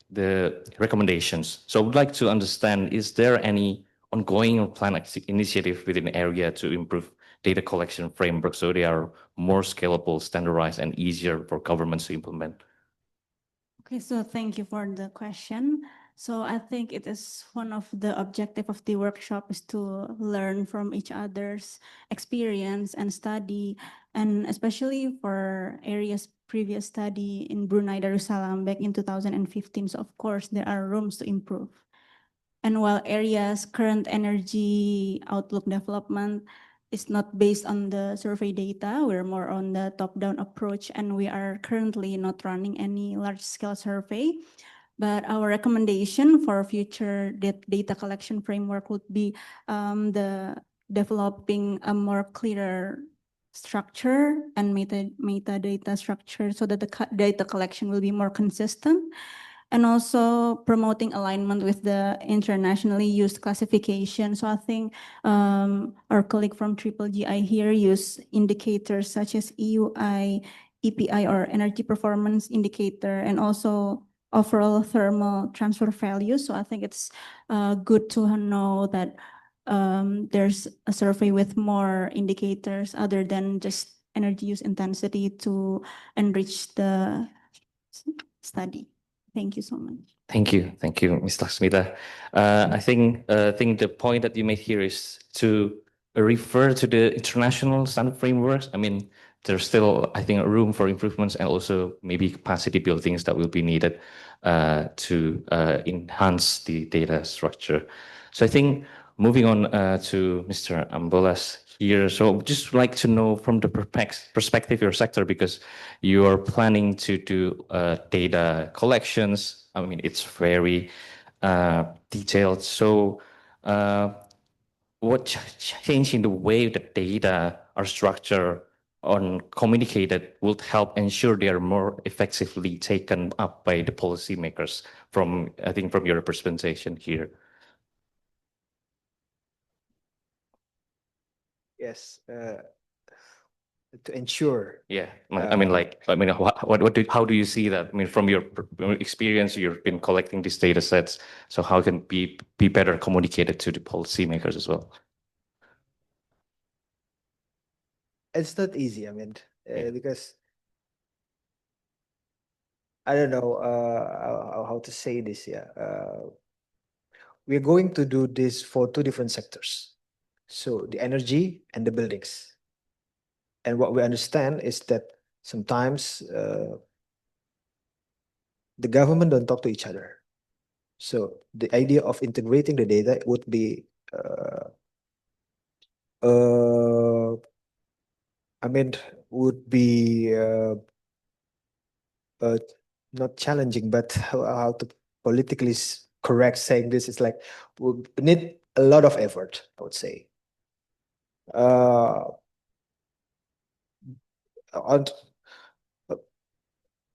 the recommendations. So I would like to understand, is there any ongoing or planned initiative within the area to improve data collection framework so they are more scalable, standardized, and easier for governments to implement? Okay, so thank you for the question. So I think it is one of the objective of the workshop is to learn from each other's experience and study, and especially for areas previous study in Brunei Darussalam back in 2015. So of course there are rooms to improve. And while areas current energy outlook development is not based on the survey data, we're more on the top-down approach, and we are currently not running any large-scale survey. But our recommendation for future data collection framework would be the developing a more clearer structure and metadata structure so that the data collection will be more consistent, and also promoting alignment with the internationally used classification. So I think our colleague from Triple GI here use indicators such as EUI, EPI, or energy performance indicator, and also overall thermal transfer value. So I think it's good to know that there's a survey with more indicators other than just energy use intensity to enrich the study. Thank you so much. Thank you, Ms. Laxmita. I think the point that you made here is to refer to the international standard frameworks. I mean, there's still, I think, room for improvements and also maybe capacity buildings that will be needed to enhance the data structure. So I think moving on to Mr. Ambolas here. So just like to know from the perspective of your sector, because you are planning to do data collections I mean, it's very detailed. So what change in the way that data are structured and communicated would help ensure they are more effectively taken up by the policymakers from, I think, from your representation here? Yes, to ensure. Yeah, I mean, how do you see that? I mean, from your experience, you've been collecting these data sets. So how can be better communicated to the policymakers as well? It's not easy. I mean, because I don't know how to say this. Yeah, we're going to do this for two different sectors. So the energy and the buildings. And what we understand is that sometimes the government don't talk to each other. So the idea of integrating the data would be, I mean, would be not challenging, but how to politically correct saying this is like we need a lot of effort, I would say. On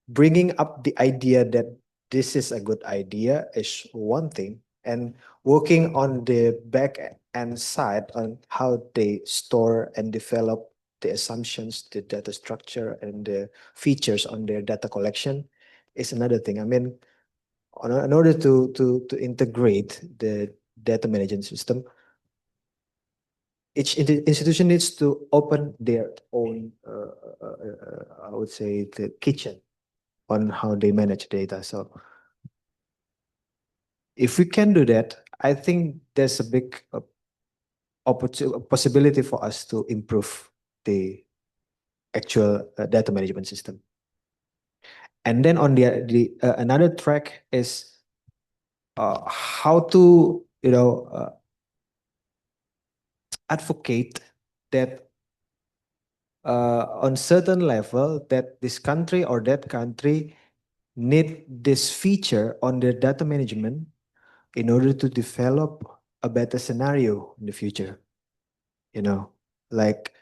bringing up the idea that this is a good idea is one thing, and working on the back end side on how they store and develop the assumptions, the data structure, and the features on their data collection is another thing. I mean, in order to integrate the data management system, each institution needs to open their own, I would say, the kitchen on how they manage data. So if we can do that, I think there's a big possibility for us to improve the actual data management system. And then on the another track is how to advocate that on certain level that this country or that country need this feature on their data management in order to develop a better scenario in the future. Like,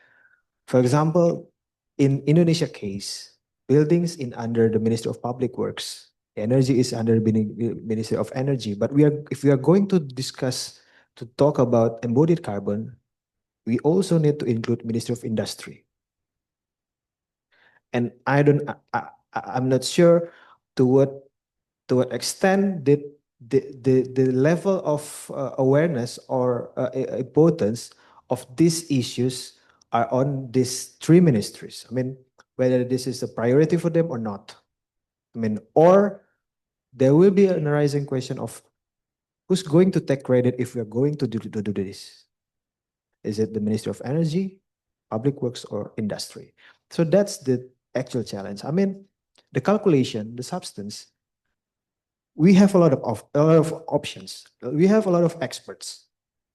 for example, in Indonesia case, buildings in under the Ministry of Public Works, energy is under Ministry of Energy. But if we are going to discuss to talk about embodied carbon, we also need to include Ministry of Industry. And I'm not sure to what extent did the level of awareness or importance of these issues are on these three ministries. I mean, whether this is a priority for them or not. I mean, or there will be an arising question of who's going to take credit if we are going to do this? Is it the Ministry of Energy, Public Works, or Industry? So that's the actual challenge. I mean, the calculation, the substance, we have a lot of options. We have a lot of experts,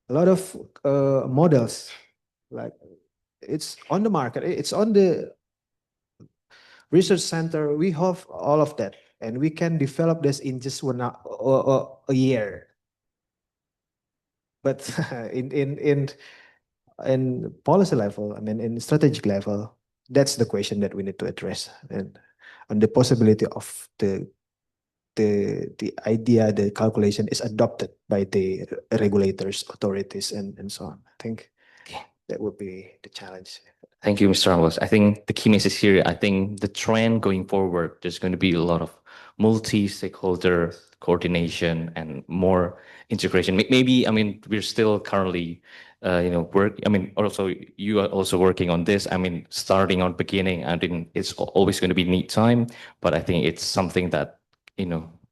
a lot of models. Like it's on the market, it's on the research center. We have all of that, and we can develop this in just a year. But in policy level, I mean, in strategic level, that's the question that we need to address, and on the possibility of the idea, the calculation is adopted by the regulators, authorities, and so on. I think that would be the challenge. Thank you, Mr. Ramos. I think the key message here, I think the trend going forward, there's going to be a lot of multi-stakeholder coordination and more integration. Maybe, I mean, we're still currently, also you are also working on this. I mean, starting on beginning, I think it's always going to be need time, but I think it's something that,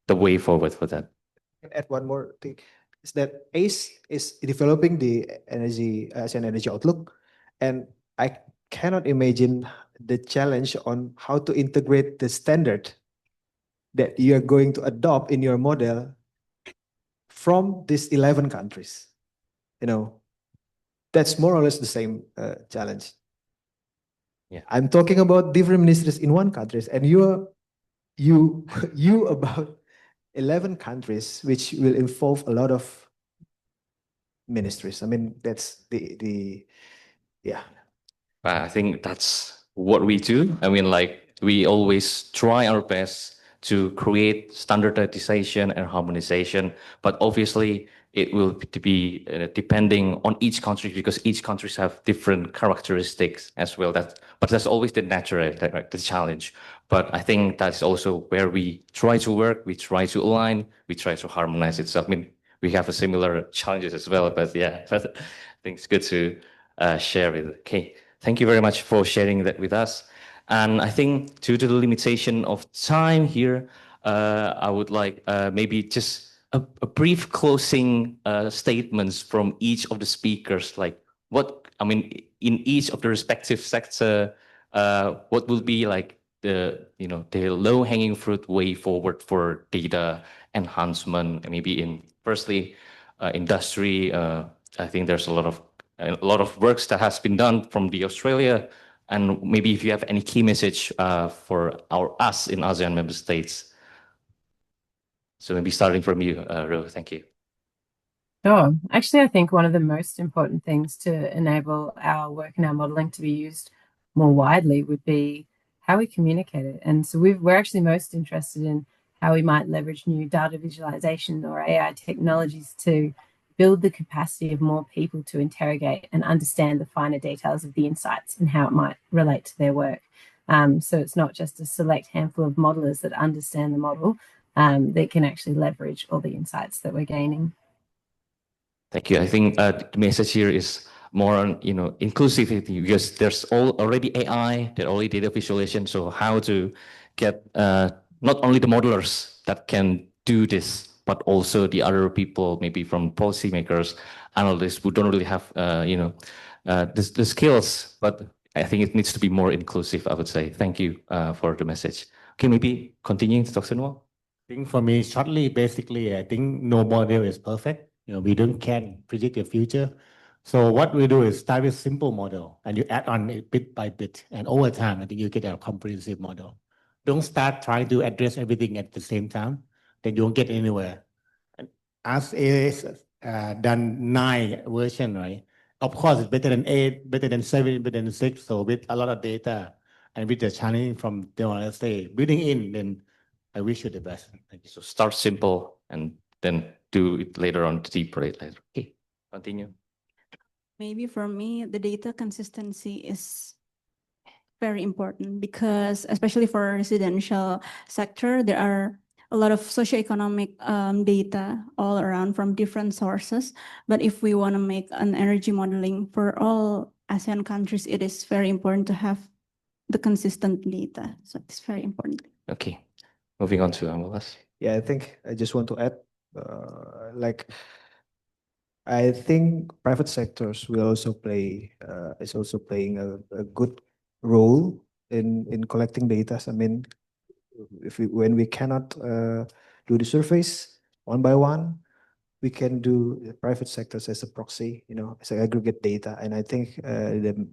the way forward for that. Add one more thing is that ACE is developing the ASEAN energy outlook, and I cannot imagine the challenge on how to integrate the standard that you are going to adopt in your model from these 11 countries. That's more or less the same challenge. Yeah, I'm talking about different ministries in one country, and you about 11 countries, which will involve a lot of ministries. I mean, that's yeah. I think that's what we do. I mean, like we always try our best to create standardization and harmonization, but obviously it will be depending on each country because each countries have different characteristics as well. But that's always the natural, the challenge. But I think that's also where we try to work, we try to align, we try to harmonize it. So I mean, we have a similar challenges as well, but yeah, but I think it's good to share it. Okay. Thank you very much for sharing that with us. And I think due to the limitation of time here, I would like maybe just a brief closing statements from each of the speakers, like what, I mean, in each of the respective sector, what will be like the low-hanging fruit way forward for data enhancement, and maybe in firstly, industry, I think there's a lot of works that has been done from the Australia, and maybe if you have any key message for us in ASEAN member states. So maybe starting from you, Ro, thank you. Sure. Actually, I think one of the most important things to enable our work and our modeling to be used more widely would be how we communicate it. And so we're actually most interested in how we might leverage new data visualization or AI technologies to build the capacity of more people to interrogate and understand the finer details of the insights and how it might relate to their work. So it's not just a select handful of modelers that understand the model, that can actually leverage all the insights that we're gaining. Thank you. I think the message here is more on inclusivity, because there's already AI, there's already data visualization. So how to get not only the modelers that can do this, but also the other people, maybe from policymakers, analysts who don't really have the skills. But I think it needs to be more inclusive, I would say. Thank you for the message. Okay, maybe continuing to Dr. Noor. I think for me, shortly, basically, I think no model is perfect. We can't predict the future. So what we do is start with simple model and you add on it bit by bit. And over time, I think you get a comprehensive model. Don't start trying to address everything at the same time. Then you won't get anywhere. As is done 9 version, right? Of course, it's better than 8, better than 7, better than 6. So with a lot of data and with the challenge from, let's say, building in, then I wish you the best. Thank you. So start simple and then do it later on, deeper later. Okay, continue. Maybe for me, the data consistency is very important because especially for residential sector, there are a lot of socioeconomic data all around from different sources. But if we want to make an energy modeling for all ASEAN countries, it is very important to have the consistent data. So it's very important. Okay, moving on to Amolas. Yeah, I think I just want to add, I think private sectors will also is also playing a good role in collecting data. I mean, when we cannot do the surveys one by one, we can do the private sectors as a proxy, as an aggregate data. And I think the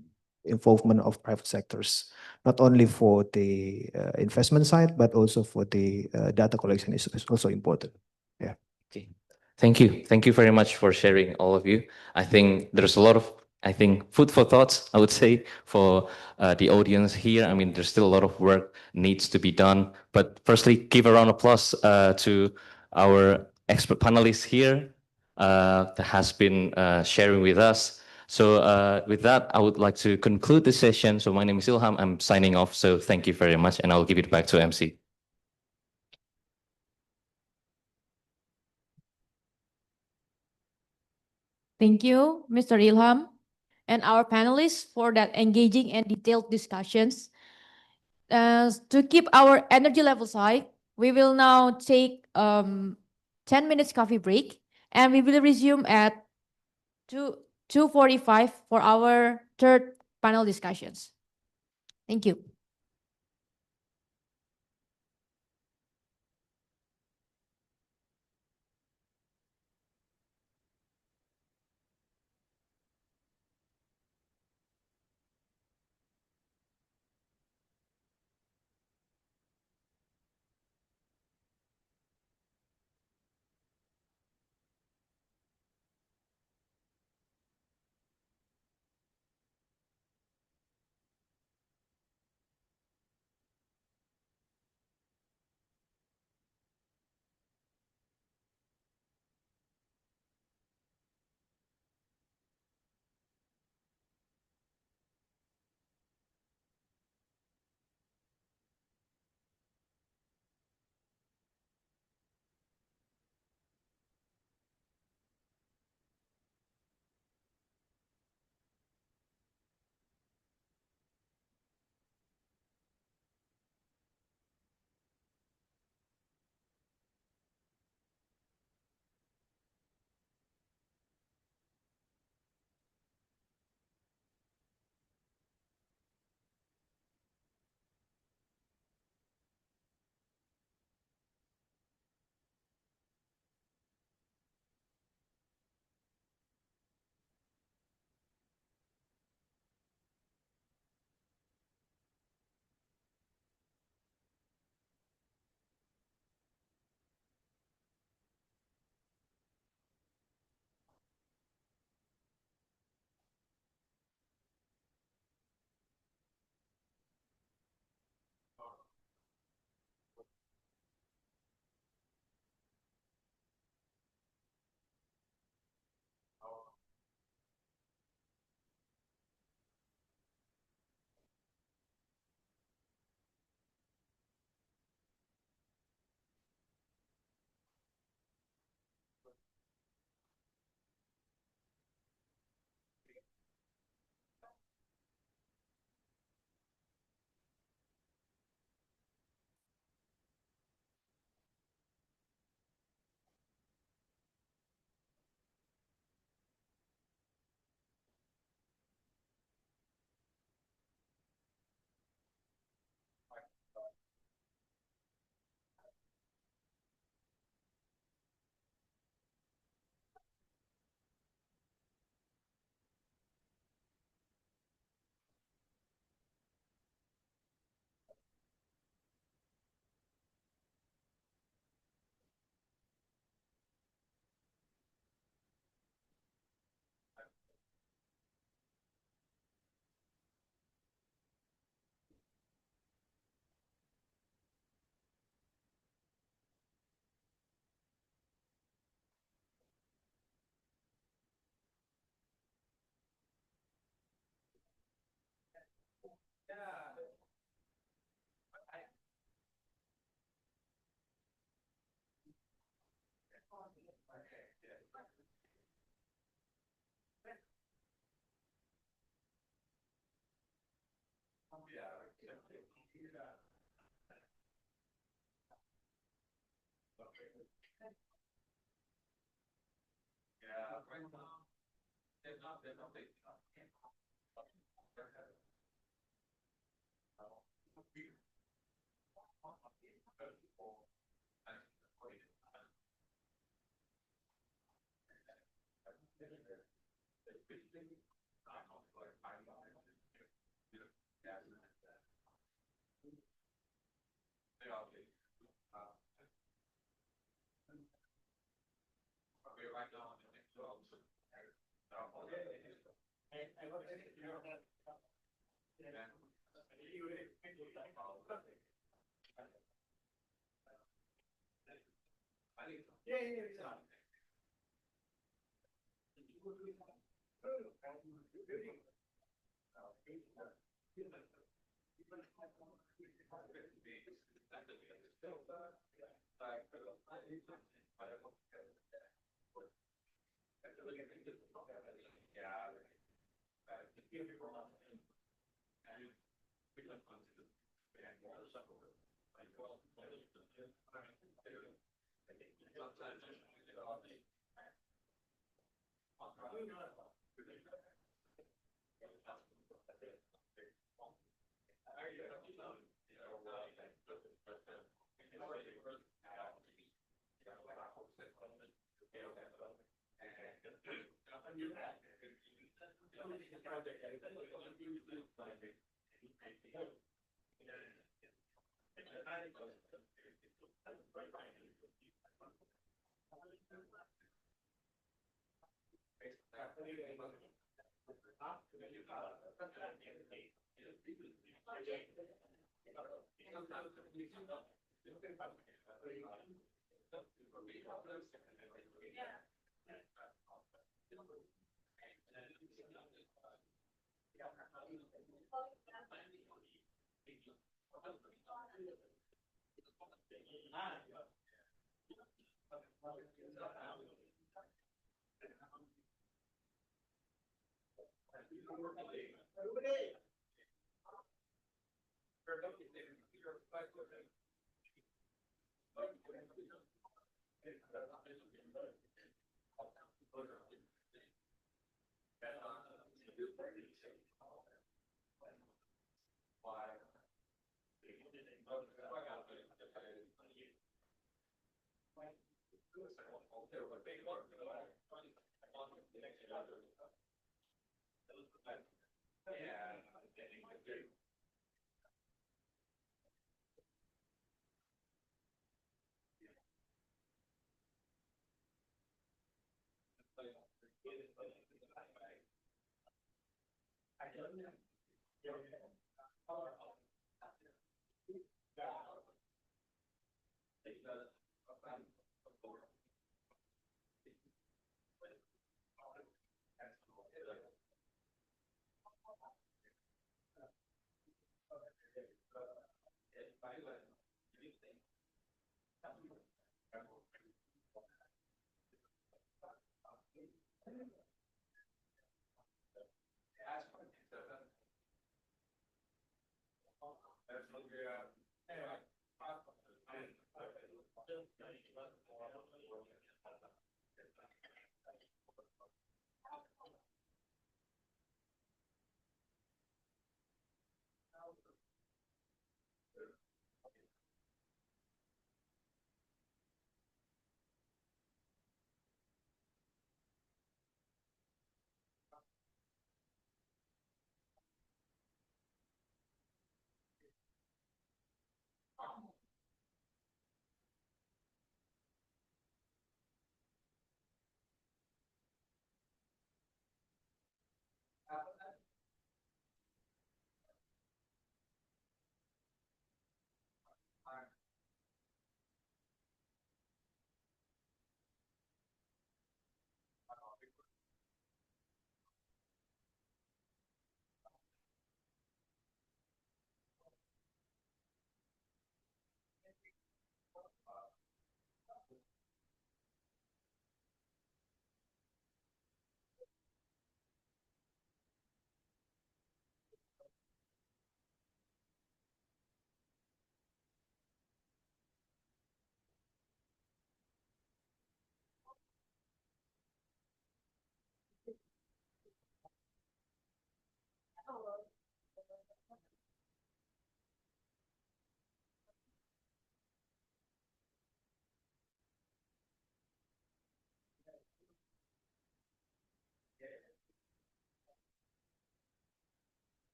involvement of private sectors, not only for the investment side, but also for the data collection is also important. Yeah. Okay. Thank you. Thank you very much for sharing, all of you. I think there's a lot of, food for thoughts, I would say, for the audience here. I mean, there's still a lot of work needs to be done. But firstly, give a round of applause to our expert panelists here that has been sharing with us. So with that, I would like to conclude the session. So my name is Ilham. I'm signing off. So thank you very much. And I'll give it back to MC. Thank you, Mr. Ilham, and our panelists for that engaging and detailed discussions. To keep our energy levels high, we will now take 10 minutes coffee break, and we will resume at 2:45 for our third panel discussions. Thank you.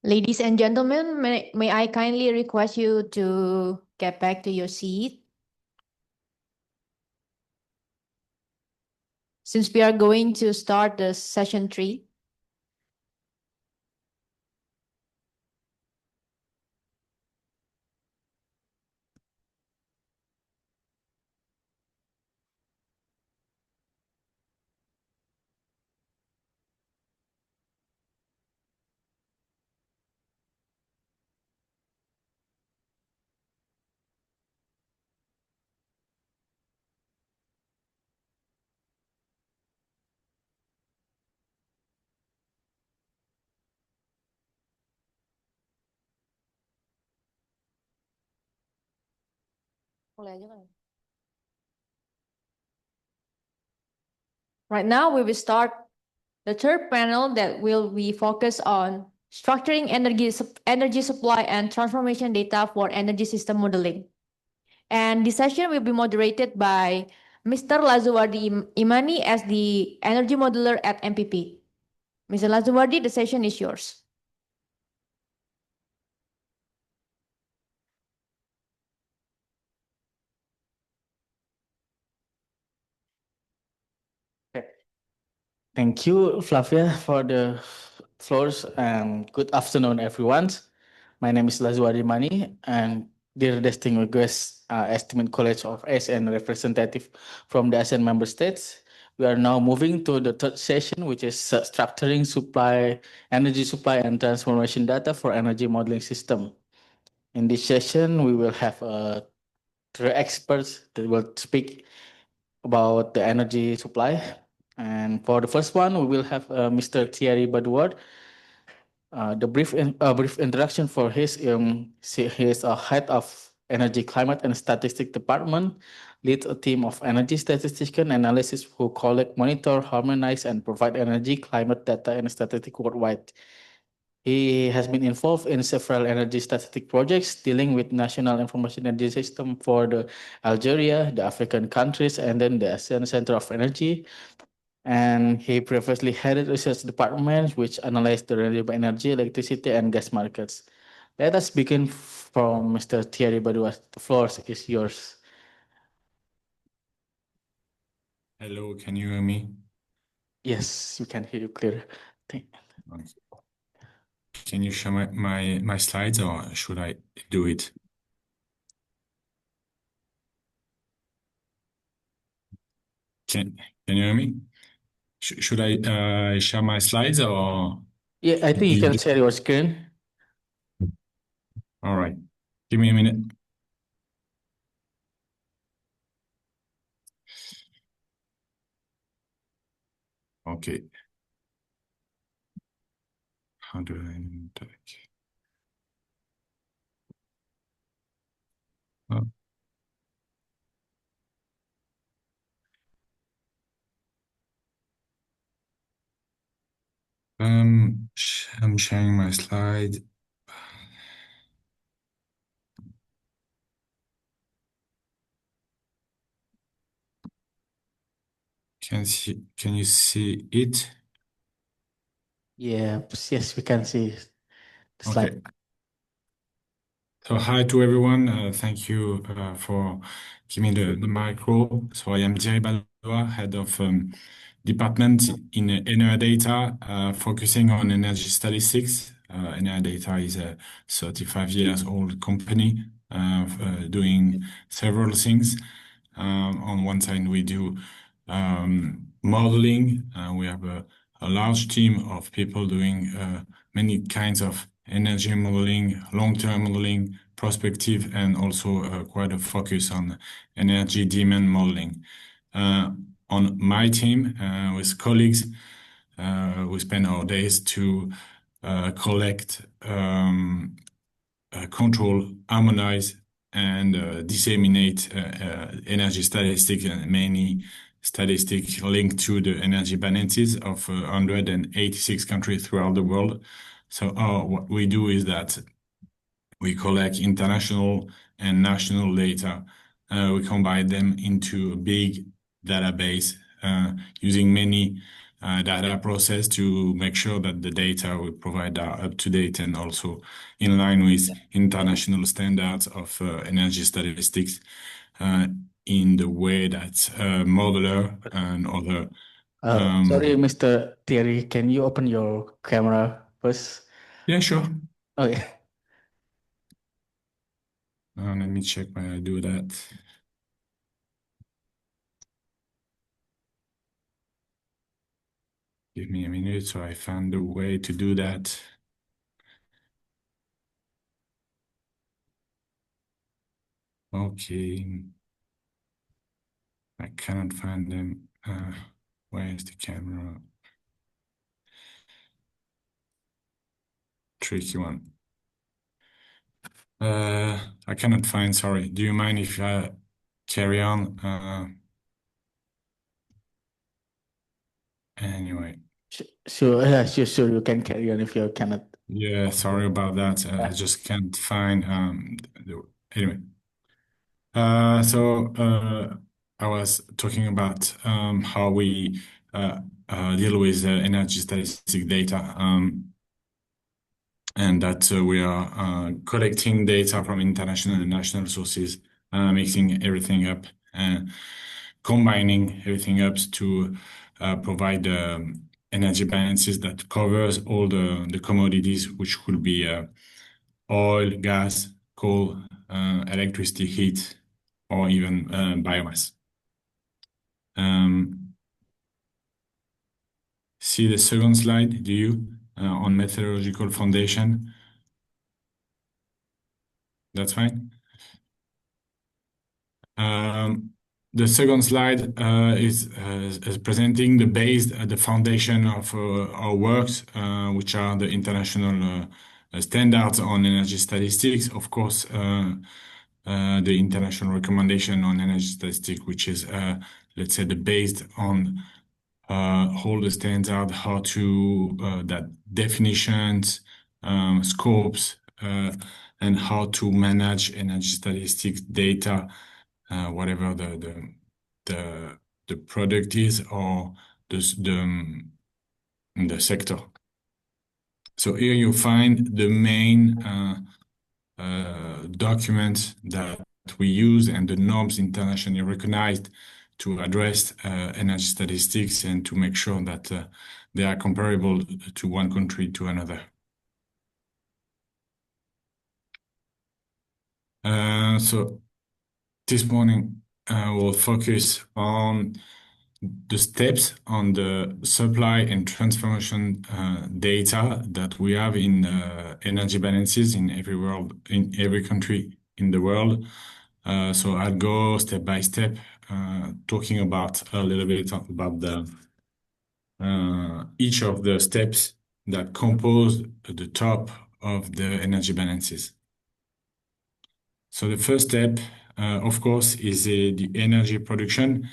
Ladies and gentlemen, may I kindly request you to get back to your seat? Since we are going to start the session 3. Right now, we will start the third panel that will be focused on structuring energy supply and transformation data for energy system modeling. And this session will be moderated by Mr. Lazuwardi Imani as the energy modeler at MPP. Mr. Lazuwardi, the session is yours. Thank you, Flavia, for the floors, and good afternoon, everyone. My name is Lazuardi Mani, and dear distinguished guests, Estimate College of ASEAN representative from the ASEAN member states. We are now moving to the third session, which is structuring energy supply and transformation data for energy modeling system. In this session, we will have three experts that will speak about the energy supply. And for the first one, we will have Mr. Thierry Badouard. The brief introduction for he is a head of Energy, Climate, and Statistics Department, leads a team of energy statistician analysis who collect, monitor, harmonize, and provide energy, climate data and statistics worldwide. He has been involved in several energy statistic projects dealing with national information energy system for the Algeria, the African countries, and then the ASEAN Center of Energy. And he previously headed research departments which analyzed the renewable energy, electricity, and gas markets. Let us begin from Mr. Thierry Badouas. The floor is yours. Hello, can you hear me? Yes, we can hear you clear. Can you share my slides, or should I do it? Can you hear me? Should I share my slides, or? Yeah, I think you can share your screen. All right. Give me a minute. Okay. How do I take? Oh. I'm sharing my slide. Can you see it? Yeah, yes, we can see the slide. Okay. So hi to everyone. Thank you for giving me the micro. So I am Thierry Badois, head of department in Enea Data, focusing on energy statistics. Enea Data is a 35 years old company doing several things. On one side, we do modeling. We have a large team of people doing many kinds of energy modeling, long-term modeling, prospective, and also quite a focus on energy demand modeling. On my team, with colleagues, we spend our days to collect, control, harmonize, and disseminate energy statistics, and many statistics linked to the energy balances of 186 countries throughout the world. So what we do is that we collect international and national data. We combine them into a big database using many data process to make sure that the data we provide are up to date and also in line with international standards of energy statistics in the way that Modeler and other. Sorry, Mr. Thierry, can you open your camera first? Yeah, sure. Okay. Let me check when I do that. Give me a minute so I found a way to do that. Okay. I cannot find them. Where is the camera? Tricky one. I cannot find, sorry. Do you mind if I carry on? Anyway. Sure, yeah, sure, you can carry on if you cannot. Yeah, sorry about that. I just can't find anyway. I was talking about how we deal with energy statistic data, and that we are collecting data from international and national sources, mixing everything up, and combining everything up to provide energy balances that covers all the commodities, which could be oil, gas, coal, electricity, heat, or even biomass. See the second slide, do you, on methodological foundation? That's fine. The second slide is presenting the foundation of our works, which are the international standards on energy statistics. Of course, the international recommendation on energy statistics, which is, let's say, the based on all the standard, how to that definitions, scopes, and how to manage energy statistics data, whatever the product is or the sector. So here you find the main documents that we use and the norms internationally recognized to address energy statistics and to make sure that they are comparable to one country to another. So this morning we'll focus on the steps on the supply and transformation data that we have in energy balances in every country in the world. So I'll go step by step, talking about a little bit about each of the steps that compose the top of the energy balances. So the first step, of course, is the energy production.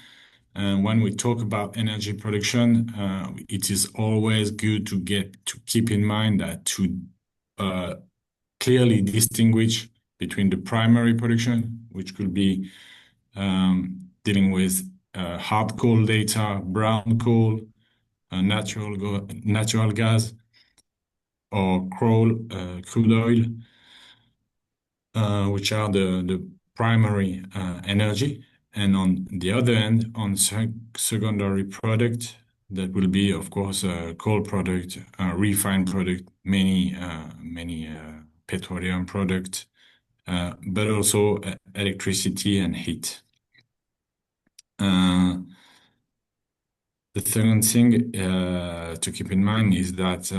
When we talk about energy production, it is always good to keep in mind that to clearly distinguish between the primary production, which could be dealing with hard coal data, brown coal, natural gas, or crude oil, which are the primary energy. And on the other end, on secondary product, that will be, of course, coal product, refined product, many petroleum product, but also electricity and heat. The second thing to keep in mind is that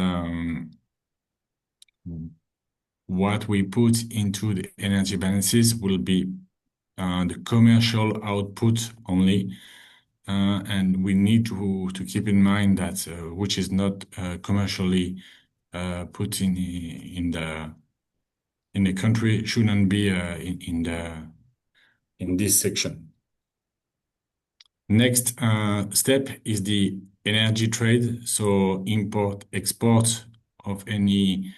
what we put into the energy balances will be the commercial output only. And we need to keep in mind that which is not commercially put in the country shouldn't be in this section. Next step is the energy trade, so import export of any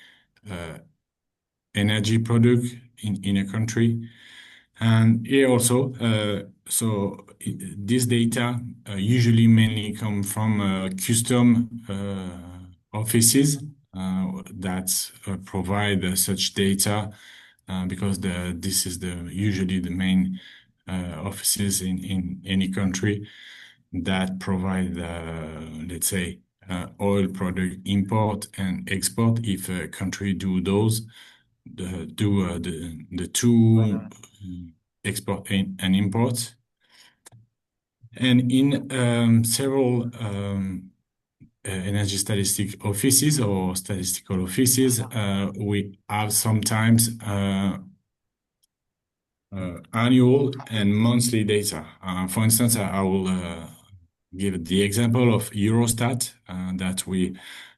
energy product in a country. And here also, this data usually mainly come from custom offices that provide such data because this is usually the main offices in any country that provide, let's say, oil product import and export. If a country do those, the two export and import. And in several energy statistic offices or statistical offices, we have sometimes annual and monthly data. For instance, I will give the example of Eurostat that we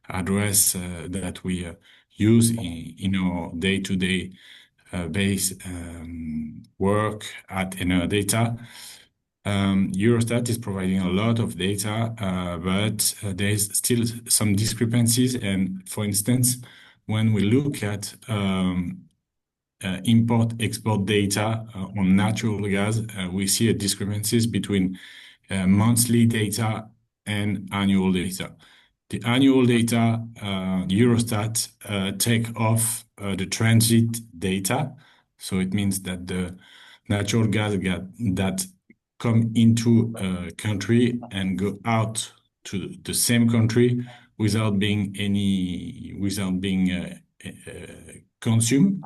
address, that we use in our day-to-day base work at Data. Eurostat is providing a lot of data, but there's still some discrepancies. And for instance, when we look at import-export data on natural gas, we see a discrepancies between monthly data and annual data. The annual data, Eurostat take off the transit data. So it means that the natural gas that come into a country and go out to the same country without being consumed.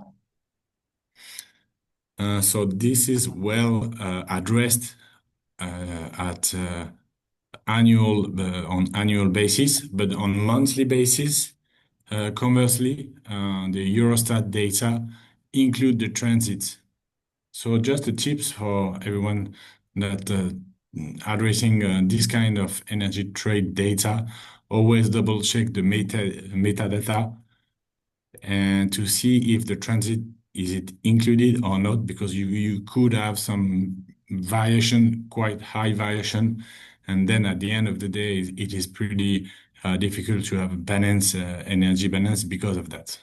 So this is well addressed at on annual basis, but on monthly basis, conversely, the Eurostat data include the transit. So just the tips for everyone that addressing this kind of energy trade data, always double check the metadata and to see if the transit is it included or not, because you could have some variation, quite high variation, and then at the end of the day, it is pretty difficult to have a balance, energy balance because of that.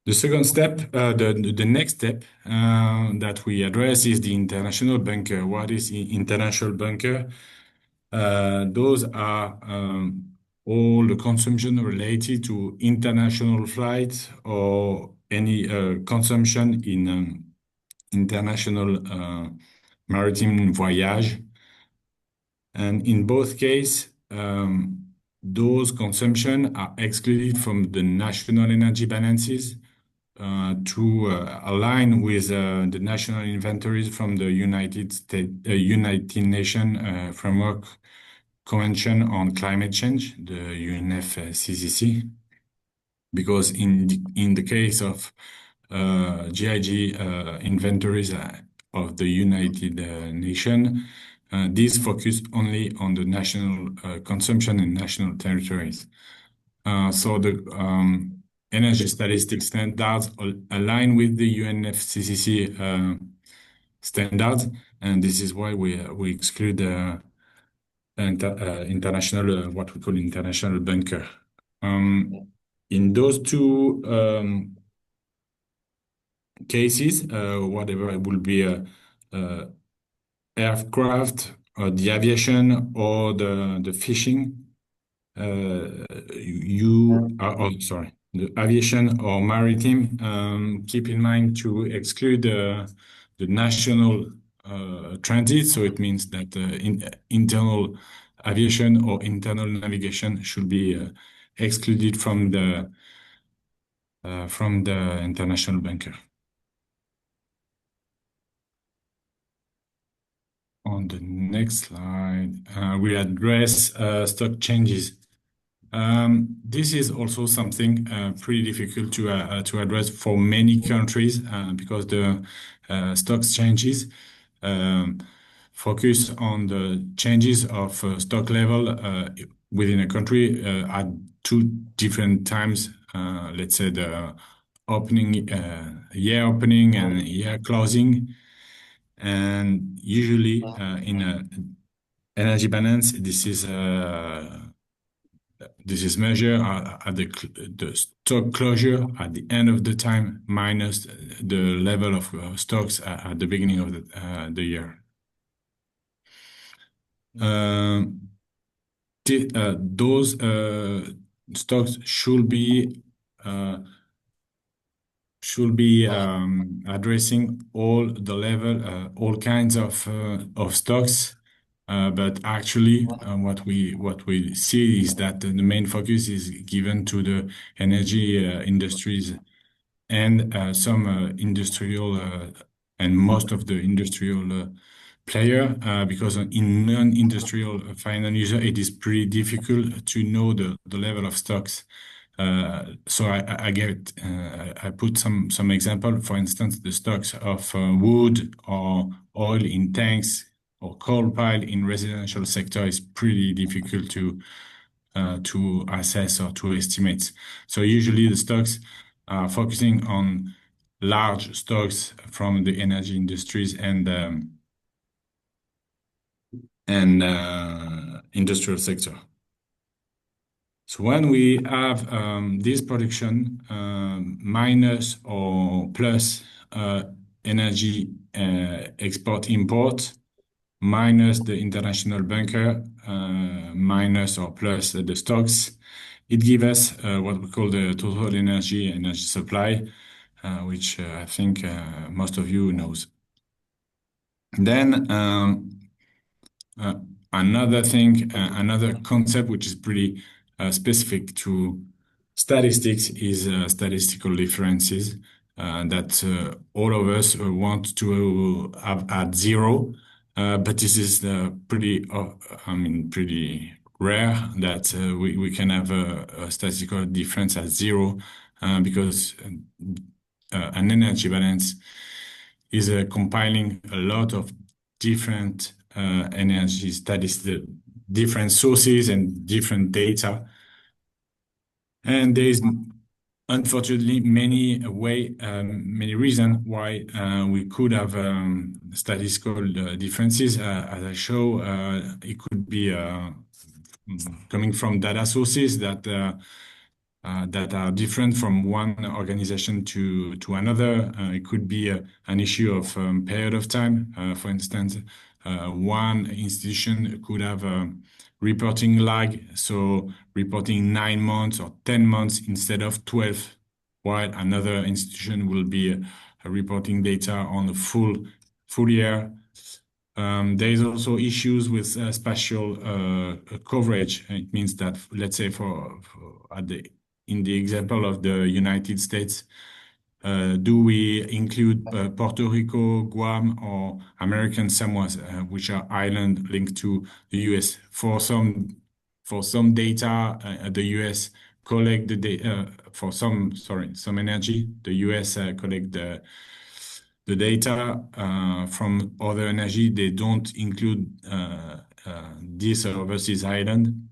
The second step, the next step that we address is the international bunker. What is the international bunker? Those are all the consumption related to international flights or any consumption in international maritime voyage. And in both cases, those consumption are excluded from the national energy balances to align with the national inventories from the United Nations Framework Convention on Climate Change, the UNFCCC, because in the case of GIG inventories of the United Nations, these focus only on the national consumption in national territories. So the energy statistics standards align with the UNFCCC standards, and this is why we exclude international, what we call international bunker. In those two cases, whatever it will be aircraft or the aviation or the fishing, the aviation or maritime, keep in mind to exclude the national transit. So it means that internal aviation or internal navigation should be excluded from the international bunker. On the next slide, we address stock changes. This is also something pretty difficult to address for many countries because the stock changes focus on the changes of stock level within a country at two different times. Let's say the opening, year opening and year closing. And usually in a energy balance, this is this is measured at the stock closure at the end of the time minus the level of stocks at the beginning of the year. Those stocks should be addressing all the level, all kinds of stocks. But actually, what we see is that the main focus is given to the energy industries and some industrial and most of the industrial player, because in non-industrial final user, it is pretty difficult to know the level of stocks. So I put some example. For instance, the stocks of wood or oil in tanks or coal pile in residential sector is pretty difficult to assess or to estimate. So usually the stocks are focusing on large stocks from the energy industries and industrial sector. So when we have this production minus or plus energy export import minus the international bunker minus or plus the stocks, it gives us what we call the total energy supply, which I think most of you knows. Then another thing, another concept which is pretty specific to statistics is statistical differences that all of us want to have at zero. But this is pretty rare that we can have a statistical difference at zero because an energy balance is compiling a lot of different energy studies, the different sources and different data. And there is unfortunately many reasons why we could have statistical differences. As I show, it could be coming from data sources that are different from one organization to another. It could be an issue of period of time. For instance, one institution could have a reporting lag, so reporting 9 months or 10 months instead of 12, while another institution will be reporting data on the full year. There is also issues with spatial coverage. It means that, let's say, in the example of the United States, do we include Puerto Rico, Guam, or American Samoas, which are islands linked to the US? For some data, the US collect the data for some energy. The US collect the data from other energy. They don't include this overseas island.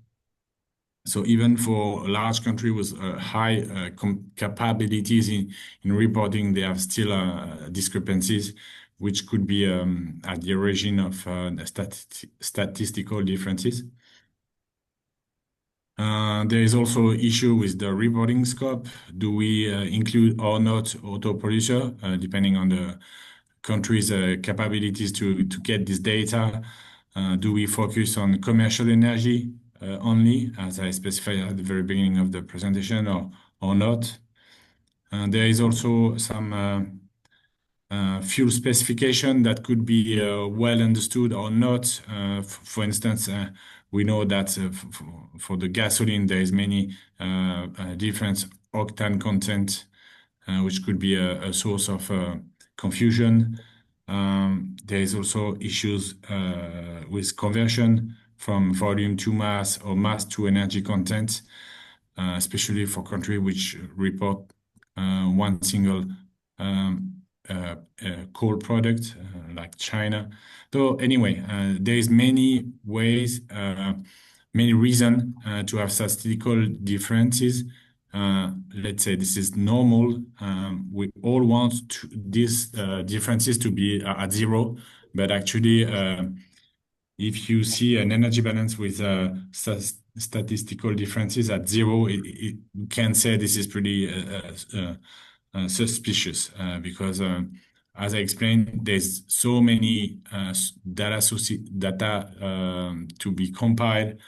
So even for a large country with high capabilities in reporting, they have still discrepancies, which could be at the origin of statistical differences. There is also issue with the reporting scope. Do we include or not auto producer, depending on the country's capabilities to get this data? Do we focus on commercial energy only, as I specified at the very beginning of the presentation, or not? There is also some fuel specification that could be well understood or not. For instance, we know that for the gasoline, there is many different octane content, which could be a source of confusion. There is also issues with conversion from volume to mass or mass to energy content, especially for countries which report one single coal product like China. So anyway, there is many ways, many reasons to have statistical differences. Let's say this is normal. We all want these differences to be at zero, but actually if you see an energy balance with statistical differences at zero, you can say this is pretty suspicious because, as I explained, there's so many data to be compiled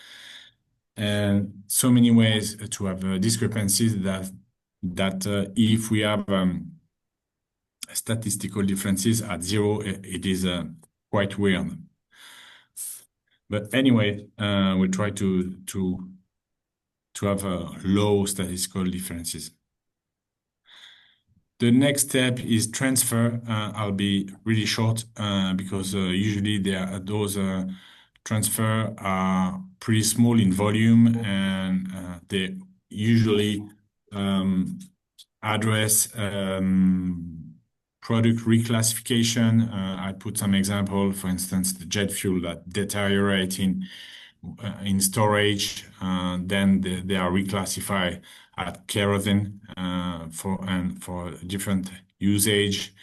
and so many ways to have discrepancies that if we have statistical differences at zero, it is quite weird. But anyway, we try to have low statistical differences. The next step is transfer. I'll be really short because usually those transfer are pretty small in volume and they usually address product reclassification. I put some example, for instance, the jet fuel that deteriorate in storage, then they are reclassified at kerosene for different usage.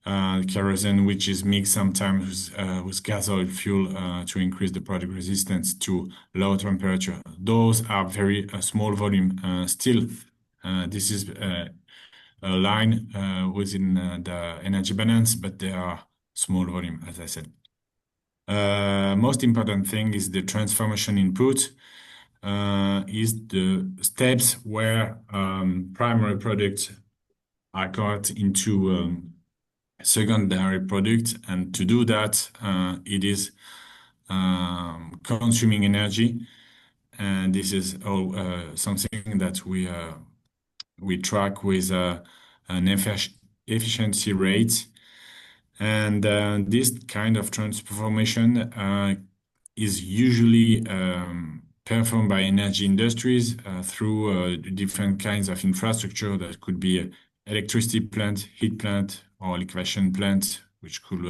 Kerosene, which is mixed sometimes with gas oil fuel to increase the product resistance to low temperature. Those are very small volume. Still, this is a line within the energy balance, but they are small volume, as I said. Most important thing is the transformation input, is the steps where primary products are got into secondary product. And to do that, it is consuming energy. And this is all something that we track with an efficiency rate. And this kind of transformation is usually performed by energy industries through different kinds of infrastructure that could be electricity plant, heat plant, or liquefaction plant, which could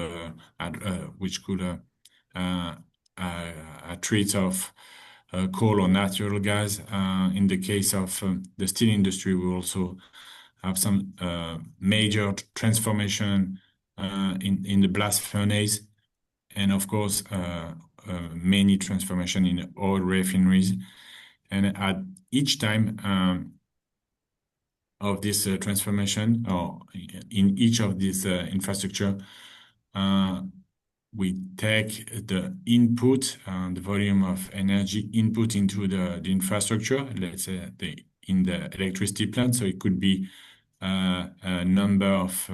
treat of coal or natural gas. In the case of the steel industry, we also have some major transformation in the blast furnace, and of course, many transformation in oil refineries. And at each time of this transformation, or in each of these infrastructure, we take the input, the volume of energy input into the infrastructure, let's say in the electricity plant. So it could be a number of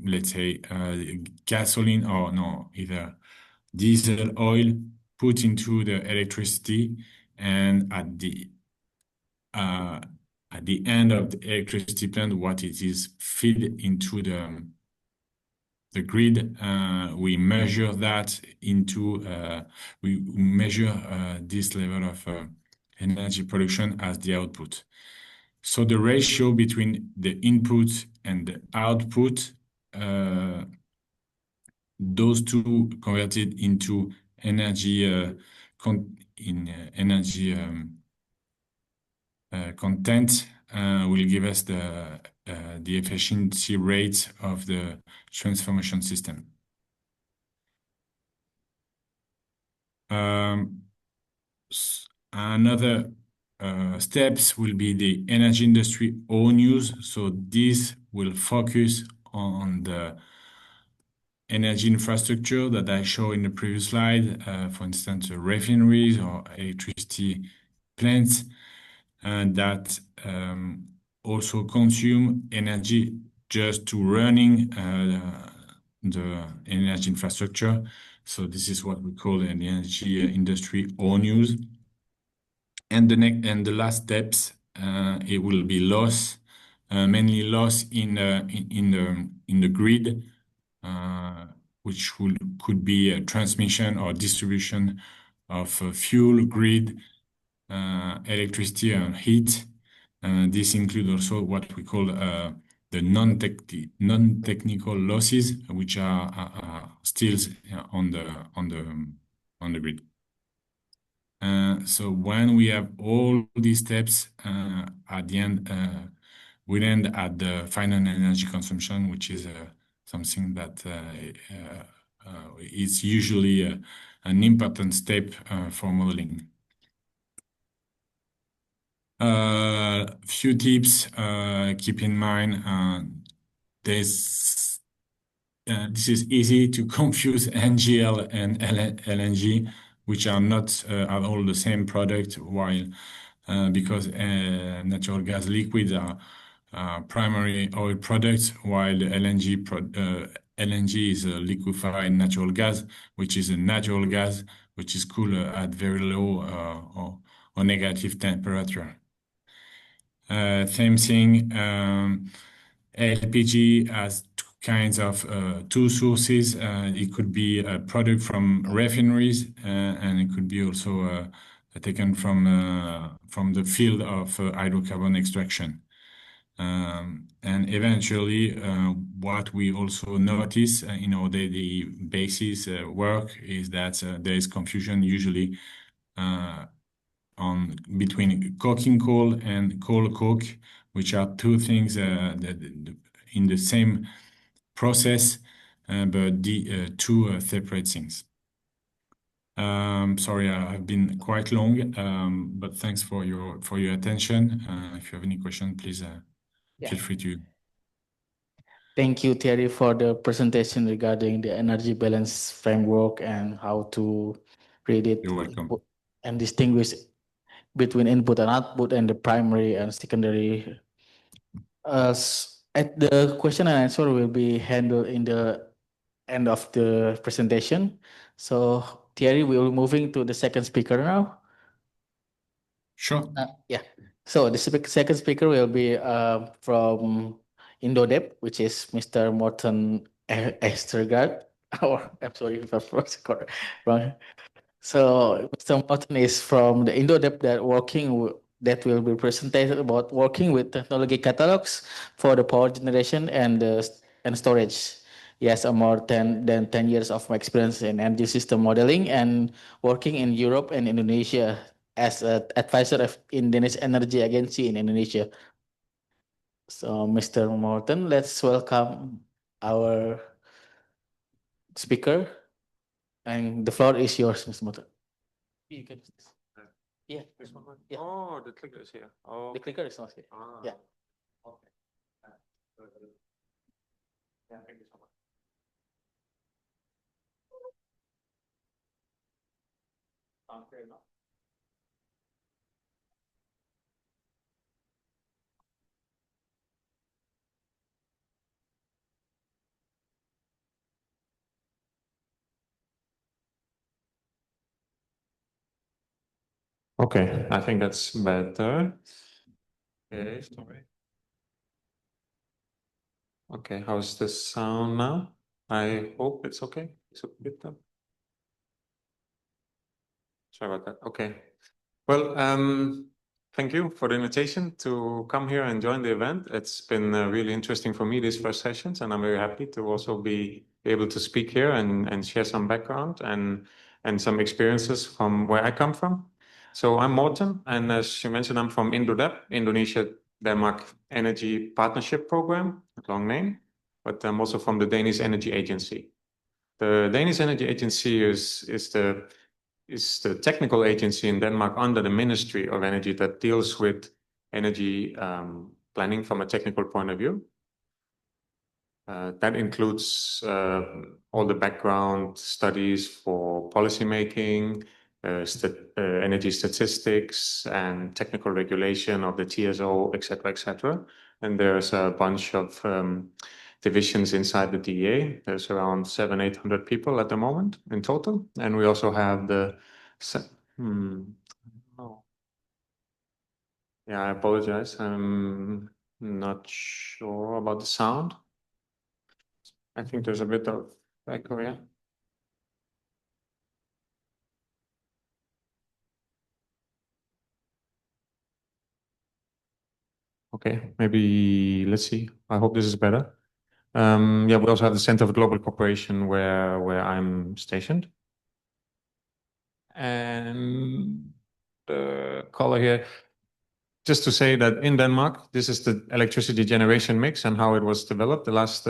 let's say gasoline or no, either diesel oil put into the electricity, and at the end of the electricity plant, what it is fed into the grid, we measure that into we measure this level of energy production as the output. So the ratio between the input and the output, those two converted into energy content will give us the efficiency rate of the transformation system. Another steps will be the energy industry own use. So this will focus on the energy infrastructure that I showed in the previous slide, for instance, refineries or electricity plants, that also consume energy just to running the energy infrastructure. So this is what we call an energy industry own use. And the last steps, it will be loss, mainly loss in the grid, which could be a transmission or distribution of fuel, grid, electricity, and heat. This includes also what we call the non-technical losses, which are still on the grid. So when we have all these steps, at the end, we end at the final energy consumption, which is something that it's usually an important step for modeling. Few tips keep in mind. This is easy to confuse NGL and LNG, which are not at all the same product, while because natural gas liquids are primary oil products, while the LNG is a liquefied natural gas, which is a natural gas which is cooled at very low or negative temperature. Same thing. LPG has two sources. It could be a product from refineries, and it could be also taken from the field of hydrocarbon extraction. And eventually, what we also notice in our daily basis work is that there is confusion usually between coking coal and coal coke, which are two things that in the same process, but two separate things. Sorry, I've been quite long, but thanks for your attention. If you have any question, please feel free to. Thank you, Thierry, for the presentation regarding the energy balance framework and how to read it. You're welcome. And distinguish between input and output and the primary and secondary. The question and answer will be handled in the end of the presentation. So Thierry, we will be moving to the second speaker now. Sure. Yeah. So the second speaker will be from Indodep, which is Mr. Morten Estergaard. Or I'm sorry if I pronounced it wrong. So Mr. Morten is from the Indodep that will be presented about working with technology catalogs for the power generation and storage. He has more than 10 years of experience in energy system modeling and working in Europe and Indonesia as an advisor of Indonesian Energy Agency in Indonesia. So, Mr. Morten, let's welcome our speaker. And the floor is yours, Mr. Morten. You can use this. Yeah. Yeah. Oh, the clicker is here. Oh. The clicker is not here. Yeah. Okay. Yeah, thank you so much. Fair enough. Okay, I think that's better. Okay, sorry. Okay, how's the sound now? I hope it's okay. It's a bit up. Sorry about that. Okay. Well, thank you for the invitation to come here and join the event. It's been really interesting for me, these first sessions, and I'm very happy to also be able to speak here and share some background and some experiences from where I come from. So I'm Morten, and as you mentioned, I'm from Indodep, Indonesia-Denmark Energy Partnership Program, a long name, but I'm also from the Danish Energy Agency. The Danish Energy Agency is the technical agency in Denmark under the Ministry of Energy that deals with energy planning from a technical point of view. That includes all the background studies for policymaking, energy statistics, and technical regulation of the TSO, etc., etc. And there's a bunch of divisions inside the DEA. There's around 700-800 people at the moment in total, and we also have the. Oh. Yeah, I apologize. I'm not sure about the sound. I think there's a bit of echo, yeah. Okay, maybe let's see. I hope this is better. Yeah, we also have the Center of Global Cooperation where I'm stationed. And the color here, just to say that in Denmark, this is the electricity generation mix and how it was developed the last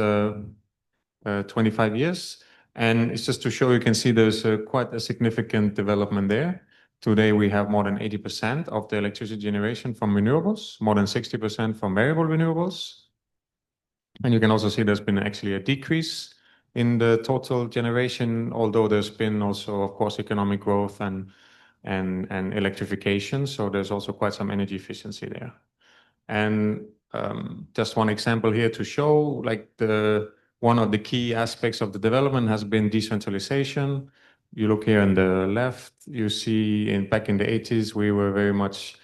25 years. And it's just to show, you can see there's quite a significant development there. Today, we have more than 80% of the electricity generation from renewables, more than 60% from variable renewables. And you can also see there's been actually a decrease in the total generation, although there's been also, of course, economic growth and electrification. So there's also quite some energy efficiency there. And just one example here to show, like one of the key aspects of the development has been decentralization. You look here on the left, you see back in the 80s, we were very much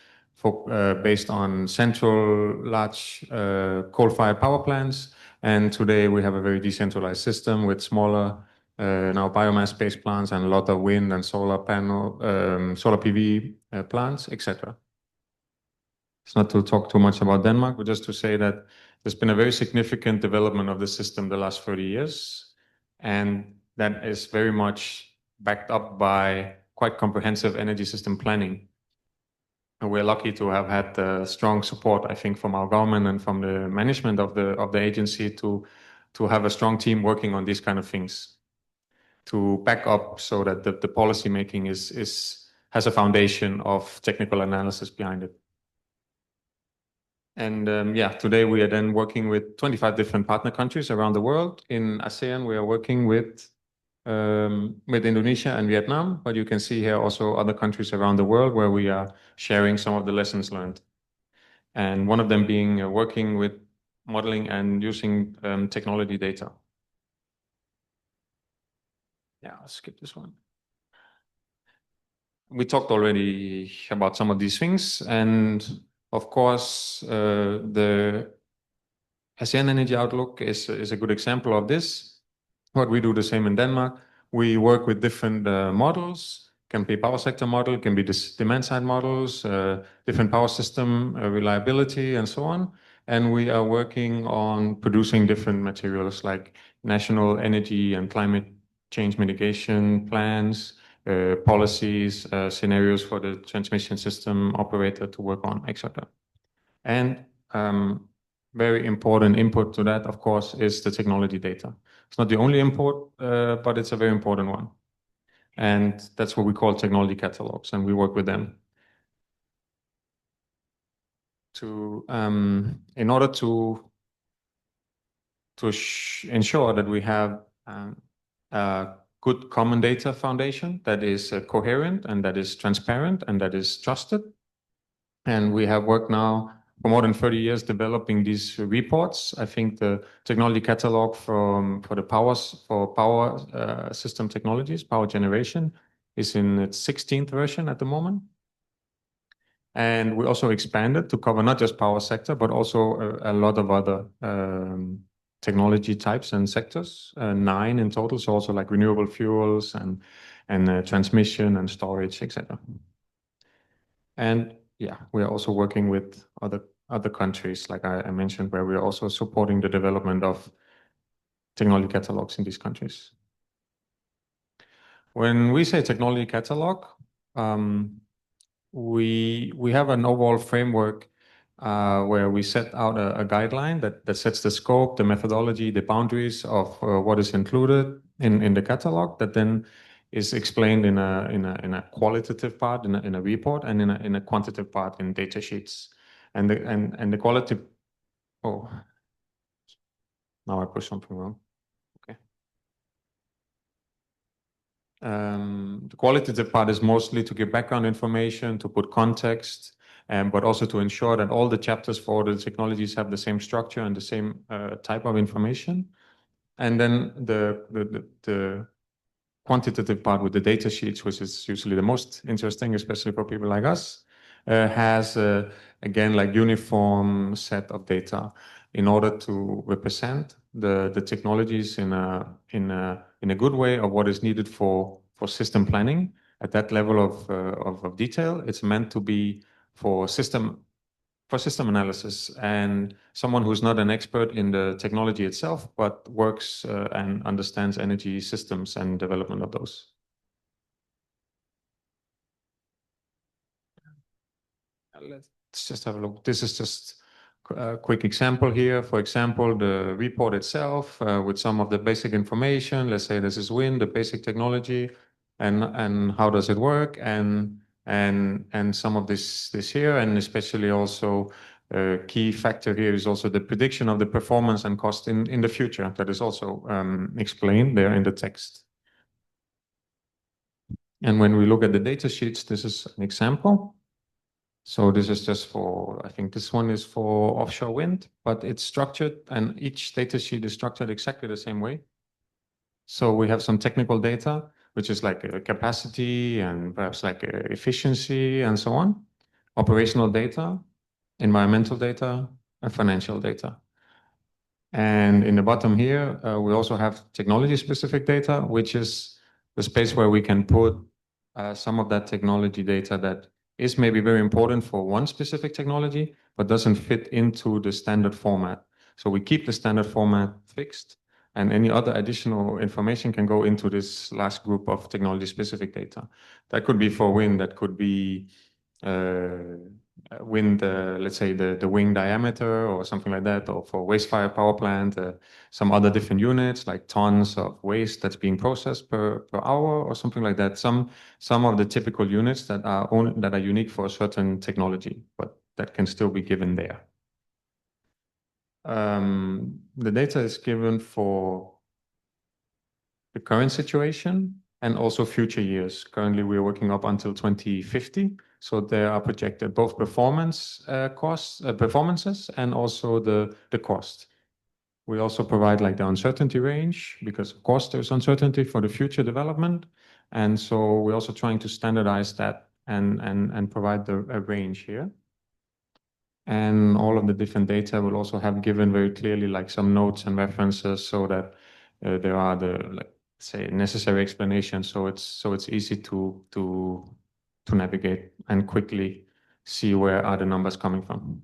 based on central large coal-fired power plants. And today we have a very decentralized system with smaller now biomass-based plants and a lot of wind and solar PV plants, etc. It's not to talk too much about Denmark, but just to say that there's been a very significant development of the system the last 30 years. And that is very much backed up by quite comprehensive energy system planning. And we're lucky to have had strong support, I think, from our government and from the management of the agency to have a strong team working on these kind of things, to back up so that the policy making has a foundation of technical analysis behind it. And yeah, today we are then working with 25 different partner countries around the world. In ASEAN, we are working with Indonesia and Vietnam, but you can see here also other countries around the world where we are sharing some of the lessons learned. And one of them being working with modeling and using technology data. Yeah, I'll skip this one. We talked already about some of these things, and of course, the ASEAN Energy Outlook is a good example of this. What we do the same in Denmark. We work with different models. Can be power sector model, can be demand side models, different power system reliability, and so on. And we are working on producing different materials like national energy and climate change mitigation plans, policies, scenarios for the transmission system operator to work on, etc. And very important input to that, of course, is the technology data. It's not the only input, but it's a very important one. And that's what we call technology catalogs, and we work with them to in order to ensure that we have a good common data foundation that is coherent and that is transparent and that is trusted. And we have worked now for more than 30 years developing these reports. I think the technology catalog for power system technologies, power generation, is in its 16th version at the moment. And we also expanded to cover not just power sector, but also a lot of other technology types and sectors, 9 in total, so also like renewable fuels and transmission and storage, etc. And yeah, we are also working with other countries, like I mentioned, where we are also supporting the development of technology catalogs in these countries. When we say technology catalog, we have an overall framework where we set out a guideline that sets the scope, the methodology, the boundaries of what is included in the catalog, that then is explained in a qualitative part in a report, and in a quantitative part in data sheets. And the quality. Oh, now I pushed something wrong. Okay. The qualitative part is mostly to give background information, to put context, but also to ensure that all the chapters for the technologies have the same structure and the same type of information. And then the quantitative part with the data sheets, which is usually the most interesting, especially for people like us, has again like uniform set of data in order to represent the technologies in a good way of what is needed for system planning at that level of detail. It's meant to be for system analysis, and someone who's not an expert in the technology itself, but works and understands energy systems and development of those. Let's just have a look. This is just quick example here. For example, the report itself with some of the basic information. Let's say this is wind, the basic technology, and how does it work, and some of this here, and especially also a key factor here is also the prediction of the performance and cost in the future. That is also explained there in the text. And when we look at the data sheets, this is an example. So this is just for, I think this one is for offshore wind, but it's structured, and each data sheet is structured exactly the same way. So we have some technical data, which is like a capacity and perhaps like efficiency and so on, operational data, environmental data, and financial data. And in the bottom here, we also have technology-specific data, which is the space where we can put some of that technology data that is maybe very important for one specific technology, but doesn't fit into the standard format. So we keep the standard format fixed, and any other additional information can go into this last group of technology-specific data. That could be for wind, that could be wind, let's say the wing diameter or something like that, or for waste fire power plant, some other different units like tons of waste that's being processed per hour or something like that. Some of the typical units that are unique for a certain technology, but that can still be given there. The data is given for the current situation and also future years. Currently, we're working up until 2050. So there are projected both performances and also the cost. We also provide like the uncertainty range because of course there's uncertainty for the future development. And so we're also trying to standardize that and provide a range here. And all of the different data will also have given very clearly like some notes and references so that there are the say necessary explanations. So it's easy to navigate and quickly see where are the numbers coming from.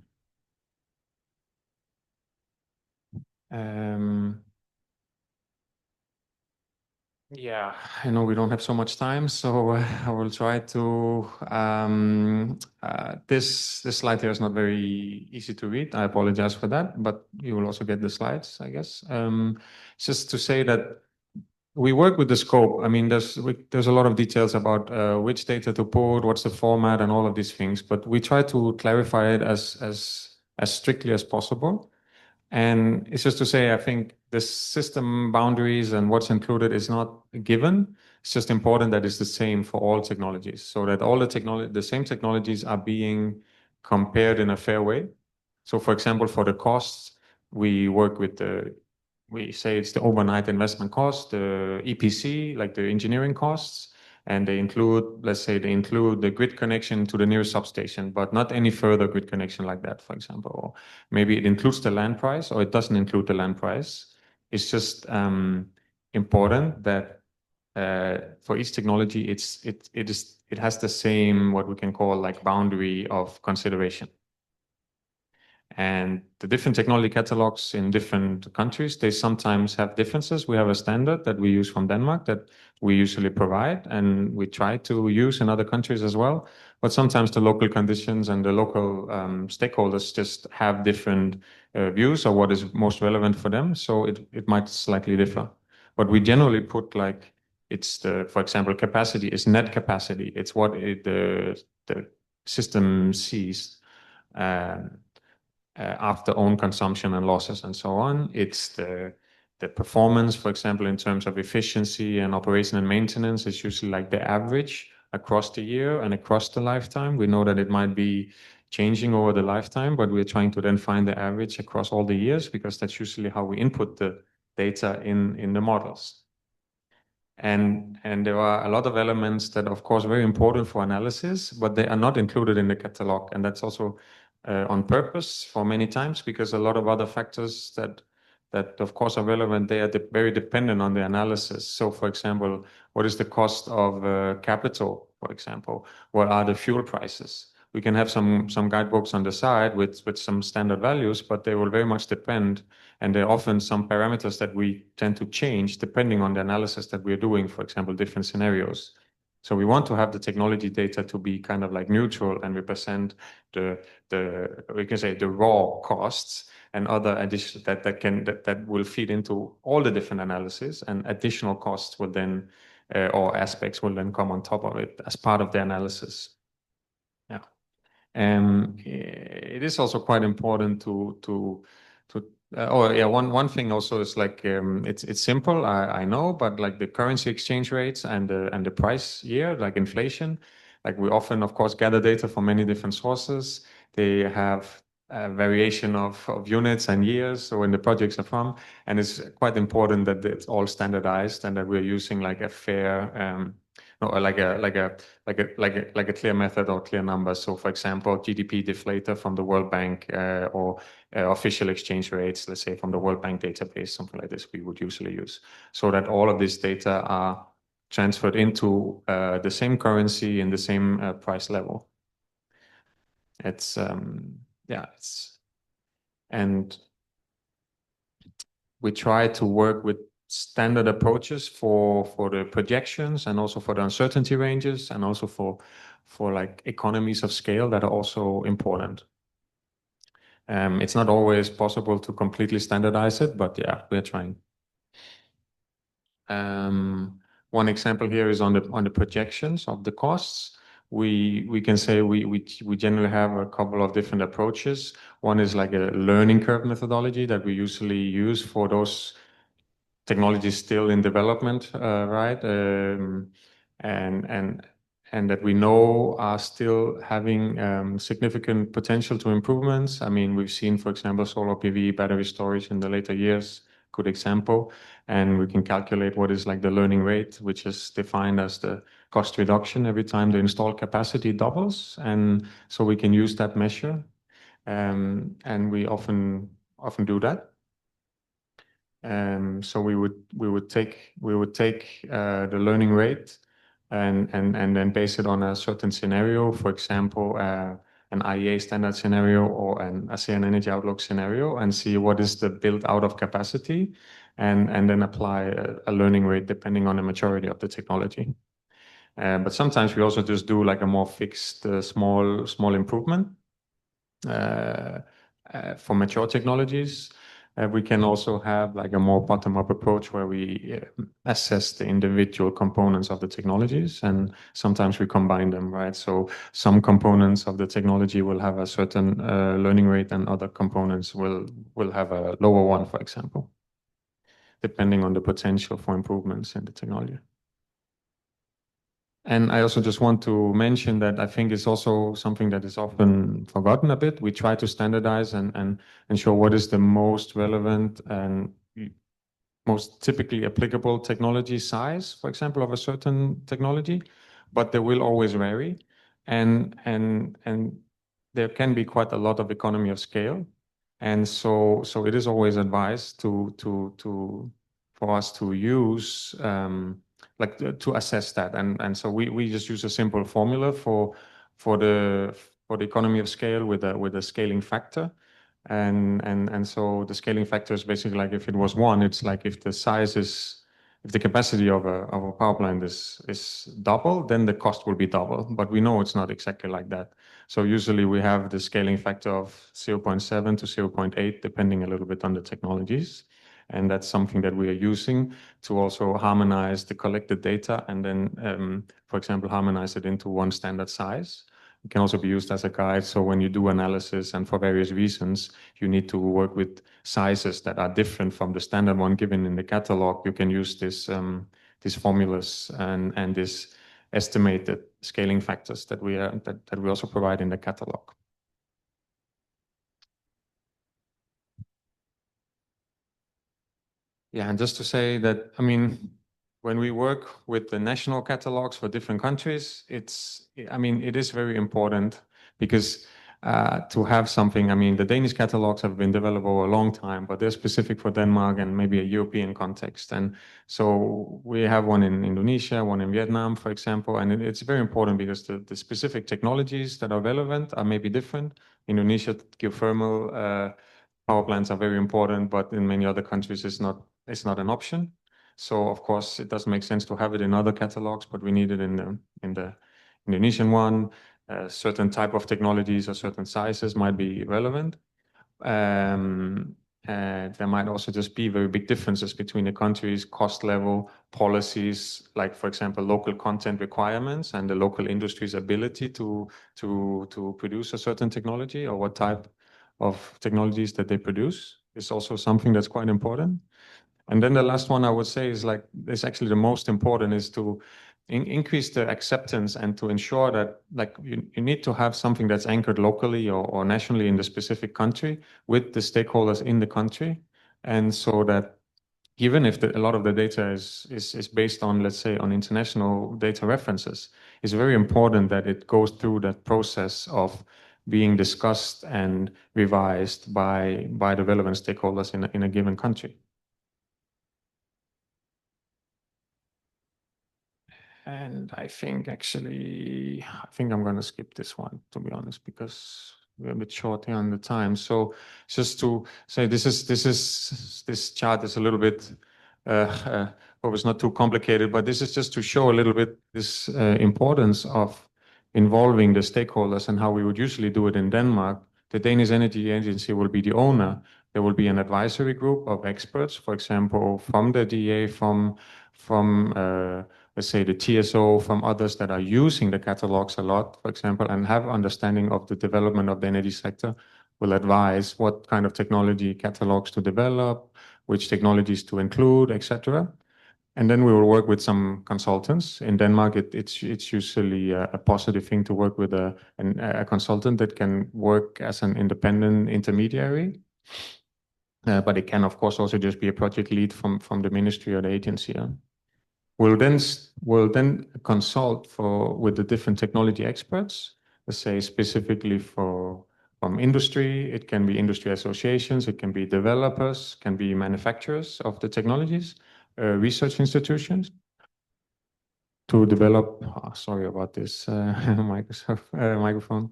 Yeah, I know we don't have so much time, so I will try to. This slide here is not very easy to read. I apologize for that, but you will also get the slides, I guess. Just to say that we work with the scope. I mean, there's a lot of details about which data to put, what's the format, and all of these things. But we try to clarify it as strictly as possible. And it's just to say, I think the system boundaries and what's included is not a given. It's just important that it's the same for all technologies, so that all the same technologies are being compared in a fair way. So, for example, for the costs, we work with we say it's the overnight investment cost, the EPC, like the engineering costs, and they include, let's say, the grid connection to the nearest substation, but not any further grid connection like that, for example. Or maybe it includes the land price, or it doesn't include the land price. It's just important that for each technology, it has the same what we can call like boundary of consideration. And the different technology catalogs in different countries, they sometimes have differences. We have a standard that we use from Denmark that we usually provide, and we try to use in other countries as well. But sometimes the local conditions and the local stakeholders just have different views of what is most relevant for them. So it might slightly differ. But we generally put like, for example, capacity is net capacity. It's what the system sees. After own consumption and losses and so on. It's the performance, for example, in terms of efficiency and operation and maintenance is usually like the average across the year and across the lifetime. We know that it might be changing over the lifetime, but we're trying to then find the average across all the years because that's usually how we input the data in the models. And there are a lot of elements that, of course, are very important for analysis, but they are not included in the catalog. And that's also on purpose for many times because a lot of other factors that of course are relevant, they are very dependent on the analysis. So, for example, what is the cost of capital, for example? What are the fuel prices? We can have some guidebooks on the side with some standard values, but they will very much depend. And there are often some parameters that we tend to change depending on the analysis that we're doing, for example, different scenarios. So we want to have the technology data to be kind of like neutral and represent we can say the raw costs and other additions that will feed into all the different analysis, and additional costs will then or aspects will then come on top of it as part of the analysis. Yeah. It is also quite important one thing also is like it's simple, I know, but like the currency exchange rates and the price year, like inflation, like we often of course gather data from many different sources. They have a variation of units and years, so when the projects are from, and it's quite important that it's all standardized and that we're using like a fair no, like a clear method or clear number. So, for example, GDP deflator from the World Bank or official exchange rates, let's say from the World Bank database, something like this, we would usually use, so that all of this data are transferred into the same currency in the same price level. And we try to work with standard approaches for the projections and also for the uncertainty ranges and also for like economies of scale that are also important. It's not always possible to completely standardize it, but yeah, we're trying. One example here is on the projections of the costs. We can say we generally have a couple of different approaches. One is like a learning curve methodology that we usually use for those technologies still in development, right? And that we know are still having significant potential to improvements. I mean, we've seen, for example, solar PV battery storage in the later years, good example. And we can calculate what is like the learning rate, which is defined as the cost reduction every time the installed capacity doubles. And so we can use that measure. And we often do that. So we would take the learning rate and then base it on a certain scenario, for example, an IEA standard scenario or an ASEAN Energy Outlook scenario, and see what is the built out of capacity, and then apply a learning rate depending on the maturity of the technology. But sometimes we also just do like a more fixed small improvement for mature technologies. We can also have like a more bottom-up approach where we assess the individual components of the technologies, and sometimes we combine them, right? So some components of the technology will have a certain learning rate, and other components will have a lower one, for example, depending on the potential for improvements in the technology. And I also just want to mention that I think it's also something that is often forgotten a bit. We try to standardize and show what is the most relevant and most typically applicable technology size, for example, of a certain technology, but they will always vary. And there can be quite a lot of economy of scale. And so it is always advised for us to use to assess that, and so we just use a simple formula for the economy of scale with a scaling factor, and so the scaling factor is basically like if it was 1, it's like if the capacity of a power plant is double, then the cost will be double. But we know it's not exactly like that. So usually we have the scaling factor of 0.7 to 0.8, depending a little bit on the technologies. And that's something that we are using to also harmonize the collected data and then, for example, harmonize it into one standard size. It can also be used as a guide. So when you do analysis and for various reasons, you need to work with sizes that are different from the standard one given in the catalog. You can use these formulas and this estimated scaling factors that we also provide in the catalog. Yeah, and just to say that, I mean, when we work with the national catalogs for different countries, it is very important because to have something, I mean, the Danish catalogs have been developed over a long time, but they're specific for Denmark and maybe a European context. And so we have one in Indonesia, one in Vietnam, for example, and it's very important because the specific technologies that are relevant are maybe different. Indonesia, geothermal power plants are very important, but in many other countries it's not an option. So of course, it doesn't make sense to have it in other catalogs, but we need it in the Indonesian one. Certain type of technologies or certain sizes might be relevant. There might also just be very big differences between the countries, cost level, policies, like for example, local content requirements and the local industry's ability to produce a certain technology, or what type of technologies that they produce is also something that's quite important. And then the last one I would say is actually the most important, is to increase the acceptance and to ensure that you need to have something that's anchored locally or nationally in the specific country with the stakeholders in the country. And so that even if a lot of the data is based on, let's say, on international data references, it's very important that it goes through that process of being discussed and revised by the relevant stakeholders in a given country. And I think I'm going to skip this one, to be honest, because we're a bit short here on the time. So just to say, this chart is a little bit, well, it's not too complicated, but this is just to show a little bit this importance of involving the stakeholders and how we would usually do it in Denmark. The Danish Energy Agency will be the owner. There will be an advisory group of experts, for example, from the DA, from let's say the TSO, from others that are using the catalogs a lot, for example, and have understanding of the development of the energy sector, will advise what kind of technology catalogs to develop, which technologies to include, etc. And then we will work with some consultants. In Denmark, it's usually a positive thing to work with a consultant that can work as an independent intermediary. But it can, of course, also just be a project lead from the ministry or the agency. We'll then consult with the different technology experts, let's say specifically from industry. It can be industry associations, it can be developers, can be manufacturers of the technologies, research institutions, to develop. Sorry about this microphone.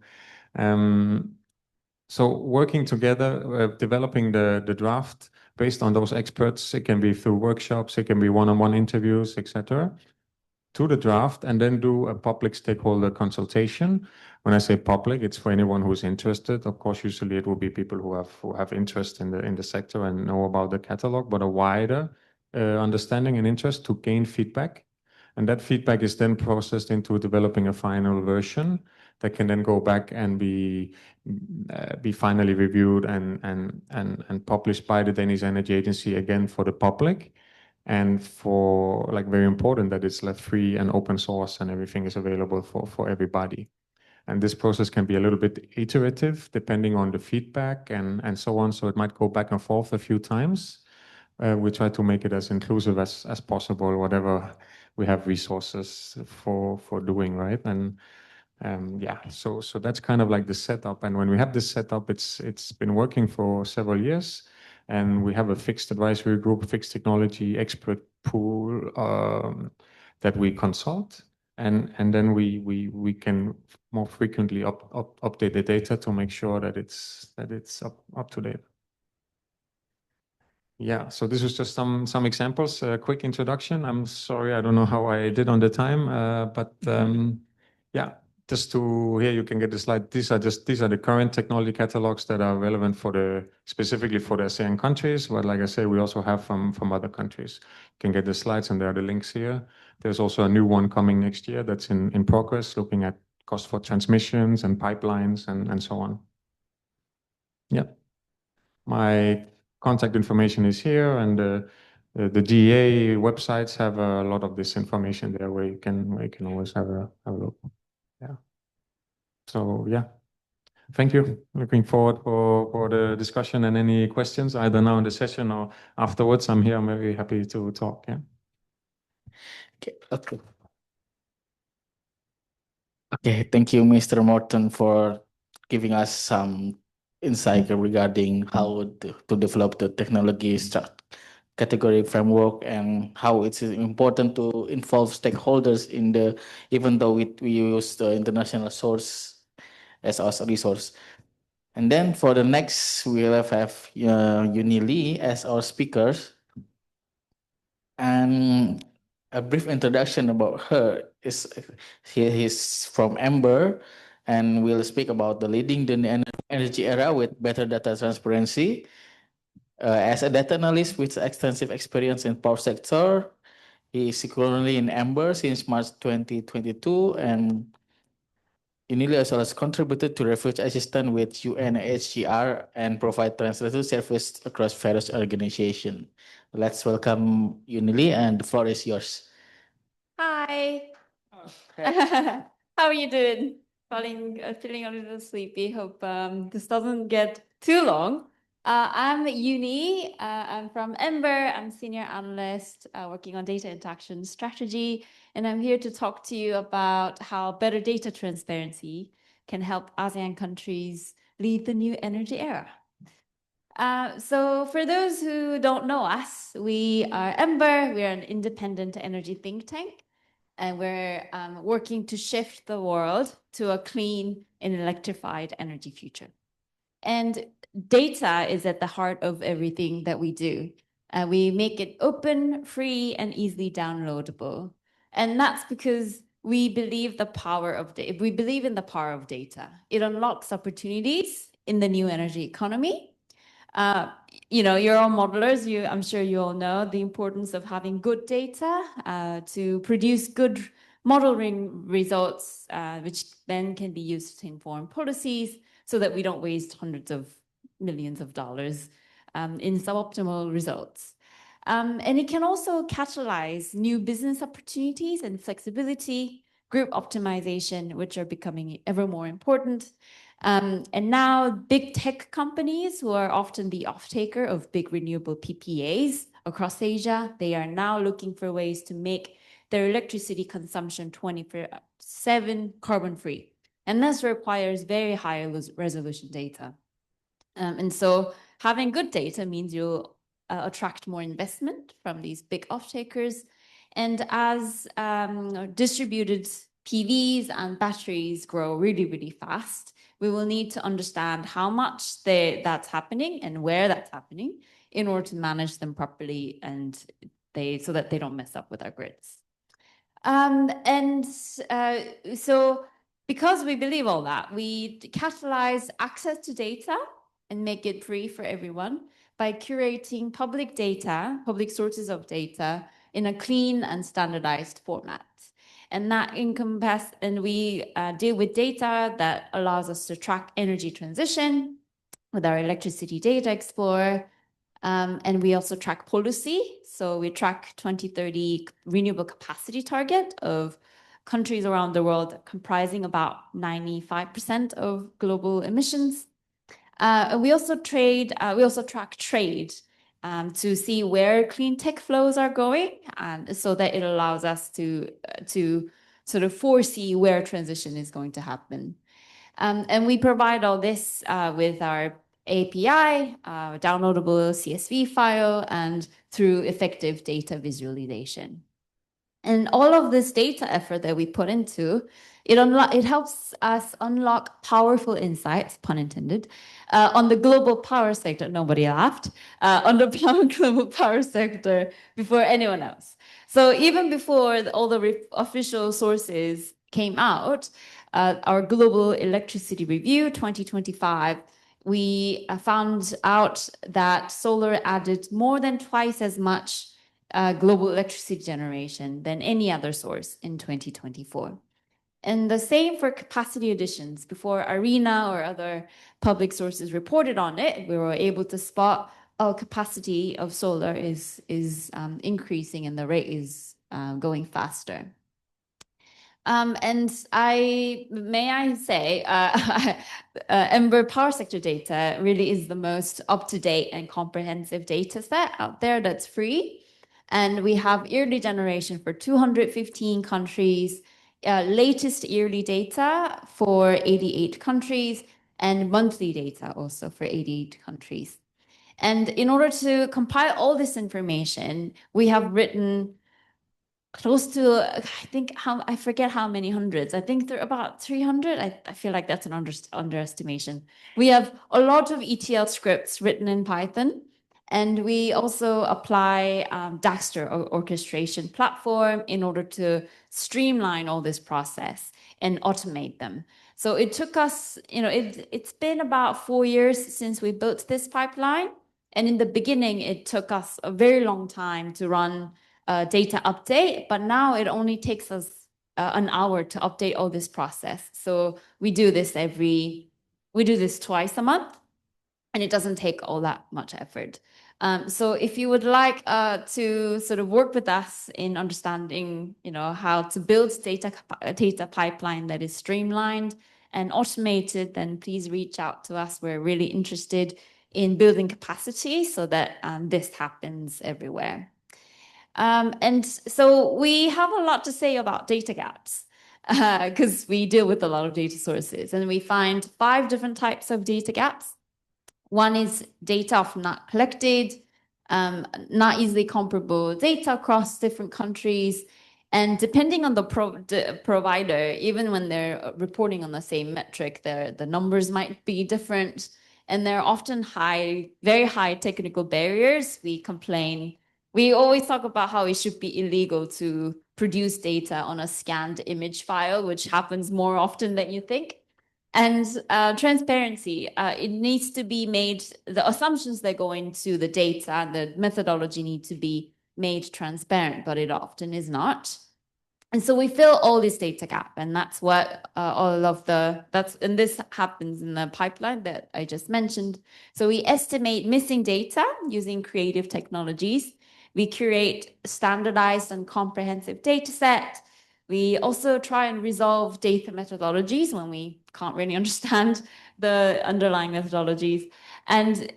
So working together, developing the draft based on those experts. It can be through workshops, it can be one-on-one interviews, etc. To the draft, and then do a public stakeholder consultation. When I say public, it's for anyone who's interested. Of course, usually it will be people who have interest in the sector and know about the catalog, but a wider understanding and interest to gain feedback. And that feedback is then processed into developing a final version that can then go back and be finally reviewed and published by the Danish Energy Agency, again for the public. And for very important that it's left free and open source and everything is available for everybody. And this process can be a little bit iterative depending on the feedback and so on. So it might go back and forth a few times. We try to make it as inclusive as possible, whatever we have resources for doing, right? And yeah, so that's kind of like the setup. And when we have this setup, it's been working for several years. And we have a fixed advisory group, fixed technology expert pool that we consult. And then we can more frequently update the data to make sure that it's up to date. Yeah, so this was just some examples, a quick introduction. I'm sorry, I don't know how I did on the time, but yeah. Just here you can get the slide. These are the current technology catalogs that are relevant specifically for the ASEAN countries. But like I say, we also have from other countries. You can get the slides and there are the links here. There's also a new one coming next year that's in progress, looking at cost for transmissions and pipelines and so on. Yeah. My contact information is here, and the DA websites have a lot of this information there where you can always have a look. Yeah. So yeah, thank you. Looking forward for the discussion and any questions either now in the session or afterwards. I'm here. I'm very happy to talk. Yeah. Okay. Okay. Thank you, Mr. Morton, for giving us some insight regarding how to develop the technology category framework and how it's important to involve stakeholders even though we use the international source as our resource. And then for the next, we'll have Uni Lee as our speakers. And a brief introduction about her is he's from Amber, and we'll speak about the leading the energy era with better data transparency. As a data analyst with extensive experience in power sector, he is currently in Amber since March 2022, and Unili also has contributed to research assistance with UNHCR and provide translator service across various organizations. Let's welcome Unili, and the floor is yours. Hi. How are you doing? Feeling a little sleepy. Hope this doesn't get too long. I'm Uni. I'm from Ember. I'm senior analyst working on data interaction strategy, and I'm here to talk to you about how better data transparency can help ASEAN countries lead the new energy era. So for those who don't know us, we are Ember. We are an independent energy think tank, and we're working to shift the world to a clean and electrified energy future. And data is at the heart of everything that we do. We make it open, free, and easily downloadable. And that's because we believe in the power of data. It unlocks opportunities in the new energy economy. You're all modelers. I'm sure you all know the importance of having good data to produce good modeling results, which then can be used to inform policies so that we don't waste hundreds of millions of dollars in suboptimal results. And it can also catalyze new business opportunities and flexibility, group optimization, which are becoming ever more important. And now big tech companies who are often the off-taker of big renewable PPAs across Asia, they are now looking for ways to make their electricity consumption 24/7 carbon-free. And this requires very high resolution data. And so having good data means you'll attract more investment from these big off-takers. And as distributed PVs and batteries grow really, really fast, we will need to understand how much that's happening and where that's happening in order to manage them properly and so that they don't mess up with our grids. So because we believe all that, we catalyze access to data and make it free for everyone by curating public data, public sources of data in a clean and standardized format. And we deal with data that allows us to track energy transition with our Electricity Data Explorer. And we also track policy. So we track 2030 renewable capacity target of countries around the world comprising about 95% of global emissions. And we also track trade to see where clean tech flows are going, so that it allows us to sort of foresee where transition is going to happen. And we provide all this with our API, downloadable CSV file, and through effective data visualization. And all of this data effort that we put into it helps us unlock powerful insights, pun intended, on the global power sector. Nobody laughed. On the global power sector before anyone else. So even before all the official sources came out, our Global Electricity Review 2025, we found out that solar added more than twice as much global electricity generation than any other source in 2024. And the same for capacity additions. Before ARENA or other public sources reported on it, we were able to spot capacity of solar is increasing and the rate is going faster. And may I say, Ember Power Sector data really is the most up-to-date and comprehensive data set out there that's free. And we have yearly generation for 215 countries, latest yearly data for 88 countries, and monthly data also for 88 countries. And in order to compile all this information, we have written close to, I forget how many hundreds. I think there are about 300. I feel like that's an underestimation. We have a lot of ETL scripts written in Python, And we also apply Daxter orchestration platform in order to streamline all this process and automate them. So it took us, it's been about 4 years since we built this pipeline. And in the beginning, it took us a very long time to run a data update, but now it only takes us an hour to update all this process. So we do this twice a month, and it doesn't take all that much effort. So if you would like to sort of work with us in understanding, how to build data pipeline that is streamlined and automated, then please reach out to us. We're really interested in building capacity so that this happens everywhere. And so we have a lot to say about data gaps because we deal with a lot of data sources, and we find 5 different types of data gaps. One is data of not collected, not easily comparable data across different countries. And depending on the provider, even when they're reporting on the same metric, the numbers might be different. And there are often very high technical barriers. We always talk about how it should be illegal to produce data on a scanned image file, which happens more often than you think. And transparency, it needs to be made, the assumptions that go into the data, the methodology need to be made transparent, but it often is not. And so we fill all this data gap, and that's what and this happens in the pipeline that I just mentioned. So we estimate missing data using creative technologies. We curate standardized and comprehensive data set. We also try and resolve data methodologies when we can't really understand the underlying methodologies. And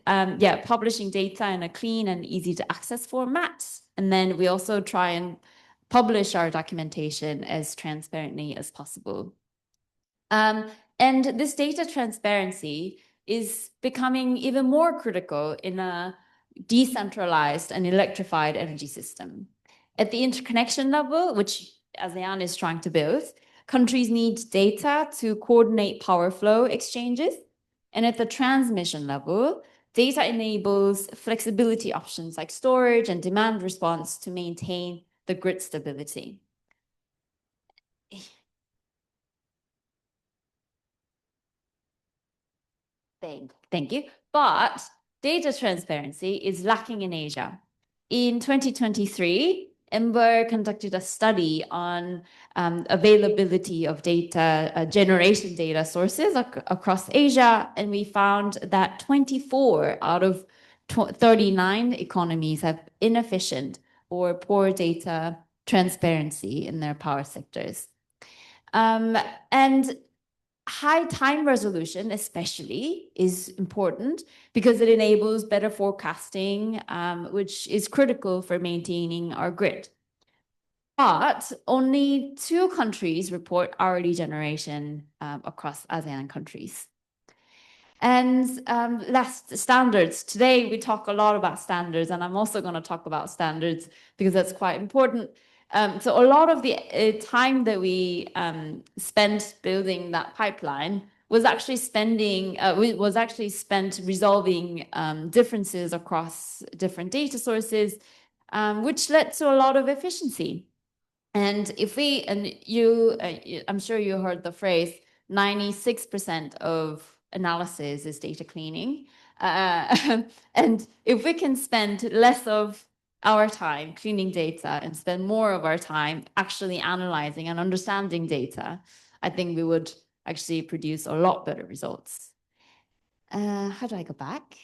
publishing data in a clean and easy to access format. And then we also try and publish our documentation as transparently as possible. And this data transparency is becoming even more critical in a decentralized and electrified energy system. At the interconnection level, which ASEAN is trying to build, countries need data to coordinate power flow exchanges. And at the transmission level, data enables flexibility options like storage and demand response to maintain the grid stability. Thank you. But data transparency is lacking in Asia. In 2023, Ember conducted a study on availability of data, generation data sources across Asia, and we found that 24 out of 39 economies have inefficient or poor data transparency in their power sectors. And high time resolution especially is important because it enables better forecasting, which is critical for maintaining our grid. But only 2 countries report hourly generation across ASEAN countries. And last, standards. Today we talk a lot about standards, and I'm also going to talk about standards because that's quite important. So a lot of the time that we spent building that pipeline was actually spent resolving differences across different data sources, which led to a lot of efficiency. And I'm sure you heard the phrase, 96% of analysis is data cleaning. And if we can spend less of our time cleaning data and spend more of our time actually analyzing and understanding data, I think we would actually produce a lot better results. How do I go back?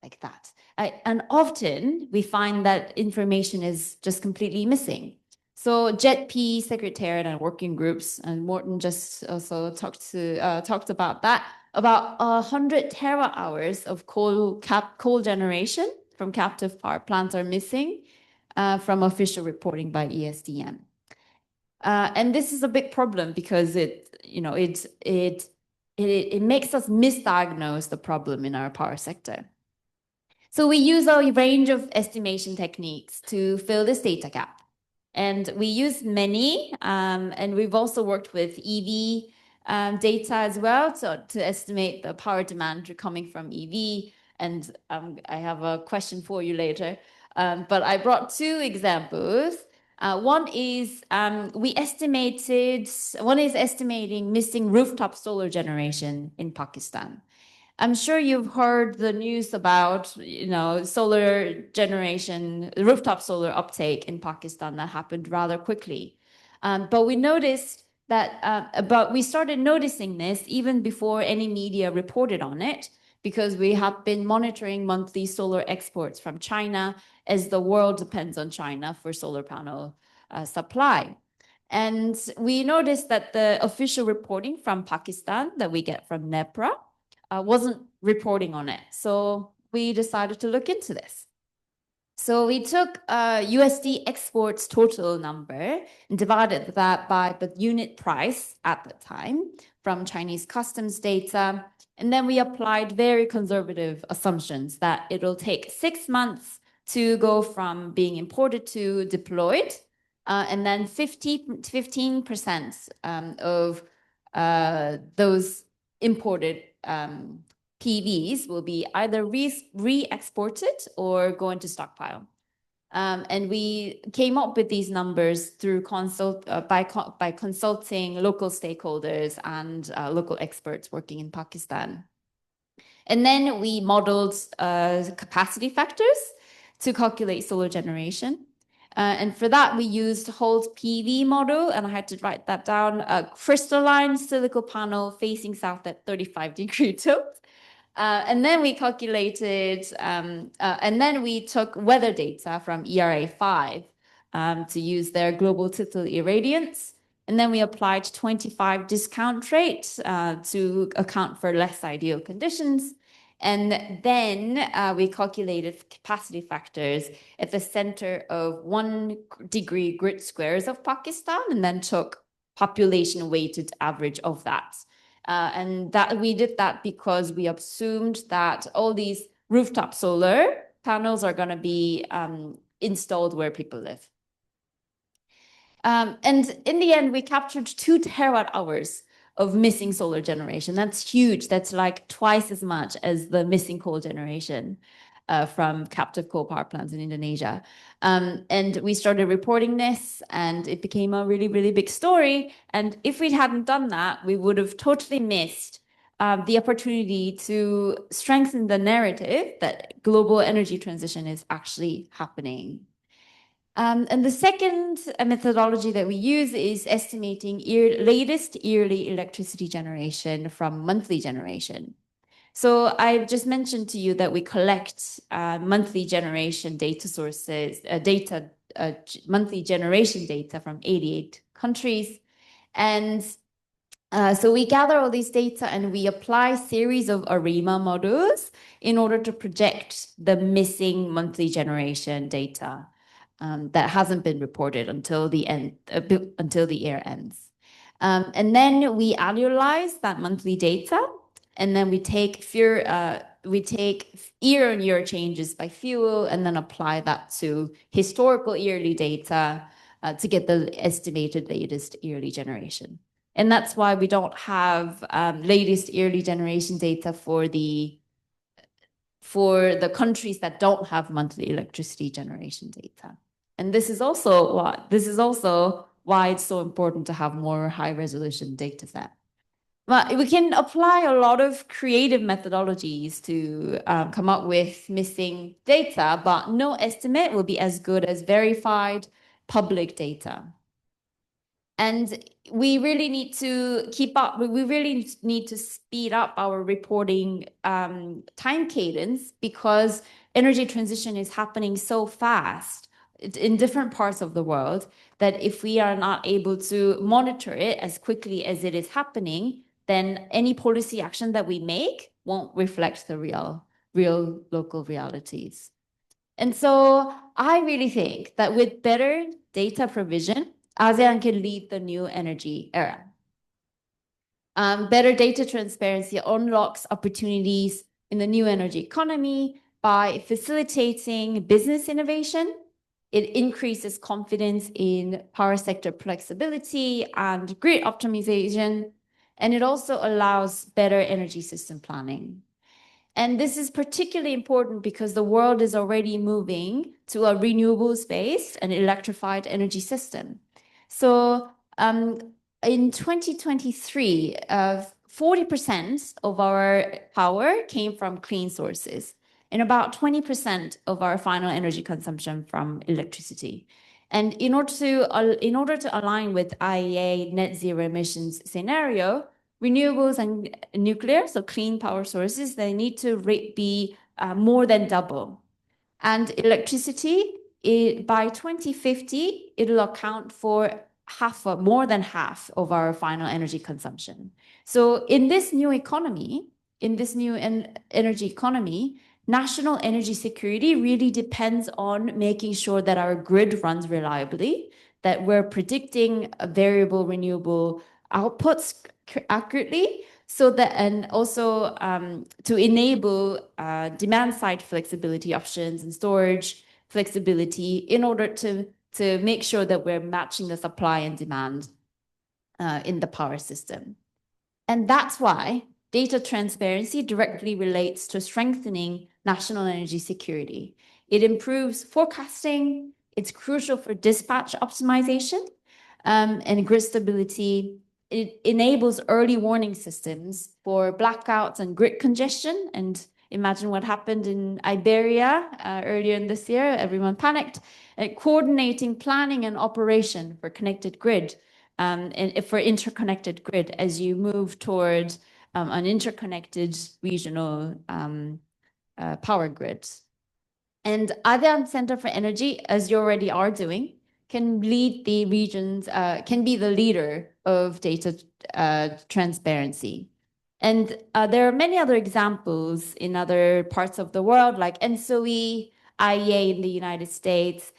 Like that. And often we find that information is just completely missing. So JETP, Secretariat, and working groups, and Morten just also talked about that. About 100 terawatt-hours of coal generation from captive power plants are missing from official reporting by ESDM. And this is a big problem because it makes us misdiagnose the problem in our power sector. So we use a range of estimation techniques to fill this data gap. And we use many, and we've also worked with EV data as well to estimate the power demand coming from EV. And I have a question for you later. But I brought two examples. One is estimating missing rooftop solar generation in Pakistan. I'm sure you've heard the news about, solar generation, rooftop solar uptake in Pakistan that happened rather quickly. But we noticed that, we started noticing this even before any media reported on it, because we have been monitoring monthly solar exports from China, as the world depends on China for solar panel supply. And we noticed that the official reporting from Pakistan that we get from NEPRA wasn't reporting on it. So we decided to look into this. So we took USD exports total number and divided that by the unit price at the time from Chinese customs data. And then we applied very conservative assumptions that it'll take 6 months to go from being imported to deployed. And then 15% of those imported PVs will be either re-exported or go into stockpile. And we came up with these numbers through by consulting local stakeholders and local experts working in Pakistan. And then we modeled capacity factors to calculate solar generation. And for that, we used Holt PV model, and I had to write that down. A crystalline silicon panel facing south at 35-degree tilt. And then we calculated, and then we took weather data from ERA5 to use their global total irradiance. And then we applied 25 discount rate to account for less ideal conditions. And then we calculated capacity factors at the center of 1 degree grid squares of Pakistan, and then took population weighted average of that. And that we did that because we assumed that all these rooftop solar panels are going to be installed where people live. And in the end, we captured 2 terawatt hours of missing solar generation. That's huge. That's like twice as much as the missing coal generation from captive coal power plants in Indonesia. And we started reporting this, and it became a really, really big story. And if we hadn't done that, we would have totally missed the opportunity to strengthen the narrative that global energy transition is actually happening. And the second methodology that we use is estimating latest yearly electricity generation from monthly generation. So I just mentioned to you that we collect monthly generation data sources, monthly generation data from 88 countries. And so we gather all these data and we apply series of ARIMA models in order to project the missing monthly generation data that hasn't been reported until the end, until the year ends. And then we annualize that monthly data, and then we take year-on-year changes by fuel, and then apply that to historical yearly data to get the estimated latest yearly generation. And that's why we don't have latest yearly generation data for the countries that don't have monthly electricity generation data. And this is also why it's so important to have more high resolution data set. But we can apply a lot of creative methodologies to come up with missing data, but no estimate will be as good as verified public data. And we really need to keep up, we really need to speed up our reporting time cadence, because energy transition is happening so fast in different parts of the world that if we are not able to monitor it as quickly as it is happening, then any policy action that we make won't reflect the real local realities. And so I really think that with better data provision, ASEAN can lead the new energy era. Better data transparency unlocks opportunities in the new energy economy by facilitating business innovation. It increases confidence in power sector flexibility and grid optimization, and it also allows better energy system planning. And this is particularly important because the world is already moving to a renewables-based and electrified energy system. So in 2023, 40% of our power came from clean sources and about 20% of our final energy consumption from electricity. And in order to align with IEA net zero emissions scenario, renewables and nuclear, so clean power sources, they need to be more than double. And electricity, by 2050, it'll account for more than half of our final energy consumption. So in this new economy, in this new energy economy, national energy security really depends on making sure that our grid runs reliably, that we're predicting variable renewable outputs accurately, so that, and also to enable demand side flexibility options and storage flexibility in order to make sure that we're matching the supply and demand in the power system. And that's why data transparency directly relates to strengthening national energy security. It improves forecasting, it's crucial for dispatch optimization and grid stability. It enables early warning systems for blackouts and grid congestion. And imagine what happened in Iberia earlier in this year, everyone panicked. And coordinating planning and operation for connected grid and for interconnected grid as you move towards an interconnected regional power grid. And ASEAN Center for Energy, as you already are doing, can lead the regions, can be the leader of data transparency. And there are many other examples in other parts of the world, like ENSOE, IEA in the United States.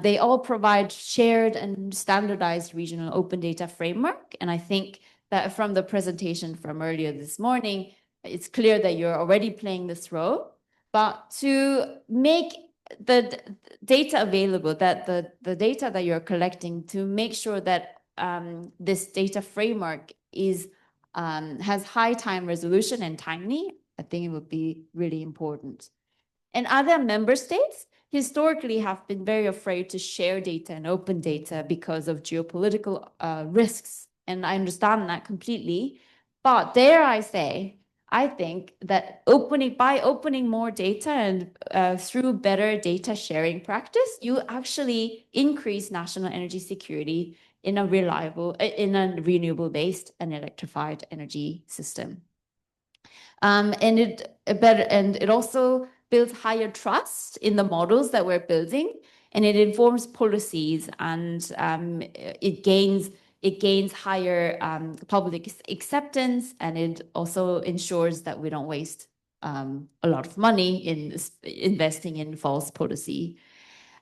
They all provide shared and standardized regional open data framework. And I think that from the presentation from earlier this morning, it's clear that you're already playing this role. But to make the data available, that the data that you're collecting, to make sure that this data framework is has high time resolution and timely, I think it would be really important. And other member states historically have been very afraid to share data and open data because of geopolitical risks. And I understand that completely. But dare I say, I think that by opening more data and through better data sharing practice, you actually increase national energy security in a renewable-based and electrified energy system. And it also builds higher trust in the models that we're building, and it informs policies, and it gains higher public acceptance, and it also ensures that we don't waste a lot of money in investing in false policy.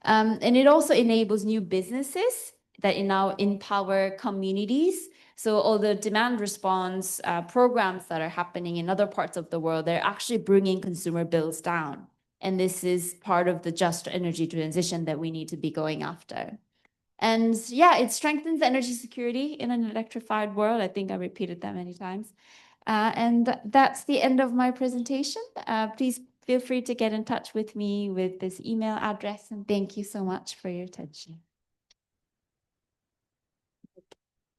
And it also enables new businesses that now empower communities. So all the demand response programs that are happening in other parts of the world, they're actually bringing consumer bills down. And this is part of the just energy transition that we need to be going after. And yeah, it strengthens energy security in an electrified world. I think I repeated that many times. And that's the end of my presentation. Please feel free to get in touch with me with this email address. And thank you so much for your attention.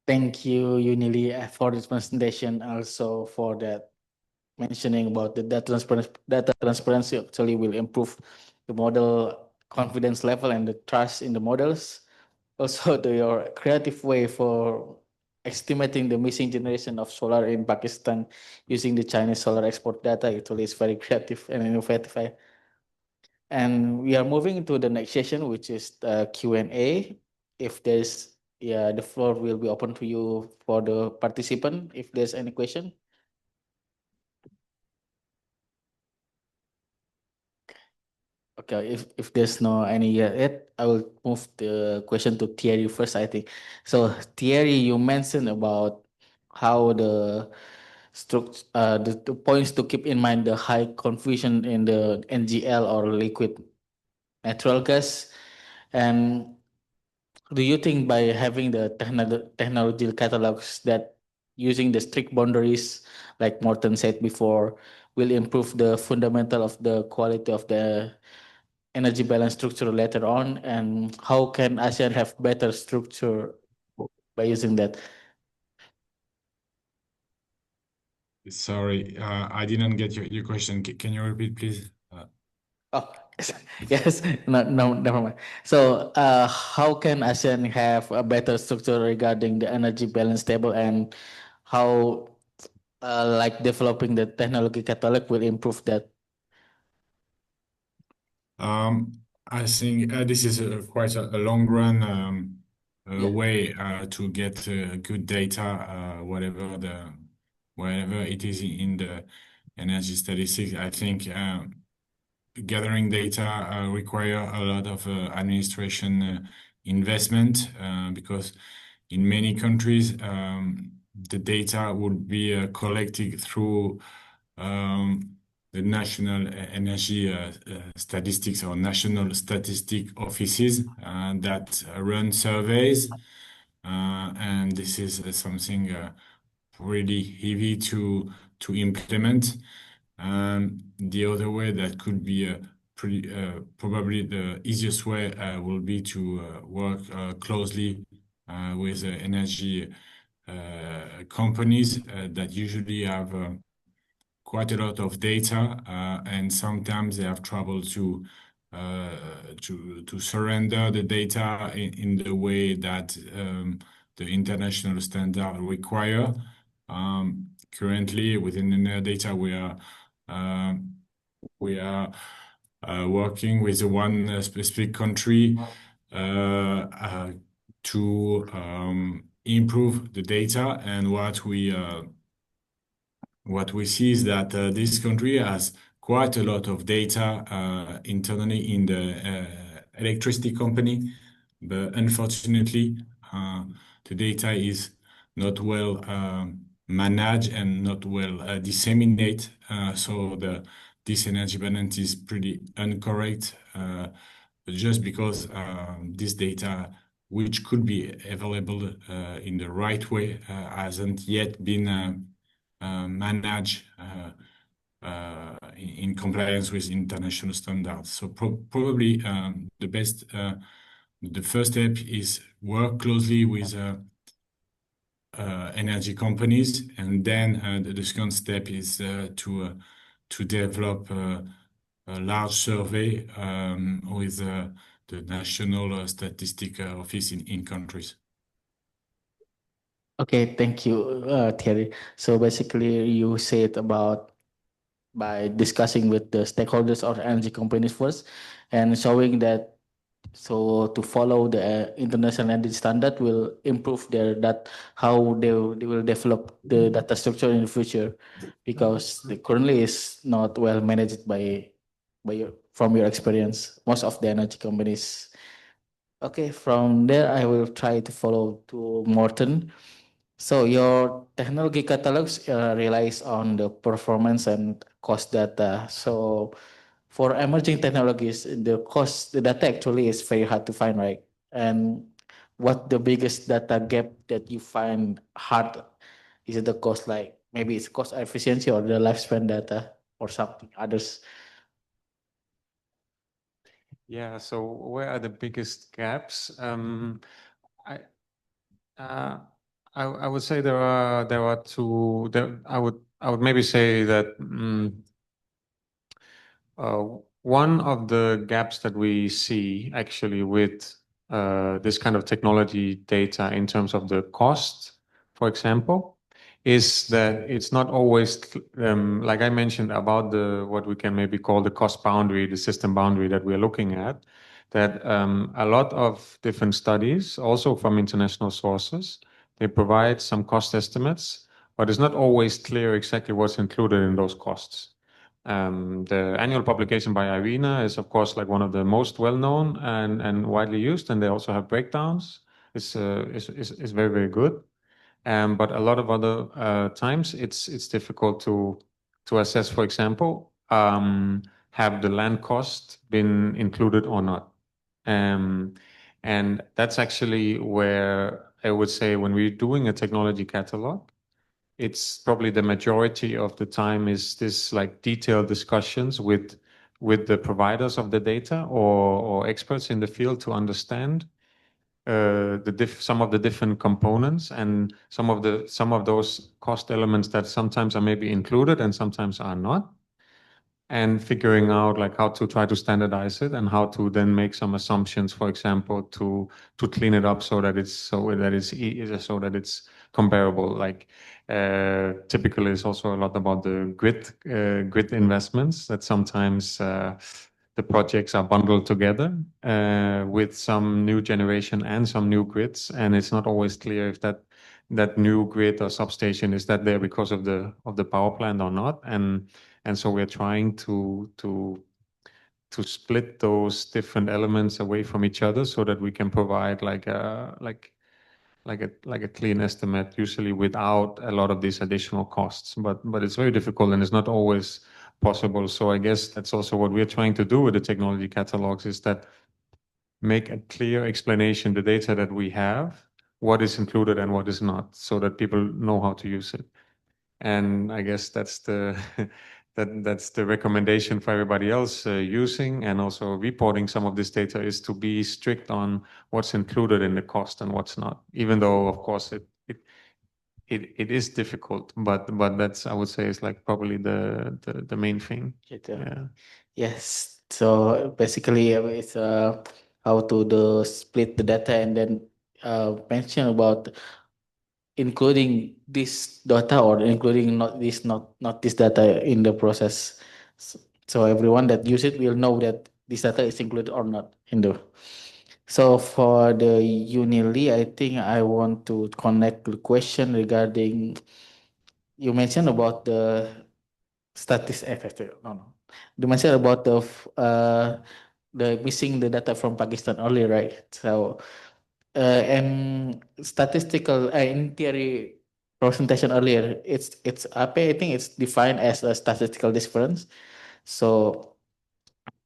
Thank you, Yunili, for this presentation, also for that mentioning about the data transparency actually will improve the model confidence level and the trust in the models. Also, your creative way for estimating the missing generation of solar in Pakistan using the Chinese solar export data actually is very creative and innovative. And we are moving into the next session, which is the Q&A. If there's, the floor will be open to you for the participant. If there's any question. Okay, if there's no any yet, I will move the question to Thierry first, I think. So Thierry, you mentioned about how the points to keep in mind, the high confusion in the NGL or liquid natural gas. And do you think by having the technology catalogs that using the strict boundaries, like Morten said before, will improve the fundamental of the quality of the energy balance structure later on, and how can ASEAN have better structure by using that? Sorry, I didn't get your question. Can you repeat, please? Oh, yes, no, never mind. So, how can ASEAN have a better structure regarding the energy balance table, and how, like developing the technology catalog will improve that? I think this is quite a long run way to get good data, wherever it is in the energy statistics. I think gathering data require a lot of administration investment because in many countries the data would be collected through the national energy statistics or national statistic offices that run surveys, and this is something really heavy to implement. The other way that could be pretty probably the easiest way will be to work closely with energy companies that usually have quite a lot of data, and sometimes they have trouble to surrender the data in the way that the international standard require. Currently, within the data, we are working with one specific country to improve the data, and what we see is that this country has quite a lot of data internally in the electricity company, but unfortunately, the data is not well managed and not well disseminated. So this energy balance is pretty incorrect, just because this data, which could be available in the right way, hasn't yet been managed in compliance with international standards. So probably the first step is work closely with energy companies, and then the second step is to develop a large survey with the National Statistic Office in countries. Okay, thank you, Thierry. So basically, you said about by discussing with the stakeholders or energy companies first, and showing that so to follow the international energy standard will improve how they will develop the data structure in the future, because the currently is not well managed from your experience, most of the energy companies. Okay, from there I will try to follow to Morton. So your technology catalogs relies on the performance and cost data. So for emerging technologies, the data actually is very hard to find, right? And what the biggest data gap that you find hard? Is it the cost, like maybe it's cost efficiency or the lifespan data or something others? Yeah, so where are the biggest gaps? I I would say there are two. I would maybe say that one of the gaps that we see actually with this kind of technology data in terms of the cost, for example, is that it's not always like I mentioned about what we can maybe call the cost boundary, the system boundary that we're looking at, that a lot of different studies, also from international sources, they provide some cost estimates, but it's not always clear exactly what's included in those costs. The annual publication by IRENA is, of course, like one of the most well-known and widely used, and they also have breakdowns. It's very, very good. But a lot of other times it's difficult to assess. For example, have the land cost been included or not? And that's actually where I would say when we're doing a technology catalog, it's probably the majority of the time is this like detailed discussions with the providers of the data or experts in the field to understand some of the different components and some of those cost elements that sometimes are maybe included and sometimes are not, and figuring out like how to try to standardize it and how to then make some assumptions, for example, to clean it up so that it's comparable. Like typically, it's also a lot about the grid investments that sometimes the projects are bundled together with some new generation and some new grids, and it's not always clear if that new grid or substation is that there because of the power plant or not, and so we're trying to split those different elements away from each other so that we can provide like a clean estimate, usually without a lot of these additional costs. But it's very difficult and it's not always possible. So I guess that's also what we're trying to do with the technology catalogs, is that make a clear explanation, the data that we have, what is included and what is not, so that people know how to use it. And I guess that's the that's the recommendation for everybody else using and also reporting some of this data, is to be strict on what's included in the cost and what's not. Even though, of course, it is difficult, but that's, I would say, is like probably the main thing. Yeah. Yes. So basically, it's how to split the data and then mention about including this data or including not this data in the process. So everyone that use it will know that this data is included or not in the. So for the Unili, I think I want to connect the question regarding, you mentioned about the no. You mentioned about the missing the data from Pakistan earlier, right? So and statistical in theory presentation earlier, it's I think it's defined as a statistical difference. So,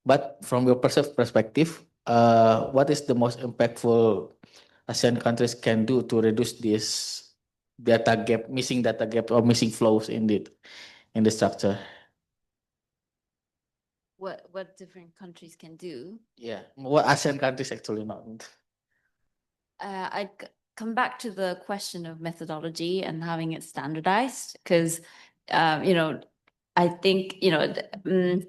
but from your perspective, what is the most impactful ASEAN countries can do to reduce this data gap, missing data gap or missing flows in the structure? What different countries can do? Yeah, what ASEAN countries actually not. I come back to the question of methodology and having it standardized, because I think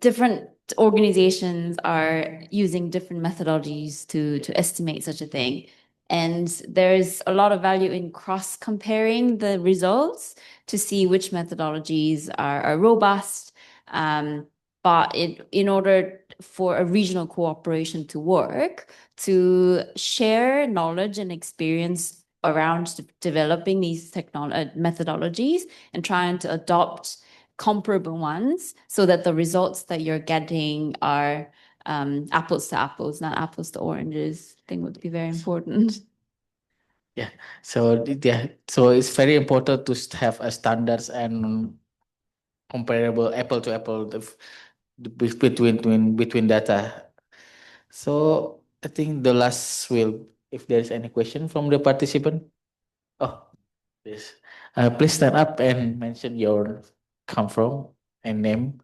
different organizations are using different methodologies to estimate such a thing. And there's a lot of value in cross comparing the results to see which methodologies are robust. But in order for a regional cooperation to work, to share knowledge and experience around developing these methodologies and trying to adopt comparable ones so that the results that you're getting are apples to apples, not apples to oranges, I think would be very important. Yeah. So so it's very important to have a standards and comparable apple to apple between data. So I think the last will, if there is any question from the participant. Oh, yes. Please stand up and mention your come from and name.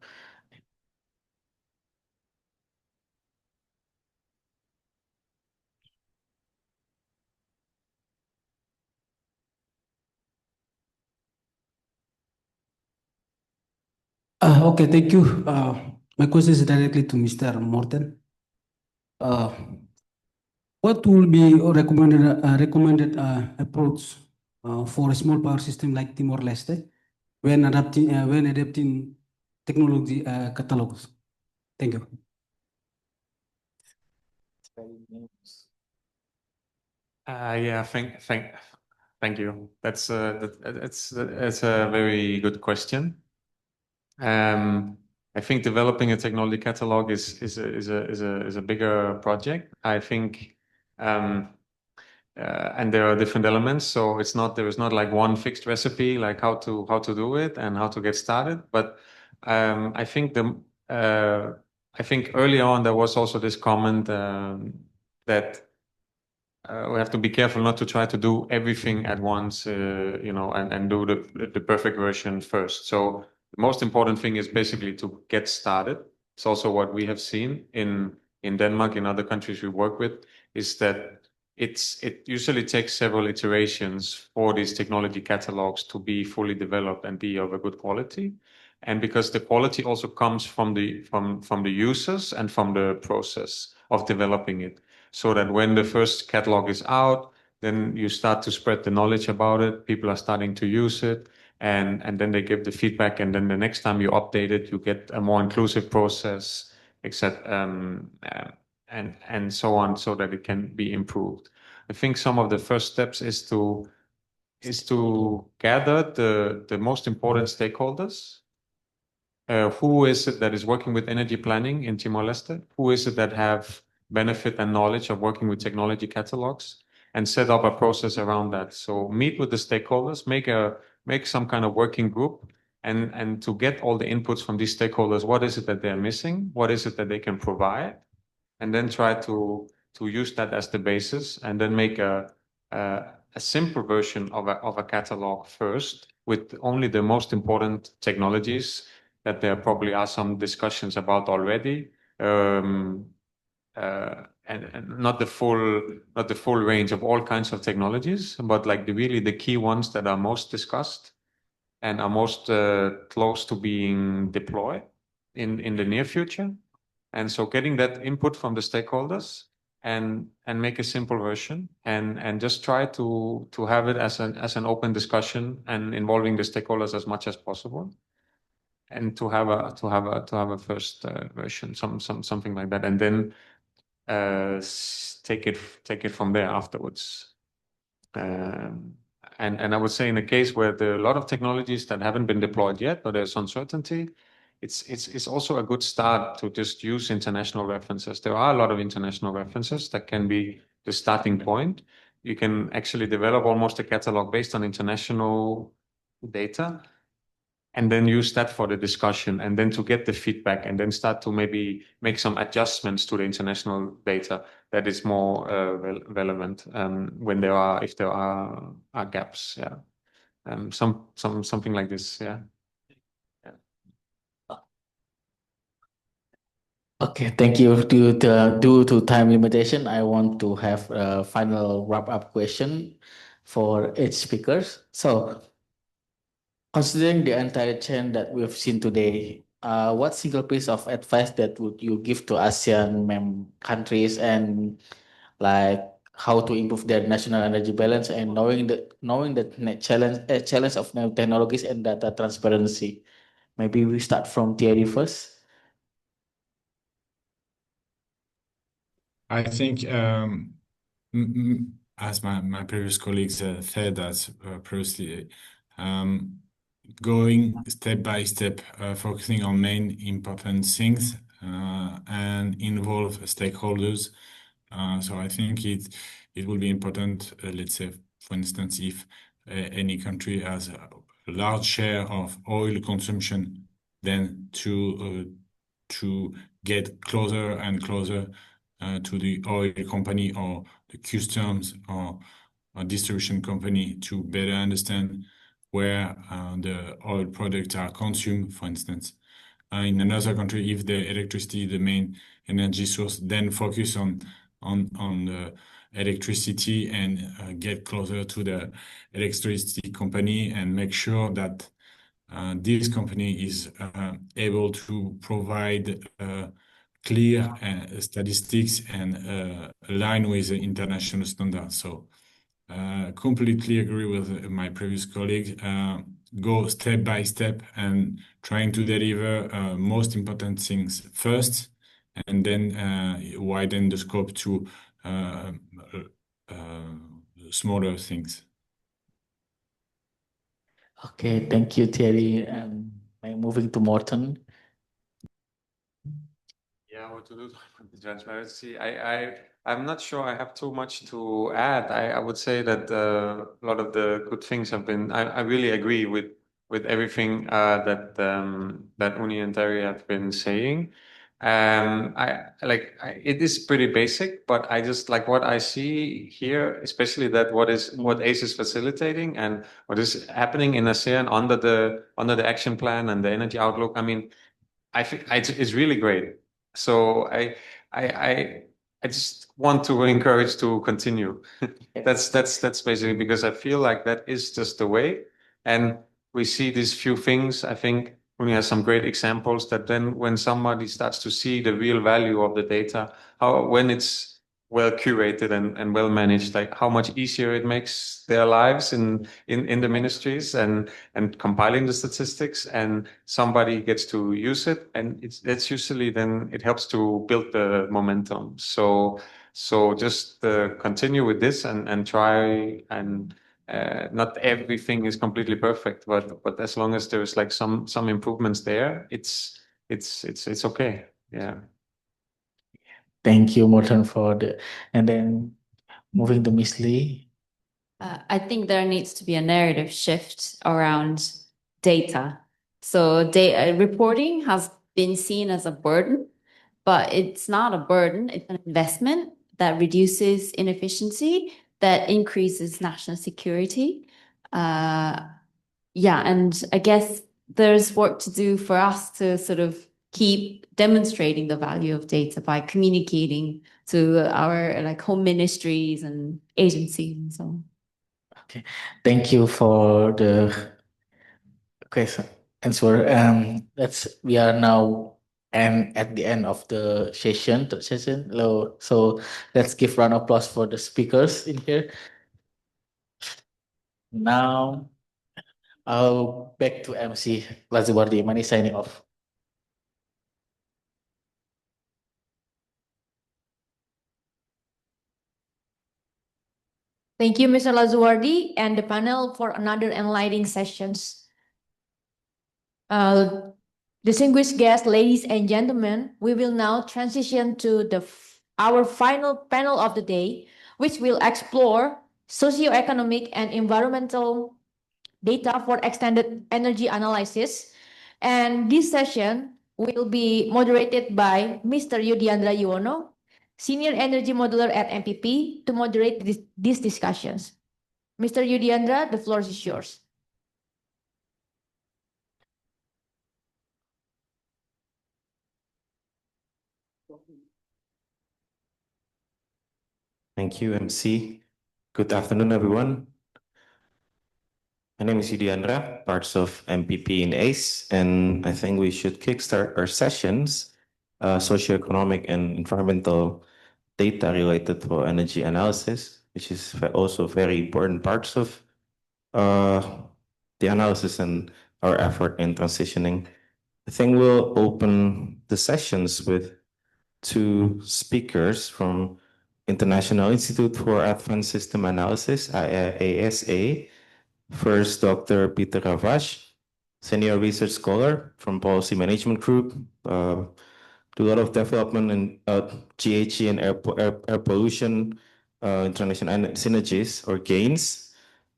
Okay, thank you. My question is directly to Mr. Morten. What will be recommended approach for a small power system like Timor-Leste when adapting technology catalogs? Thank you. Yeah, thank you. That's a very good question. I think developing a technology catalog is a bigger project. I think, and there are different elements. So there is not like one fixed recipe like how to do it and how to get started. But I think I think early on there was also this comment that we have to be careful not to try to do everything at once, and do the perfect version first. So the most important thing is basically to get started. It's also what we have seen in Denmark, in other countries we work with, is that it usually takes several iterations for these technology catalogs to be fully developed and be of a good quality. And because the quality also comes from the users and from the process of developing it, so that when the first catalog is out, then you start to spread the knowledge about it. People are starting to use it, and then they give the feedback, and then the next time you update it, you get a more inclusive process, etc. And so on, so that it can be improved. I think some of the first steps is to gather the most important stakeholders. Who is it that is working with energy planning in Timor-Leste? Who is it that have benefit and knowledge of working with technology catalogs, and set up a process around that? So meet with the stakeholders, make some kind of working group, and to get all the inputs from these stakeholders. What is it that they're missing? What is it that they can provide? And then try to use that as the basis, and then make a simple version of a catalog first, with only the most important technologies that there probably are some discussions about already, and not the full range of all kinds of technologies, but like really the key ones that are most discussed and are most close to being deployed in the near future. And so getting that input from the stakeholders, and make a simple version, and just try to have it as an open discussion, and involving the stakeholders as much as possible, and to have a first version, something like that, and then take it from there afterwards. And I would say, in a case where there are a lot of technologies that haven't been deployed yet, but there's uncertainty, it's also a good start to just use international references. There are a lot of international references that can be the starting point. You can actually develop almost a catalog based on international data, and then use that for the discussion, and then to get the feedback, and then start to maybe make some adjustments to the international data that is more relevant, if there are gaps. Yeah, something like this. Yeah. Okay, thank you. Due to time limitation, I want to have a final wrap-up question for each speakers. So, considering the entire chain that we've seen today, what single piece of advice that would you give to ASEAN countries, and like how to improve their national energy balance, and knowing the challenge of new technologies and data transparency? Maybe we start from Thierry first. I think, as my previous colleagues said that previously, going step by step, focusing on main important things, and involve stakeholders. So I think it will be important, let's say, for instance, if any country has a large share of oil consumption, then to get closer and closer to the oil company or the customs or a distribution company, to better understand where the oil products are consumed, for instance. In another country, if the electricity is the main energy source, then focus on the electricity, and get closer to the electricity company, and make sure that this company is able to provide clear statistics and align with the international standards. So completely agree with my previous colleague. Go step by step, and trying to deliver most important things first, and then widen the scope to smaller things. Okay, thank you, Thierry. Moving to Morten. Yeah, what to do with the transparency? I'm not sure I have too much to add. I would say that a lot of the good things have been. I really agree with everything that Uni and Terry have been saying. It is pretty basic, but I just like what I see here, especially that what ACE is facilitating and what is happening in ASEAN under the action plan and the energy outlook. I mean, I think it's really great. So I just want to encourage to continue. That's basically because I feel like that is just the way. And we see these few things. I think we have some great examples that then when somebody starts to see the real value of the data, when it's well curated and well managed, like how much easier it makes their lives in the ministries and compiling the statistics, and somebody gets to use it, and that's usually then it helps to build the momentum. So just continue with this and try and not everything is completely perfect, but as long as there's like some improvements there, it's okay. Yeah. Thank you, Morton, and then moving to Miss Lee. I think there needs to be a narrative shift around data. So data reporting has been seen as a burden, but it's not a burden. It's an investment that reduces inefficiency, that increases national security. And I guess there's work to do for us to sort of keep demonstrating the value of data by communicating to our like home ministries and agencies and so on. Okay, thank you for the question answer. We are now at the end of the session. So let's give round of applause for the speakers in here. Now, I'll back to MC Lazuwardi Mani signing off. Thank you, Mr. Lazuardi and the panel for another enlightening sessions. Distinguished guests, ladies and gentlemen, we will now transition to our final panel of the day, which will explore socioeconomic and environmental data for extended energy analysis. And this session will be moderated by Mr. Yudiandra Yuwono, Senior Energy Modeler at MPP, to moderate these discussions. Mr. Yudiandra, the floor is yours. Thank you, MC. Good afternoon, everyone. My name is Yudiandra, parts of MPP in ACE, and I think we should kickstart our sessions, socioeconomic and environmental data related to energy analysis, which is also very important parts of the analysis and our effort in transitioning. I think we'll open the sessions with two speakers from International Institute for Advanced System Analysis, IASA. First, Dr. Peter Ravache, Senior Research Scholar from Policy Management Group, do a lot of development in GHG and air pollution, international synergies or gains,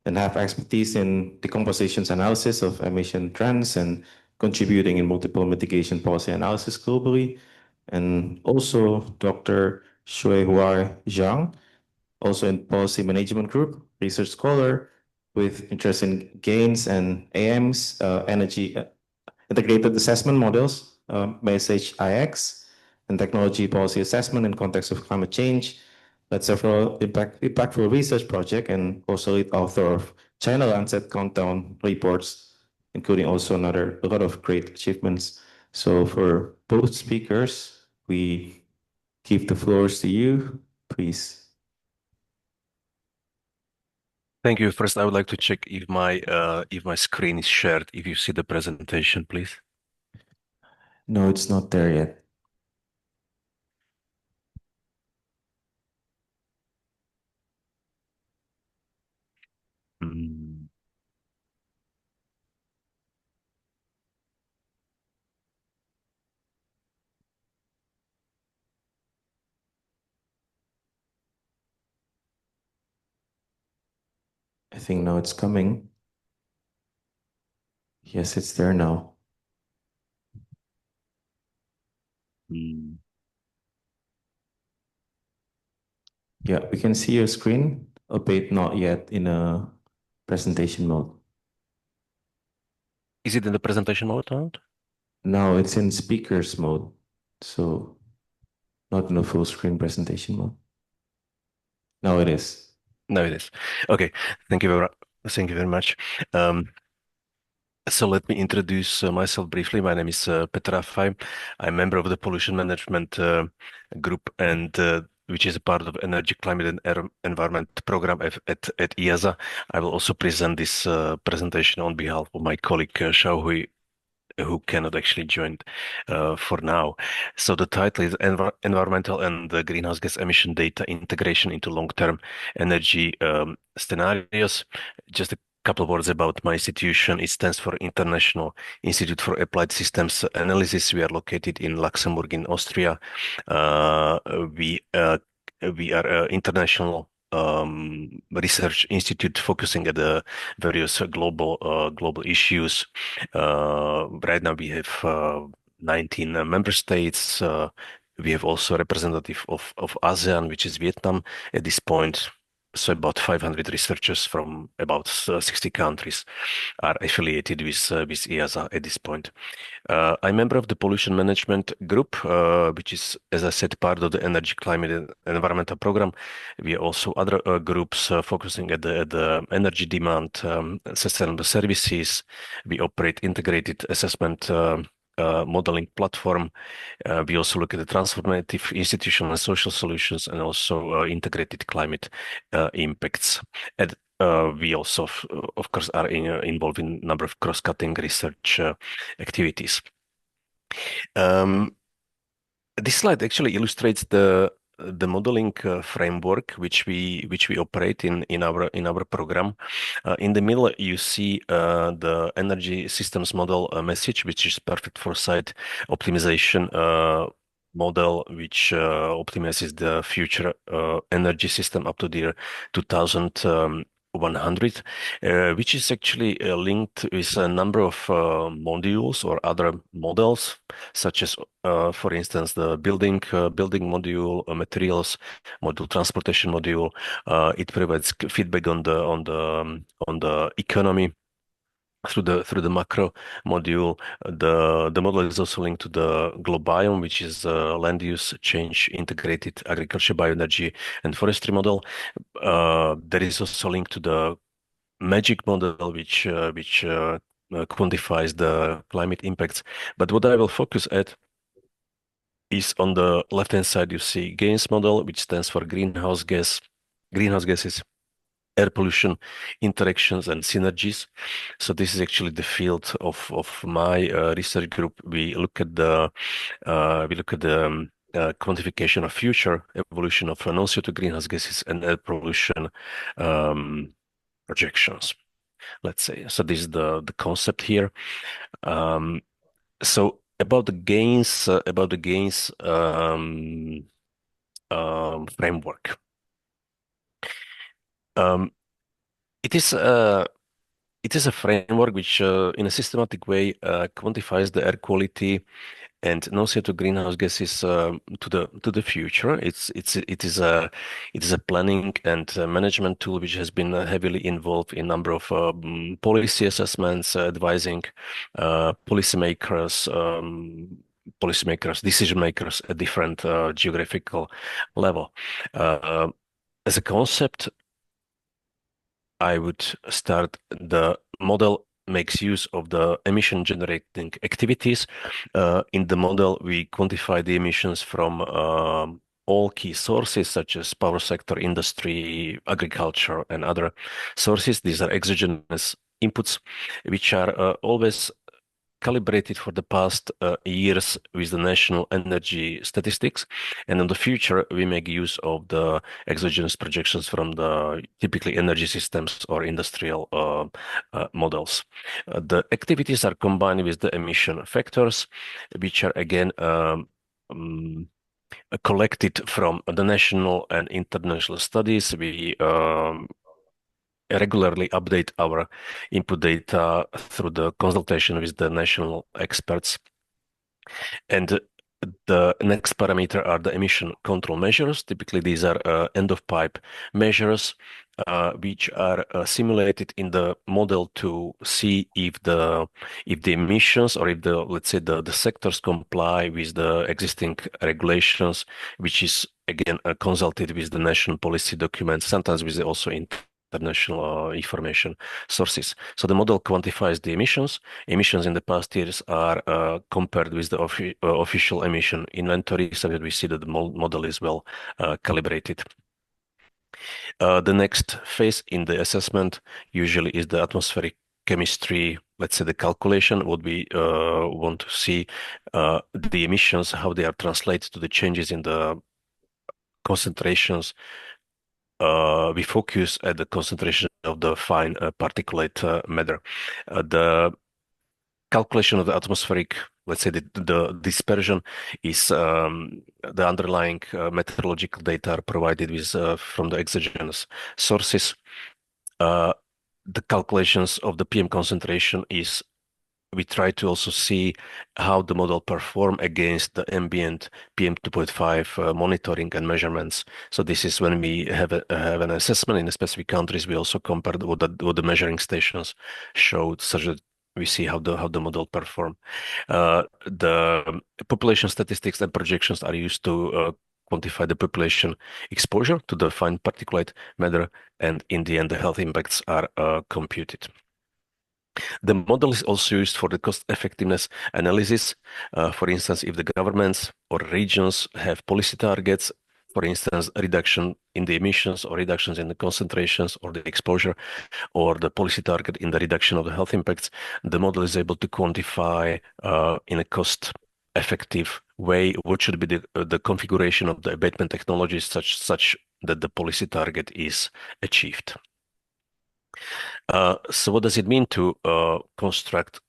and have expertise in decompositions analysis of emission trends and contributing in multiple mitigation policy analysis globally. And also Dr. Shuihua Zhang, also in Policy Management Group, research scholar with interest in gains and AMs, energy integrated assessment models, MESH-IX, and technology policy assessment in context of climate change, led several impactful research projects, and also lead author of China Lancet Countdown reports, including also a lot of great achievements. So for both speakers, we give the floors to you, please. Thank you. First, I would like to check if my screen is shared. If you see the presentation, please. No, it's not there yet. I think now it's coming. Yes, it's there now. Yeah, we can see your screen, albeit not yet in a presentation mode. Is it in the presentation mode? No, it's in speakers mode, so not in a full screen presentation mode. No, it is. No, it is. Okay, thank you very much. So let me introduce myself briefly. My name is Petra Faj. I'm a member of the pollution management group, and which is a part of energy, climate, and environment program at EASA. I will also present this presentation on behalf of my colleague Shao Hui, who cannot actually join for now. So the title is Environmental and Greenhouse Gas Emission Data Integration into Long-Term Energy Scenarios. Just a couple of words about my institution. It stands for International Institute for Applied Systems Analysis. We are located in Luxembourg in Austria. We are an international research institute focusing at the various global issues. Right now we have 19 member states. We have also a representative of ASEAN, which is Vietnam at this point. So about 500 researchers from about 60 countries are affiliated with EASA at this point. I'm a member of the pollution management group, which is, as I said, part of the energy, climate, and environmental program. We are also other groups focusing at the energy demand, sustainable services. We operate integrated assessment modeling platform. We also look at the transformative institutional and social solutions and also integrated climate impacts. And we also, of course, are involved in a number of cross-cutting research activities. This slide actually illustrates the modeling framework which we operate in our program. In the middle, you see the energy systems model message, which is perfect for site optimization model, which optimizes the future energy system up to the year 2100, which is actually linked with a number of modules or other models, such as, for instance, the building module, materials module, transportation module. It provides feedback on the economy through the macro module. The model is also linked to the GLOBIOME, which is land use change integrated agriculture, bioenergy, and forestry model. There is also a link to the MAGIC model, which quantifies the climate impacts. But what I will focus at is on the left-hand side, you see GAINS model, which stands for greenhouse gases, air pollution, interactions, and synergies. So this is actually the field of my research group. We look at the quantification of future evolution of non-CO2 greenhouse gases and air pollution projections, let's say. So this is the concept here. So about the GAINS framework. It is a framework which, in a systematic way, quantifies the air quality and non-CO2 greenhouse gases to the future. It is a planning and management tool which has been heavily involved in a number of policy assessments, advising policymakers, decision makers at different geographical level. As a concept, I would start. The model makes use of the emission generating activities. In the model, we quantify the emissions from all key sources such as power sector, industry, agriculture, and other sources. These are exogenous inputs, which are always calibrated for the past years with the national energy statistics. And in the future, we make use of the exogenous projections from the typically energy systems or industrial models. The activities are combined with the emission factors, which are again collected from the national and international studies. We regularly update our input data through the consultation with the national experts. And The next parameter are the emission control measures. Typically, these are end-of-pipe measures, which are simulated in the model to see if the emissions or if the, let's say, the sectors comply with the existing regulations, which is again consulted with the national policy documents, sometimes with also international information sources. So the model quantifies the emissions. Emissions in the past years are compared with the official emission inventory, so that we see that the model is well calibrated. The next phase in the assessment usually is the atmospheric chemistry, let's say the calculation. What we want to see the emissions, how they are translated to the changes in the concentrations. We focus at the concentration of the fine particulate matter. The calculation of the atmospheric, let's say the dispersion is the underlying meteorological data are provided with from the exogenous sources. The calculations of the PM concentration is we try to also see how the model perform against the ambient PM 2.5 monitoring and measurements. So this is when we have an assessment in specific countries. We also compare what the measuring stations showed, such that we see how the model perform. The population statistics and projections are used to quantify the population exposure to the fine particulate matter, and in the end, the health impacts are computed. The model is also used for the cost effectiveness analysis. For instance, if the governments or regions have policy targets, for instance, a reduction in the emissions or reductions in the concentrations or the exposure, or the policy target in the reduction of the health impacts, the model is able to quantify in a cost effective way what should be the configuration of the abatement technologies such that the policy target is achieved. So what does it mean to construct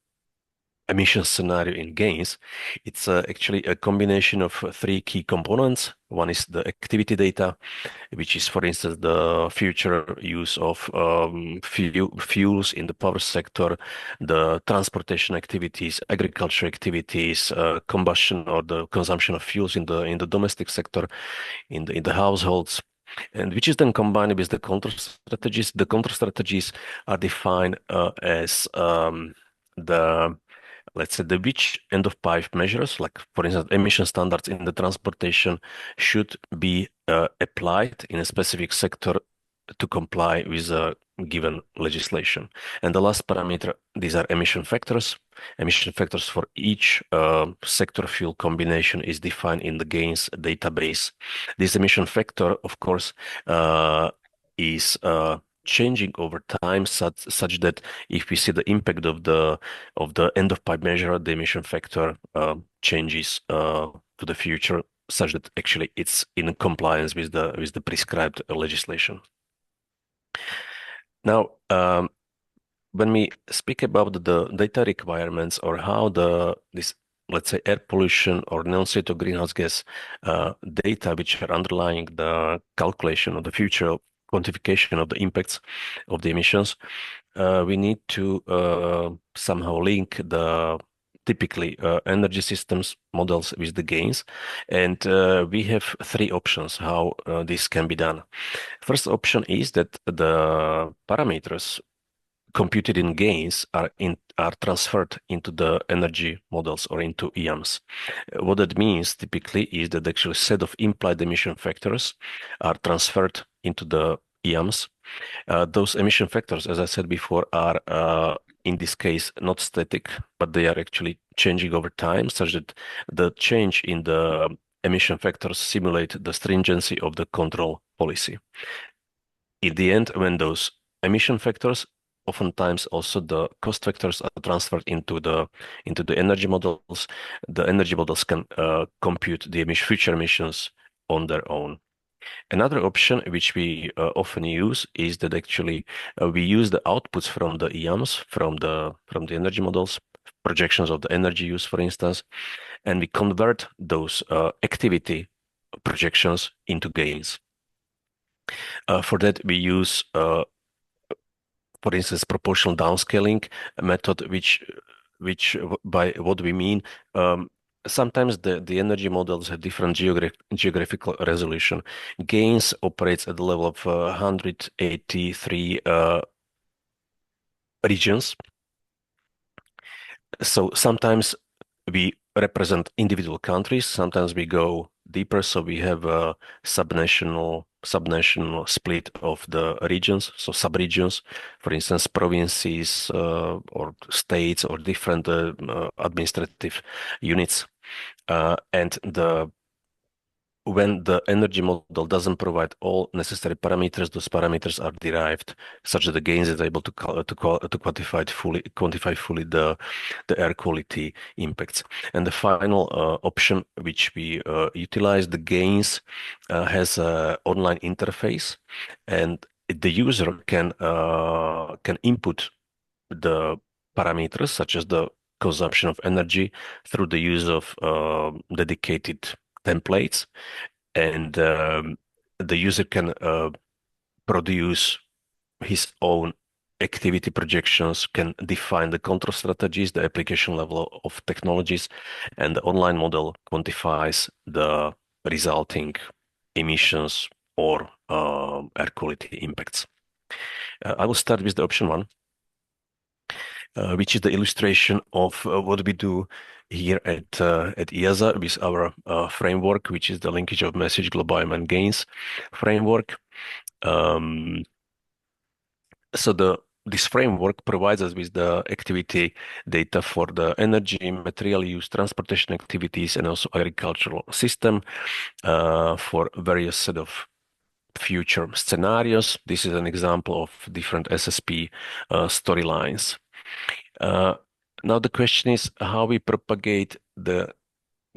emission scenario in gains? It's actually a combination of three key components. One is the activity data, which is, for instance, the future use of fuels in the power sector, the transportation activities, agriculture activities, combustion or the consumption of fuels in the domestic sector, in the households, and which is then combined with the counter strategies. The counter strategies are defined as let's say which end of pipe measures, like for instance, emission standards in the transportation should be applied in a specific sector to comply with a given legislation. And the last parameter, these are emission factors. Emission factors for each sector fuel combination is defined in the gains database. This emission factor, of course, is changing over time such that if we see the impact of the end of pipe measure, the emission factor changes to the future such that actually it's in compliance with the prescribed legislation. Now, when we speak about the data requirements or how this, let's say, air pollution or non-CO2 greenhouse gas data, which are underlying the calculation of the future quantification of the impacts of the emissions, we need to somehow link the typically energy systems models with the gains. And we have three options how this can be done. First option is that the parameters computed in gains are transferred into the energy models or into EAMs. What that means typically is that the actual set of implied emission factors are transferred into the EAMs. Those emission factors, as I said before, are in this case not static, but they are actually changing over time, such that the change in the emission factors simulate the stringency of the control policy. In the end, when those emission factors, oftentimes also the cost factors, are transferred into the energy models, the energy models can compute the future emissions on their own. Another option which we often use is that actually we use the outputs from the EAMs, from the energy models, projections of the energy use, for instance, and we convert those activity projections into gains. For that, we use, for instance, proportional downscaling method, which by what we mean, sometimes the energy models have different geographical resolution. GAINS operates at the level of 183 regions. So sometimes we represent individual countries, sometimes we go deeper, so we have a subnational split of the regions, so subregions, for instance, provinces or states or different administrative units. And when the energy model doesn't provide all necessary parameters, those parameters are derived such that the GAINS is able to quantify fully the air quality impacts. And the final option which we utilize, the GAINS has an online interface, and the user can input the parameters such as the consumption of energy through the use of dedicated templates, and the user can produce his own activity projections, can define the control strategies, the application level of technologies, and the online model quantifies the resulting emissions or air quality impacts. I will start with the option one, which is the illustration of what we do here at EASA with our framework, which is the linkage of message, global and GAINS framework. So this framework provides us with the activity data for the energy, material use, transportation activities, and also agricultural system for various set of future scenarios. This is an example of different SSP storylines. Now the question is how we propagate the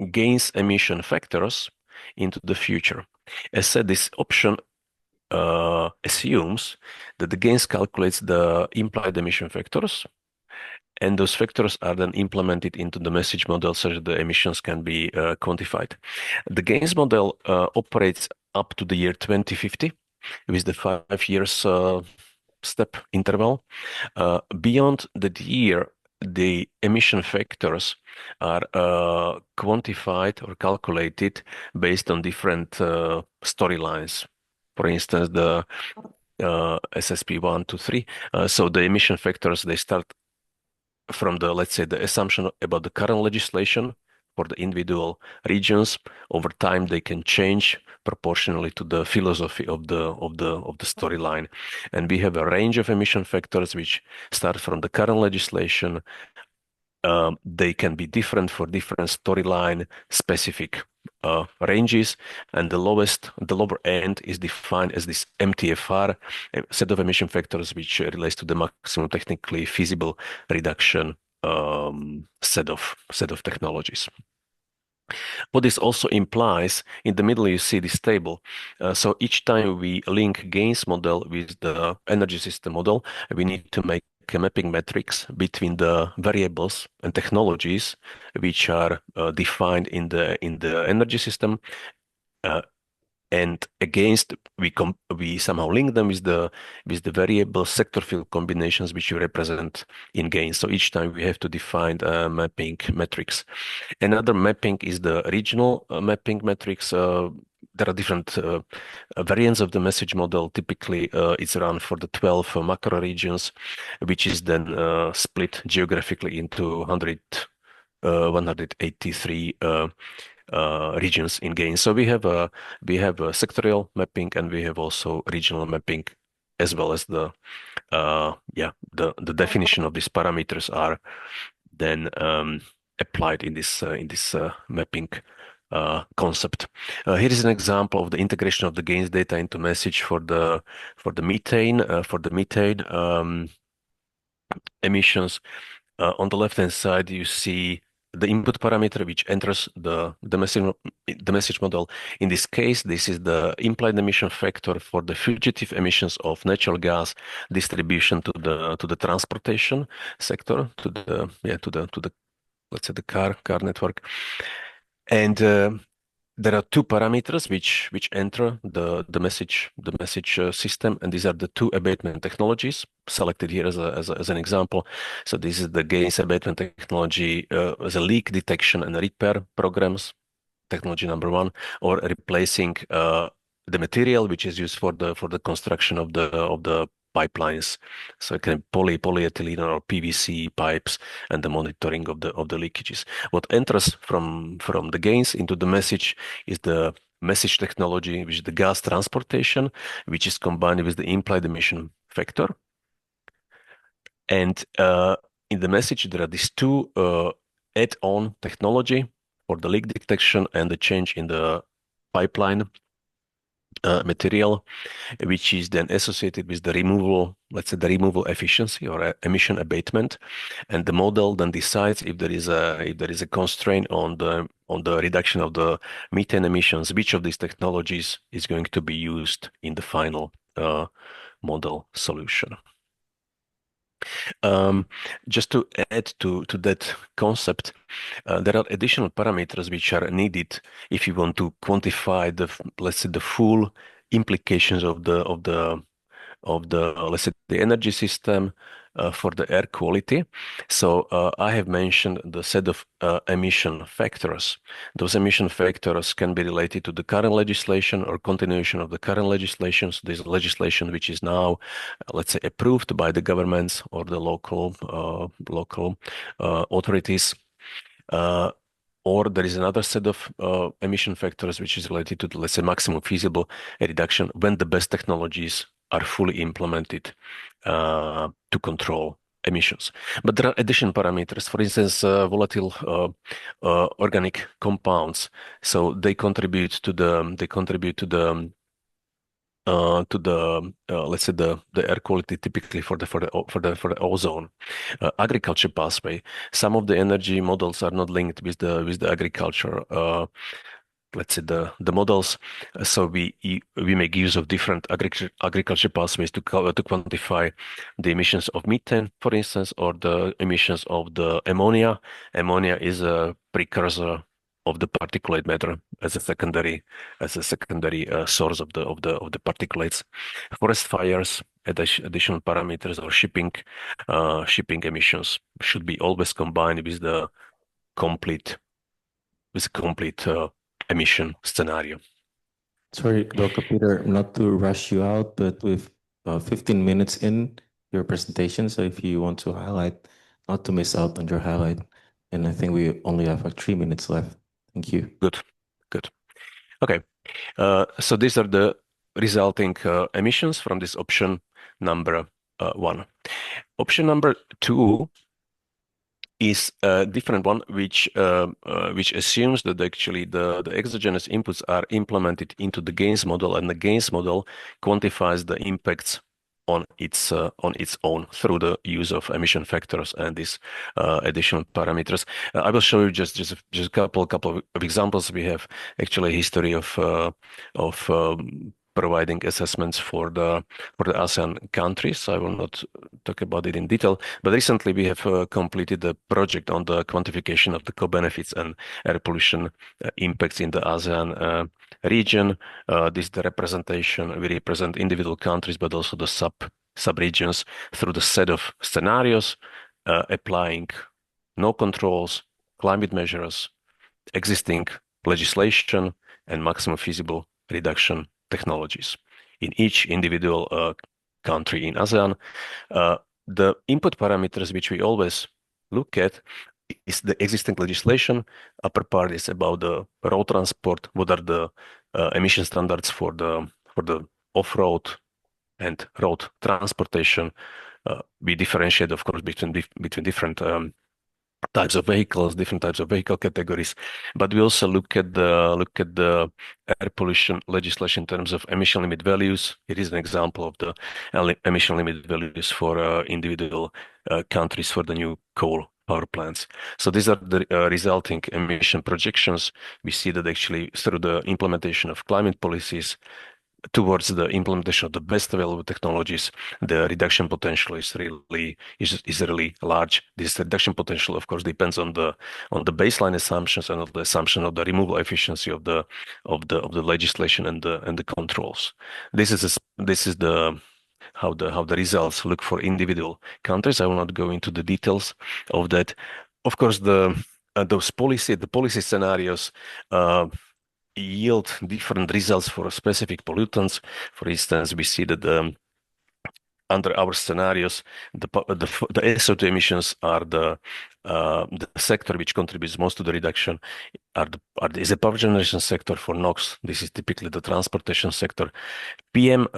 GAINS emission factors into the future. As said, this option assumes that the GAINS calculates the implied emission factors, and those factors are then implemented into the message model such that the emissions can be quantified. The GAINS model operates up to the year 2050 with the 5 years step interval. Beyond that year, the emission factors are quantified or calculated based on different storylines. For instance, the SSP 1, 2, 3. So the emission factors, they start from the, let's say, the assumption about the current legislation for the individual regions. Over time, they can change proportionally to the philosophy of the storyline. And we have a range of emission factors which start from the current legislation. They can be different for different storyline specific ranges, and the lower end is defined as this MTFR, a set of emission factors which relates to the maximum technically feasible reduction set of technologies. What this also implies, in the middle you see this table. So each time we link GAINS model with the energy system model, we need to make a mapping matrix between the variables and technologies which are defined in the energy system, and against we somehow link them with the variable sector field combinations which you represent in GAINS. So each time we have to define a mapping matrix. Another mapping is the regional mapping matrix. There are different variants of the message model. Typically, it's run for the 12 macro regions, which is then split geographically into 183 regions in GAINS. So we have a sectorial mapping, and we have also regional mapping, as well as the definition of these parameters are then applied in this mapping concept. Here is an example of the integration of the GAINS data into message for the methane emissions. On the left hand side, you see the input parameter which enters the message model. In this case, this is the implied emission factor for the fugitive emissions of natural gas distribution to the transportation sector, to the let's say the car network. And there are two parameters which enter the message system, and these are the two abatement technologies selected here as an example. So this is the gains abatement technology as a leak detection and repair programs, technology number one, or replacing the material which is used for the construction of the pipelines. So it can polyethylene or PVC pipes and the monitoring of the leakages. What enters from the gains into the message is the message technology, which is the gas transportation, which is combined with the implied emission factor. And in the message, there are these two add-on technology for the leak detection and the change in the pipeline material, which is then associated with the removal, let's say the removal efficiency or emission abatement, and the model then decides if there is a constraint on the reduction of the methane emissions, which of these technologies is going to be used in the final model solution. Just to add to that concept, there are additional parameters which are needed if you want to quantify let's say the full implications of the let's say the energy system for the air quality. So I have mentioned the set of emission factors. Those emission factors can be related to the current legislation or continuation of the current legislation. So there's legislation which is now, let's say, approved by the governments or the local authorities. Or there is another set of emission factors which is related to, let's say, maximum feasible reduction when the best technologies are fully implemented to control emissions. But there are additional parameters, for instance, volatile organic compounds. So they contribute to the let's say the air quality typically for the ozone. Agriculture pathway. Some of the energy models are not linked with the agriculture. Let's say the models. So we make use of different agriculture pathways to quantify the emissions of methane, for instance, or the emissions of the ammonia. Ammonia is a precursor of the particulate matter as a secondary source of the particulates. Forest fires, additional parameters, or shipping emissions should be always combined with the complete emission scenario. Sorry, Dr. Peter, not to rush you out, but with 15 minutes in your presentation, so if you want to highlight, not to miss out on your highlight, and I think we only have like 3 minutes left. Thank you. Good. Okay. So these are the resulting emissions from this option number 1. Option number 2 is a different one, which assumes that actually the exogenous inputs are implemented into the gains model, and the gains model quantifies the impacts on its own through the use of emission factors and these additional parameters. I will show you just a couple of examples. We have actually a history of providing assessments for the ASEAN countries. I will not talk about it in detail, but recently we have completed a project on the quantification of the co-benefits and air pollution impacts in the ASEAN region. This is the representation. We represent individual countries, but also the sub-regions through the set of scenarios, applying no controls, climate measures, existing legislation, and maximum feasible reduction technologies in each individual country in ASEAN. The input parameters which we always look at is the existing legislation. Upper part is about the road transport. What are the emission standards for the off-road and road transportation? We differentiate, of course, between different types of vehicles, different types of vehicle categories, but we also look at the air pollution legislation in terms of emission limit values. It is an example of the emission limit values for individual countries for the new coal power plants. So these are the resulting emission projections. We see that actually through the implementation of climate policies, towards the implementation of the best available technologies, the reduction potential is really large. This reduction potential, of course, depends on the baseline assumptions and on the assumption of the removal efficiency of the legislation and the controls. This is how the results look for individual countries. I will not go into the details of that. Of course, the policy scenarios yield different results for specific pollutants. For instance, we see that under our scenarios, the SO2 emissions are the sector which contributes most to the reduction. Is the power generation sector. For NOx, this is typically the transportation sector. PM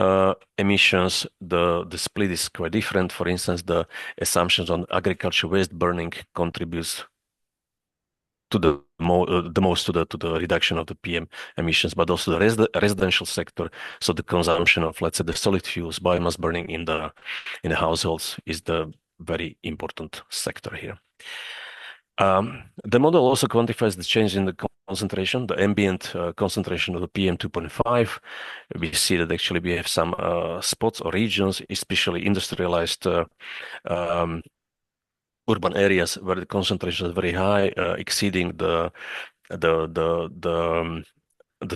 emissions, the split is quite different. For instance, the assumptions on agriculture waste burning contributes to the most to the reduction of the PM emissions, but also the residential sector. So the consumption of, let's say, the solid fuels, biomass burning in the households is the very important sector here. The model also quantifies the change in the concentration, the ambient concentration of the PM 2.5. We see that actually we have some spots or regions, especially industrialized urban areas, where the concentration is very high, exceeding the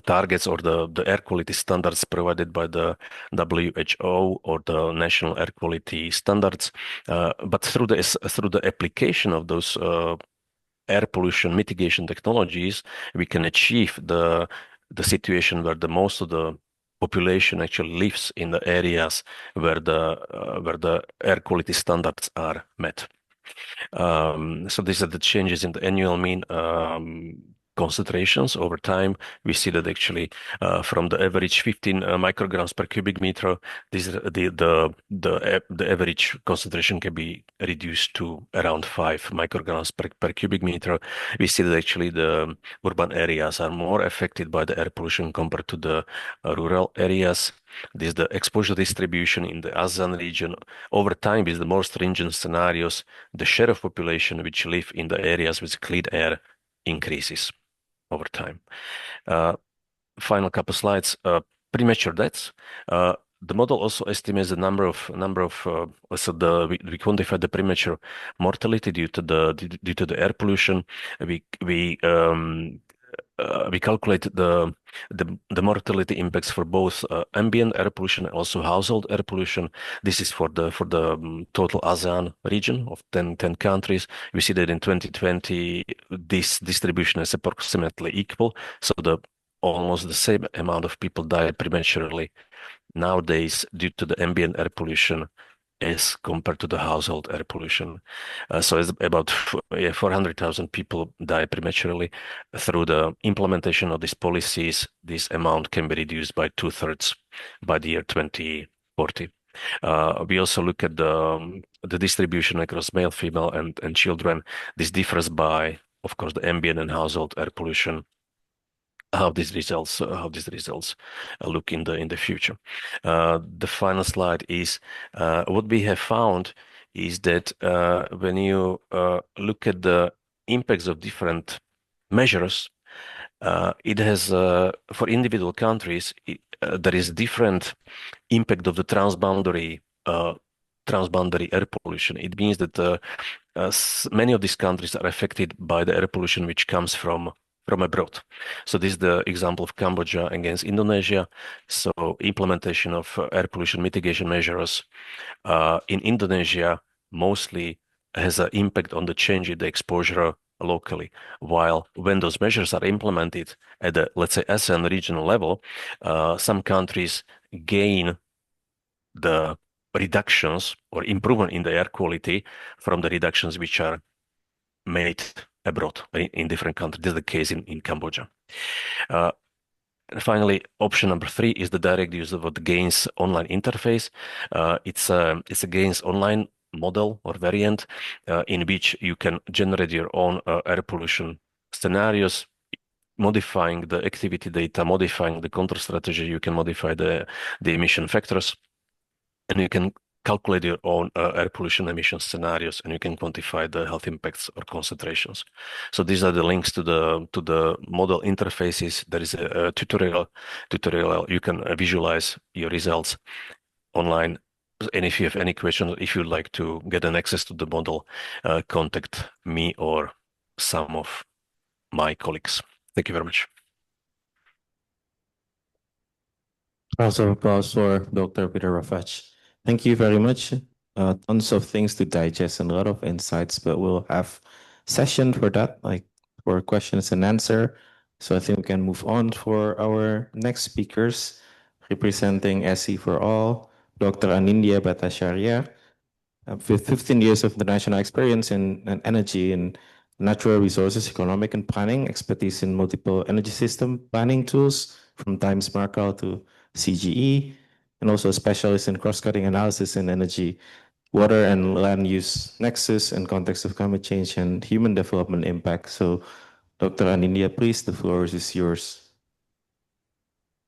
targets or the air quality standards provided by the WHO or the national air quality standards. But through the application of those air pollution mitigation technologies, we can achieve the situation where the most of the population actually lives in the areas where the air quality standards are met. So these are the changes in the annual mean concentrations over time. We see that actually from the average 15 micrograms per cubic meter, the average concentration can be reduced to around 5 micrograms per cubic meter. We see that actually the urban areas are more affected by the air pollution compared to the rural areas. This is the exposure distribution in the ASEAN region. Over time, with the more stringent scenarios, the share of population which live in the areas with clean air increases over time. Final couple slides. Premature deaths. The model also estimates the number of we quantify the premature mortality due to the air pollution. We calculate the mortality impacts for both ambient air pollution and also household air pollution. This is for the total ASEAN region of 10 countries. We see that in 2020, this distribution is approximately equal. So almost the same amount of people died prematurely nowadays due to the ambient air pollution as compared to the household air pollution. So it's about 400,000 people die prematurely. Through the implementation of these policies, this amount can be reduced by 2/3 by the year 2040. We also look at the distribution across male, female, and children. This differs by, of course, the ambient and household air pollution. How these results look in the future. The final slide is what we have found is that when you look at the impacts of different measures, it has for individual countries there is different impact of the transboundary air pollution. It means that many of these countries are affected by the air pollution which comes from abroad. So this is the example of Cambodia against Indonesia. So implementation of air pollution mitigation measures in Indonesia mostly has an impact on the change in the exposure locally. While when those measures are implemented at the, let's say, ASEAN regional level, some countries gain the reductions or improvement in the air quality from the reductions which are made abroad in different countries. This is the case in Cambodia. Finally, option number 3 is the direct use of the GAINS online interface. It's a GAINS online model or variant in which you can generate your own air pollution scenarios, modifying the activity data, modifying the control strategy. You can modify the emission factors, and you can calculate your own air pollution emission scenarios, and you can quantify the health impacts or concentrations. So these are the links to the model interfaces. There is a tutorial. You can visualize your results online. And if you have any questions, if you'd like to get an access to the model, contact me or some of my colleagues. Thank you very much. Round of applause for Dr. Peter Rafaj. Thank you very much. Tons of things to digest and a lot of insights, but we'll have session for that, like for questions and answer. So I think we can move on for our next speakers, representing SE for All, Dr. Anindya Bhattacharya, with 15 years of international experience in energy and natural resources, economic and planning, expertise in multiple energy system planning tools from Times Markall to CGE, and also a specialist in cross-cutting analysis in energy, water and land use nexus and context of climate change and human development impact. So Dr. Anindya, please, the floor is yours.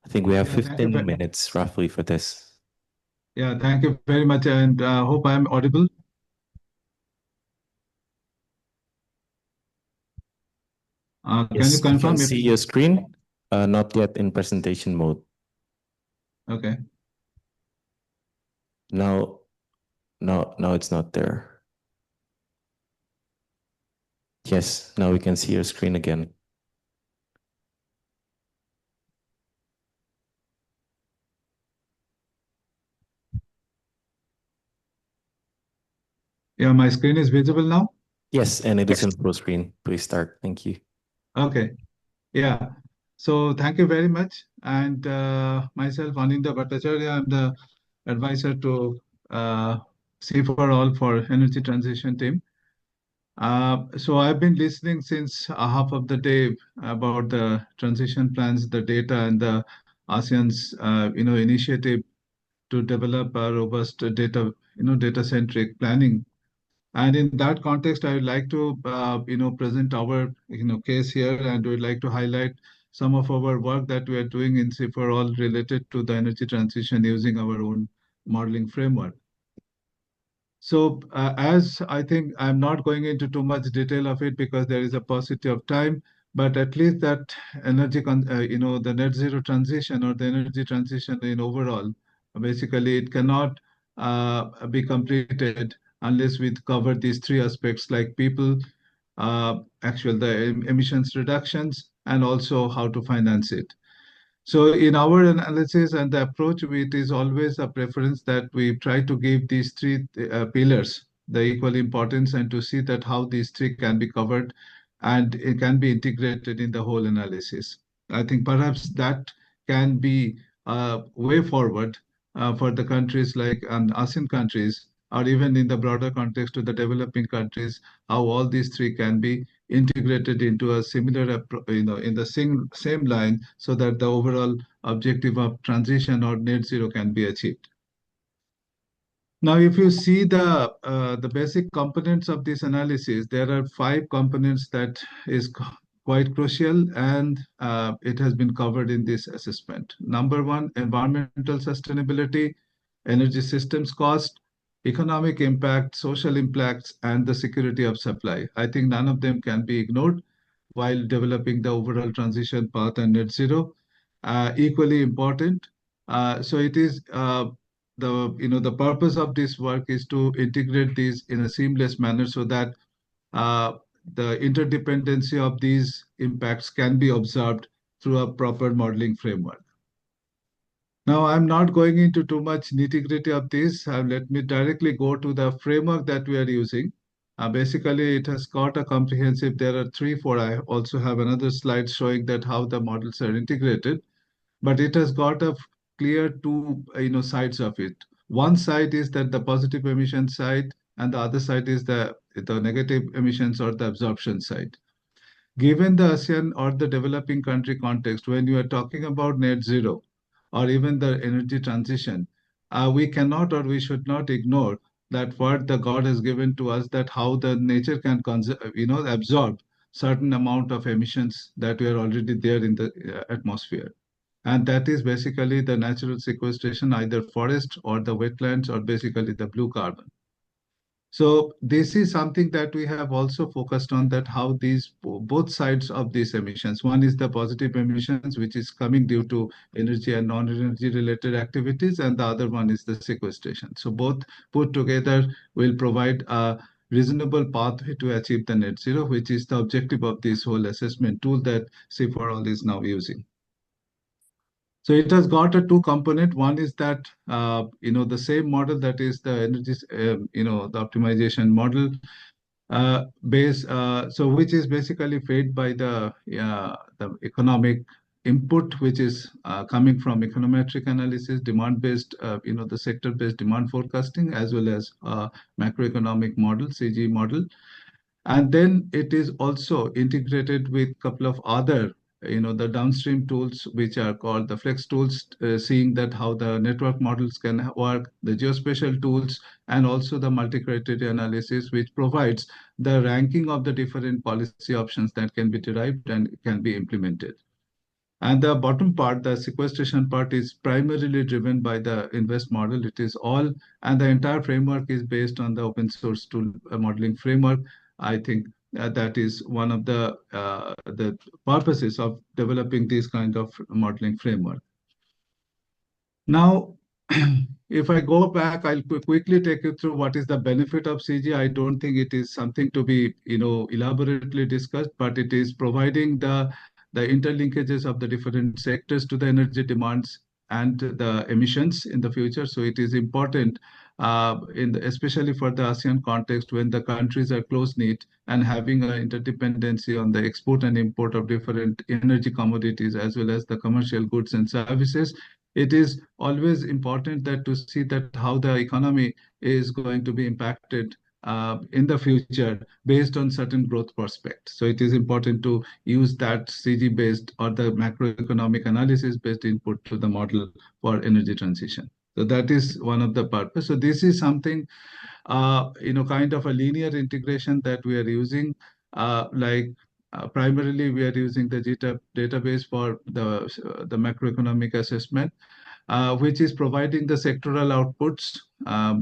I think we have 15 minutes roughly for this. Yeah, thank you very much, and hope I'm audible. Can Yes, you confirm can if see your screen? Not yet in presentation mode. Okay. No, it's not there. Yes, now we can see your screen again. Yeah, my screen is visible now? Yes, and it is in full screen. Please start. Thank you. Okay. Yeah. So thank you very much. And myself, Anindya Bhattacharya, I'm the advisor to C for All for Energy Transition team. So I've been listening since half of the day about the transition plans, the data, and the ASEAN's initiative to develop a robust data, data-centric planning. And in that context, I would like to present our case here, and we'd like to highlight some of our work that we are doing in C for All related to the energy transition using our own modeling framework. So as I think I'm not going into too much detail of it because there is a paucity of time, but at least that energy, the net zero transition or the energy transition in overall, basically it cannot be completed unless we cover these three aspects like people, the emissions reductions, and also how to finance it. So in our analysis and the approach, it is always a preference that we try to give these three pillars the equal importance and to see that how these three can be covered and it can be integrated in the whole analysis. I think perhaps that can be a way forward for the countries like ASEAN countries, or even in the broader context to the developing countries, how all these three can be integrated into a similar, in the same line, so that the overall objective of transition or net zero can be achieved. Now, if you see the basic components of this analysis, there are 5 components that is quite crucial, and it has been covered in this assessment. Number 1, environmental sustainability, energy systems cost, economic impact, social impacts, and the security of supply. I think none of them can be ignored while developing the overall transition path and net zero. Equally important. So it is the purpose of this work is to integrate these in a seamless manner so that the interdependency of these impacts can be observed through a proper modeling framework. Now, I'm not going into too much nitty-gritty of this. Let me directly go to the framework that we are using. Basically, it has got a comprehensive, there are 3, 4. I also have another slide showing that how the models are integrated, but it has got a clear 2 sides of it. One side is that the positive emission side, and the other side is the negative emissions or the absorption side. Given the ASEAN or the developing country context, when you are talking about net zero or even the energy transition, we cannot or we should not ignore that what the God has given to us, that how the nature can absorb certain amount of emissions that were already there in the atmosphere. And that is basically the natural sequestration, either forest or the wetlands or basically the blue carbon. So this is something that we have also focused on, that how these both sides of these emissions. One is the positive emissions, which is coming due to energy and non-energy related activities, and the other one is the sequestration. So both put together will provide a reasonable pathway to achieve the net zero, which is the objective of this whole assessment tool that C4All is now using. So it has got a two component. One is that, the same model, that is the energy, the optimization model base, so which is basically fed by the economic input, which is coming from econometric analysis, demand-based, the sector-based demand forecasting, as well as macroeconomic model, CG model. And then it is also integrated with a couple of other, the downstream tools, which are called the flex tools, seeing that how the network models can work, the geospatial tools, and also the multi-criteria analysis, which provides the ranking of the different policy options that can be derived and can be implemented. And the bottom part, the sequestration part, is primarily driven by the invest model. It is all, and the entire framework is based on the open source tool modeling framework. I think that is one of the purposes of developing this kind of modeling framework. Now, if I go back, I'll quickly take you through what is the benefit of CG. I don't think it is something to be, elaborately discussed, but it is providing the interlinkages of the different sectors to the energy demands and the emissions in the future. So it is important, especially for the ASEAN context, when the countries are close-knit and having an interdependency on the export and import of different energy commodities, as well as the commercial goods and services. It is always important that to see that how the economy is going to be impacted in the future based on certain growth prospects. So it is important to use that CG-based or the macroeconomic analysis-based input to the model for energy transition. So that is one of the purpose. So this is something, kind of a linear integration that we are using, primarily, we are using the database for the macroeconomic assessment, which is providing the sectoral outputs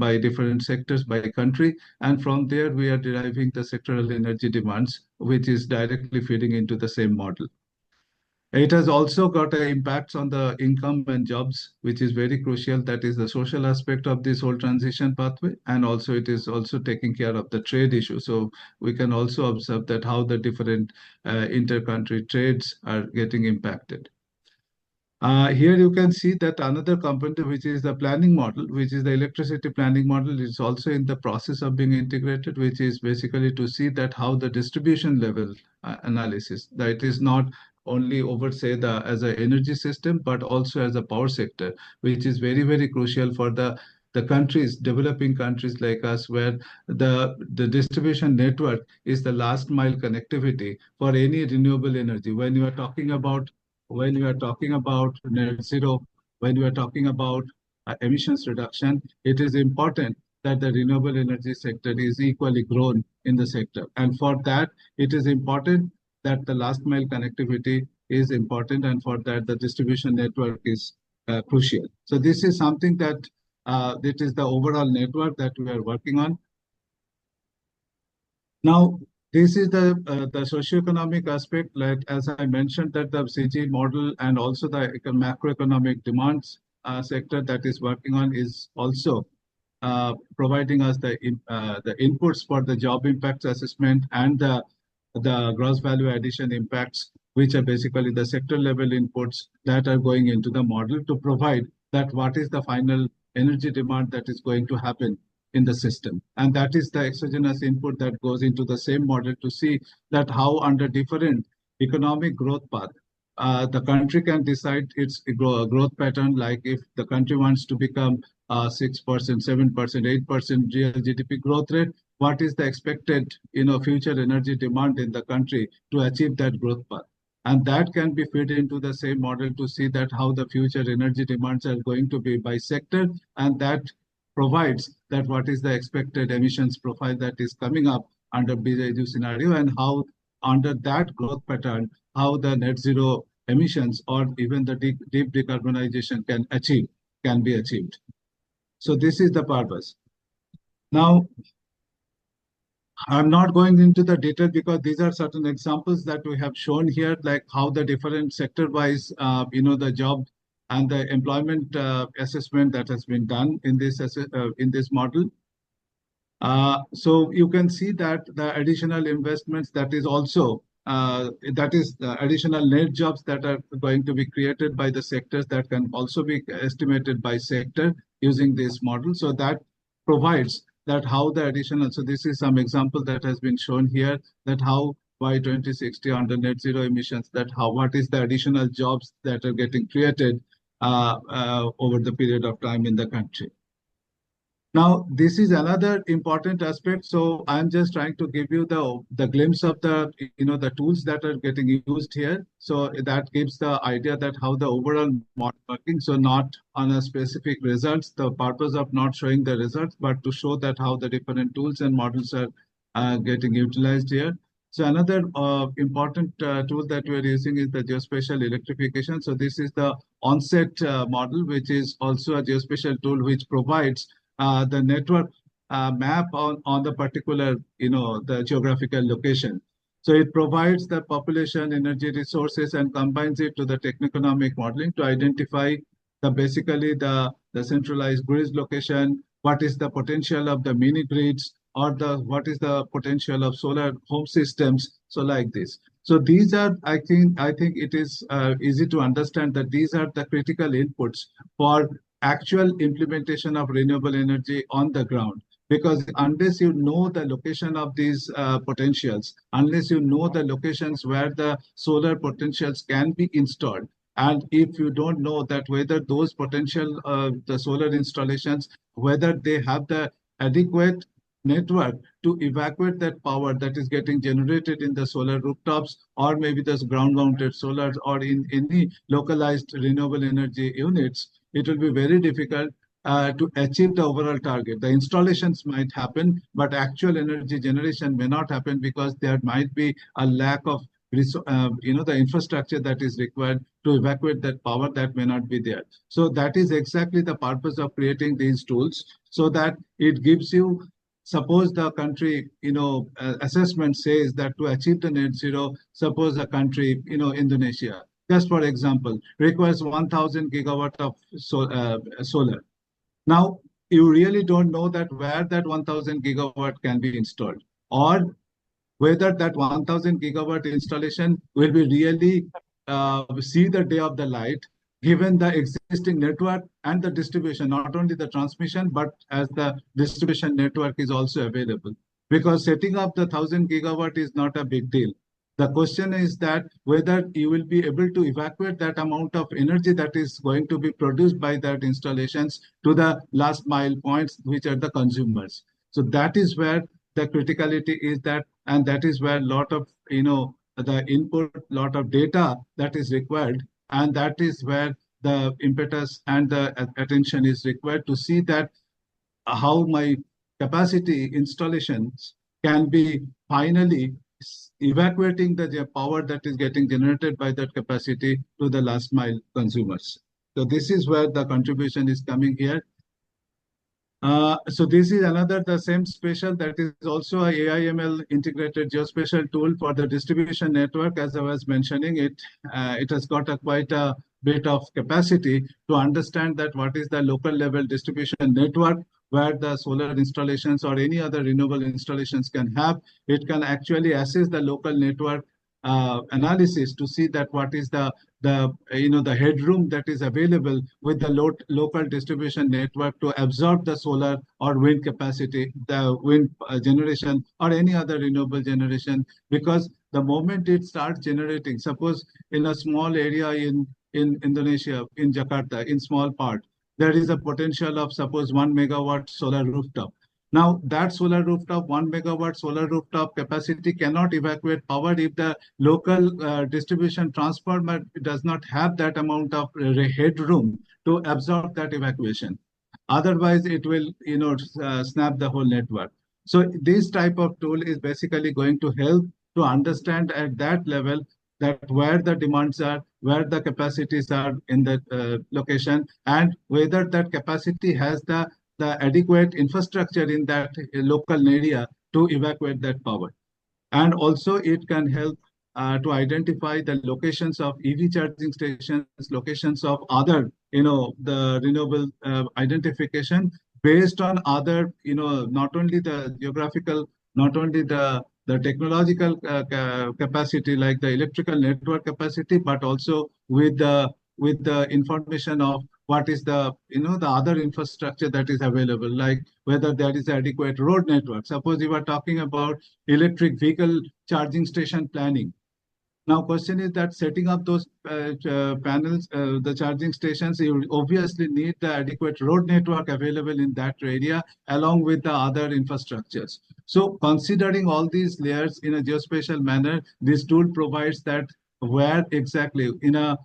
by different sectors by country. And from there, we are deriving the sectoral energy demands, which is directly feeding into the same model. It has also got impacts on the income and jobs, which is very crucial. That is the social aspect of this whole transition pathway. And also it is also taking care of the trade issue. So we can also observe that how the different inter-country trades are getting impacted. Here you can see that another component, which is the planning model, which is the electricity planning model, is also in the process of being integrated, which is basically to see that how the distribution level analysis, that it is not only over, say, as an energy system, but also as a power sector, which is very, very crucial for the countries, developing countries like us, where the distribution network is the last mile connectivity for any renewable energy. When you are talking about net zero, when you are talking about emissions reduction, it is important that the renewable energy sector is equally grown in the sector. And for that, it is important that the last mile connectivity is important, and for that, the distribution network is crucial. So this is something that is the overall network that we are working on. Now, this is the socioeconomic aspect, like as I mentioned, that the CG model and also the macroeconomic demands sector that is working on is also providing us the inputs for the job impacts assessment and the gross value addition impacts, which are basically the sector level inputs that are going into the model to provide that what is the final energy demand that is going to happen in the system. And that is the exogenous input that goes into the same model to see that how under different economic growth path, the country can decide its growth pattern. Like if the country wants to become 6%, 7%, 8% real GDP growth rate, what is the expected future energy demand in the country to achieve that growth path? And that can be fed into the same model to see that how the future energy demands are going to be by sector, and that provides that what is the expected emissions profile that is coming up under BJU scenario, and how under that growth pattern, how the net zero emissions or even the deep decarbonization can be achieved. So this is the purpose. Now, I'm not going into the detail because these are certain examples that we have shown here, like how the different sector-wise, the job and the employment assessment that has been done in this model. So you can see that the additional investments that is also that is the additional net jobs that are going to be created by the sectors that can also be estimated by sector using this model. So that provides that how the additional, so this is some example that has been shown here, that how by 2060 under net zero emissions, that what is the additional jobs that are getting created over the period of time in the country. Now, this is another important aspect. So I'm just trying to give you the glimpse of the tools that are getting used here. So that gives the idea that how the overall model working. So not on a specific results, the purpose of not showing the results, but to show that how the different tools and models are getting utilized here. So another important tool that we're using is the geospatial electrification. So this is the onset model, which is also a geospatial tool which provides the network map on the particular, the geographical location. So it provides the population, energy resources, and combines it to the techno-economic modeling to identify basically the centralized grid location, what is the potential of the mini grids, or what is the potential of solar home systems. So like this. So these are, I think it is easy to understand that these are the critical inputs for actual implementation of renewable energy on the ground. Because unless you know the location of these potentials, unless you know the locations where the solar potentials can be installed, and if you don't know that whether those potential, the solar installations, whether they have the adequate network to evacuate that power that is getting generated in the solar rooftops, or maybe those ground mounted solar, or in any localized renewable energy units, it will be very difficult to achieve the overall target. The installations might happen, but actual energy generation may not happen because there might be a lack of the infrastructure that is required to evacuate that power that may not be there. So that is exactly the purpose of creating these tools, so that it gives you, suppose the country, assessment says that to achieve the net zero, suppose a country, Indonesia, just for example, requires 1,000 gigawatt of solar. Now, you really don't know that where that 1,000 gigawatt can be installed, or whether that 1,000 gigawatt installation will be really see the day of the light, given the existing network and the distribution, not only the transmission, but as the distribution network is also available. Because setting up the 1,000 gigawatt is not a big deal. The question is that whether you will be able to evacuate that amount of energy that is going to be produced by that installations to the last mile points, which are the consumers. So that is where the criticality is that, and that is where a lot of, the input, lot of data that is required, and that is where the impetus and the attention is required to see that how my capacity installations can be finally evacuating the power that is getting generated by that capacity to the last mile consumers. So this is where the contribution is coming here. So this is another, the same spatial, that is also a AI/ML integrated geospatial tool for the distribution network. As I was mentioning, it has got quite a bit of capacity to understand that what is the local level distribution network where the solar installations or any other renewable installations can have. It can actually assess the local network analysis to see that what is the headroom that is available with the local distribution network to absorb the solar or wind capacity, the wind generation or any other renewable generation. Because the moment it starts generating, suppose in a small area in Indonesia, in Jakarta, in small part, there is a potential of suppose 1 megawatt solar rooftop. Now, that solar rooftop, 1 megawatt solar rooftop capacity cannot evacuate power if the local distribution transformer does not have that amount of headroom to absorb that evacuation. Otherwise, it will, snap the whole network. So this type of tool is basically going to help to understand at that level that where the demands are, where the capacities are in the location, and whether that capacity has the adequate infrastructure in that local area to evacuate that power. And also it can help to identify the locations of EV charging stations, locations of other, the renewable identification based on other, not only the geographical, not only the technological capacity like the electrical network capacity, but also with the information of what is the the other infrastructure that is available, like whether there is adequate road network. Suppose you are talking about electric vehicle charging station planning. Now, question is that setting up those panels, the charging stations, you obviously need the adequate road network available in that area, along with the other infrastructures. So, considering all these layers in a geospatial manner, this tool provides that where exactly in a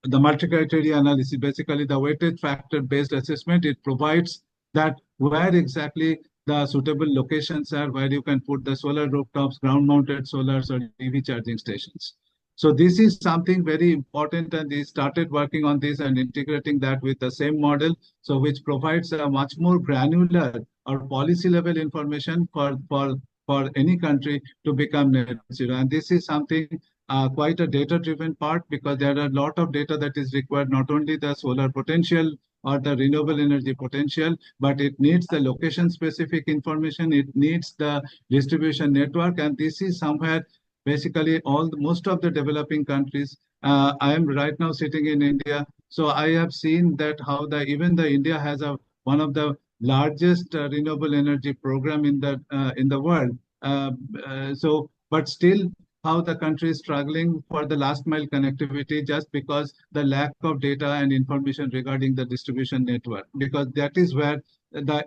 the multi-criteria analysis, basically the weighted factor-based assessment, it provides that where exactly the suitable locations are, where you can put the solar rooftops, ground-mounted solars, or EV charging stations. So this is something very important, and they started working on this and integrating that with the same model, so which provides a much more granular or policy-level information for any country to become net zero. And this is something quite a data-driven part, because there are a lot of data that is required, not only the solar potential or the renewable energy potential, but it needs the location-specific information, it needs the distribution network, and this is somewhere basically most of the developing countries. I am right now sitting in India, so I have seen that how even the India has one of the largest renewable energy program in the world. But still, how the country is struggling for the last mile connectivity, just because the lack of data and information regarding the distribution network, because that is where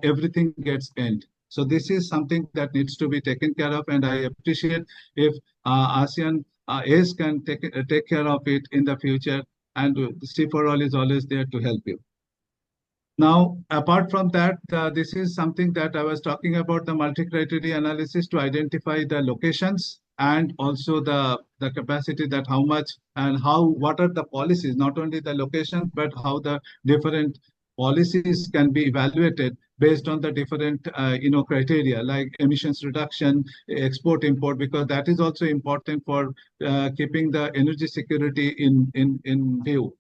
everything gets end. So this is something that needs to be taken care of, and I appreciate if ASEAN ACE can take care of it in the future, and C4All is always there to help you. Now, apart from that, this is something that I was talking about, the multi-criteria analysis to identify the locations and also the capacity, that how much and what are the policies, not only the location, but how the different policies can be evaluated based on the different criteria like emissions reduction, export import, because that is also important for keeping the energy security in view.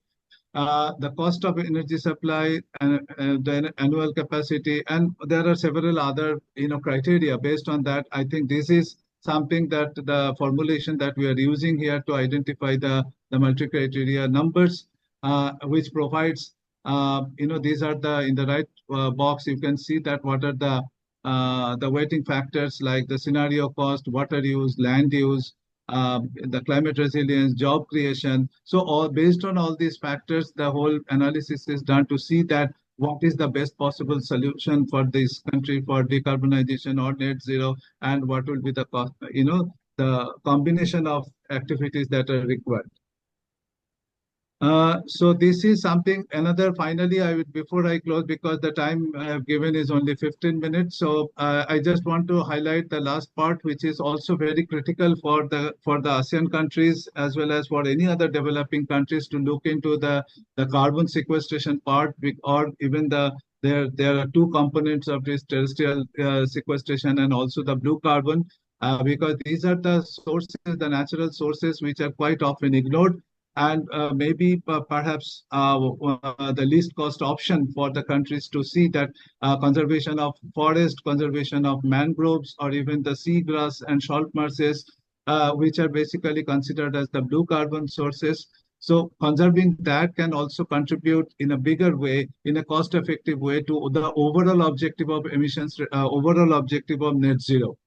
The cost of energy supply and the annual capacity, and there are several other criteria. Based on that, I think this is something that the formulation that we are using here to identify the multi-criteria numbers, which provides these are in the right box. You can see that what are the weighting factors like the scenario cost, water use, land use, the climate resilience, job creation. So based on all these factors, the whole analysis is done to see that what is the best possible solution for this country for decarbonization or net zero, and what will be the cost, the combination of activities that are required. So this is something, finally, before I close, because the time I have given is only 15 minutes. So I just want to highlight the last part, which is also very critical for the ASEAN countries, as well as for any other developing countries, to look into the carbon sequestration part, or even there are two components of this terrestrial sequestration and also the blue carbon, because these are the sources, the natural sources, which are quite often ignored, and maybe perhaps the least cost option for the countries to see that conservation of forest, conservation of mangroves, or even the seagrass and salt marshes, which are basically considered as the blue carbon sources. So conserving that can also contribute in a bigger way, in a cost-effective way, to the overall objective of emissions, overall objective of net zero.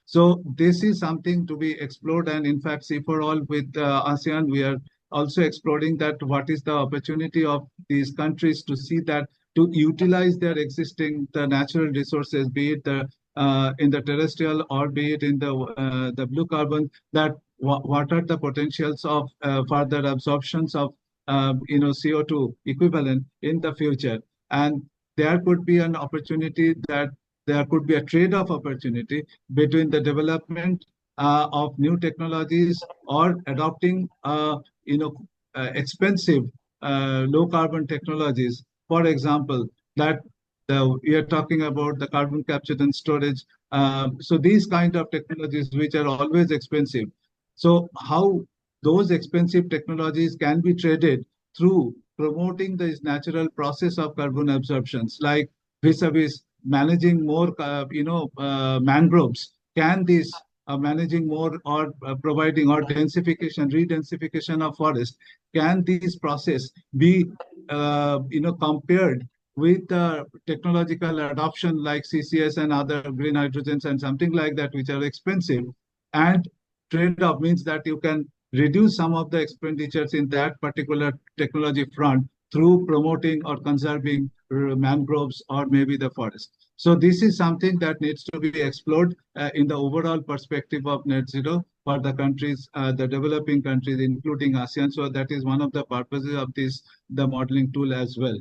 So this is something to be explored, and in fact, C4All with ASEAN, we are also exploring that what is the opportunity of these countries to see that, to utilize their existing natural resources, be it in the terrestrial or be it in the blue carbon, that what are the potentials of further absorptions of CO2 equivalent in the future. And there could be an opportunity that there could be a trade-off opportunity between the development of new technologies or adopting expensive low carbon technologies. For example, that we are talking about the carbon capture and storage. So these kind of technologies which are always expensive. So how those expensive technologies can be traded through promoting this natural process of carbon absorptions, like vis-a-vis managing more, mangroves. Can this managing more or providing or densification, redensification of forest, can this process be, compared with technological adoption like CCS and other green hydrogens and something like that, which are expensive, and trade-off means that you can reduce some of the expenditures in that particular technology front through promoting or conserving mangroves or maybe the forest. So this is something that needs to be explored in the overall perspective of net zero for the countries, the developing countries, including ASEAN. So that is one of the purposes of the modeling tool as well.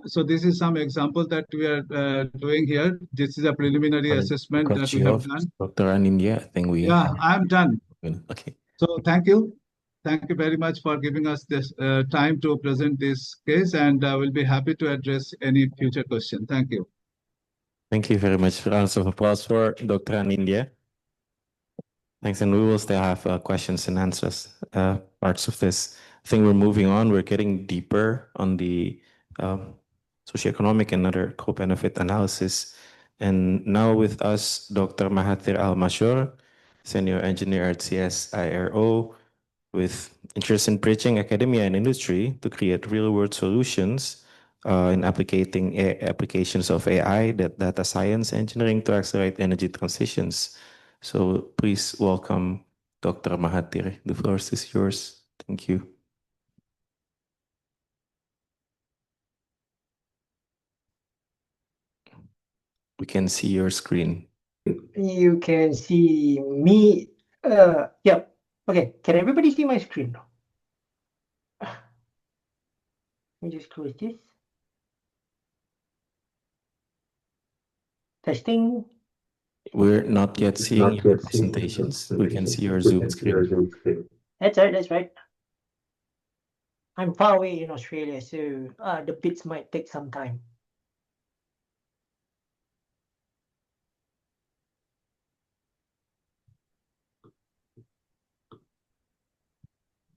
So this is some example that we are doing here. This is a preliminary assessment that we have done. Dr. Anindya, I think we. Yeah, I'm done. Okay. So thank you. Thank you very much for giving us this time to present this case, and we'll be happy to address any future question. Thank you. Thank you very much. For rounds of applause for Dr. Anindya. Thanks, and we will still have questions and answers parts of this. I think we're moving on. We're getting deeper on the socioeconomic and other co-benefit analysis. And now with us, Dr. Mahathir Al-Mashur, Senior Engineer at CSIRO, with interest in bridging academia and industry to create real-world solutions in applications of AI, data science, engineering to accelerate energy transitions. So please welcome Dr. Mahathir. The floor is yours. Thank you. We can see your screen. You can see me. Yeah. Okay. Can everybody see my screen now? Let me just close this. Testing. We're not yet seeing your presentations. We can see your Zoom screen. That's right. That's right. I'm far away in Australia, so the bits might take some time.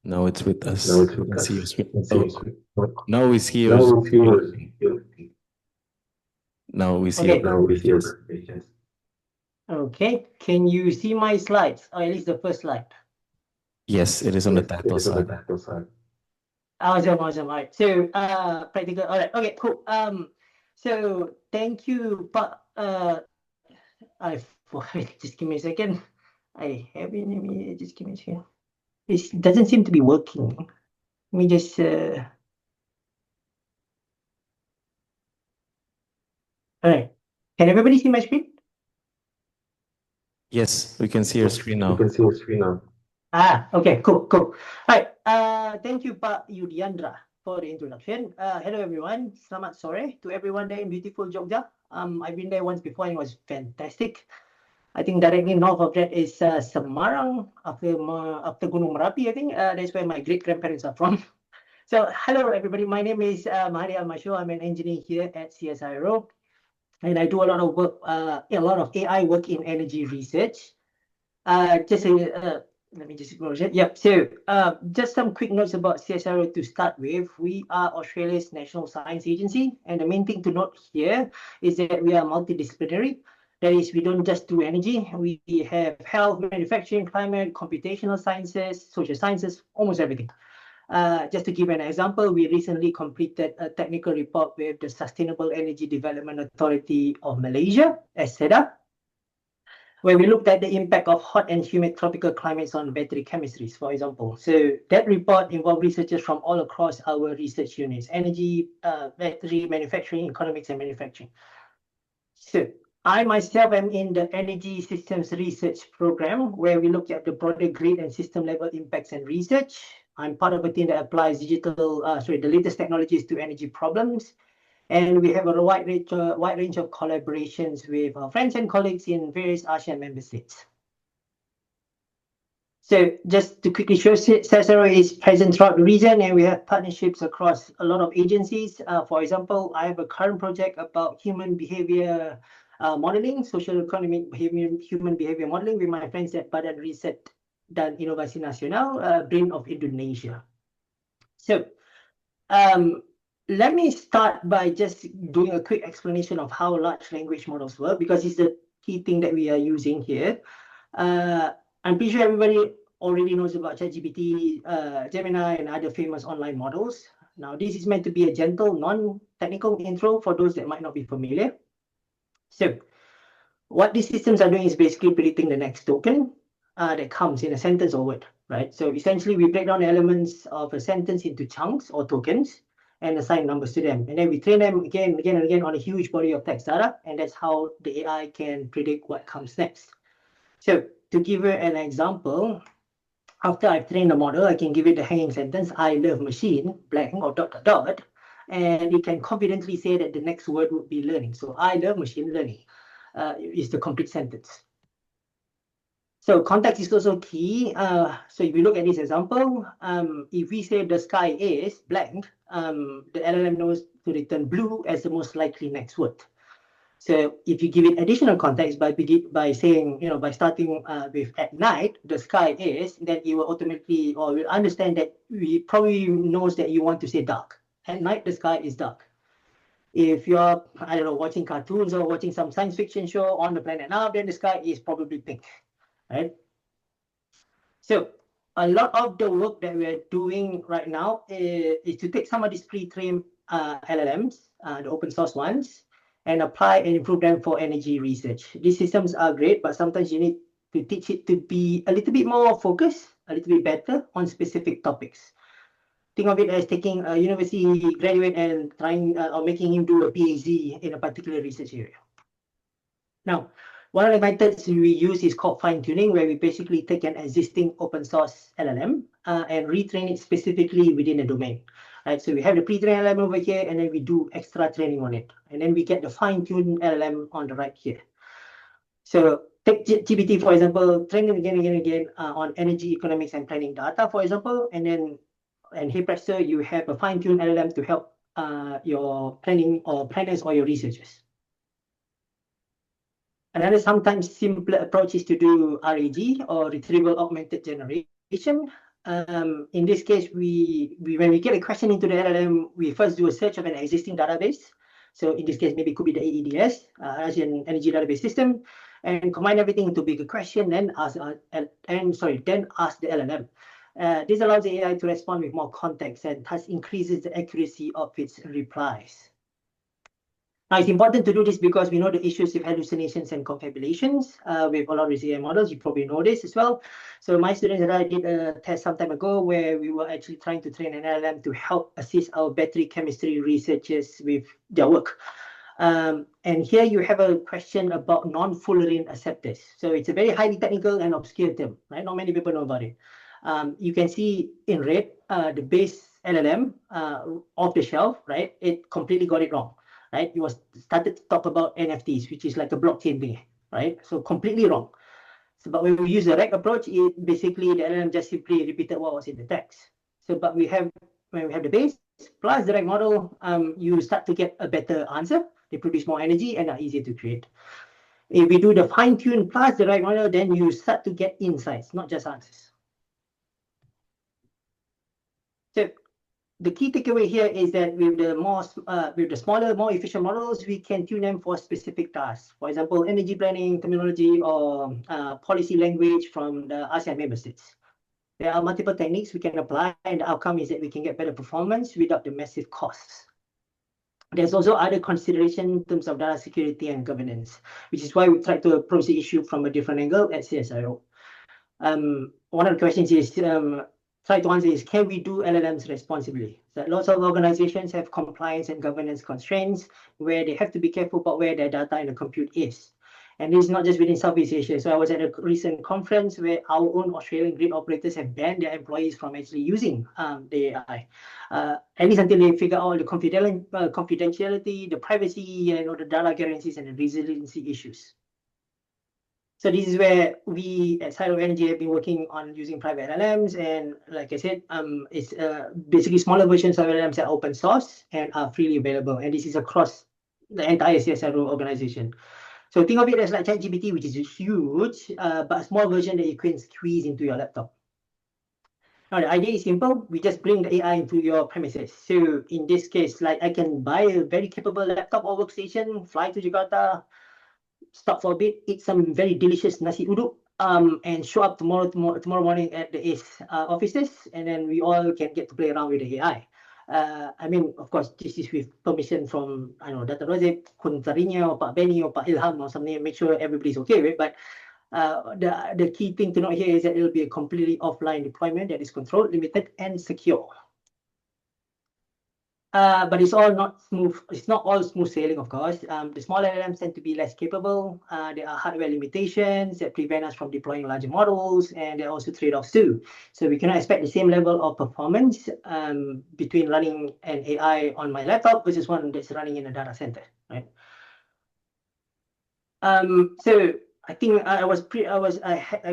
Now it's with us. Now it's with us. See your screen. Oh, now we see your screen. Now we see your presentations. Okay. Can you see my slides, or at least the first slide? Yes, it is on the title side. Awesome. All right. So practical. All right. Okay. Cool. So thank you, but just give me a second. I have it. Let me just give me a second. This doesn't seem to be working. Let me just. All right. Can everybody see my screen? Yes, we can see your screen now. Okay, cool. All right. Thank you, Pak Yudiandra, for the introduction. Hello, everyone. Selamat sore to everyone there in beautiful Jogja. I've been there once before and it was fantastic. I think directly north of that is Semarang, after Gunung Merapi, I think. That's where my great-grandparents are from. So, hello, everybody. My name is Mahathir Al-Mashur. I'm an engineer here at CSIRO. And I do a lot of work, a lot of AI work in energy research. Let me just close it. Yep. So just some quick notes about CSIRO to start with. We are Australia's national science agency. And the main thing to note here is that we are multidisciplinary. That is, we don't just do energy. We have health, manufacturing, climate, computational sciences, social sciences, almost everything. Just to give an example, we recently completed a technical report with the Sustainable Energy Development Authority of Malaysia, SEDA, where we looked at the impact of hot and humid tropical climates on battery chemistries, for example. So that report involved researchers from all across our research units: energy, battery, manufacturing, economics, and manufacturing. So I myself am in the Energy Systems Research Program, where we look at the broader grid and system level impacts and research. I'm part of a team that applies the latest technologies to energy problems. And we have a wide range of collaborations with our friends and colleagues in various ASEAN member states. So just to quickly show, CSIRO is present throughout the region, and we have partnerships across a lot of agencies. For example, I have a current project about human behavior modeling, social economic behavior, human behavior modeling with my friends at Badan Riset dan Inovasi Nasional, BRIN of Indonesia. So let me start by just doing a quick explanation of how large language models work, because it's the key thing that we are using here. I'm pretty sure everybody already knows about ChatGPT, Gemini, and other famous online models. Now, this is meant to be a gentle, non-technical intro for those that might not be familiar. So, what these systems are doing is basically predicting the next token that comes in a sentence or word, right? So, essentially, we break down the elements of a sentence into chunks or tokens and assign numbers to them. And then we train them again and again and again on a huge body of text data, and that's how the AI can predict what comes next. So to give you an example, after I've trained the model, I can give it the hanging sentence, I love machine, blank or dot, dot, dot, and it can confidently say that the next word would be learning. So I love machine learning is the complete sentence. So context is also key. So if you look at this example, if we say the sky is blank, the LLM knows to return blue as the most likely next word. So if you give it additional context by saying, by starting with at night, the sky is, then it will automatically or will understand that we probably knows that you want to say dark. At night, the sky is dark. If you're, I don't know, watching cartoons or watching some science fiction show on the planet now, then the sky is probably pink, right? So a lot of the work that we're doing right now is to take some of these pre-trained LLMs, the open source ones, and apply and improve them for energy research. These systems are great, but sometimes you need to teach it to be a little bit more focused, a little bit better on specific topics. Think of it as taking a university graduate and trying or making him do a PhD in a particular research area. Now, one of the methods we use is called fine-tuning, where we basically take an existing open source LLM and retrain it specifically within a domain. Right, so we have the pre-trained LLM over here, and then we do extra training on it. And then we get the fine-tuned LLM on the right here. So take GPT, for example, train it again and again on energy, economics, and planning data, for example. And hey presto, you have a fine-tuned LLM to help your planning or planners or your researchers. Another sometimes simpler approach is to do RAG or retrieval augmented generation. In this case, when we get a question into the LLM, we first do a search of an existing database. So in this case, maybe it could be the AEDS, Asian Energy Database System, and combine everything into a bigger question, then ask the LLM. This allows the AI to respond with more context and thus increases the accuracy of its replies. Now, it's important to do this because we know the issues with hallucinations and confabulations with a lot of these AI models. You probably know this as well. So my students and I did a test some time ago where we were actually trying to train an LLM to help assist our battery chemistry researchers with their work. And here you have a question about non-fullerene acceptors. So it's a very highly technical and obscure term, right? Not many people know about it. You can see in red, the base LLM off the shelf, right? It completely got it wrong. Right, it was started to talk about NFTs, which is like a blockchain thing, right? So completely wrong. So, but when we use the RAG approach, it basically the LLM just simply repeated what was in the text. So, but when we have the base plus the RAG model, you start to get a better answer. They produce more energy and are easier to create. If we do the fine tune plus the RAG model, then you start to get insights, not just answers. So the key takeaway here is that with the smaller, more efficient models, we can tune them for specific tasks. For example, energy planning, terminology, or policy language from the ASEAN member states. There are multiple techniques we can apply, and the outcome is that we can get better performance without the massive costs. There's also other consideration in terms of data security and governance, which is why we try to approach the issue from a different angle at CSIRO. One of the questions is, try to answer is, can we do LLMs responsibly? So lots of organizations have compliance and governance constraints where they have to be careful about where their data in the compute is. And this is not just within Southeast Asia. So I was at a recent conference where our own Australian grid operators have banned their employees from actually using the AI, at least until they figure out the confidentiality, the privacy, the data guarantees, and the resiliency issues. So this is where we at Silo Energy have been working on using private LLMs, and like I said, it's basically smaller versions of LLMs that are open source and are freely available, and this is across the entire CSIRO organization. So think of it as like ChatGPT, which is huge, but a small version that you can squeeze into your laptop. Now the idea is simple. We just bring the AI into your premises. So in this case, like I can buy a very capable laptop or workstation, fly to Jakarta, stop for a bit, eat some very delicious nasi uduk, and show up tomorrow morning at the ACE offices, and then we all can get to play around with the AI. I mean, of course, this is with permission from, I don't know, Dr. Rozek, Kun Tarinya, or Pak Benny, or Pak Ilham, or something, make sure everybody's okay with it. But the key thing to note here is that it will be a completely offline deployment that is controlled, limited, and secure. But it's all not smooth. It's not all smooth sailing, of course. The smaller LLMs tend to be less capable. There are hardware limitations that prevent us from deploying larger models, and there are also trade-offs too. So we cannot expect the same level of performance between running an AI on my laptop versus one that's running in a data center, right? So I think I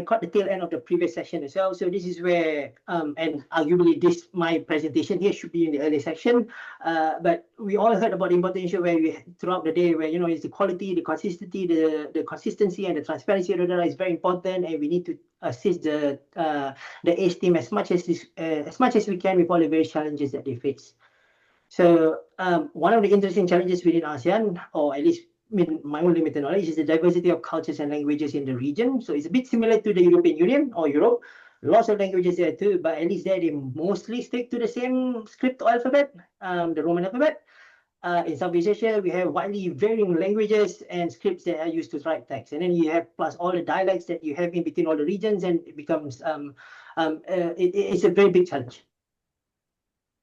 caught the tail end of the previous session as well. So this is where, and arguably my presentation here should be in the early section, but we all heard about the important issue where we throughout the day where, you know, it's the quality, the consistency, the consistency and the transparency of the data is very important, and we need to assist the ACE team as much as we can with all the various challenges that they face. So one of the interesting challenges within ASEAN, or at least my own limited knowledge, is the diversity of cultures and languages in the region. So it's a bit similar to the European Union or Europe. Lots of languages there too, but at least there they mostly stick to the same script or alphabet, the Roman alphabet. In Southeast Asia, we have widely varying languages and scripts that are used to write text. And then you have plus all the dialects that you have in between all the regions, and it becomes, it's a very big challenge.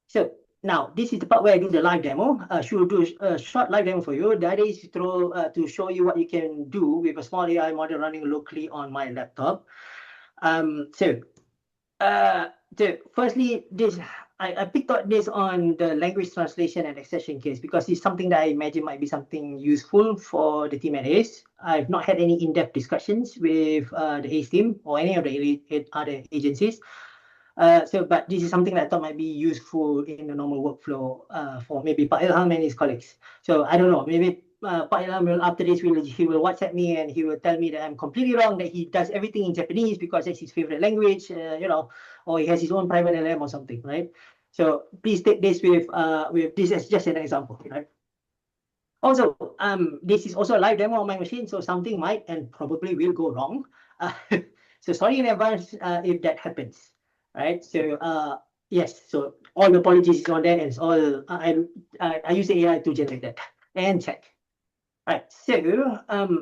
So now, this is the part where I do the live demo. Should do a short live demo for you. The idea is to show you what you can do with a small AI model running locally on my laptop. Firstly, I picked out this on the language translation and accession case because it's something that I imagine might be something useful for the team at ACE. I've not had any in-depth discussions with the ACE team or any of the other agencies. But this is something that I thought might be useful in the normal workflow for maybe Pak Ilham and his colleagues. So I don't know, maybe Pak Ilham will, after this, he will WhatsApp me and he will tell me that I'm completely wrong, that he does everything in Japanese because that's his favorite language, you know, or he has his own private LM or something, right? So please take this with this as just an example, right? Also, this is also a live demo on my machine, so something might and probably will go wrong. So sorry in advance if that happens. Right, so yes, so all the apologies is on there, and it's all I use the AI to generate that and check. Right, so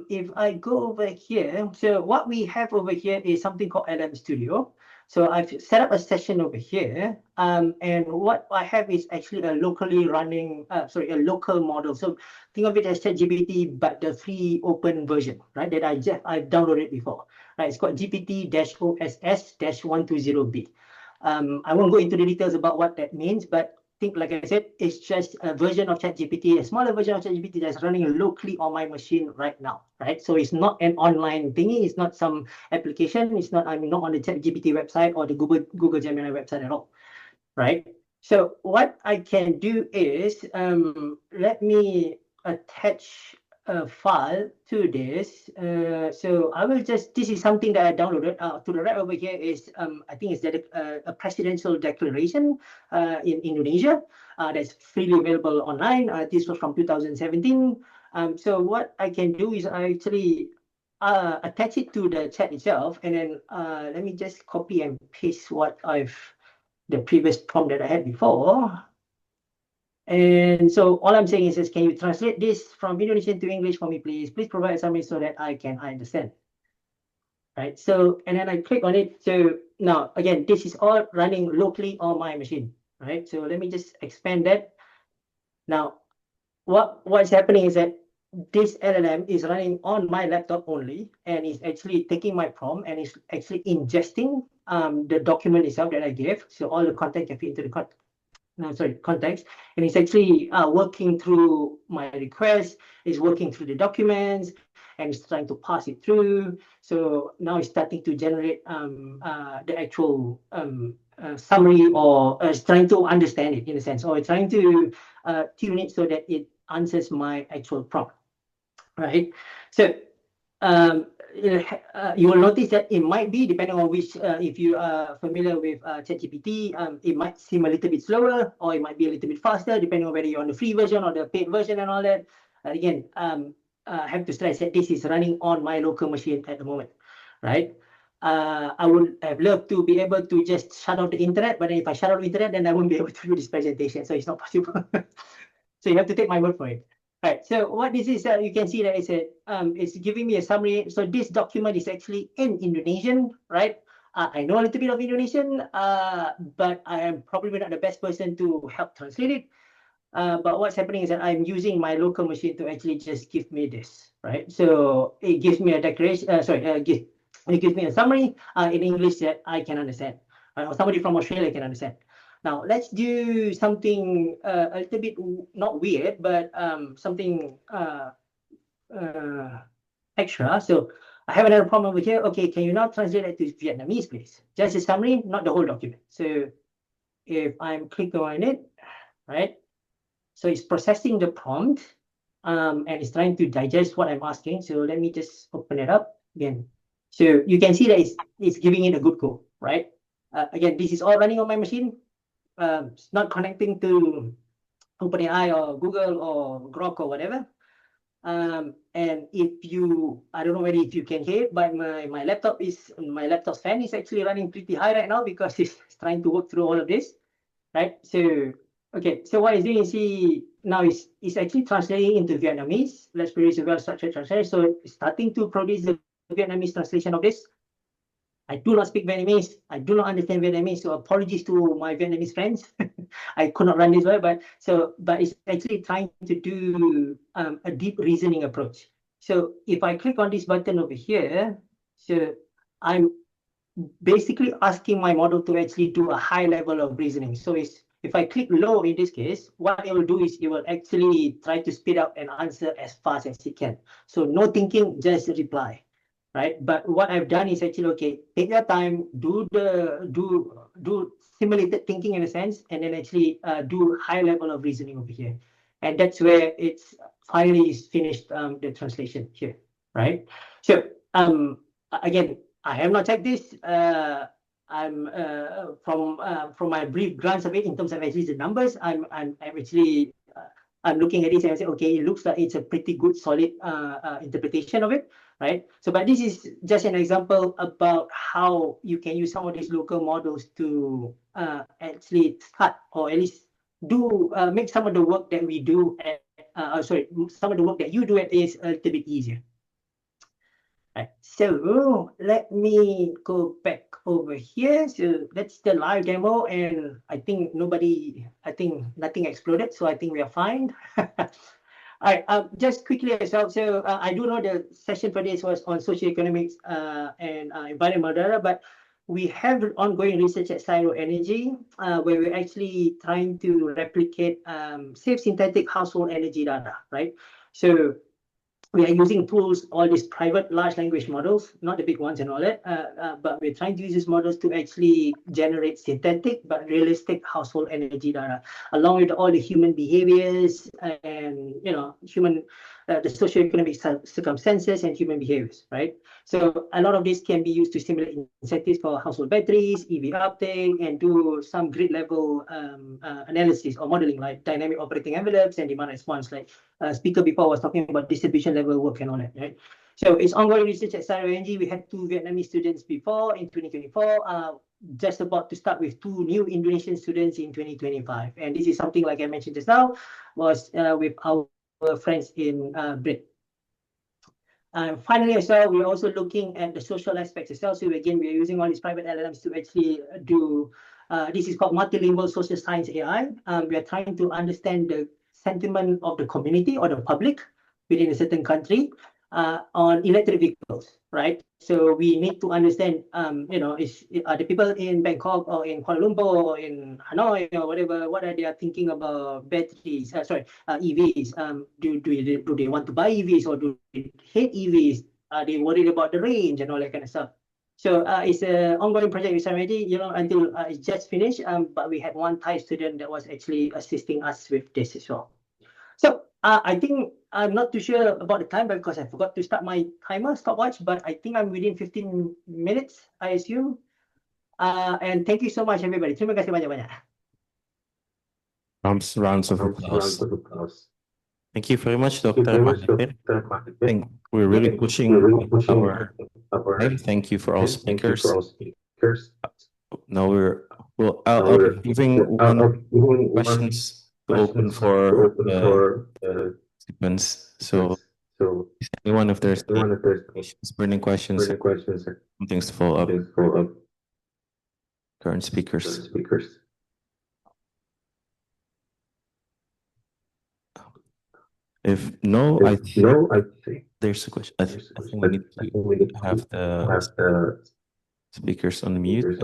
if I go over here, so what we have over here is something called LM Studio. So I've set up a session over here, and what I have is actually a locally running, a local model. So think of it as ChatGPT, but the free open version, right? That I've downloaded before. Right, it's called GPT-OSS-120B. I won't go into the details about what that means, but think, like I said, it's just a version of ChatGPT, a smaller version of ChatGPT that's running locally on my machine right now, right? So it's not an online thingy. It's not some application. It's not, I'm not on the ChatGPT website or the Google Gemini website at all, right? So what I can do is, let me attach a file to this. So I will just, this is something that I downloaded. To the right over here is, I think it's a presidential declaration in Indonesia that's freely available online. This was from 2017. So what I can do is I actually attach it to the chat itself, and then let me just copy and paste the previous prompt that I had before. And so all I'm saying is, can you translate this from Indonesian to English for me, please? Please provide something so that I understand. Right, so, and then I click on it. So now, again, this is all running locally on my machine, right? So let me just expand that. Now, what's happening is that this LLM is running on my laptop only, and it's actually taking my prompt and it's actually ingesting the document itself that I gave. So all the content can fit into the context, and it's actually working through my request, it's working through the documents, and it's trying to pass it through. So now it's starting to generate the actual summary, or it's trying to understand it in a sense, or trying to tune it so that it answers my actual prompt, right? So you will notice that it might be, depending on which, if you are familiar with ChatGPT, it might seem a little bit slower, or it might be a little bit faster, depending on whether you're on the free version or the paid version and all that. Again, I have to stress that this is running on my local machine at the moment, right? I would have loved to be able to just shut off the internet, but then if I shut off the internet, then I won't be able to do this presentation, so it's not possible. So you have to take my word for it. Right. So what this is, you can see that it's giving me a summary. So this document is actually in Indonesian, right? I know a little bit of Indonesian, but I am probably not the best person to help translate it. But what's happening is that I'm using my local machine to actually just give me this, right? So it gives me a declaration. It gives me a summary in English that I can understand, right? Or somebody from Australia can understand. Now let's do something a little bit not weird, but something extra. So I have another problem over here. Okay, can you now translate it to Vietnamese, please? Just a summary, not the whole document. So if I'm clicking on it, right? So it's processing the prompt, and it's trying to digest what I'm asking. So let me just open it up again. So you can see that it's giving it a good go, right? Again, this is all running on my machine. It's not connecting to OpenAI or Google or Grok or whatever. And if you, I don't know whether if you can hear it, but my laptop's fan is actually running pretty high right now because it's trying to work through all of this, right? So okay, so what it's doing is now it's actually translating into Vietnamese. Let's produce a well-structured translation. So it's starting to produce the Vietnamese translation of this. I do not speak Vietnamese. I do not understand Vietnamese. So apologies to my Vietnamese friends. I could not run this well, but it's actually trying to do a deep reasoning approach. So if I click on this button over here, so I'm basically asking my model to actually do a high level of reasoning. So if I click low in this case, what it will do is it will actually try to speed up and answer as fast as it can. So no thinking, just reply. Right, but what I've done is actually, okay, take your time, do simulated thinking in a sense, and then actually do high level of reasoning over here, and that's where it's finally is finished the translation here, right? So again, I have not checked this. I'm from my brief glance of it in terms of at least the numbers. I'm actually I'm looking at this and I say, okay, it looks like it's a pretty good, solid interpretation of it, right? So, but this is just an example about how you can use some of these local models to actually start, or at least do make some of the work that we do at, some of the work that you do at is a little bit easier. Right. So let me go back over here. So that's the live demo, and I think nothing exploded, so I think we are fine. All right, just quickly as well. So I do know the session for this was on socioeconomics and environmental data, but we have ongoing research at Cyro Energy where we're actually trying to replicate safe synthetic household energy data, right? So we are using tools, all these private large language models, not the big ones and all that, but we're trying to use these models to actually generate synthetic but realistic household energy data, along with all the human behaviors and the socioeconomic circumstances and human behaviors, right? So a lot of this can be used to stimulate incentives for household batteries, EV uptake, and do some grid level analysis or modeling like dynamic operating envelopes and demand response, like speaker before was talking about distribution level work and all that, right? So it's ongoing research at Cyro Energy. We had 2 Vietnamese students before in 2024, just about to start with 2 new Indonesian students in 2025. And this is something, like I mentioned just now, was with our friends in Britain. Finally, as well, we're also looking at the social aspects as well. So again, we're using all these private LLMs to actually do, this is called multilingual social science AI. We are trying to understand the sentiment of the community or the public within a certain country. on electric vehicles, right? So we need to understand, are the people in Bangkok or in Kuala Lumpur or in Hanoi or whatever, what are they thinking about batteries? EVs. Do they want to buy EVs or do they hate EVs? Are they worried about the range and all that kind of stuff? So it's an ongoing project with Samedi, until it just finished. But we had one Thai student that was actually assisting us with this as well. So I think I'm not too sure about the time because I forgot to start my timer stopwatch, but I think I'm within 15 minutes, I assume. And thank you so much, everybody. Terima kasih banyak-banyak. Rounds of applause. Thank you very much, Dr. Mahathir. I think we're really pushing our time. Thank you for all speakers. Now I'll be giving one questions to open for participants. So is anyone, if there's any questions, burning questions, some things to follow up, current speakers. If no, I think there's a question. I think we need to have the speakers on mute.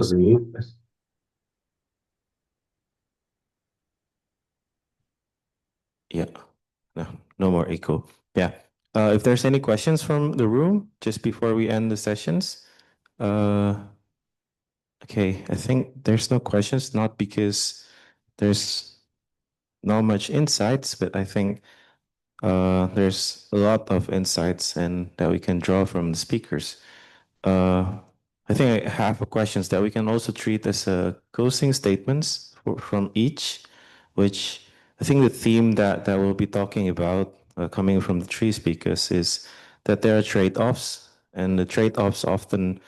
Yeah, no more echo. Yeah. If there's any questions from the room just before we end the sessions. Okay, I think there's no questions, not because there's not much insights, but I think there's a lot of insights and that we can draw from the speakers. I think I have questions that we can also treat as closing statements from each, which I think the theme that we'll be talking about coming from the three speakers is that there are trade-offs, and the trade-offs often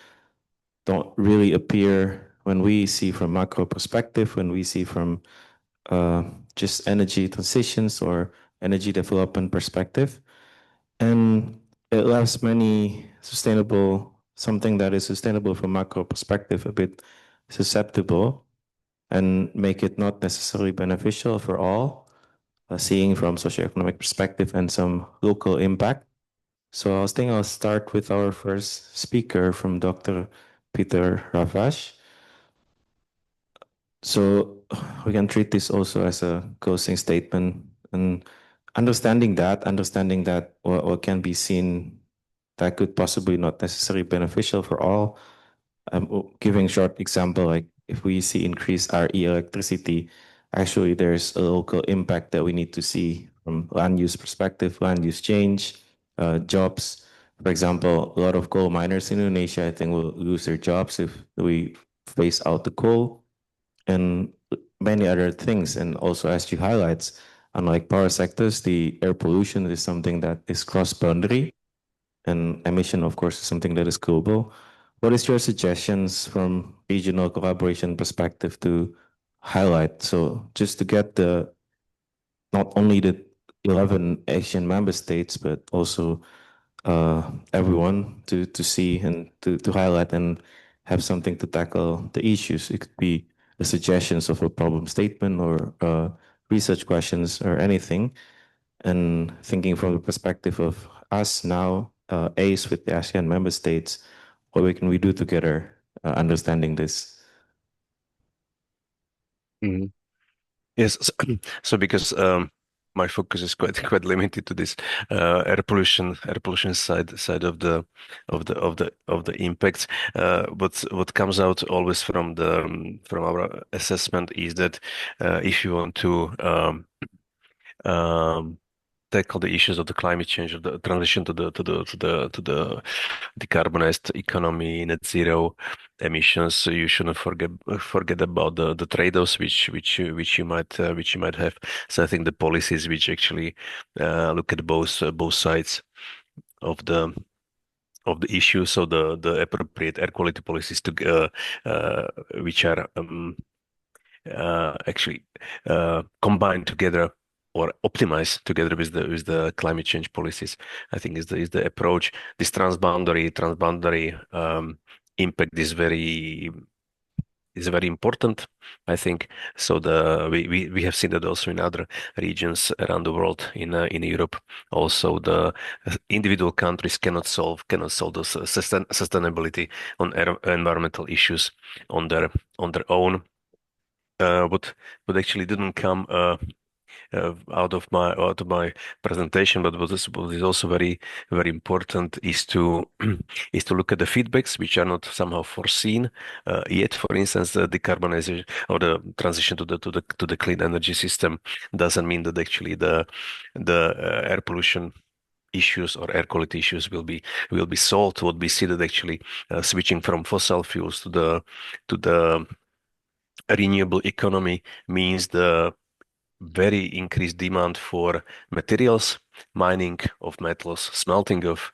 don't really appear when we see from macro perspective, when we see from just energy transitions or energy development perspective. And it leaves something that is sustainable from macro perspective a bit susceptible and make it not necessarily beneficial for all, seeing from socioeconomic perspective and some local impact. So I think I'll start with our first speaker from Dr. Peter Ravash. So we can treat this also as a closing statement, and understanding that what can be seen that could possibly not necessarily beneficial for all. Giving short example, like if we see increased RE electricity, actually there's a local impact that we need to see from land use perspective, land use change, jobs. For example, a lot of coal miners in Indonesia, I think, will lose their jobs if we phase out the coal, and many other things. And also, as you highlights, unlike power sectors, the air pollution is something that is cross-boundary, and emission, of course, is something that is global. What is your suggestions from regional collaboration perspective to highlight? So just to get not only the 11 Asian member states, but also everyone to see and to highlight and have something to tackle the issues. It could be the suggestions of a problem statement or research questions or anything. And thinking from the perspective of us now, ACE with the ASEAN member states, what can we do together understanding this? Yes, so because my focus is quite limited to this air pollution side of the impacts. What comes out always from our assessment is that if you want to tackle the issues of the climate change, of the transition to the decarbonized economy, net zero emissions, so you shouldn't forget about the trade-offs which you might have. So I think the policies which actually look at both sides of the issue, so the appropriate air quality policies to which are actually combined together or optimized together with the climate change policies, I think is the approach. This transboundary impact is very is very important, I think. So we have seen that also in other regions around the world, in Europe. Also, the individual countries cannot solve those sustainability on environmental issues on their own. What actually didn't come out of my presentation, but what is also very important is to look at the feedbacks which are not somehow foreseen yet. For instance, the decarbonization or the transition to the clean energy system doesn't mean that actually the air pollution issues or air quality issues will be solved. What we see that actually switching from fossil fuels to the renewable economy means the very increased demand for materials, mining of metals, smelting of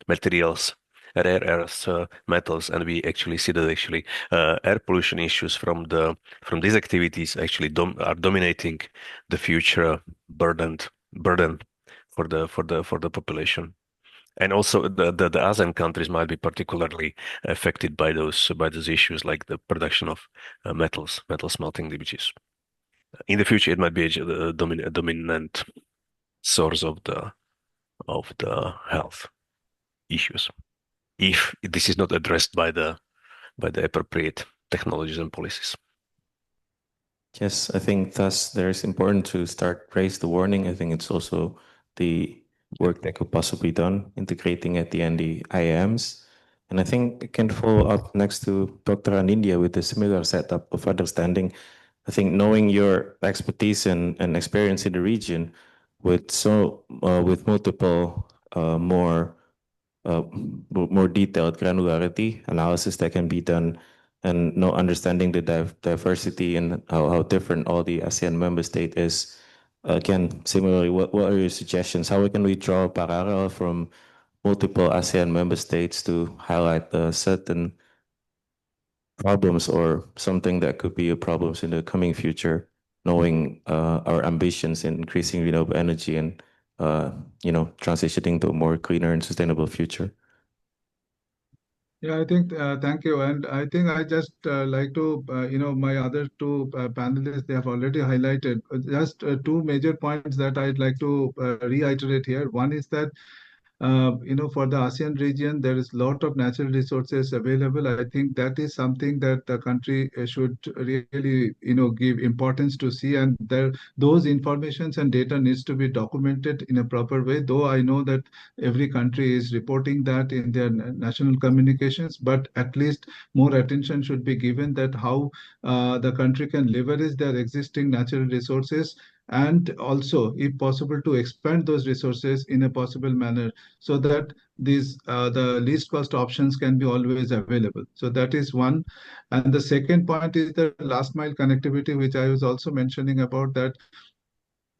materials, rare earth metals, and we actually see that actually air pollution issues from these activities actually are dominating the future burden for the population. And also the ASEAN countries might be particularly affected by those issues, like the production of metal smelting, which is in the future it might be a dominant source of the health issues if this is not addressed by the appropriate technologies and policies. Yes, I think thus there is important to start raise the warning. I think it's also the work that could possibly be done integrating at the end the IAMs. And I think it can follow up next to Dr. Anindya with a similar setup of understanding. I think knowing your expertise and experience in the region with with multiple more detailed granularity analysis that can be done, and no understanding the diversity and how different all the ASEAN member state is. Again, similarly, what are your suggestions? How can we draw a parallel from multiple ASEAN member states to highlight certain problems or something that could be a problems in the coming future, knowing our ambitions in increasing renewable energy and transitioning to a more cleaner and sustainable future? Yeah, I think, thank you. And I think I just like to, my other two panelists, they have already highlighted just two major points that I'd like to reiterate here. One is that for the ASEAN region, there is a lot of natural resources available. I think that is something that the country should really, give importance to see, and those informations and data needs to be documented in a proper way. Though I know that every country is reporting that in their national communications, but at least more attention should be given that how the country can leverage their existing natural resources, and also, if possible, to expand those resources in a possible manner so that these the least cost options can be always available. So that is one. And the second point is the last mile connectivity, which I was also mentioning about, that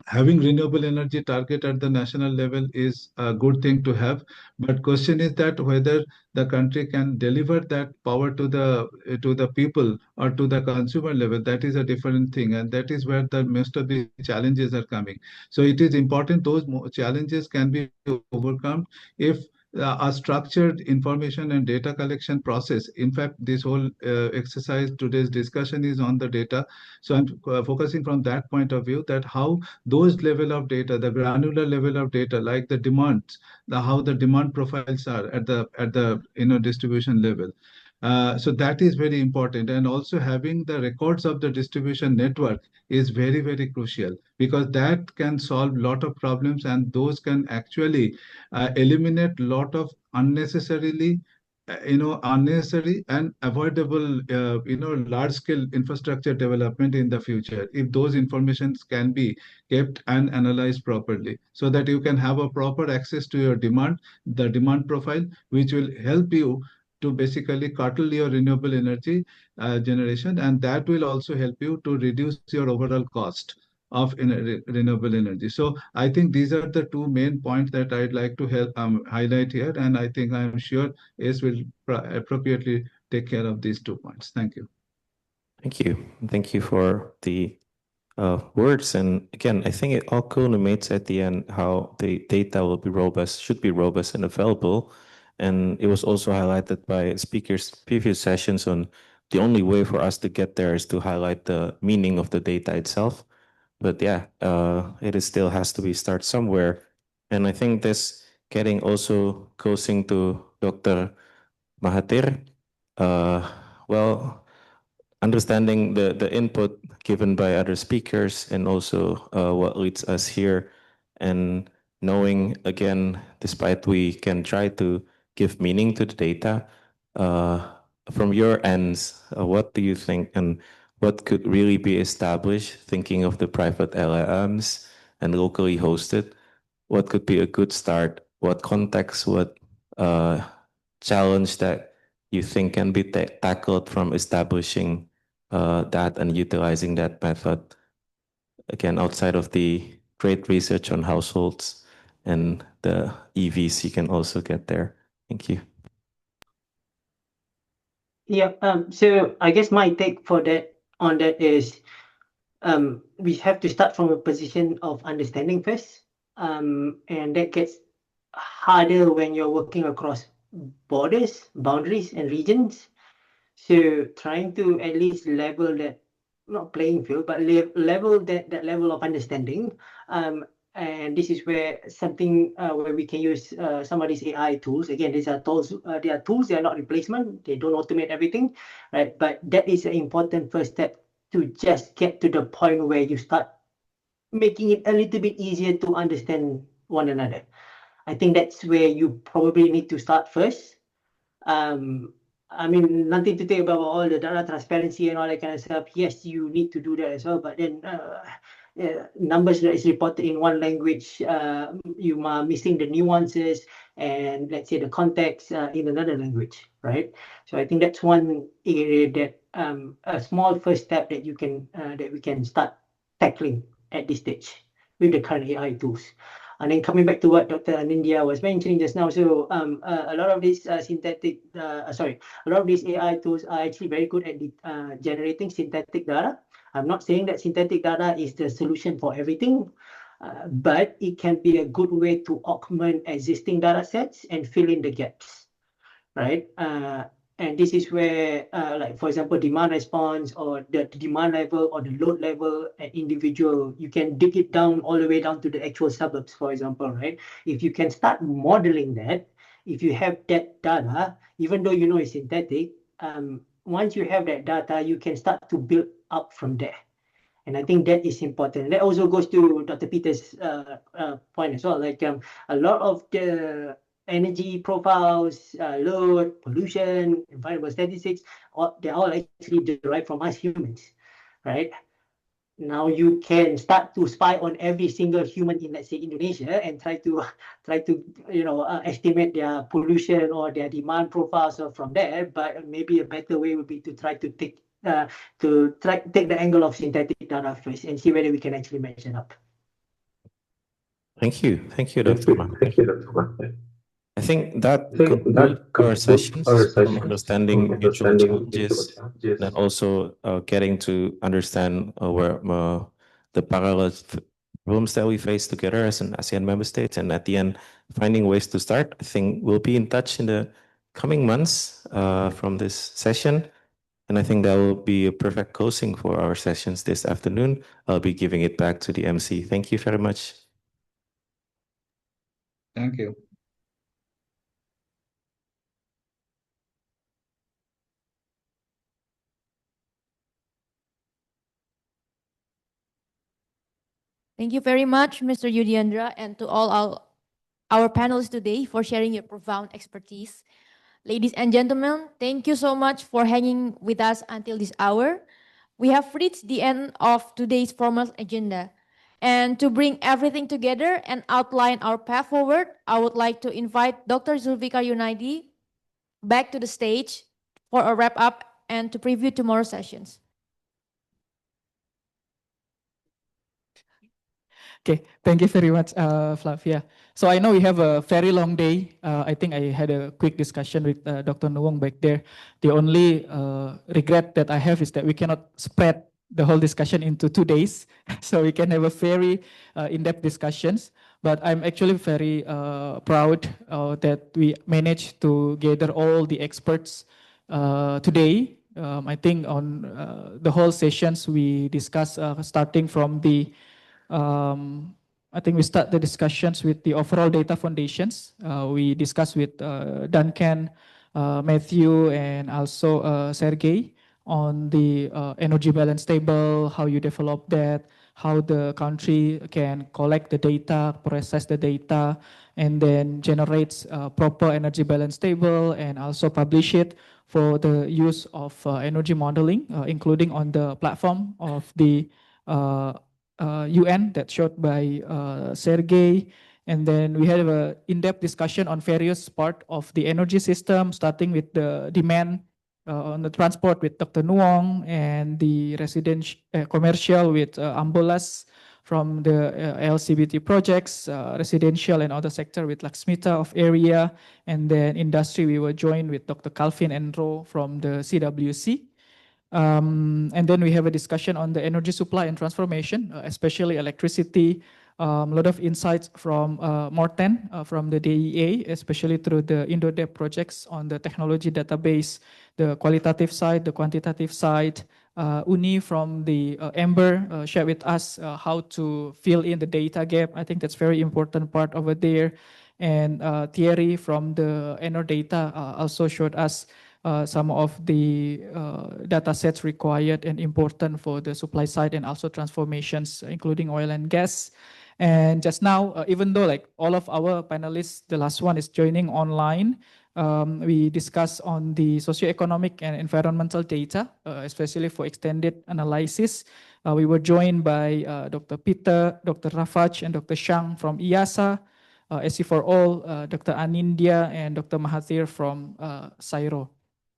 having renewable energy target at the national level is a good thing to have, but question is that whether the country can deliver that power to the people or to the consumer level. That is a different thing, and that is where the most of the challenges are coming. So it is important those challenges can be overcome if a structured information and data collection process. In fact, this whole exercise, today's discussion is on the data. So I'm focusing from that point of view, that how those level of data, the granular level of data, like the demands, how the demand profiles are at the distribution level. So that is very important, and also having the records of the distribution network is very, very crucial, because that can solve a lot of problems, and those can actually eliminate a lot of unnecessary and avoidable, large scale infrastructure development in the future, if those informations can be kept and analyzed properly, so that you can have a proper access to your demand, the demand profile, which will help you to basically curtail your renewable energy generation, and that will also help you to reduce your overall cost of renewable energy. So I think these are the two main points that I'd like to highlight here, and I think I'm sure ACE will appropriately take care of these 2 points. Thank you. Thank you. Thank you for the words. And again, I think it all culminates at the end how the data will be robust, should be robust and available. And it was also highlighted by speakers' previous sessions on the only way for us to get there is to highlight the meaning of the data itself. But yeah, it is still has to be start somewhere. And I think this getting also closing to Dr. Mahathir, well, understanding the input given by other speakers and also what leads us here, and knowing again, despite we can try to give meaning to the data, from your ends, what do you think and what could really be established, thinking of the private LLMs and locally hosted, what could be a good start? What context, what challenge that you think can be tackled from establishing that and utilizing that method? Again, outside of the great research on households and the EVs, you can also get there. Thank you. Yeah, so I guess my take for that on that is we have to start from a position of understanding first. And that gets harder when you're working across borders, boundaries, and regions. So trying to at least level that, not playing field, but level that level of understanding. And this is where something where we can use some of these AI tools. Again, these are tools. They are tools. They are not replacement. They don't automate everything, right? But that is an important first step to just get to the point where you start making it a little bit easier to understand one another. I think that's where you probably need to start first. I mean, nothing to say about all the data transparency and all that kind of stuff. Yes, you need to do that as well. But then numbers that is reported in one language, you are missing the nuances and let's say the context in another language, right? So I think that's one area that a small first step that you can that we can start tackling at this stage with the current AI tools. And then coming back to what Dr. Anindya was mentioning just now, so a lot of these a lot of these AI tools are actually very good at generating synthetic data. I'm not saying that synthetic data is the solution for everything, but it can be a good way to augment existing data sets and fill in the gaps, right? And this is where, like for example, demand response or the demand level or the load level at individual, you can dig it down all the way down to the actual suburbs, for example, right? If you can start modeling that, if you have that data, even though you know it's synthetic, once you have that data, you can start to build up from there. And I think that is important. That also goes to Dr. Peter's point as well. Like a lot of the energy profiles, load, pollution, environmental statistics, they're all actually derived from us humans, right? Now you can start to spy on every single human in, let's say, Indonesia, and try to estimate their pollution or their demand profiles from there. But maybe a better way would be to try to take the angle of synthetic data first and see whether we can actually match it up. Thank you, Dr. Mahathir. I think that concludes our sessions from understanding mutual challenges and also getting to understand where the parallel problems that we face together as an ASEAN member state, and at the end, finding ways to start. I think we'll be in touch in the coming months from this session. And I think that will be a perfect closing for our sessions this afternoon. I'll be giving it back to the MC. Thank you very much. Thank you. Thank you very much, Mr. Yudiendra, and to all our panelists today for sharing your profound expertise. Ladies and gentlemen, thank you so much for hanging with us until this hour. We have reached the end of today's formal agenda. And to bring everything together and outline our path forward, I would like to invite Dr. Zulfikar Yunaidi back to the stage for a wrap up and to preview tomorrow's sessions. Okay, thank you very much, Flavia. So I know we have a very long day. I think I had a quick discussion with Dr. Nuwong back there. The only regret that I have is that we cannot spread the whole discussion into 2 days, so we can have a very in-depth discussions. But I'm actually very proud that we managed to gather all the experts today I think on the whole sessions we discuss starting from the I think we start the discussions with the overall data foundations. We discuss with Duncan, Matthew, and also Sergey on the energy balance table, how you develop that, how the country can collect the data, process the data, and then generates a proper energy balance table and also publish it for the use of energy modeling, including on the platform of the UN that showed by Sergey. And then we had an in-depth discussion on various part of the energy system, starting with the demand on the transport with Dr. Nuong and the residential commercial with Ambulas from the LCBT projects, residential and other sector with Laksmita of area, and then industry we were joined with Dr. Calvin and Ro from the CWC. And then we have a discussion on the energy supply and transformation, especially electricity. A lot of insights from Morten from the DEA, especially through the IndoDep projects on the technology database, the qualitative side, the quantitative side. Uni from the Ember shared with us how to fill in the data gap. I think that's very important part over there. And Thierry from the Enerdata also showed us some of the data sets required and important for the supply side and also transformations, including oil and gas. And just now, even though like all of our panelists, the last one is joining online, we discuss on the socioeconomic and environmental data, especially for extended analysis. We were joined by Dr. Peter, Dr. Rafaj, and Dr. Shang from IASA, SC for All, Dr. Anindya, and Dr. Mahathir from CSIRO.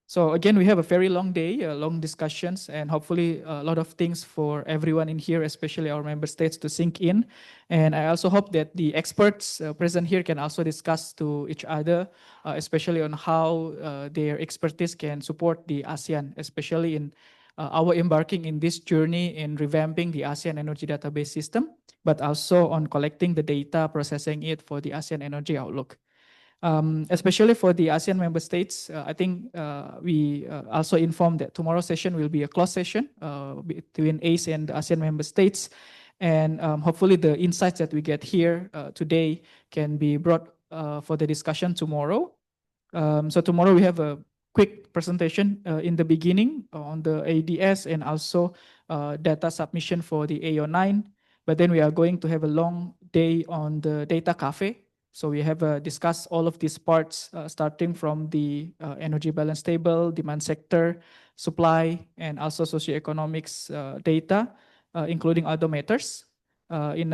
So again, we have a very long day, long discussions, and hopefully a lot of things for everyone in here, especially our member states, to sink in. And I also hope that the experts present here can also discuss to each other, especially on how their expertise can support the ASEAN, especially in our embarking in this journey in revamping the ASEAN energy database system, but also on collecting the data, processing it for the ASEAN energy outlook. Especially for the ASEAN member states, I think we also informed that tomorrow's session will be a closed session between ACE and the ASEAN member states. And hopefully the insights that we get here today can be brought for the discussion tomorrow. So tomorrow we have a quick presentation in the beginning on the ADS and also data submission for the AEO9. But then we are going to have a long day on the data cafe. So we have discussed all of these parts, starting from the energy balance table, demand sector, supply, and also socioeconomics data, including other matters, in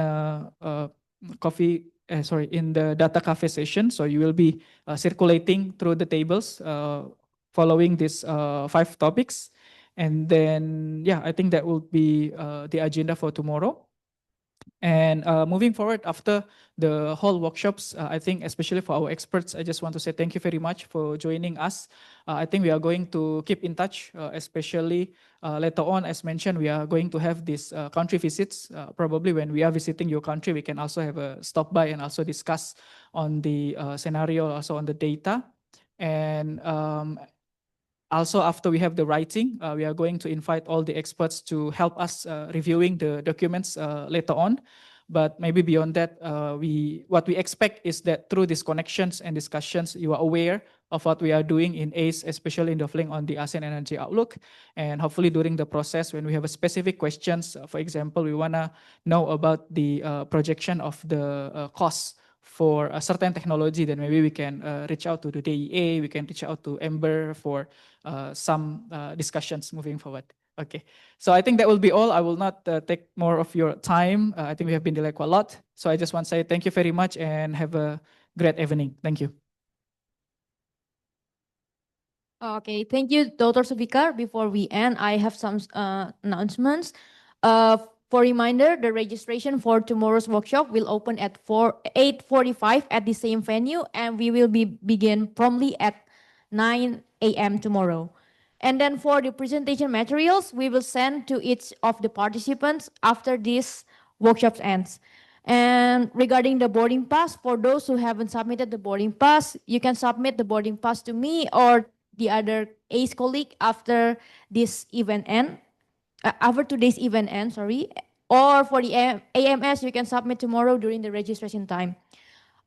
in the data cafe session. So you will be circulating through the tables, following these 5 topics. And then, yeah, I think that will be the agenda for tomorrow. And moving forward after the whole workshops, I think especially for our experts, I just want to say thank you very much for joining us. I think we are going to keep in touch, especially later on, as mentioned, we are going to have these country visits. Probably when we are visiting your country, we can also have a stop by and also discuss on the scenario, also on the data. And also, after we have the writing, we are going to invite all the experts to help us reviewing the documents later on. But maybe beyond that, what we expect is that through these connections and discussions, you are aware of what we are doing in ACE, especially in the fling on the ASEAN Energy Outlook. And hopefully during the process, when we have a specific questions, for example, we want to know about the projection of the costs for a certain technology, then maybe we can reach out to the DEA, we can reach out to Ember for some discussions moving forward. Okay, so I think that will be all. I will not take more of your time. I think we have been delayed quite a lot. So I just want to say thank you very much and have a great evening. Thank you. Okay, thank you, Dr. Sufikar. Before we end, I have some announcements. For reminder, the registration for tomorrow's workshop will open at 8:45 at the same venue, and we will begin promptly at 9 a.m. tomorrow. And then for the presentation materials, we will send to each of the participants after this workshop ends. And regarding the boarding pass, for those who haven't submitted the boarding pass, you can submit the boarding pass to me or the other ACE colleague after this event end, after today's event end, sorry. Or for the AMS, you can submit tomorrow during the registration time.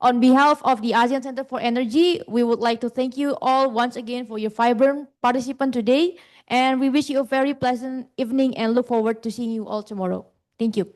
On behalf of the ASEAN Center for Energy, we would like to thank you all once again for your vibrant participation today. And we wish you a very pleasant evening and look forward to seeing you all tomorrow. Thank you.